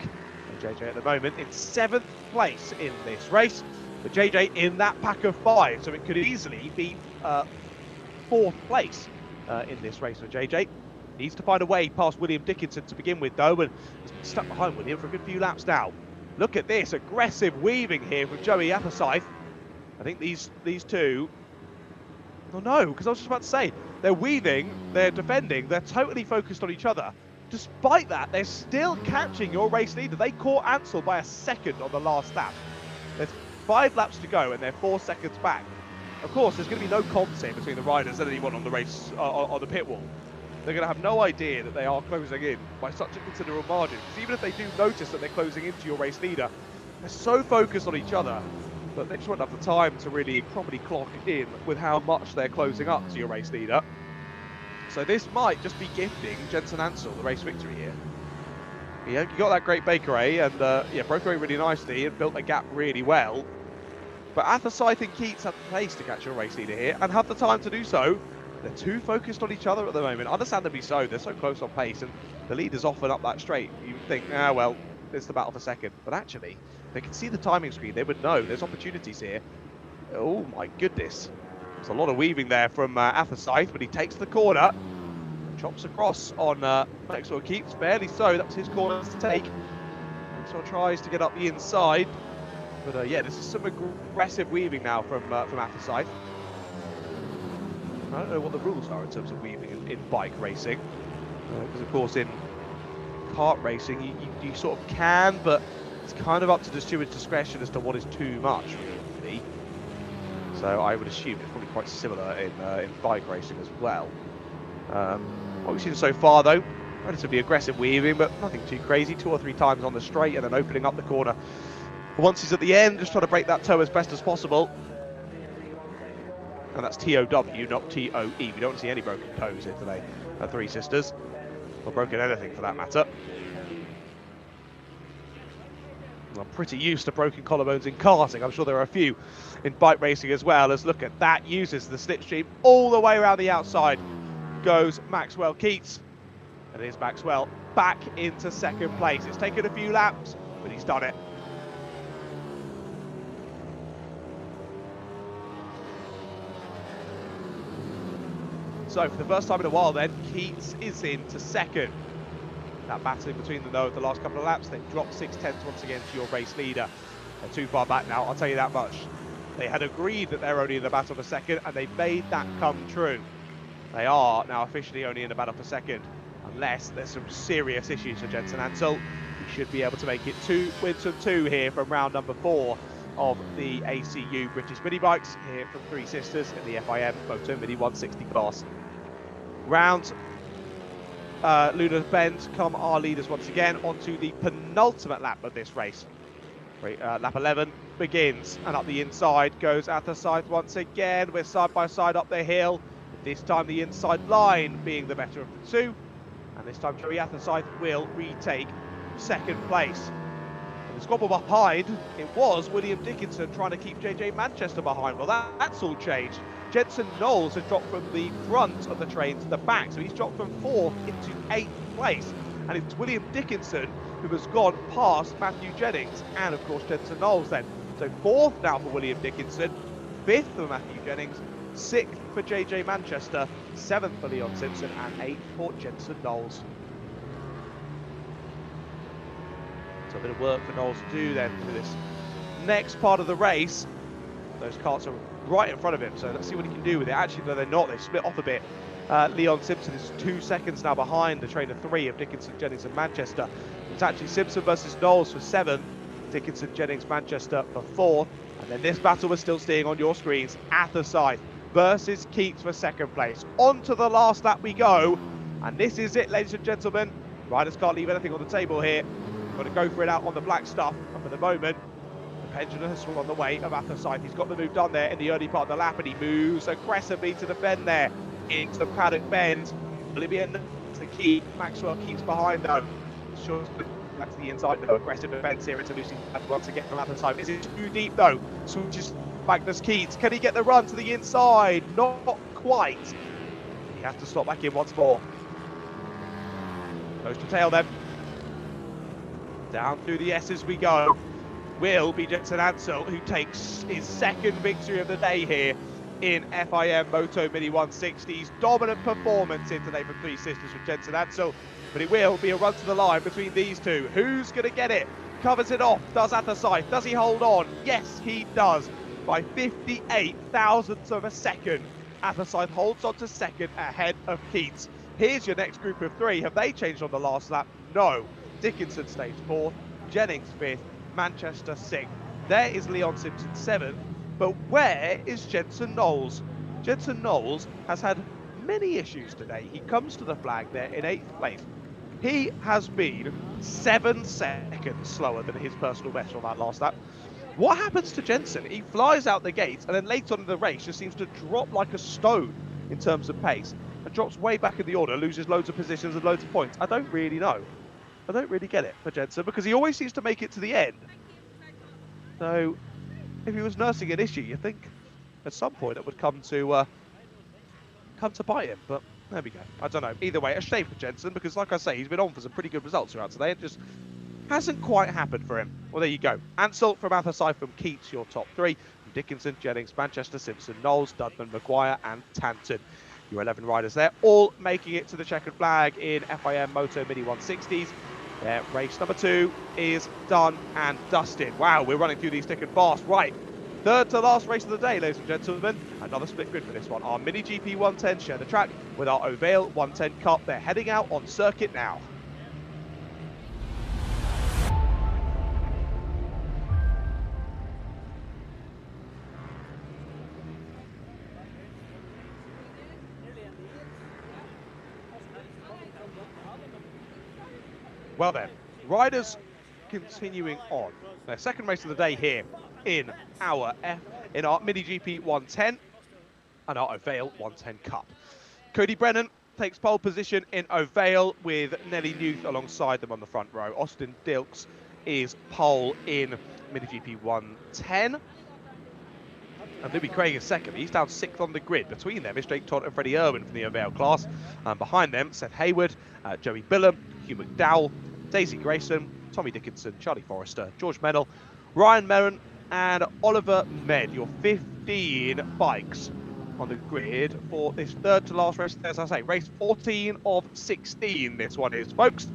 And JJ at the moment in 7th place in this race. But JJ in that pack of 5, so it could easily be 4th place in this race for JJ. Needs to find a way past William Dickinson to begin with, though, and has been stuck behind William for a good few laps now. Look at this aggressive weaving here from Joey Athersyth. I think these two. Oh no, because I was just about to say, they're weaving, they're defending, they're totally focused on each other. Despite that, they're still catching your race leader. They caught Ansel by a second on the last lap. There's 5 laps to go and they're 4 seconds back. Of course, there's going to be no comps here between the riders and anyone on the race, on the pit wall. They're going to have no idea that they are closing in by such a considerable margin. Because even if they do notice that they're closing into your race leader, they're so focused on each other that they just won't have the time to really properly clock in with how much they're closing up to your race leader. So this might just be gifting Jensen Ansel the race victory here. Yeah, you got that great breakaway and yeah, broke away really nicely and built a gap really well. But Athersyth and Keats have the pace to catch your race leader here and have the time to do so. They're too focused on each other at the moment. Understandably so, they're so close on pace and the leader's often up that straight. You would think, ah, well, it's the battle for second. But actually, they can see the timing screen. They would know there's opportunities here. Oh my goodness. There's a lot of weaving there from Athersyth, but he takes the corner. Chops across on Maxwell Keats, barely so. That was his corner to take. Maxwell tries to get up the inside. But yeah, this is some aggressive weaving now from Athersyth. I don't know what the rules are in terms of weaving in bike racing. Because of course in kart racing you sort of can, but it's kind of up to the steward's discretion as to what is too much, really. So I would assume it's probably quite similar in bike racing as well. What we've seen so far though, relatively aggressive weaving, but nothing too crazy. 2 or 3 times on the straight and then opening up the corner. Once he's at the end, just trying to break that toe as best as possible. And that's T-O-W, not T-O-E. We don't want to see any broken toes here today at Three Sisters. Or broken anything for that matter. I'm pretty used to broken collarbones in karting. I'm sure there are a few in bike racing as well. As look at that, uses the slipstream all the way around the outside. Goes Maxwell Keats. And here's Maxwell back into second place. It's taken a few laps, but he's done it. So for the first time in a while then, Keats is into second. That battling between them though of the last couple of laps, they've dropped 6/10 once again to your race leader. They're too far back now, I'll tell you that much. They had agreed that they're only in the battle for second and they made that come true. They are now officially only in the battle for second, unless there's some serious issues for Jensen Ansel. He should be able to make it 2 wins from 2 here from round number 4 of the ACU British Minibikes here from Three Sisters in the FIM Moto Mini 160 class. Round Lunar Bend come our leaders once again onto the penultimate lap of this race. Lap 11 begins and up the inside goes Athersyth once again. We're side by side up the hill. This time the inside line being the better of the two. And this time Joey Athersyth will retake second place. The squabble behind, it was William Dickinson trying to keep JJ Manchester behind. Well, that's all changed. Jensen Knowles has dropped from the front of the train to the back, so he's dropped from 4th into 8th place. And it's William Dickinson who has gone past Matthew Jennings and, of course, Jensen Knowles then. So 4th now for William Dickinson, 5th for Matthew Jennings, 6th for JJ Manchester, 7th for Leon Simpson, and 8th for Jensen Knowles. So a bit of work for Knowles to do then for this next part of the race. Those carts are right in front of him, so let's see what he can do with it. Actually, no, they're not. They've split off a bit. Leon Simpson is 2 seconds now behind the train of 3 of Dickinson, Jennings and Manchester. It's actually Simpson versus Knowles for 7th, Dickinson, Jennings, Manchester for 4th. And then this battle we're still seeing on your screens, Athersyth versus Keats for 2nd place. On to the last lap we go. And this is it, ladies and gentlemen. Riders can't leave anything on the table here. Got to go for it out on the black stuff. And for the moment, the pendulum has swung on the way of Athersyth. He's got the move done there in the early part of the lap, and he moves aggressively to defend there into the paddock bend. Will it be enough to keep Maxwell Keats behind though? Sure, back to the inside. No aggressive defence here into Lucy once again from Athersyth. Is it too deep though? Switches Magnus Keats. Can he get the run to the inside? Not quite. He has to stop back in once more. Goes to tail then. Down through the S's we go. Will be Jensen Ansel, who takes his 2nd victory of the day here in FIM Moto Mini 160s. Dominant performance here today from Three Sisters from Jensen Ansel, but it will be a run to the line between these two. Who's going to get it? Covers it off. Does Athersyth? Does he hold on? Yes, he does. By 58 thousandths of a second, Athersyth holds on to second ahead of Keats. Here's your next group of three. Have they changed on the last lap? No. Dickinson stays fourth, Jennings fifth, Manchester sixth. There is Leon Simpson seventh, but where is Jensen Knowles? Jensen Knowles has had many issues today. He comes to the flag there in 8th place. He has been 7 seconds slower than his personal best on that last lap. What happens to Jensen? He flies out the gates and then later on in the race just seems to drop like a stone in terms of pace and drops way back in the order, loses loads of positions and loads of points. I don't really know. I don't really get it for Jensen because he always seems to make it to the end. So if he was nursing an issue, you think at some point it would come to bite him, but there we go. I don't know. Either way, a shame for Jensen because, like I say, he's been on for some pretty good results throughout today. It just hasn't quite happened for him. Well, there you go. Ansel from Athersyth from Keats, your top three. From Dickinson, Jennings, Manchester, Simpson, Knowles, Dudman, Maguire, and Tanton. Your 11 riders there, all making it to the checkered flag in FIM Moto Mini 160s. Race number 2 is done and dusted. Wow, we're running through these thick and fast. Right, third to last race of the day, ladies and gentlemen. Another split grid for this one. Our Mini GP 110 share the track with our Ohvale 110 Cup. They're heading out on circuit now. Well then, riders continuing on. Their second race of the day here in our Mini GP 110 and our Ohvale 110 Cup. Cody Brennan takes pole position in Ohvale with Nelly Newth alongside them on the front row. Austin Dilks is pole in Mini GP 110. And Louis Craig is second. He's down 6th on the grid. Between them is Jake Todd and Freddie Irwin from the Ohvale class. And behind them, Seth Hayward, Joey Billam, Hugh McDowell, Daisy Grayson, Tommy Dickinson, Charlie Forrester, George Mennell, Ryan Merron, and Oliver Med. Your 15 bikes on the grid for this third to last race. As I say, race 14 of 16 this one is, folks.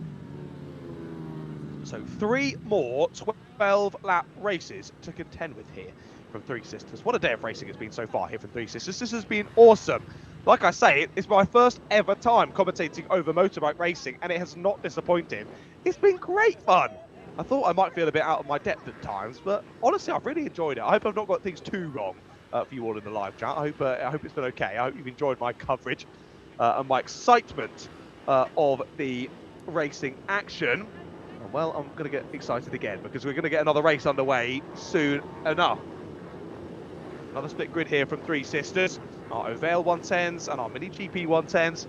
So 3 more 12-lap races to contend with here from Three Sisters. What a day of racing it's been so far here from Three Sisters. This has been awesome. Like I say, it's my first ever time commentating over motorbike racing, and it has not disappointed. It's been great fun. I thought I might feel a bit out of my depth at times, but honestly, I've really enjoyed it. I hope I've not got things too wrong for you all in the live chat. I hope it's been okay. I hope you've enjoyed my coverage and my excitement of the racing action. And well, I'm going to get excited again because we're going to get another race underway soon enough. Another split grid here from Three Sisters. Our Ohvale 110s and our Mini GP 110s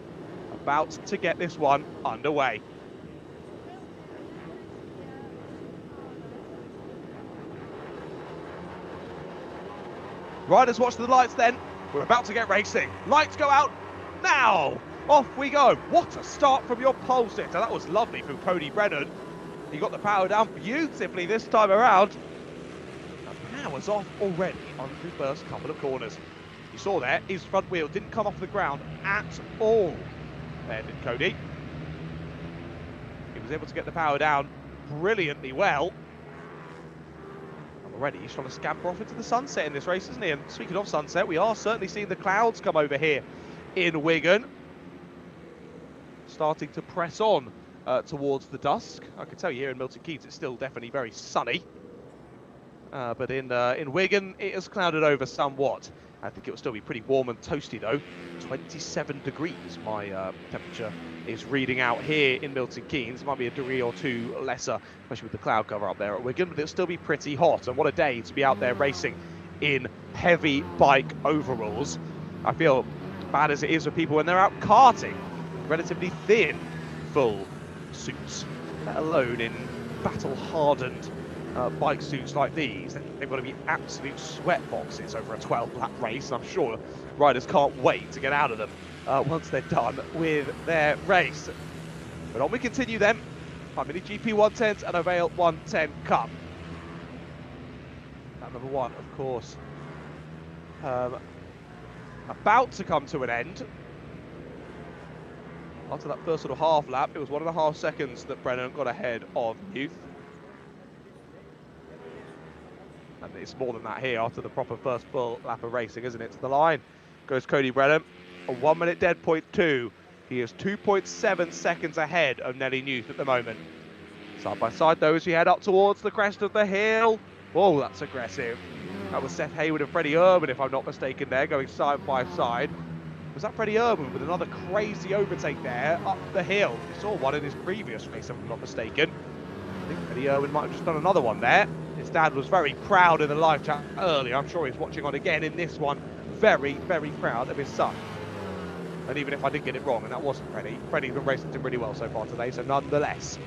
about to get this one underway. Riders, watch the lights then. We're about to get racing. Lights go out now. Off we go. What a start from your pole sitter. That was lovely from Cody Brennan. He got the power down beautifully this time around. And power's off already on the first couple of corners. You saw there, his front wheel didn't come off the ground at all. There did Cody. He was able to get the power down brilliantly well. And already he's trying to scamper off into the sunset in this race, isn't he? And speaking of sunset, we are certainly seeing the clouds come over here in Wigan. Starting to press on towards the dusk. I can tell you here in Milton Keynes it's still definitely very sunny. But in Wigan it has clouded over somewhat. I think it will still be pretty warm and toasty though. 27 degrees my temperature is reading out here in Milton Keynes. Might be a degree or two lesser, especially with the cloud cover up there at Wigan, but it'll still be pretty hot. And what a day to be out there racing in heavy bike overalls. I feel bad as it is for people when they're out karting, relatively thin, full suits, let alone in battle-hardened bike suits like these. They've got to be absolute sweat boxes over a 12-lap race. I'm sure riders can't wait to get out of them once they're done with their race. But on we continue then. Our Mini GP 110s and Ohvale 110 Cup. Lap number 1, of course. about to come to an end. After that first sort of half lap, it was 1.5 seconds that Brennan got ahead of Youth. And it's more than that here after the proper first full lap of racing, isn't it? To the line goes Cody Brennan. A 1 minute dead point 2. He is 2.7 seconds ahead of Nelly Youth at the moment. Side by side though as we head up towards the crest of the hill. Whoa, that's aggressive. That was Seth Hayward and Freddie Urban, if I'm not mistaken there, going side by side. Was that Freddie Urban with another crazy overtake there up the hill? We saw one in his previous race, if I'm not mistaken. I think Freddie Urban might have just done another one there. His dad was very proud in the live chat earlier. I'm sure he's watching on again in this one. Very, very proud of his son. And even if I did get it wrong, and that wasn't Freddie, Freddie's been racing him really well so far today, so nonetheless.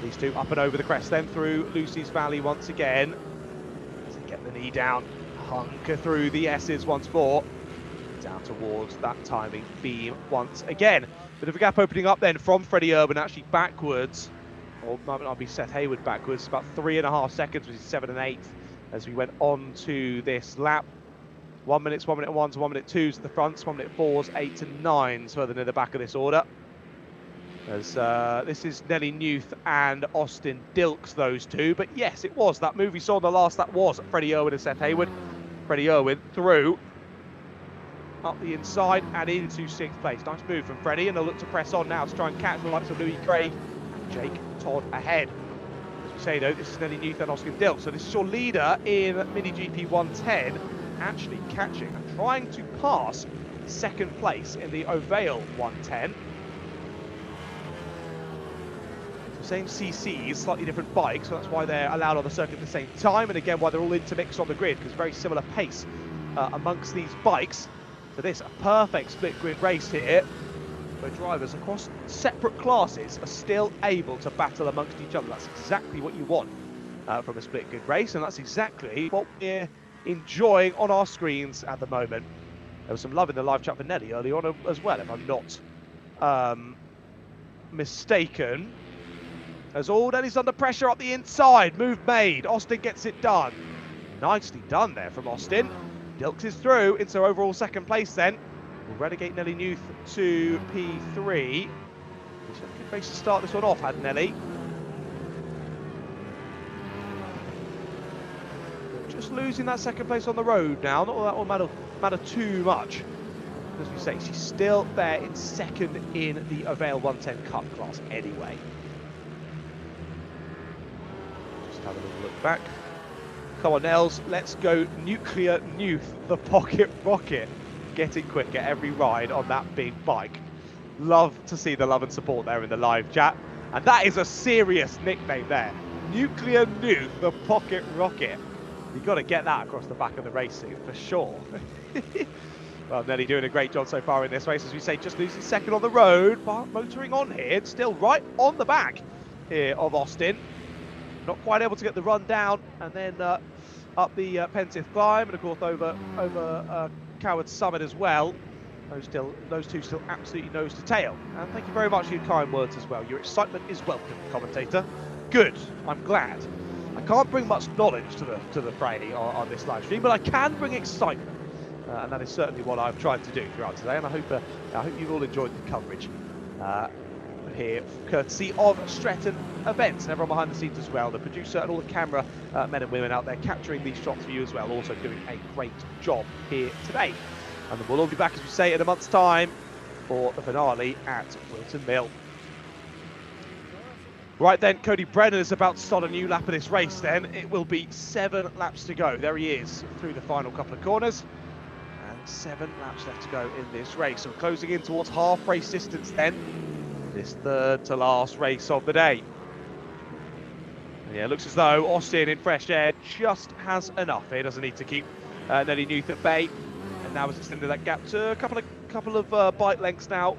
These two up and over the crest, then through Lucy's Valley once again. As they get the knee down, hunker through the S's once more. Down towards that timing beam once again. Bit of a gap opening up then from Freddie Urban, actually backwards. Or might not be Seth Hayward backwards, about 3.5 seconds, which is 7 and 8, as we went on to this lap. 1 minute 1s, 1 minute 2s at the fronts, 1 minute 4s, 8s and 9s further near the back of this order. As this is Nelly Youth and Austin Dilks, those two. But yes, it was that move we saw in the last, that was Freddie Irwin and Seth Hayward. Freddie Irwin through, up the inside and into 6th place. Nice move from Freddie, and they'll look to press on now to try and catch the likes of Louis Craig and Jake Todd ahead. As we say though, this is Nelly Youth and Austin Dilks. So this is your leader in Mini GP 110, actually catching and trying to pass 2nd place in the Ohvale 110. Same CCs, slightly different bikes, so that's why they're allowed on the circuit at the same time, and again why they're all intermixed on the grid, because very similar pace amongst these bikes. So this, a perfect split grid race here, where drivers across separate classes are still able to battle amongst each other. That's exactly what you want from a split grid race, and that's exactly what we're enjoying on our screens at the moment. There was some love in the live chat for Nelly early on as well, if I'm not mistaken. As Nelly's under pressure up the inside, move made, Austin gets it done. Nicely done there from Austin. Dilks is through into overall 2nd place then. We'll relegate Nelly Youth to P3. He's had a good race to start this one off, had Nelly. Just losing that 2nd place on the road now, not that will matter too much. As we say, she's still there in 2nd in the Ohvale 110 Cup class anyway. Have a little look back. Come on, Nels, let's go Nuclear Youth, the pocket rocket. Getting quicker every ride on that big bike. Love to see the love and support there in the live chat. And that is a serious nickname there. Nuclear Youth, the pocket rocket. You've got to get that across the back of the racing for sure. Well, Nelly doing a great job so far in this race, as we say, just losing 2nd on the road, but motoring on here, still right on the back here of Austin. Not quite able to get the run down, and then up the Pensive climb, and of course over Coward Summit as well. Those two still absolutely nose to tail. And thank you very much for your kind words as well. Your excitement is welcome, commentator. Good, I'm glad. I can't bring much knowledge to the fray on this live stream, but I can bring excitement, and that is certainly what I've tried to do throughout today. And I hope you've all enjoyed the coverage. Here, courtesy of Stretton Events, and everyone behind the scenes as well, the producer and all the camera men and women out there capturing these shots for you as well, also doing a great job here today. And then we'll all be back, as we say, in a month's time for the finale at Wilton Mill. Right then, Cody Brennan is about to start a new lap of this race then. It will be 7 laps to go. There he is through the final couple of corners. And 7 laps left to go in this race. So we're closing in towards half race distance then. This 3rd to last race of the day. Yeah, it looks as though Austin in fresh air just has enough here. Doesn't need to keep Nelly Youth at bay. And now has extended that gap to a couple of bike lengths now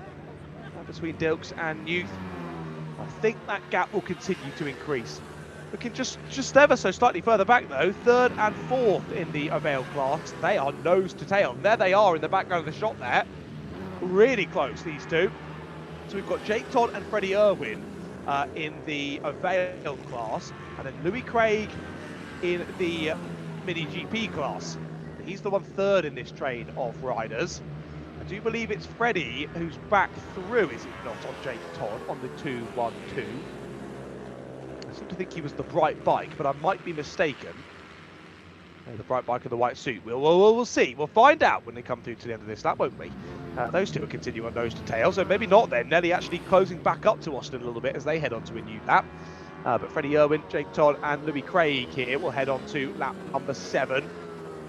between Dilks and Youth. I think that gap will continue to increase. Looking just ever so slightly further back though, 3rd and 4th in the Ohvale class. They are nose to tail. There they are in the background of the shot there. Really close, these two. So we've got Jake Todd and Freddie Irwin in the Ohvale class, and then Louis Craig in the Mini GP class. He's the one third in this train of riders. I do believe it's Freddie who's back through, is it not, on Jake Todd on the 2-1-2. I seem to think he was the bright bike, but I might be mistaken. The bright bike in the white suit. We'll see. We'll find out when they come through to the end of this lap, won't we? Those two will continue on nose to tail, so maybe not then. Nelly actually closing back up to Austin a little bit as they head on to a new lap. But Freddie Irwin, Jake Todd and Louis Craig here will head on to lap number 7.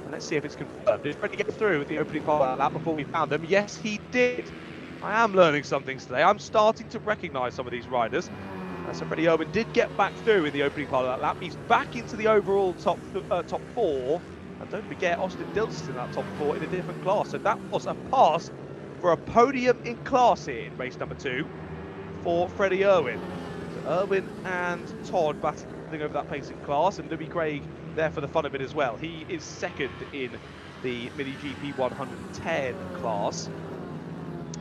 And let's see if it's confirmed. Did Freddie get through with the opening part of that lap before we found them? Yes, he did. I am learning some things today. I'm starting to recognise some of these riders. So Freddie Irwin did get back through in the opening part of that lap. He's back into the overall top 4. And don't forget, Austin Dilts is in that top 4 in a different class. So that was a pass for a podium in class here in race number 2 for Freddie Irwin. So Irwin and Todd battling over that pacing class, and Louis Craig there for the fun of it as well. He is second in the Mini GP 110 class.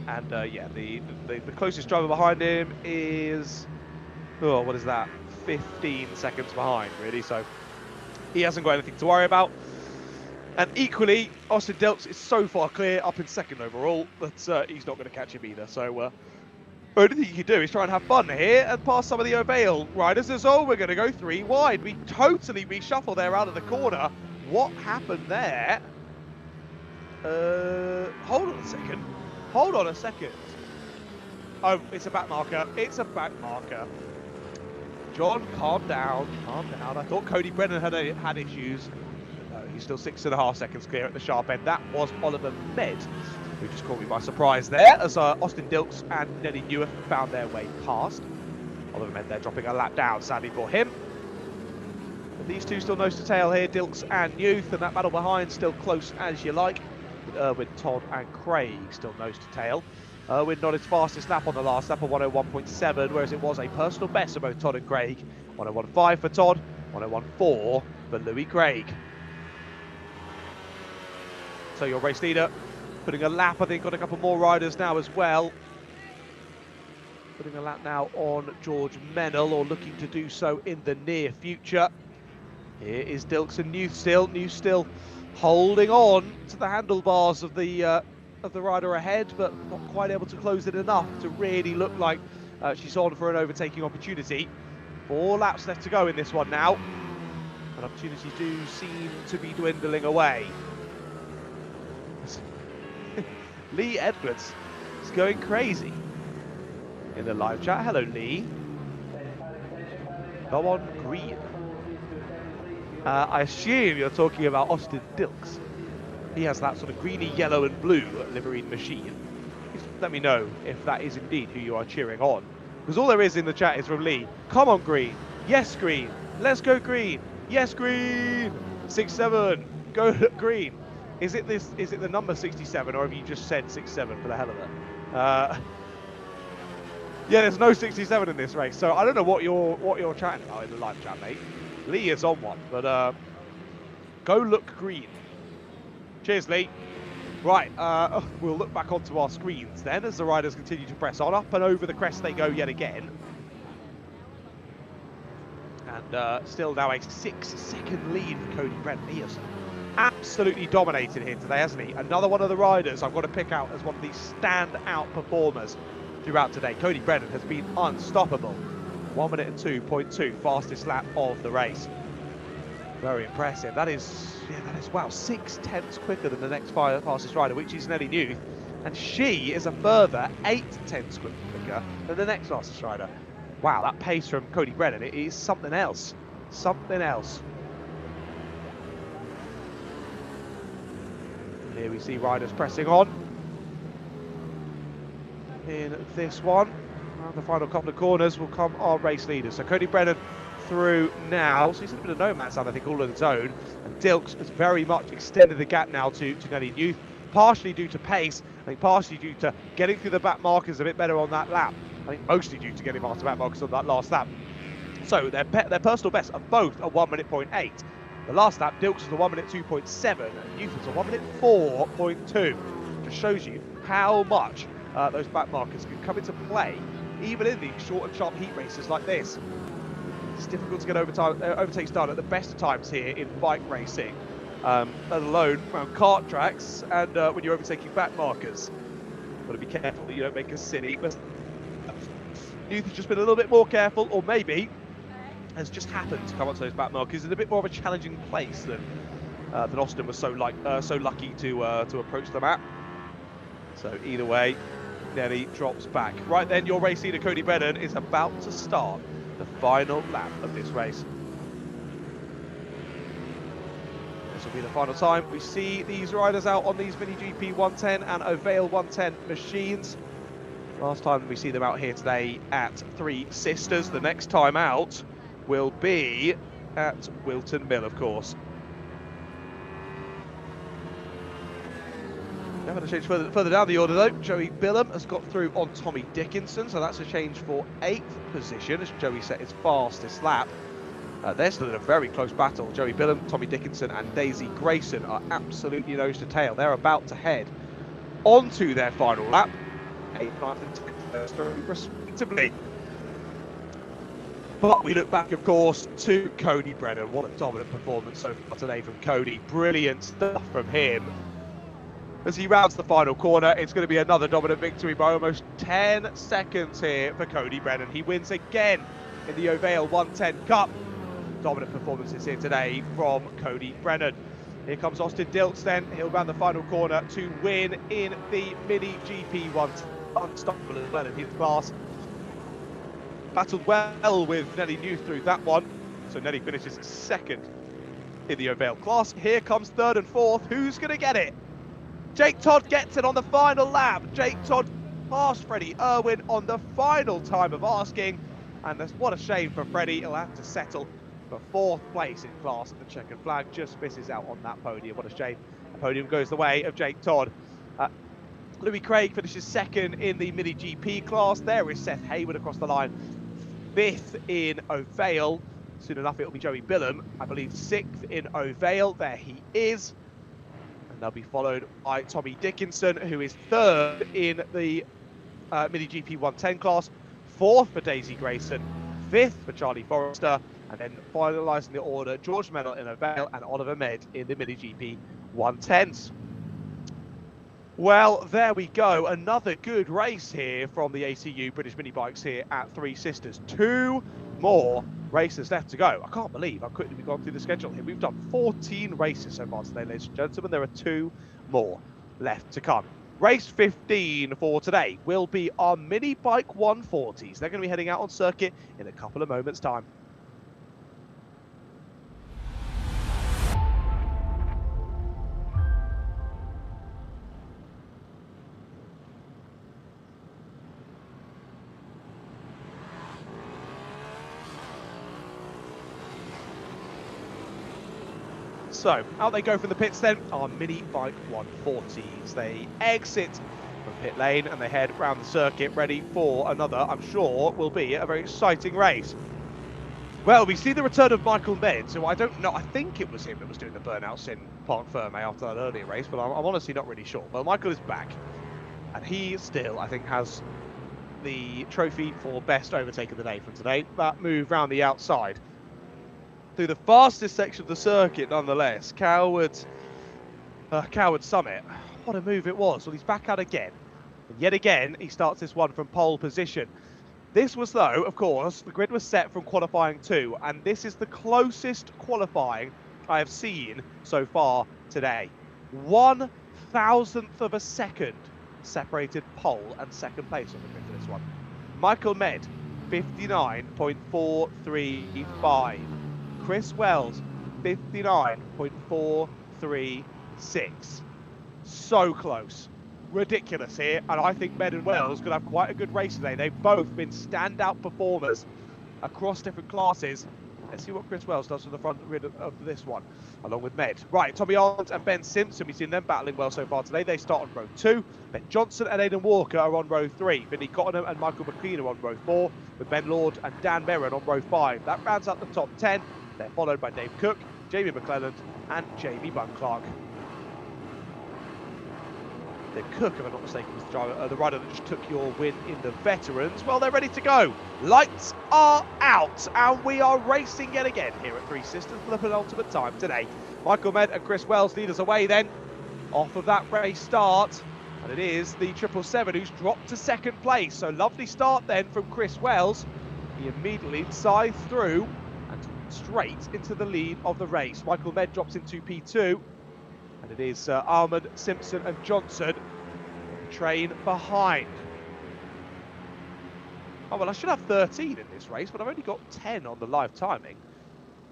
And yeah, the closest driver behind him is... oh, what is that? 15 seconds behind, really. So he hasn't got anything to worry about. And equally, Austin Dilts is so far clear, up in second overall, that he's not going to catch him either. So only thing you can do is try and have fun here and pass some of the Ohvale riders. As oh, we're going to go 3 wide. We totally reshuffle there out of the corner. What happened there? Hold on a second. Hold on a second. Oh, it's a back marker. It's a back marker. John, calm down. Calm down. I thought Cody Brennan had issues. No, he's still 6.5 seconds clear at the sharp end. That was Oliver Med, who just caught me by surprise there, as Austin Dilks and Nelly Newer found their way past. Oliver Med there dropping a lap down, sadly for him. But these two still nose to tail here, Dilks and Youth, and that battle behind still close as you like. With Irwin, Todd and Craig still nose to tail. Irwin not his fastest lap on the last lap of 101.7, whereas it was a personal best for both Todd and Craig. 101.5 for Todd, 101.4 for Louis Craig. So your race leader putting a lap, I think, on a couple more riders now as well. Putting a lap now on George Mennel, or looking to do so in the near future. Here is Dilks and Youth still holding on to the handlebars of the rider ahead, but not quite able to close it enough to really look like she's on for an overtaking opportunity. 4 laps left to go in this one now, and opportunities do seem to be dwindling away. Lee Edwards is going crazy in the live chat. Hello, Lee. Go on, green. I assume you're talking about Austin Dilks. He has that sort of greeny, yellow and blue liveryed machine. Please let me know if that is indeed who you are cheering on. Because all there is in the chat is from Lee. Come on, green. Yes, green. Let's go, green. Yes, green. 6-7. Go, green. Is it the number 67, or have you just said 6-7 for the hell of it? Yeah, there's no 67 in this race, so I don't know what you're chatting about in the live chat, mate. Lee is on one, but go look green. Cheers, Lee. Right, we'll look back onto our screens then as the riders continue to press on. Up and over the crest they go yet again. And still now a 6-second lead for Cody Brennan. He has absolutely dominated here today, hasn't he? Another one of the riders I've got to pick out as one of these standout performers throughout today. Cody Brennan has been unstoppable. 1 minute and 2.2, fastest lap of the race. Very impressive. That is, wow, 6/10 quicker than the next fastest rider, which is Nelly Youth. And she is a further 8/10 quicker than the next fastest rider. Wow, that pace from Cody Brennan, it is something else. Something else. Here we see riders pressing on in this one. And the final couple of corners will come our race leaders. So Cody Brennan through now. So he's in a bit of no man's land, I think, all on his own. And Dilks has very much extended the gap now to Nelly Youth, partially due to pace, I think partially due to getting through the back markers a bit better on that lap. I think mostly due to getting past the back markers on that last lap. So their personal bests are both a 1 minute 0.8. The last lap, Dilks was a 1 minute 2.7, and Youth was a 1 minute 4.2. Just shows you how much those back markers can come into play, even in these short and sharp heat races like this. It's difficult to get overtakes done at the best of times here in bike racing. let alone around kart tracks and when you're overtaking back markers. Got to be careful that you don't make a silly mistake. Youth has just been a little bit more careful, or maybe has just happened to come onto those back markers in a bit more of a challenging place than Austin was so lucky to approach them at. So either way, Nelly drops back. Right then, your race leader Cody Brennan is about to start the final lap of this race. This will be the final time we see these riders out on these Mini GP 110 and Ohvale 110 machines. Last time we see them out here today at Three Sisters. The next time out will be at Wilton Mill, of course. Now going to change further down the order though. Joey Billam has got through on Tommy Dickinson, so that's a change for 8th position as Joey set his fastest lap. They're still in a very close battle. Joey Billam, Tommy Dickinson and Daisy Grayson are absolutely nose to tail. They're about to head onto their final lap. 8th, 9th and 10th respectively. But we look back, of course, to Cody Brennan. What a dominant performance so far today from Cody. Brilliant stuff from him. As he rounds the final corner, it's going to be another dominant victory by almost 10 seconds here for Cody Brennan. He wins again in the Ohvale 110 Cup. Dominant performances here today from Cody Brennan. Here comes Austin Dilts then. He'll round the final corner to win in the Mini GP 1. Unstoppable as well in his class. Battled well with Nelly New through that one. So Nelly finishes second in the Ohvale class. Here comes third and fourth. Who's going to get it? Jake Todd gets it on the final lap. Jake Todd passed Freddie Irwin on the final time of asking. And that's what a shame for Freddie. He'll have to settle for 4th place in class. The checkered flag just misses out on that podium. What a shame. The podium goes the way of Jake Todd. Louis Craig finishes second in the Mini GP class. There is Seth Hayward across the line. 5th in Ohvale. Soon enough, it'll be Joey Billam. I believe 6th in Ohvale. There he is. And they'll be followed by Tommy Dickinson, who is 3rd in the Mini GP 110 class. 4th for Daisy Grayson. 5th for Charlie Forrester. And then finalising the order, George Mennel in Ohvale and Oliver Med in the Mini GP 110s. Well, there we go. Another good race here from the ACU British Mini Bikes here at Three Sisters. 2 more races left to go. I can't believe how quickly we've gone through the schedule here. We've done 14 races so far today, ladies and gentlemen. There are 2 more left to come. Race 15 for today will be our Mini Bike 140s. They're going to be heading out on circuit in a couple of moments' time. So, out they go from the pits then, our Mini Bike 140s. They exit from pit lane and they head round the circuit ready for another, I'm sure, will be a very exciting race. Well, we see the return of Michael Med, so I don't know, I think it was him that was doing the burnouts in Parc Ferme after that earlier race, but I'm honestly not really sure. Well, Michael is back, and he still, I think, has the trophy for best overtake of the day from today. That move round the outside through the fastest section of the circuit, nonetheless. Coward Summit. What a move it was. Well, he's back out again. And yet again, he starts this one from pole position. This was, though, of course, the grid was set from qualifying 2, and this is the closest qualifying I have seen so far today. 1,000th of a second separated pole and second place on the grid for this one. Michael Med, 59.435. Chris Wells, 59.436. So close. Ridiculous here. And I think Med and Wells could have quite a good race today. They've both been standout performers across different classes. Let's see what Chris Wells does from the front grid of this one, along with Med. Right, Tommy Arndt and Ben Simpson, we've seen them battling well so far today. They start on row 2. Ben Johnson and Aidan Walker are on row 3. Vinny Cottenham and Michael McLean are on row 4, with Ben Lord and Dan Merrin on row 5. That rounds out the top 10. They're followed by Dave Cook, Jamie McClelland and Jamie Bunclark. Then Cook, if I'm not mistaken, was the rider that just took your win in the veterans. Well, they're ready to go. Lights are out, and we are racing yet again here at Three Sisters for the penultimate time today. Michael Med and Chris Wells lead us away then, off of that race start. And it is the 777 who's dropped to second place. So lovely start then from Chris Wells. He immediately scythed through and straight into the lead of the race. Michael Med drops into P2. And it is Ahmed, Simpson and Johnson train behind. Oh, well, I should have 13 in this race, but I've only got 10 on the live timing.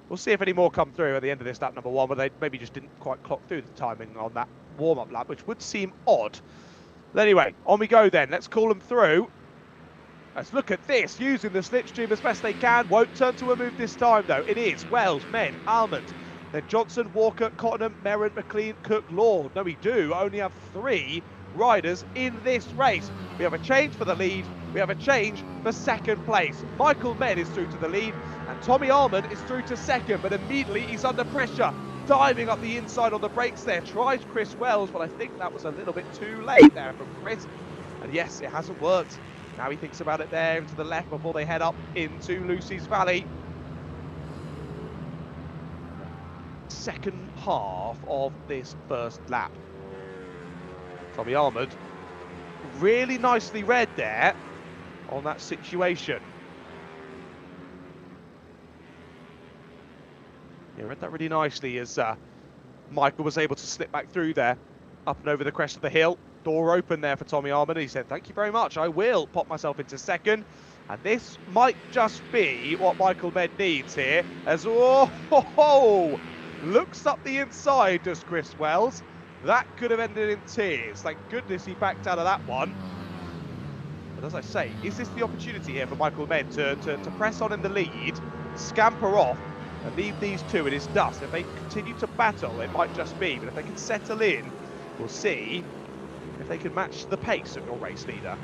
We'll see if any more come through at the end of this lap number 1, but they maybe just didn't quite clock through the timing on that warm-up lap, which would seem odd. But anyway, on we go then. Let's call them through. Let's look at this, using the slipstream as best they can. Won't turn to a move this time, though. It is Wells, Med, Almond, then Johnson, Walker, Cottenham, Merrin, McLean, Cook, Lord. No, we do only have 3 riders in this race. We have a change for the lead. We have a change for second place. Michael Med is through to the lead, and Tommy Almond is through to second, but immediately he's under pressure. Diving up the inside on the brakes there. Tries Chris Wells, but I think that was a little bit too late there from Chris. And yes, it hasn't worked. Now he thinks about it there into the left before they head up into Lucy's Valley. Second half of this first lap. Tommy Almond really nicely read there on that situation. Yeah, read that really nicely as Michael was able to slip back through there, up and over the crest of the hill. Door open there for Tommy Almond. He said, thank you very much. I will pop myself into second. And this might just be what Michael Med needs here. As, oh, looks up the inside, does Chris Wells. That could have ended in tears. Thank goodness he backed out of that one. But as I say, is this the opportunity here for Michael Med to press on in the lead, scamper off, and leave these two in his dust? If they continue to battle, it might just be. But if they can settle in, we'll see if they can match the pace of your race leader.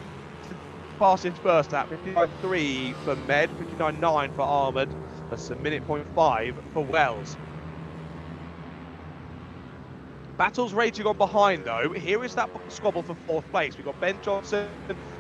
Fast in first lap, 59.3 for Med, 59.9 for Armand. That's a minute 0.5 for Wells. Battles raging on behind though. Here is that squabble for 4th place. We've got Ben Johnson,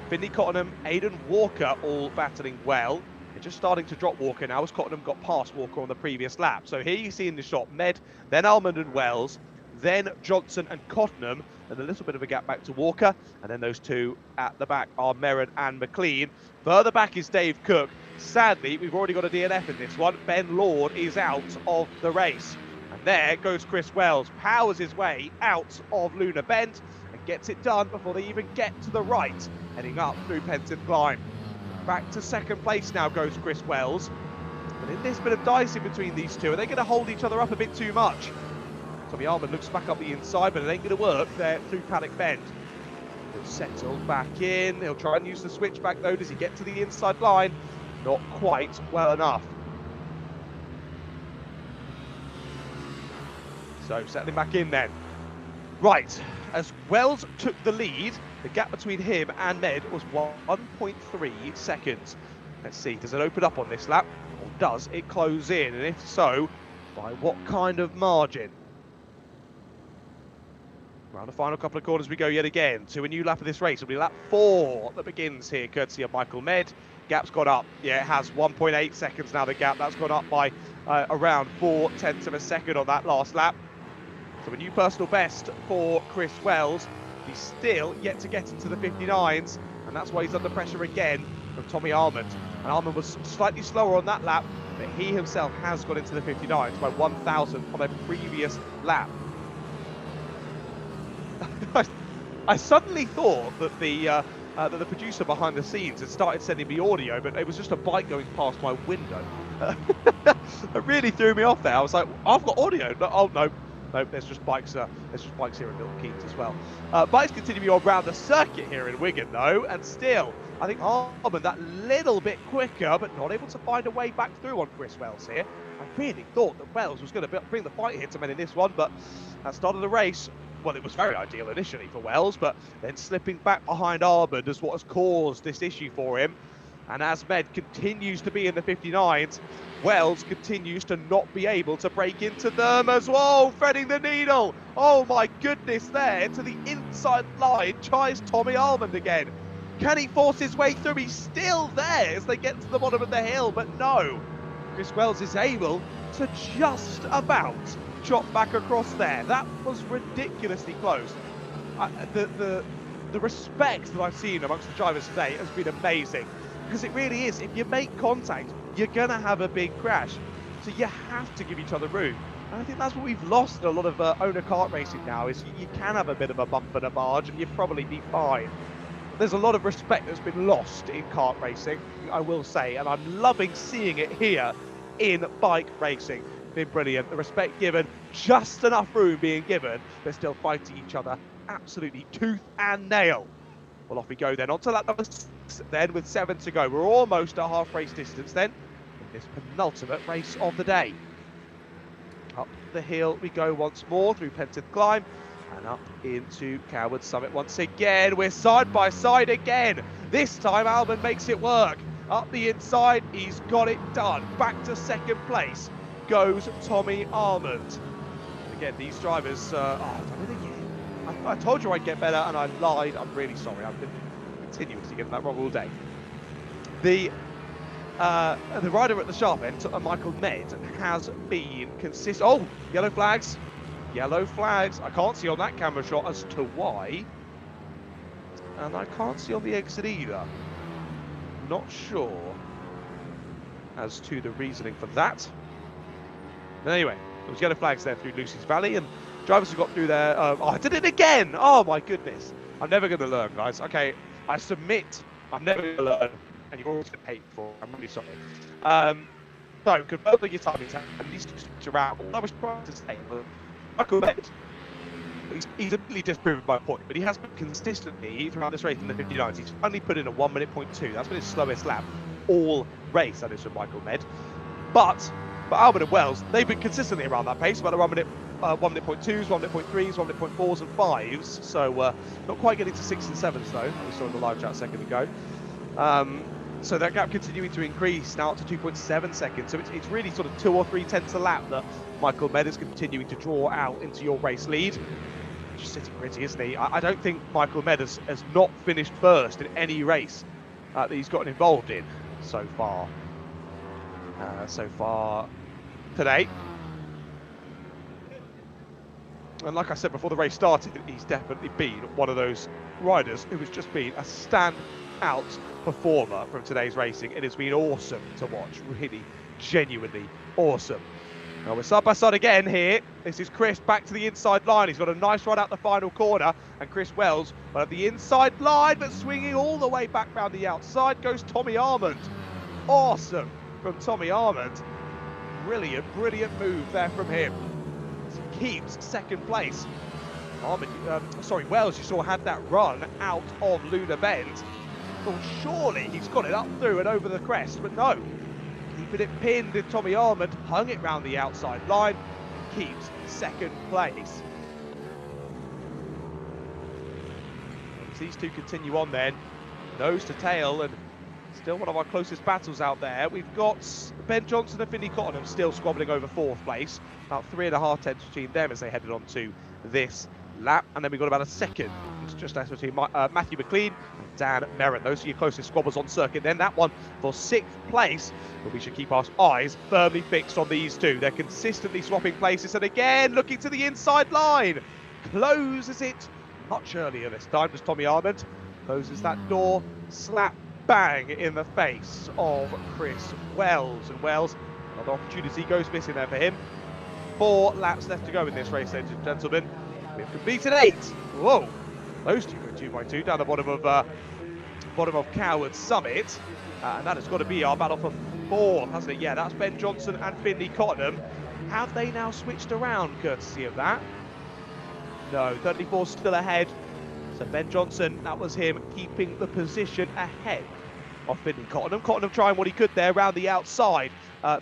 Finley Cottenham, Aidan Walker all battling well. They're just starting to drop Walker now as Cottenham got past Walker on the previous lap. So here you see in the shot Med, then Almond and Wells, then Johnson and Cottenham, and a little bit of a gap back to Walker. And then those two at the back are Merrin and McLean. Further back is Dave Cook. Sadly, we've already got a DNF in this one. Ben Lord is out of the race. And there goes Chris Wells, powers his way out of Luna Bend and gets it done before they even get to the right, heading up through Penton Climb. Back to second place now goes Chris Wells. But in this bit of dicing between these two, are they going to hold each other up a bit too much? Tommy Almond looks back up the inside, but it ain't going to work there through Paddock Bend. He'll settle back in. He'll try and use the switchback though. Does he get to the inside line? Not quite well enough. So settling back in then. Right, as Wells took the lead, the gap between him and Med was 1.3 seconds. Let's see, does it open up on this lap? Or does it close in? And if so, by what kind of margin? Around the final couple of corners we go yet again to a new lap of this race. It'll be lap 4 that begins here, courtesy of Michael Med. Gap's gone up. Yeah, it has 1.8 seconds now, the gap. That's gone up by around 0.4 of a second on that last lap. So a new personal best for Chris Wells. He's still yet to get into the 59s, and that's why he's under pressure again from Tommy Almond. And Almond was slightly slower on that lap, but he himself has got into the 59s by 1,000 on a previous lap. I suddenly thought that the producer behind the scenes had started sending me audio, but it was just a bike going past my window. It really threw me off there. I was like, I've got audio. No, oh no, there's just bikes. There's just bikes here in Milton Keynes as well. Bikes continue on around the circuit here in Wigan though, and still, I think Armand that little bit quicker, but not able to find a way back through on Chris Wells here. I really thought that Wells was going to bring the fight here to men in this one, but at the start of the race, well, it was very ideal initially for Wells, but then slipping back behind Armand is what has caused this issue for him. And as Med continues to be in the 59s, Wells continues to not be able to break into them as well, threading the needle. Oh my goodness, there to the inside line, tries Tommy Almond again. Can he force his way through? He's still there as they get to the bottom of the hill, but no. Chris Wells is able to just about chop back across there. That was ridiculously close. The respect that I've seen amongst the drivers today has been amazing, because it really is. If you make contact, you're going to have a big crash. So you have to give each other room. And I think that's what we've lost in a lot of owner kart racing now, is you can have a bit of a bump and a barge and you'll probably be fine. There's a lot of respect that's been lost in kart racing, I will say, and I'm loving seeing it here in bike racing. It's been brilliant. The respect given, just enough room being given, they're still fighting each other absolutely tooth and nail. Well, off we go then, on to lap number 6 then, with 7 to go. We're almost at half race distance then, in this penultimate race of the day. Up the hill we go once more, through Penton Climb, and up into Coward Summit once again. We're side by side again. This time Albon makes it work. Up the inside, he's got it done. Back to second place goes Tommy Almond. Again, these drivers, I've done it again. I told you I'd get better, and I lied. I'm really sorry. I've been continuously getting that wrong all day. The rider at the sharp end, Michael Med, has been consistent. Oh, yellow flags. Yellow flags. I can't see on that camera shot as to why. And I can't see on the exit either. Not sure as to the reasoning for that. But anyway, there was yellow flags there through Lucy's Valley, and drivers have got through there. Oh, I did it again! Oh my goodness. I'm never going to learn, guys. Okay, I submit. I'm never going to learn, and you're always going to pay for it. I'm really sorry. So, confirm your timings and these two around. All I was trying to say was, Michael Med, he's really disproven my point, but he has been consistently throughout this race in the 59s. He's finally put in a 1 minute point 2. That's been his slowest lap all race, that is from Michael Med. But for Albon and Wells, they've been consistently around that pace, about a 1 minute point 2s, 1 minute point 3s, 1 minute point 4s and 5s. So not quite getting to 6s and 7s though, we saw in the live chat a second ago. So that gap continuing to increase, now up to 2.7 seconds. So it's really sort of 2 or 3 tenths a lap that Michael Med is continuing to draw out into your race lead. Just sitting pretty, isn't he? I don't think Michael Med has not finished first in any race that he's gotten involved in so far. Today. And like I said before the race started, he's definitely been one of those riders who has just been a stand-out performer from today's racing. It has been awesome to watch, really, genuinely awesome. Now we're side by side again here. This is Chris back to the inside line. He's got a nice ride out the final corner, and Chris Wells at the inside line, but swinging all the way back round the outside goes Tommy Almond. Awesome from Tommy Almond. Brilliant, brilliant move there from him. Keeps second place. Wells, you saw, had that run out of Luna Bend. Well, surely he's got it up through and over the crest, but no. Keeping it pinned in Tommy Almond, hung it round the outside line, keeps second place. As these two continue on then, nose to tail, and still one of our closest battles out there. We've got Ben Johnson and Finley Cottenham still squabbling over 4th place. About 3.5 tenths between them as they headed on to this lap. And then we've got about a second, just less between Matthew McLean and Dan Merritt. Those are your closest squabbles on circuit. Then that one for 6th place. But we should keep our eyes firmly fixed on these two. They're consistently swapping places. And again, looking to the inside line. Closes it much earlier this time. Does Tommy Almond. Closes that door. Slap bang in the face of Chris Wells. And Wells, another opportunity goes missing there for him. 4 laps left to go in this race, ladies and gentlemen. We've completed 8. Whoa, those two go 2 by 2 down the bottom of Coward Summit, and that has got to be our battle for 4th, hasn't it? Yeah, that's Ben Johnson and Finley Cottenham. Have they now switched around courtesy of that? No, 34 still ahead. So Ben Johnson, that was him keeping the position ahead of Finley Cottenham. Cottenham trying what he could there around the outside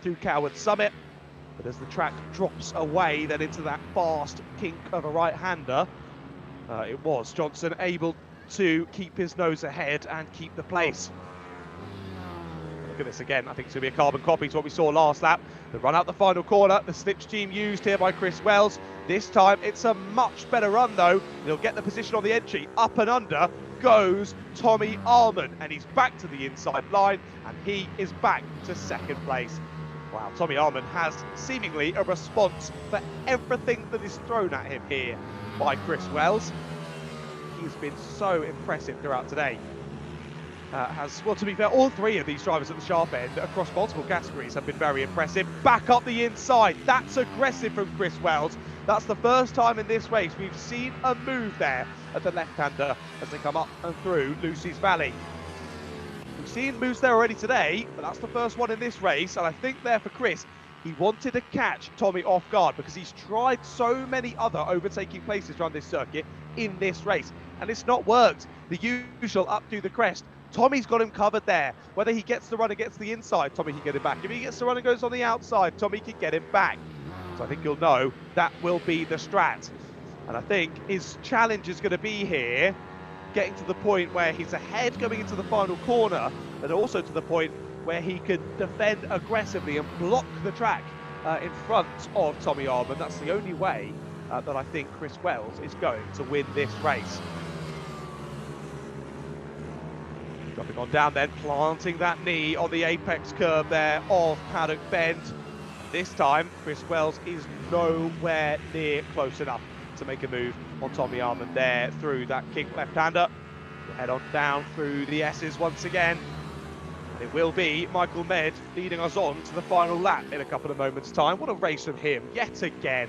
through Coward Summit. But as the track drops away then into that fast kink of a right-hander, it was Johnson able to keep his nose ahead and keep the place. look at this again. I think it's going to be a carbon copy to what we saw last lap. The run out the final corner, the slipstream used here by Chris Wells. This time it's a much better run though. He'll get the position on the entry. Up and under goes Tommy Arman, and he's back to the inside line, and he is back to second place. Wow, Tommy Arman has seemingly a response for everything that is thrown at him here by Chris Wells. He's been so impressive throughout today. Well, to be fair, all three of these drivers at the sharp end across multiple categories have been very impressive. Back up the inside. That's aggressive from Chris Wells. That's the first time in this race we've seen a move there at the left-hander as they come up and through Lucy's Valley. We've seen moves there already today, but that's the first one in this race. And I think there for Chris, he wanted to catch Tommy off guard because he's tried so many other overtaking places around this circuit in this race, and it's not worked. The usual up to the crest. Tommy's got him covered there. Whether he gets the run and gets the inside, Tommy can get him back. If he gets the run and goes on the outside, Tommy can get him back. So I think you'll know that will be the strat. And I think his challenge is going to be here, getting to the point where he's ahead going into the final corner, but also to the point where he can defend aggressively and block the track in front of Tommy Arman. That's the only way that I think Chris Wells is going to win this race. Dropping on down then, planting that knee on the apex curve there of Paddock Bend. This time, Chris Wells is nowhere near close enough to make a move on Tommy Arman there through that kick left-hander. We'll head on down through the S's once again. And it will be Michael Med leading us on to the final lap in a couple of moments' time. What a race from him, yet again.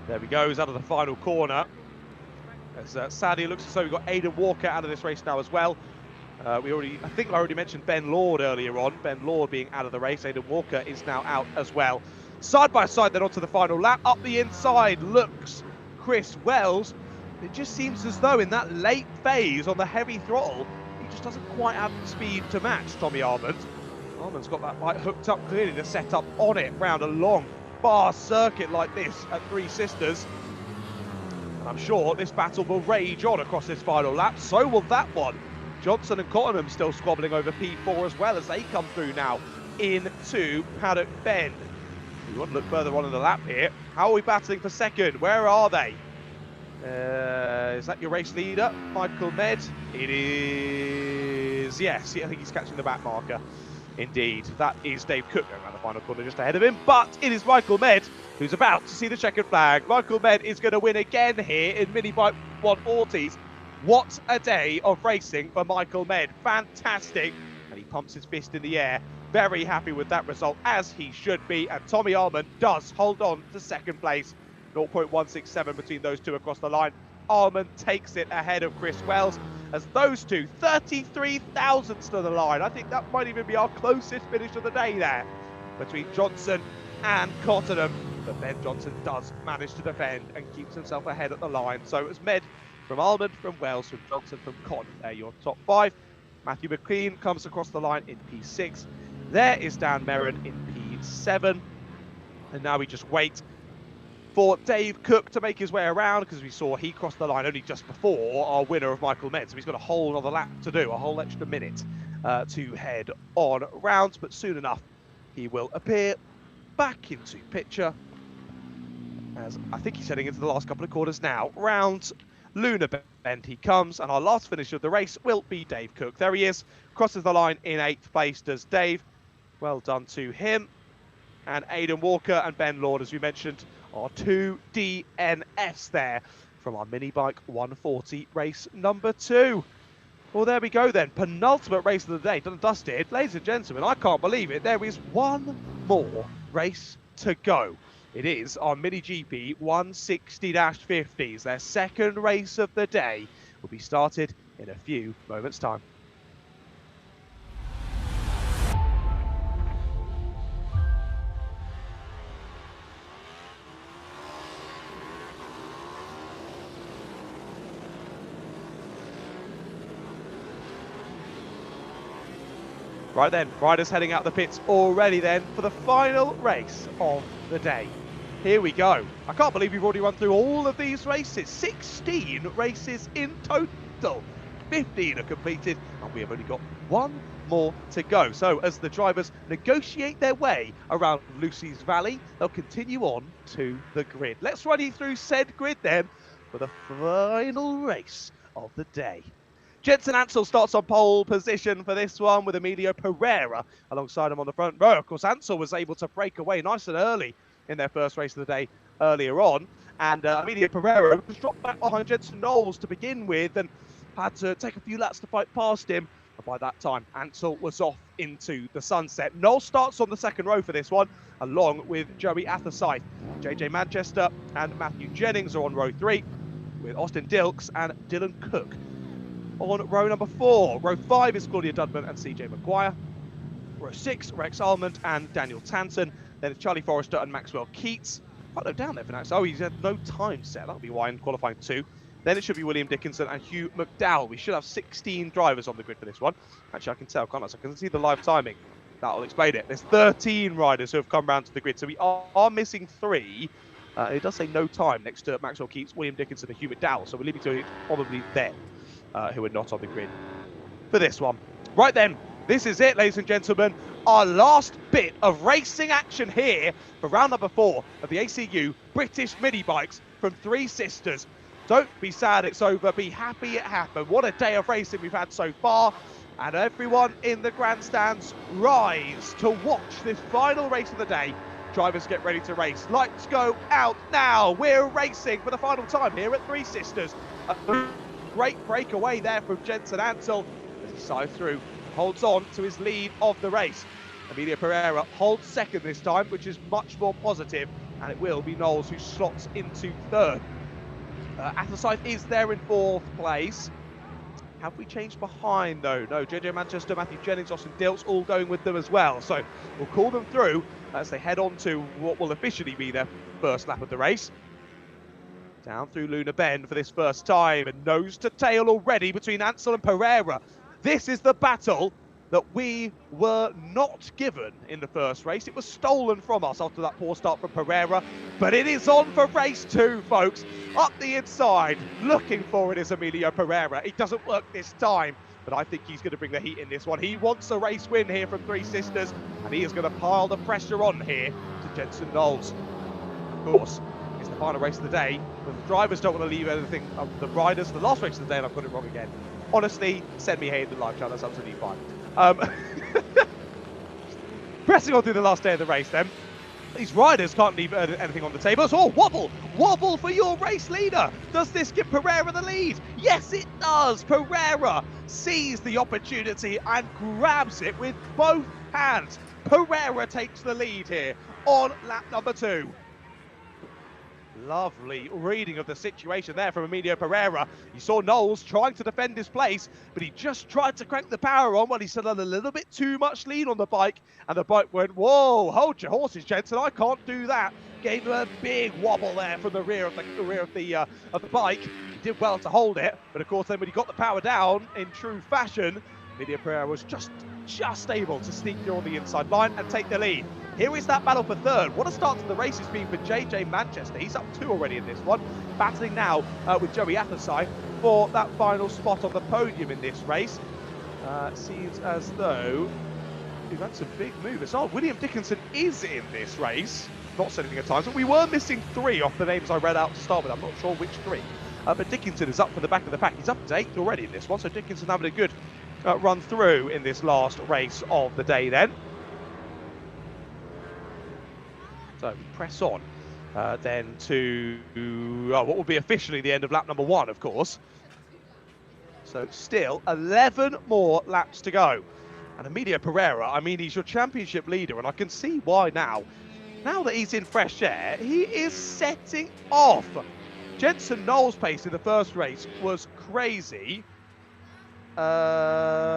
There he goes out of the final corner. As sadly, it looks as though we've got Aidan Walker out of this race now as well. I think I already mentioned Ben Lord earlier on. Ben Lord being out of the race. Aidan Walker is now out as well. Side by side then onto the final lap. Up the inside looks Chris Wells. It just seems as though in that late phase on the heavy throttle, he just doesn't quite have the speed to match Tommy Arman. Arman's got that bike hooked up clearly to set up on it round a long, fast circuit like this at Three Sisters. And I'm sure this battle will rage on across this final lap. So will that one. Johnson and Cottenham still squabbling over P4 as well as they come through now into Paddock Bend. We want to look further on in the lap here. How are we battling for second? Where are they? Is that your race leader, Michael Med? It is, yes, I think he's catching the back marker. Indeed, that is Dave Cook going around the final corner just ahead of him, but it is Michael Med who's about to see the checkered flag. Michael Med is going to win again here in Minibike 140s. What a day of racing for Michael Med. Fantastic. And he pumps his fist in the air. Very happy with that result, as he should be. And Tommy Arman does hold on to second place. 0.167 between those two across the line. Arman takes it ahead of Chris Wells, as those two 33 thousandths to the line. I think that might even be our closest finish of the day there between Johnson and Cottenham. But Ben Johnson does manage to defend and keeps himself ahead at the line. So it's Med from Arman, from Wells, from Johnson, from Cotton. They're your top five. Matthew McLean comes across the line in P6. There is Dan Merrin in P7. And now we just wait for Dave Cook to make his way around, because we saw he crossed the line only just before our winner of Michael Med. So he's got a whole other lap to do, a whole extra minute to head on rounds. But soon enough, he will appear back into picture, as I think he's heading into the last couple of corners now. Round Luna Bend he comes, and our last finish of the race will be Dave Cook. There he is, crosses the line in 8th place, does Dave. Well done to him. And Aidan Walker and Ben Lord, as we mentioned, are two DNFs there from our Minibike 140 race number 2. Well, there we go then. Penultimate race of the day, done and dusted. Ladies and gentlemen, I can't believe it. There is one more race to go. It is our Mini GP 160-50s. Their second race of the day will be started in a few moments' time. Right then, riders heading out the pits already then for the final race of the day. Here we go. I can't believe we've already run through all of these races. 16 races in total. 15 are completed, and we have only got one more to go. So as the drivers negotiate their way around Lucy's Valley, they'll continue on to the grid. Let's run you through said grid then for the final race of the day. Jensen Ansel starts on pole position for this one with Emilio Pereira alongside him on the front row. Of course, Ansel was able to break away nice and early in their first race of the day earlier on. And Emilio Pereira was dropped back behind Jensen Knowles to begin with and had to take a few laps to fight past him. And by that time, Ansel was off into the sunset. Knowles starts on the second row for this one, along with Joey Athersyth. JJ Manchester and Matthew Jennings are on row 3, with Austin Dilks and Dylan Cook on row number 4. Row 5 is Claudia Dudman and CJ Maguire. Row 6, Rex Almond and Daniel Tanton. Then it's Charlie Forrester and Maxwell Keats. Quite low down there for now. Oh, he's had no time set. That'll be why in qualifying 2. Then it should be William Dickinson and Hugh McDowell. We should have 16 drivers on the grid for this one. Actually, I can tell, can't I? So I can see the live timing. That'll explain it. There's 13 riders who have come round to the grid. So we are missing 3. It does say no time next to Maxwell Keats, William Dickinson and Hugh McDowell. So we're leaving to probably them who are not on the grid for this one. Right then, this is it, ladies and gentlemen. Our last bit of racing action here for round number 4 of the ACU British Mini Bikes from Three Sisters. Don't be sad it's over, be happy it happened. What a day of racing we've had so far. And everyone in the grandstands rise to watch this final race of the day. Drivers get ready to race. Lights go out now. We're racing for the final time here at Three Sisters. A great breakaway there from Jensen Ansel as he slides through, holds on to his lead of the race. Emilio Pereira holds second this time, which is much more positive, and it will be Knowles who slots into third. Athersyth is there in 4th place. Have we changed behind though? No, JJ Manchester, Matthew Jennings, Austin Dilts all going with them as well. So we'll call them through as they head on to what will officially be their first lap of the race. Down through Luna Bend for this first time, and nose to tail already between Ansel and Pereira. This is the battle that we were not given in the first race. It was stolen from us after that poor start from Pereira, but it is on for race 2, folks. Up the inside, looking for it is Emilio Pereira. It doesn't work this time, but I think he's going to bring the heat in this one. He wants a race win here from Three Sisters, and he is going to pile the pressure on here to Jensen Knowles. Of course, it's the final race of the day, but the drivers don't want to leave anything up to the riders. The last race of the day, and I've got it wrong again. Honestly, send me hate in the live chat, that's absolutely fine. Pressing on through the last day of the race then. These riders can't leave anything on the table. Oh, wobble! Wobble for your race leader! Does this give Pereira the lead? Yes, it does! Pereira sees the opportunity and grabs it with both hands. Pereira takes the lead here on lap number 2. Lovely reading of the situation there from Emilio Pereira. You saw Knowles trying to defend his place, but he just tried to crank the power on when he still had a little bit too much lean on the bike, and the bike went, whoa, hold your horses, Jensen, I can't do that. Gave him a big wobble there from the rear of the bike. He did well to hold it, but of course then when he got the power down in true fashion, Emilio Pereira was just able to sneak through on the inside line and take the lead. Here is that battle for third. What a start to the race has been for JJ Manchester. He's up 2 already in this one. Battling now with Joey Athersyth for that final spot on the podium in this race. Seems as though we've had some big movers. Oh, William Dickinson is in this race. Not said anything at times, but we were missing 3 off the names I read out to start with. I'm not sure which 3. But Dickinson is up for the back of the pack. He's up to 8th already in this one, so Dickinson having a good run through in this last race of the day then. So we press on then to what will be officially the end of lap number 1, of course. So still 11 more laps to go. And Emilio Pereira, I mean, he's your championship leader, and I can see why now. Now that he's in fresh air, he is setting off. Jensen Knowles' pace in the first race was crazy. However,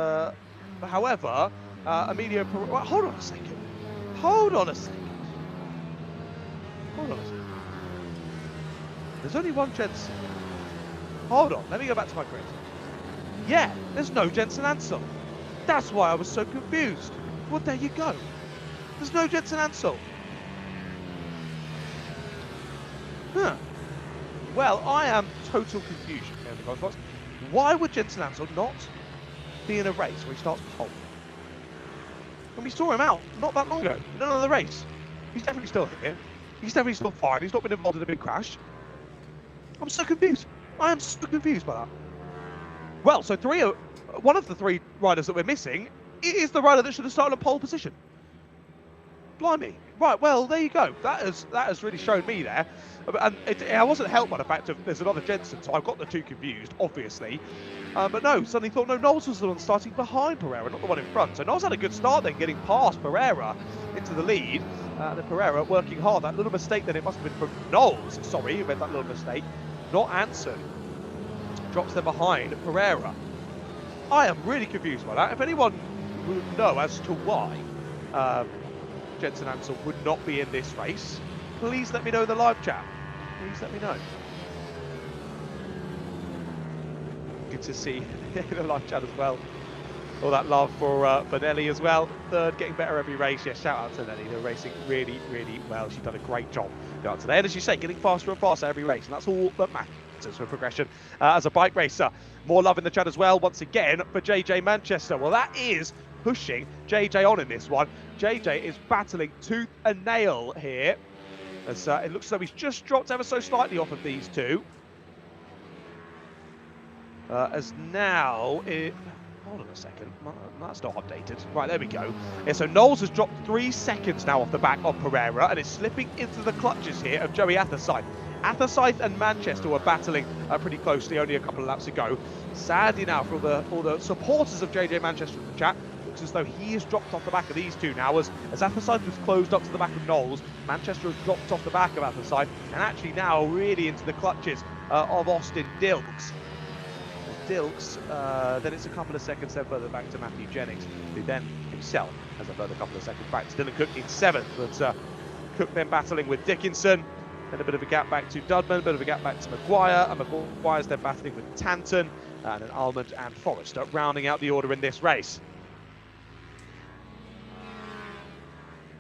Emilio Pereira... Well, hold on a second. Hold on a second. There's only one Jensen. Hold on, let me go back to my grid. Yeah, there's no Jensen Ansel. That's why I was so confused. Well, there you go. There's no Jensen Ansel. Huh. Well, I am total confusion here in the Cosmos. Why would Jensen Ansel not be in a race where he starts pole? And we saw him out not that long ago in another race. He's definitely still here. He's definitely still fine. He's not been involved in a big crash. I'm so confused. I am so confused by that. Well, so one of the three riders that we're missing is the rider that should have started in pole position. Blimey. Right, well, there you go. That has really shown me there. And I wasn't helped by the fact of there's another Jensen, so I've got the two confused, obviously. But no, suddenly thought, no, Knowles was the one starting behind Pereira, not the one in front. So Knowles had a good start then, getting past Pereira into the lead. Then Pereira working hard. That little mistake then, it must have been from Knowles. Sorry, who made that little mistake. Not Anson. Drops them behind Pereira. I am really confused by that. If anyone would know as to why Jensen Ansel would not be in this race, please let me know in the live chat. Please let me know. Good to see in the live chat as well. All that love for Nelly as well. Third, getting better every race. Yeah, shout out to Nelly. They're racing really, really well. She's done a great job today. And as you say, getting faster and faster every race. And that's all that matters for progression as a bike racer. More love in the chat as well, once again, for JJ Manchester. Well, that is pushing JJ on in this one. JJ is battling tooth and nail here. As it looks as though he's just dropped ever so slightly off of these two. As now it... Hold on a second, that's not updated. Right, there we go. Yeah, so Knowles has dropped 3 seconds now off the back of Pereira and is slipping into the clutches here of Joey Athersyth. Athersyth and Manchester were battling pretty closely only a couple of laps ago. Sadly now for all the supporters of JJ Manchester in the chat, looks as though he has dropped off the back of these two now as Athersyth was closed up to the back of Knowles. Manchester has dropped off the back of Athersyth and actually now really into the clutches of Austin Dilks. Dilks, then it's a couple of seconds then further back to Matthew Jennings, who then himself has a further couple of seconds back to Dylan Cook in 7th, but Cook then battling with Dickinson, then a bit of a gap back to Dudman, a bit of a gap back to Maguire, and Maguire's then battling with Tanton, and then Almond and Forrester rounding out the order in this race.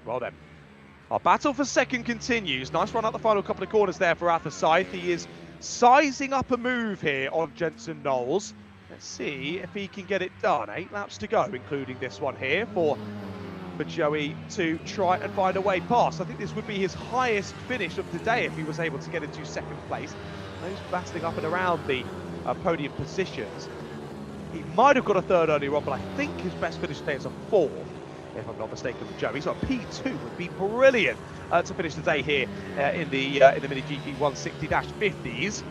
Well then, our battle for second continues. Nice run out the final couple of corners there for Athersyth. He is sizing up a move here on Jensen Knowles. Let's see if he can get it done. 8 laps to go, including this one here for Joey to try and find a way past. I think this would be his highest finish of the day if he was able to get into second place. He's battling up and around the podium positions. He might have got a third earlier on, but I think his best finish today is a 4th, if I'm not mistaken, for Joey. So a P2 would be brilliant to finish the day here in the Minigp 160-50s.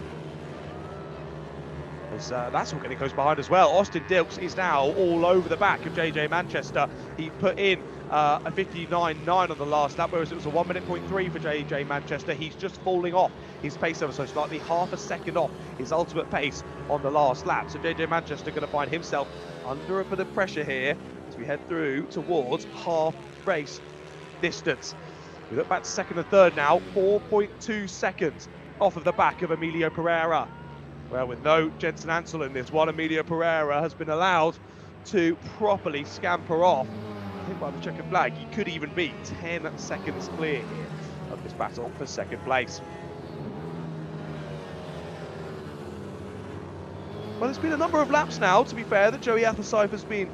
That's all getting close behind as well. Austin Dilks is now all over the back of JJ Manchester. He put in a 59.9 on the last lap, whereas it was a 1 minute 0.3 for JJ Manchester. He's just falling off his pace ever so slightly, half a second off his ultimate pace on the last lap. So JJ Manchester going to find himself under a bit of pressure here as we head through towards half race distance. We look back to second and third now, 4.2 seconds off of the back of Emilio Pereira. Well, with no Jensen Ansel in this one, Emilio Pereira has been allowed to properly scamper off. I think by the checkered flag, he could even be 10 seconds clear here of this battle for second place. Well, it's been a number of laps now, to be fair, that Joey Athersyth has been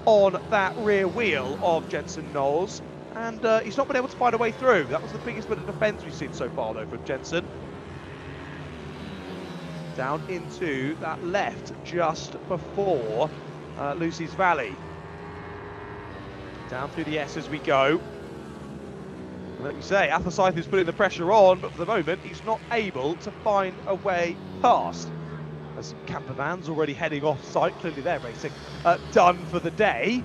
on that rear wheel of Jensen Knowles, and he's not been able to find a way through. That was the biggest bit of defence we've seen so far, though, from Jensen. Down into that left just before Lucy's Valley. Down through the S as we go. And like you say, Athersyth is putting the pressure on, but for the moment he's not able to find a way past. As camper vans already heading off site, clearly they're racing done for the day.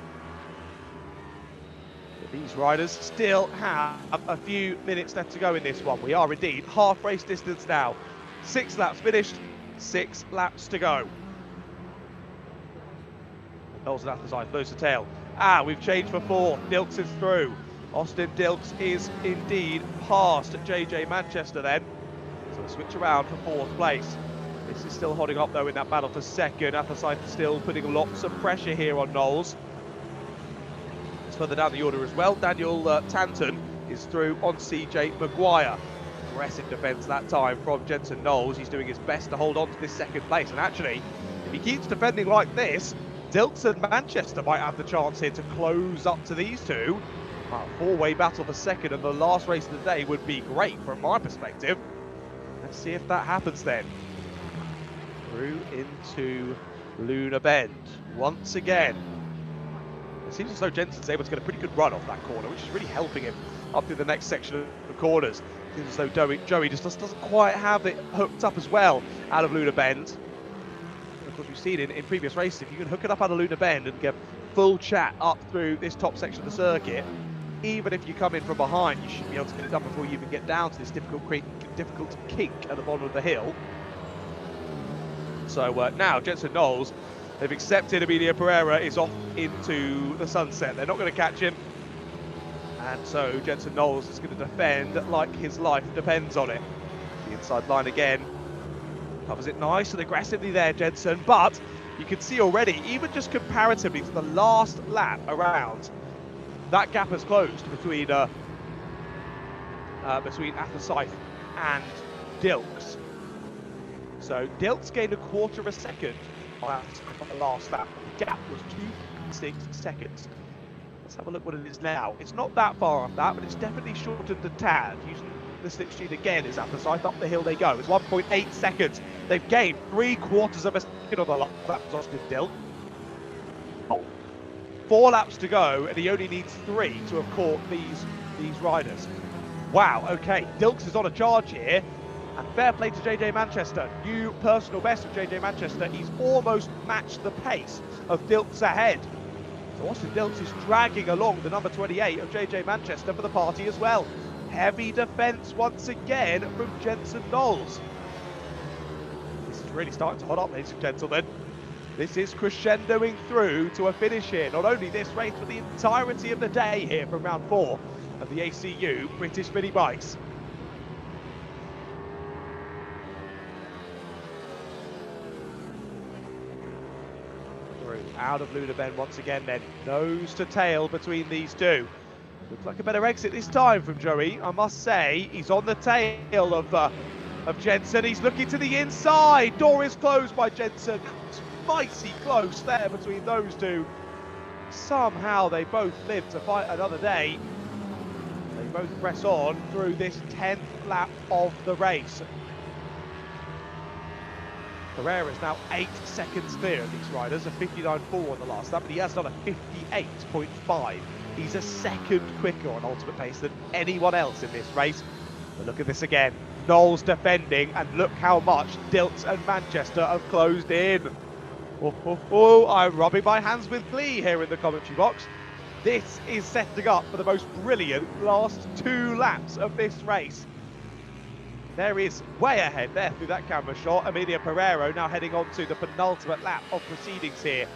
But these riders still have a few minutes left to go in this one. We are indeed half race distance now. 6 laps finished. 6 laps to go. Knowles and Athersyth, nose to tail. We've changed for 4. Dilks is through. Austin Dilks is indeed past JJ Manchester then. So we'll switch around for 4th place. This is still holding up though in that battle for second. Athersyth still putting lots of pressure here on Knowles. It's further down the order as well. Daniel Tanton is through on CJ Maguire. Aggressive defence that time from Jensen Knowles. He's doing his best to hold on to this second place, and actually he keeps defending like this, Dilks and Manchester might have the chance here to close up to these two. A four-way battle for second and the last race of the day would be great from my perspective. Let's see if that happens then. Through into Luna Bend once again. It seems as though Jensen's able to get a pretty good run off that corner, which is really helping him up through the next section of corners. It seems as though Joey just doesn't quite have it hooked up as well out of Luna Bend. Of course, we've seen in previous races, if you can hook it up out of Luna Bend and get full chat up through this top section of the circuit, even if you come in from behind, you should be able to get it done before you even get down to this difficult kink at the bottom of the hill. So now Jensen Knowles, they've accepted Emilia Pereira is off into the sunset. They're not going to catch him. And so Jensen Knowles is going to defend like his life depends on it. The inside line again. Covers it nice and aggressively there, Jensen. But you can see already, even just comparatively to the last lap around, that gap has closed between Athersyth and Dilks. So Dilks gained a quarter of a second on the last lap. The gap was 2.6 seconds. Let's have a look what it is now. It's not that far off that, but it's definitely shortened a tad. Using the slipstream again is Athersyth. Up the hill they go. It's 1.8 seconds. They've gained 3/4 of a second on the last lap. Austin Dilks. 4 laps to go, and he only needs 3 to have caught these riders. Wow, okay, Dilks is on a charge here, and fair play to JJ Manchester. New personal best of JJ Manchester. He's almost matched the pace of Dilks ahead. So Austin Dilks is dragging along the number 28 of JJ Manchester for the party as well. Heavy defence once again from Jensen Knowles. This is really starting to hot up, ladies and gentlemen. This is crescendoing through to a finish here. Not only this race, but the entirety of the day here from round 4 of the ACU British Mini Bikes. Through, out of Luna Bend once again then. Nose to tail between these two. Looks like a better exit this time from Joey, I must say. He's on the tail of Jensen. He's looking to the inside. Door is closed by Jensen. Mighty close there between those two. Somehow they both live to fight another day. They both press on through this 10th lap of the race. Pereira is now 8 seconds clear of these riders, a 59.4 on the last lap, but he has done a 58.5. He's a second quicker on ultimate pace than anyone else in this race. But look at this again. Knowles defending, and look how much Dilks and Manchester have closed in. I'm rubbing my hands with glee here in the commentary box. This is setting up for the most brilliant last 2 laps of this race. There is way ahead there through that camera shot. Emilia Pereira now heading on to the penultimate lap of proceedings here.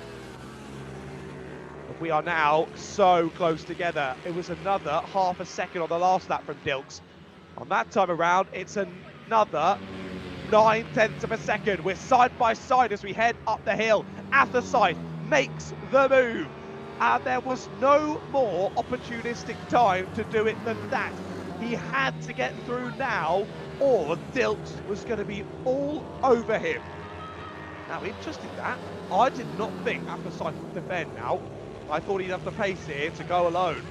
But we are now so close together. It was another half a second on the last lap from Dilks. On that time around, it's another 9/10 of a second. We're side by side as we head up the hill. Athersyth makes the move. And there was no more opportunistic time to do it than that. He had to get through now, or Dilks was going to be all over him. Now, interesting that. I did not think Athersyth would defend now. I thought he'd have the pace here to go alone.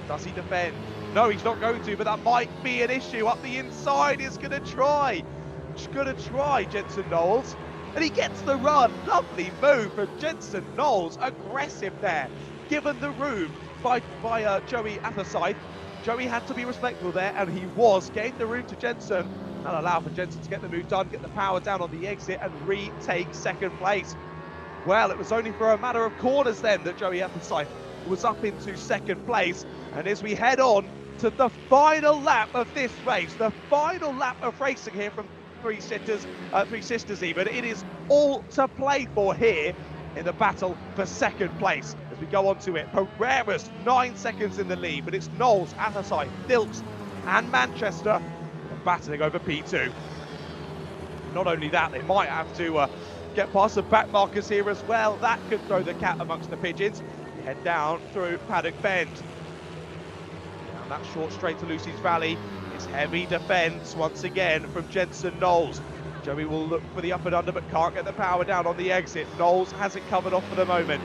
Does he defend? No, he's not going to, but that might be an issue. Up the inside, he's going to try. He's going to try, Jensen Knowles. And he gets the run. Lovely move from Jensen Knowles. Aggressive there. Given the room by Joey Athersyth. Joey had to be respectful there, and he was. Gave the room to Jensen. And allowed for Jensen to get the move done, get the power down on the exit, and retake second place. Well, it was only for a matter of corners then that Joey Athersyth was up into second place. And as we head on to the final lap of this race, the final lap of racing here from Three Sisters even, it is all to play for here in the battle for second place. As we go on to it, Pereira's 9 seconds in the lead, but it's Knowles, Athersyth, Dilks and Manchester battling over P2. Not only that, they might have to get past some back markers here as well. That could throw the cat amongst the pigeons. We head down through Paddock Bend. Down that short straight to Lucy's Valley. It's heavy defence once again from Jensen Knowles. Joey will look for the up and under, but can't get the power down on the exit. Knowles has it covered off for the moment.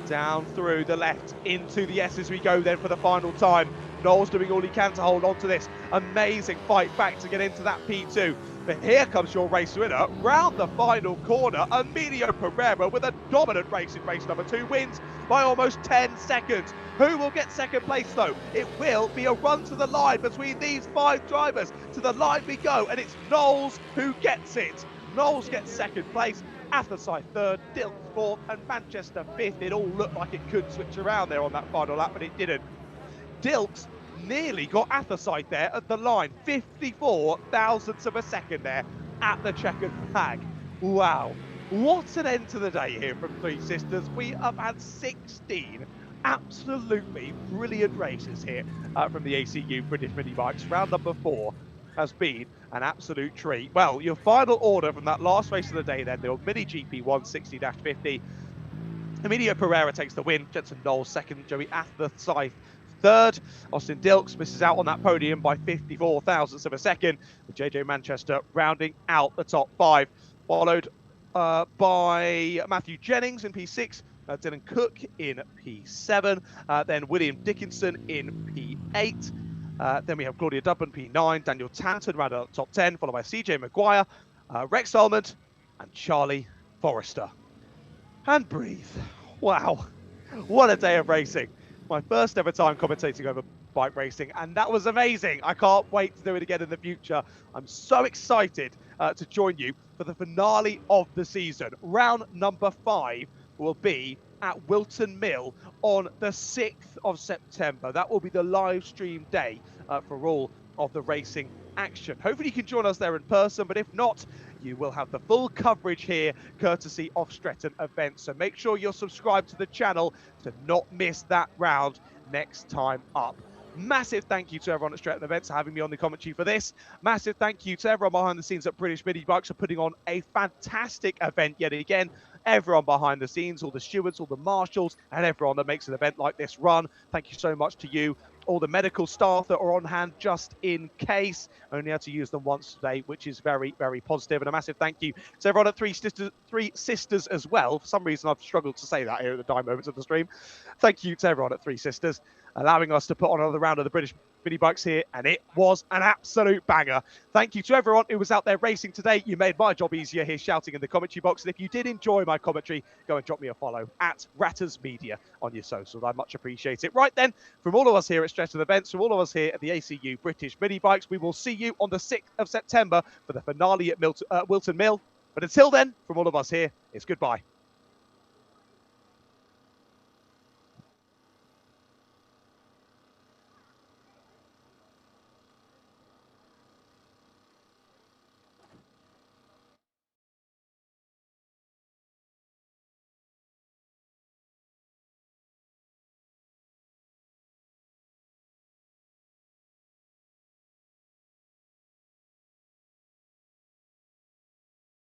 Down through the left into the S as we go then for the final time. Knowles doing all he can to hold on to this amazing fight back to get into that P2. But here comes your race winner round the final corner. Emilio Pereira with a dominant race in race number 2 wins by almost 10 seconds. Who will get second place though? It will be a run to the line between these 5 drivers. To the line we go, and it's Knowles who gets it. Knowles gets second place, Athersyth third, Dilks fourth, and Manchester fifth. It all looked like it could switch around there on that final lap, but it didn't. Dilks nearly got Athersyth there at the line, 54 thousandths of a second there at the checkered flag. Wow, what an end to the day here from Three Sisters. We have had 16 absolutely brilliant races here from the ACU British Minibikes. Round number 4 has been an absolute treat. Well, your final order from that last race of the day then, the Mini GP 160-50. Emilio Pereira takes the win, Jensen Knowles second, Joey Athersyth third. Austin Dilks misses out on that podium by 54 thousandths of a second, with JJ Manchester rounding out the top 5, followed by Matthew Jennings in P6, Dylan Cook in P7, then William Dickinson in P8. Then we have Claudia Dubban, P9, Daniel Tanton round out the top 10, followed by CJ Maguire, Rex Almond, and Charlie Forrester. And breathe. Wow, what a day of racing. My first ever time commentating over bike racing, and that was amazing. I can't wait to do it again in the future. I'm so excited to join you for the finale of the season. Round number 5 will be at Wilton Mill on the 6th of September. That will be the live stream day for all of the racing action. Hopefully you can join us there in person, but if not, you will have the full coverage here courtesy of Stretton Events. So make sure you're subscribed to the channel to not miss that round next time up. Massive thank you to everyone at Stretton Events for having me on the commentary for this. Massive thank you to everyone behind the scenes at British Minibikes for putting on a fantastic event yet again. Everyone behind the scenes, all the stewards, all the marshals, and everyone that makes an event like this run. Thank you so much to you. All the medical staff that are on hand just in case. Only had to use them once today, which is very, very positive. And a massive thank you to everyone at Three Sisters as well. For some reason, I've struggled to say that here at the time moments of the stream. Thank you to everyone at Three Sisters, allowing us to put on another round of the British Minibikes here, and it was an absolute banger. Thank you to everyone who was out there racing today. You made my job easier here shouting in the commentary box. And if you did enjoy my commentary, go and drop me a follow at Ratters Media on your socials. I much appreciate it. Right then, from all of us here at Stretton Events, from all of us here at the ACU British Minibikes, we will see you on the 6th of September for the finale at Wilton Mill. But until then, from all of us here, it's goodbye.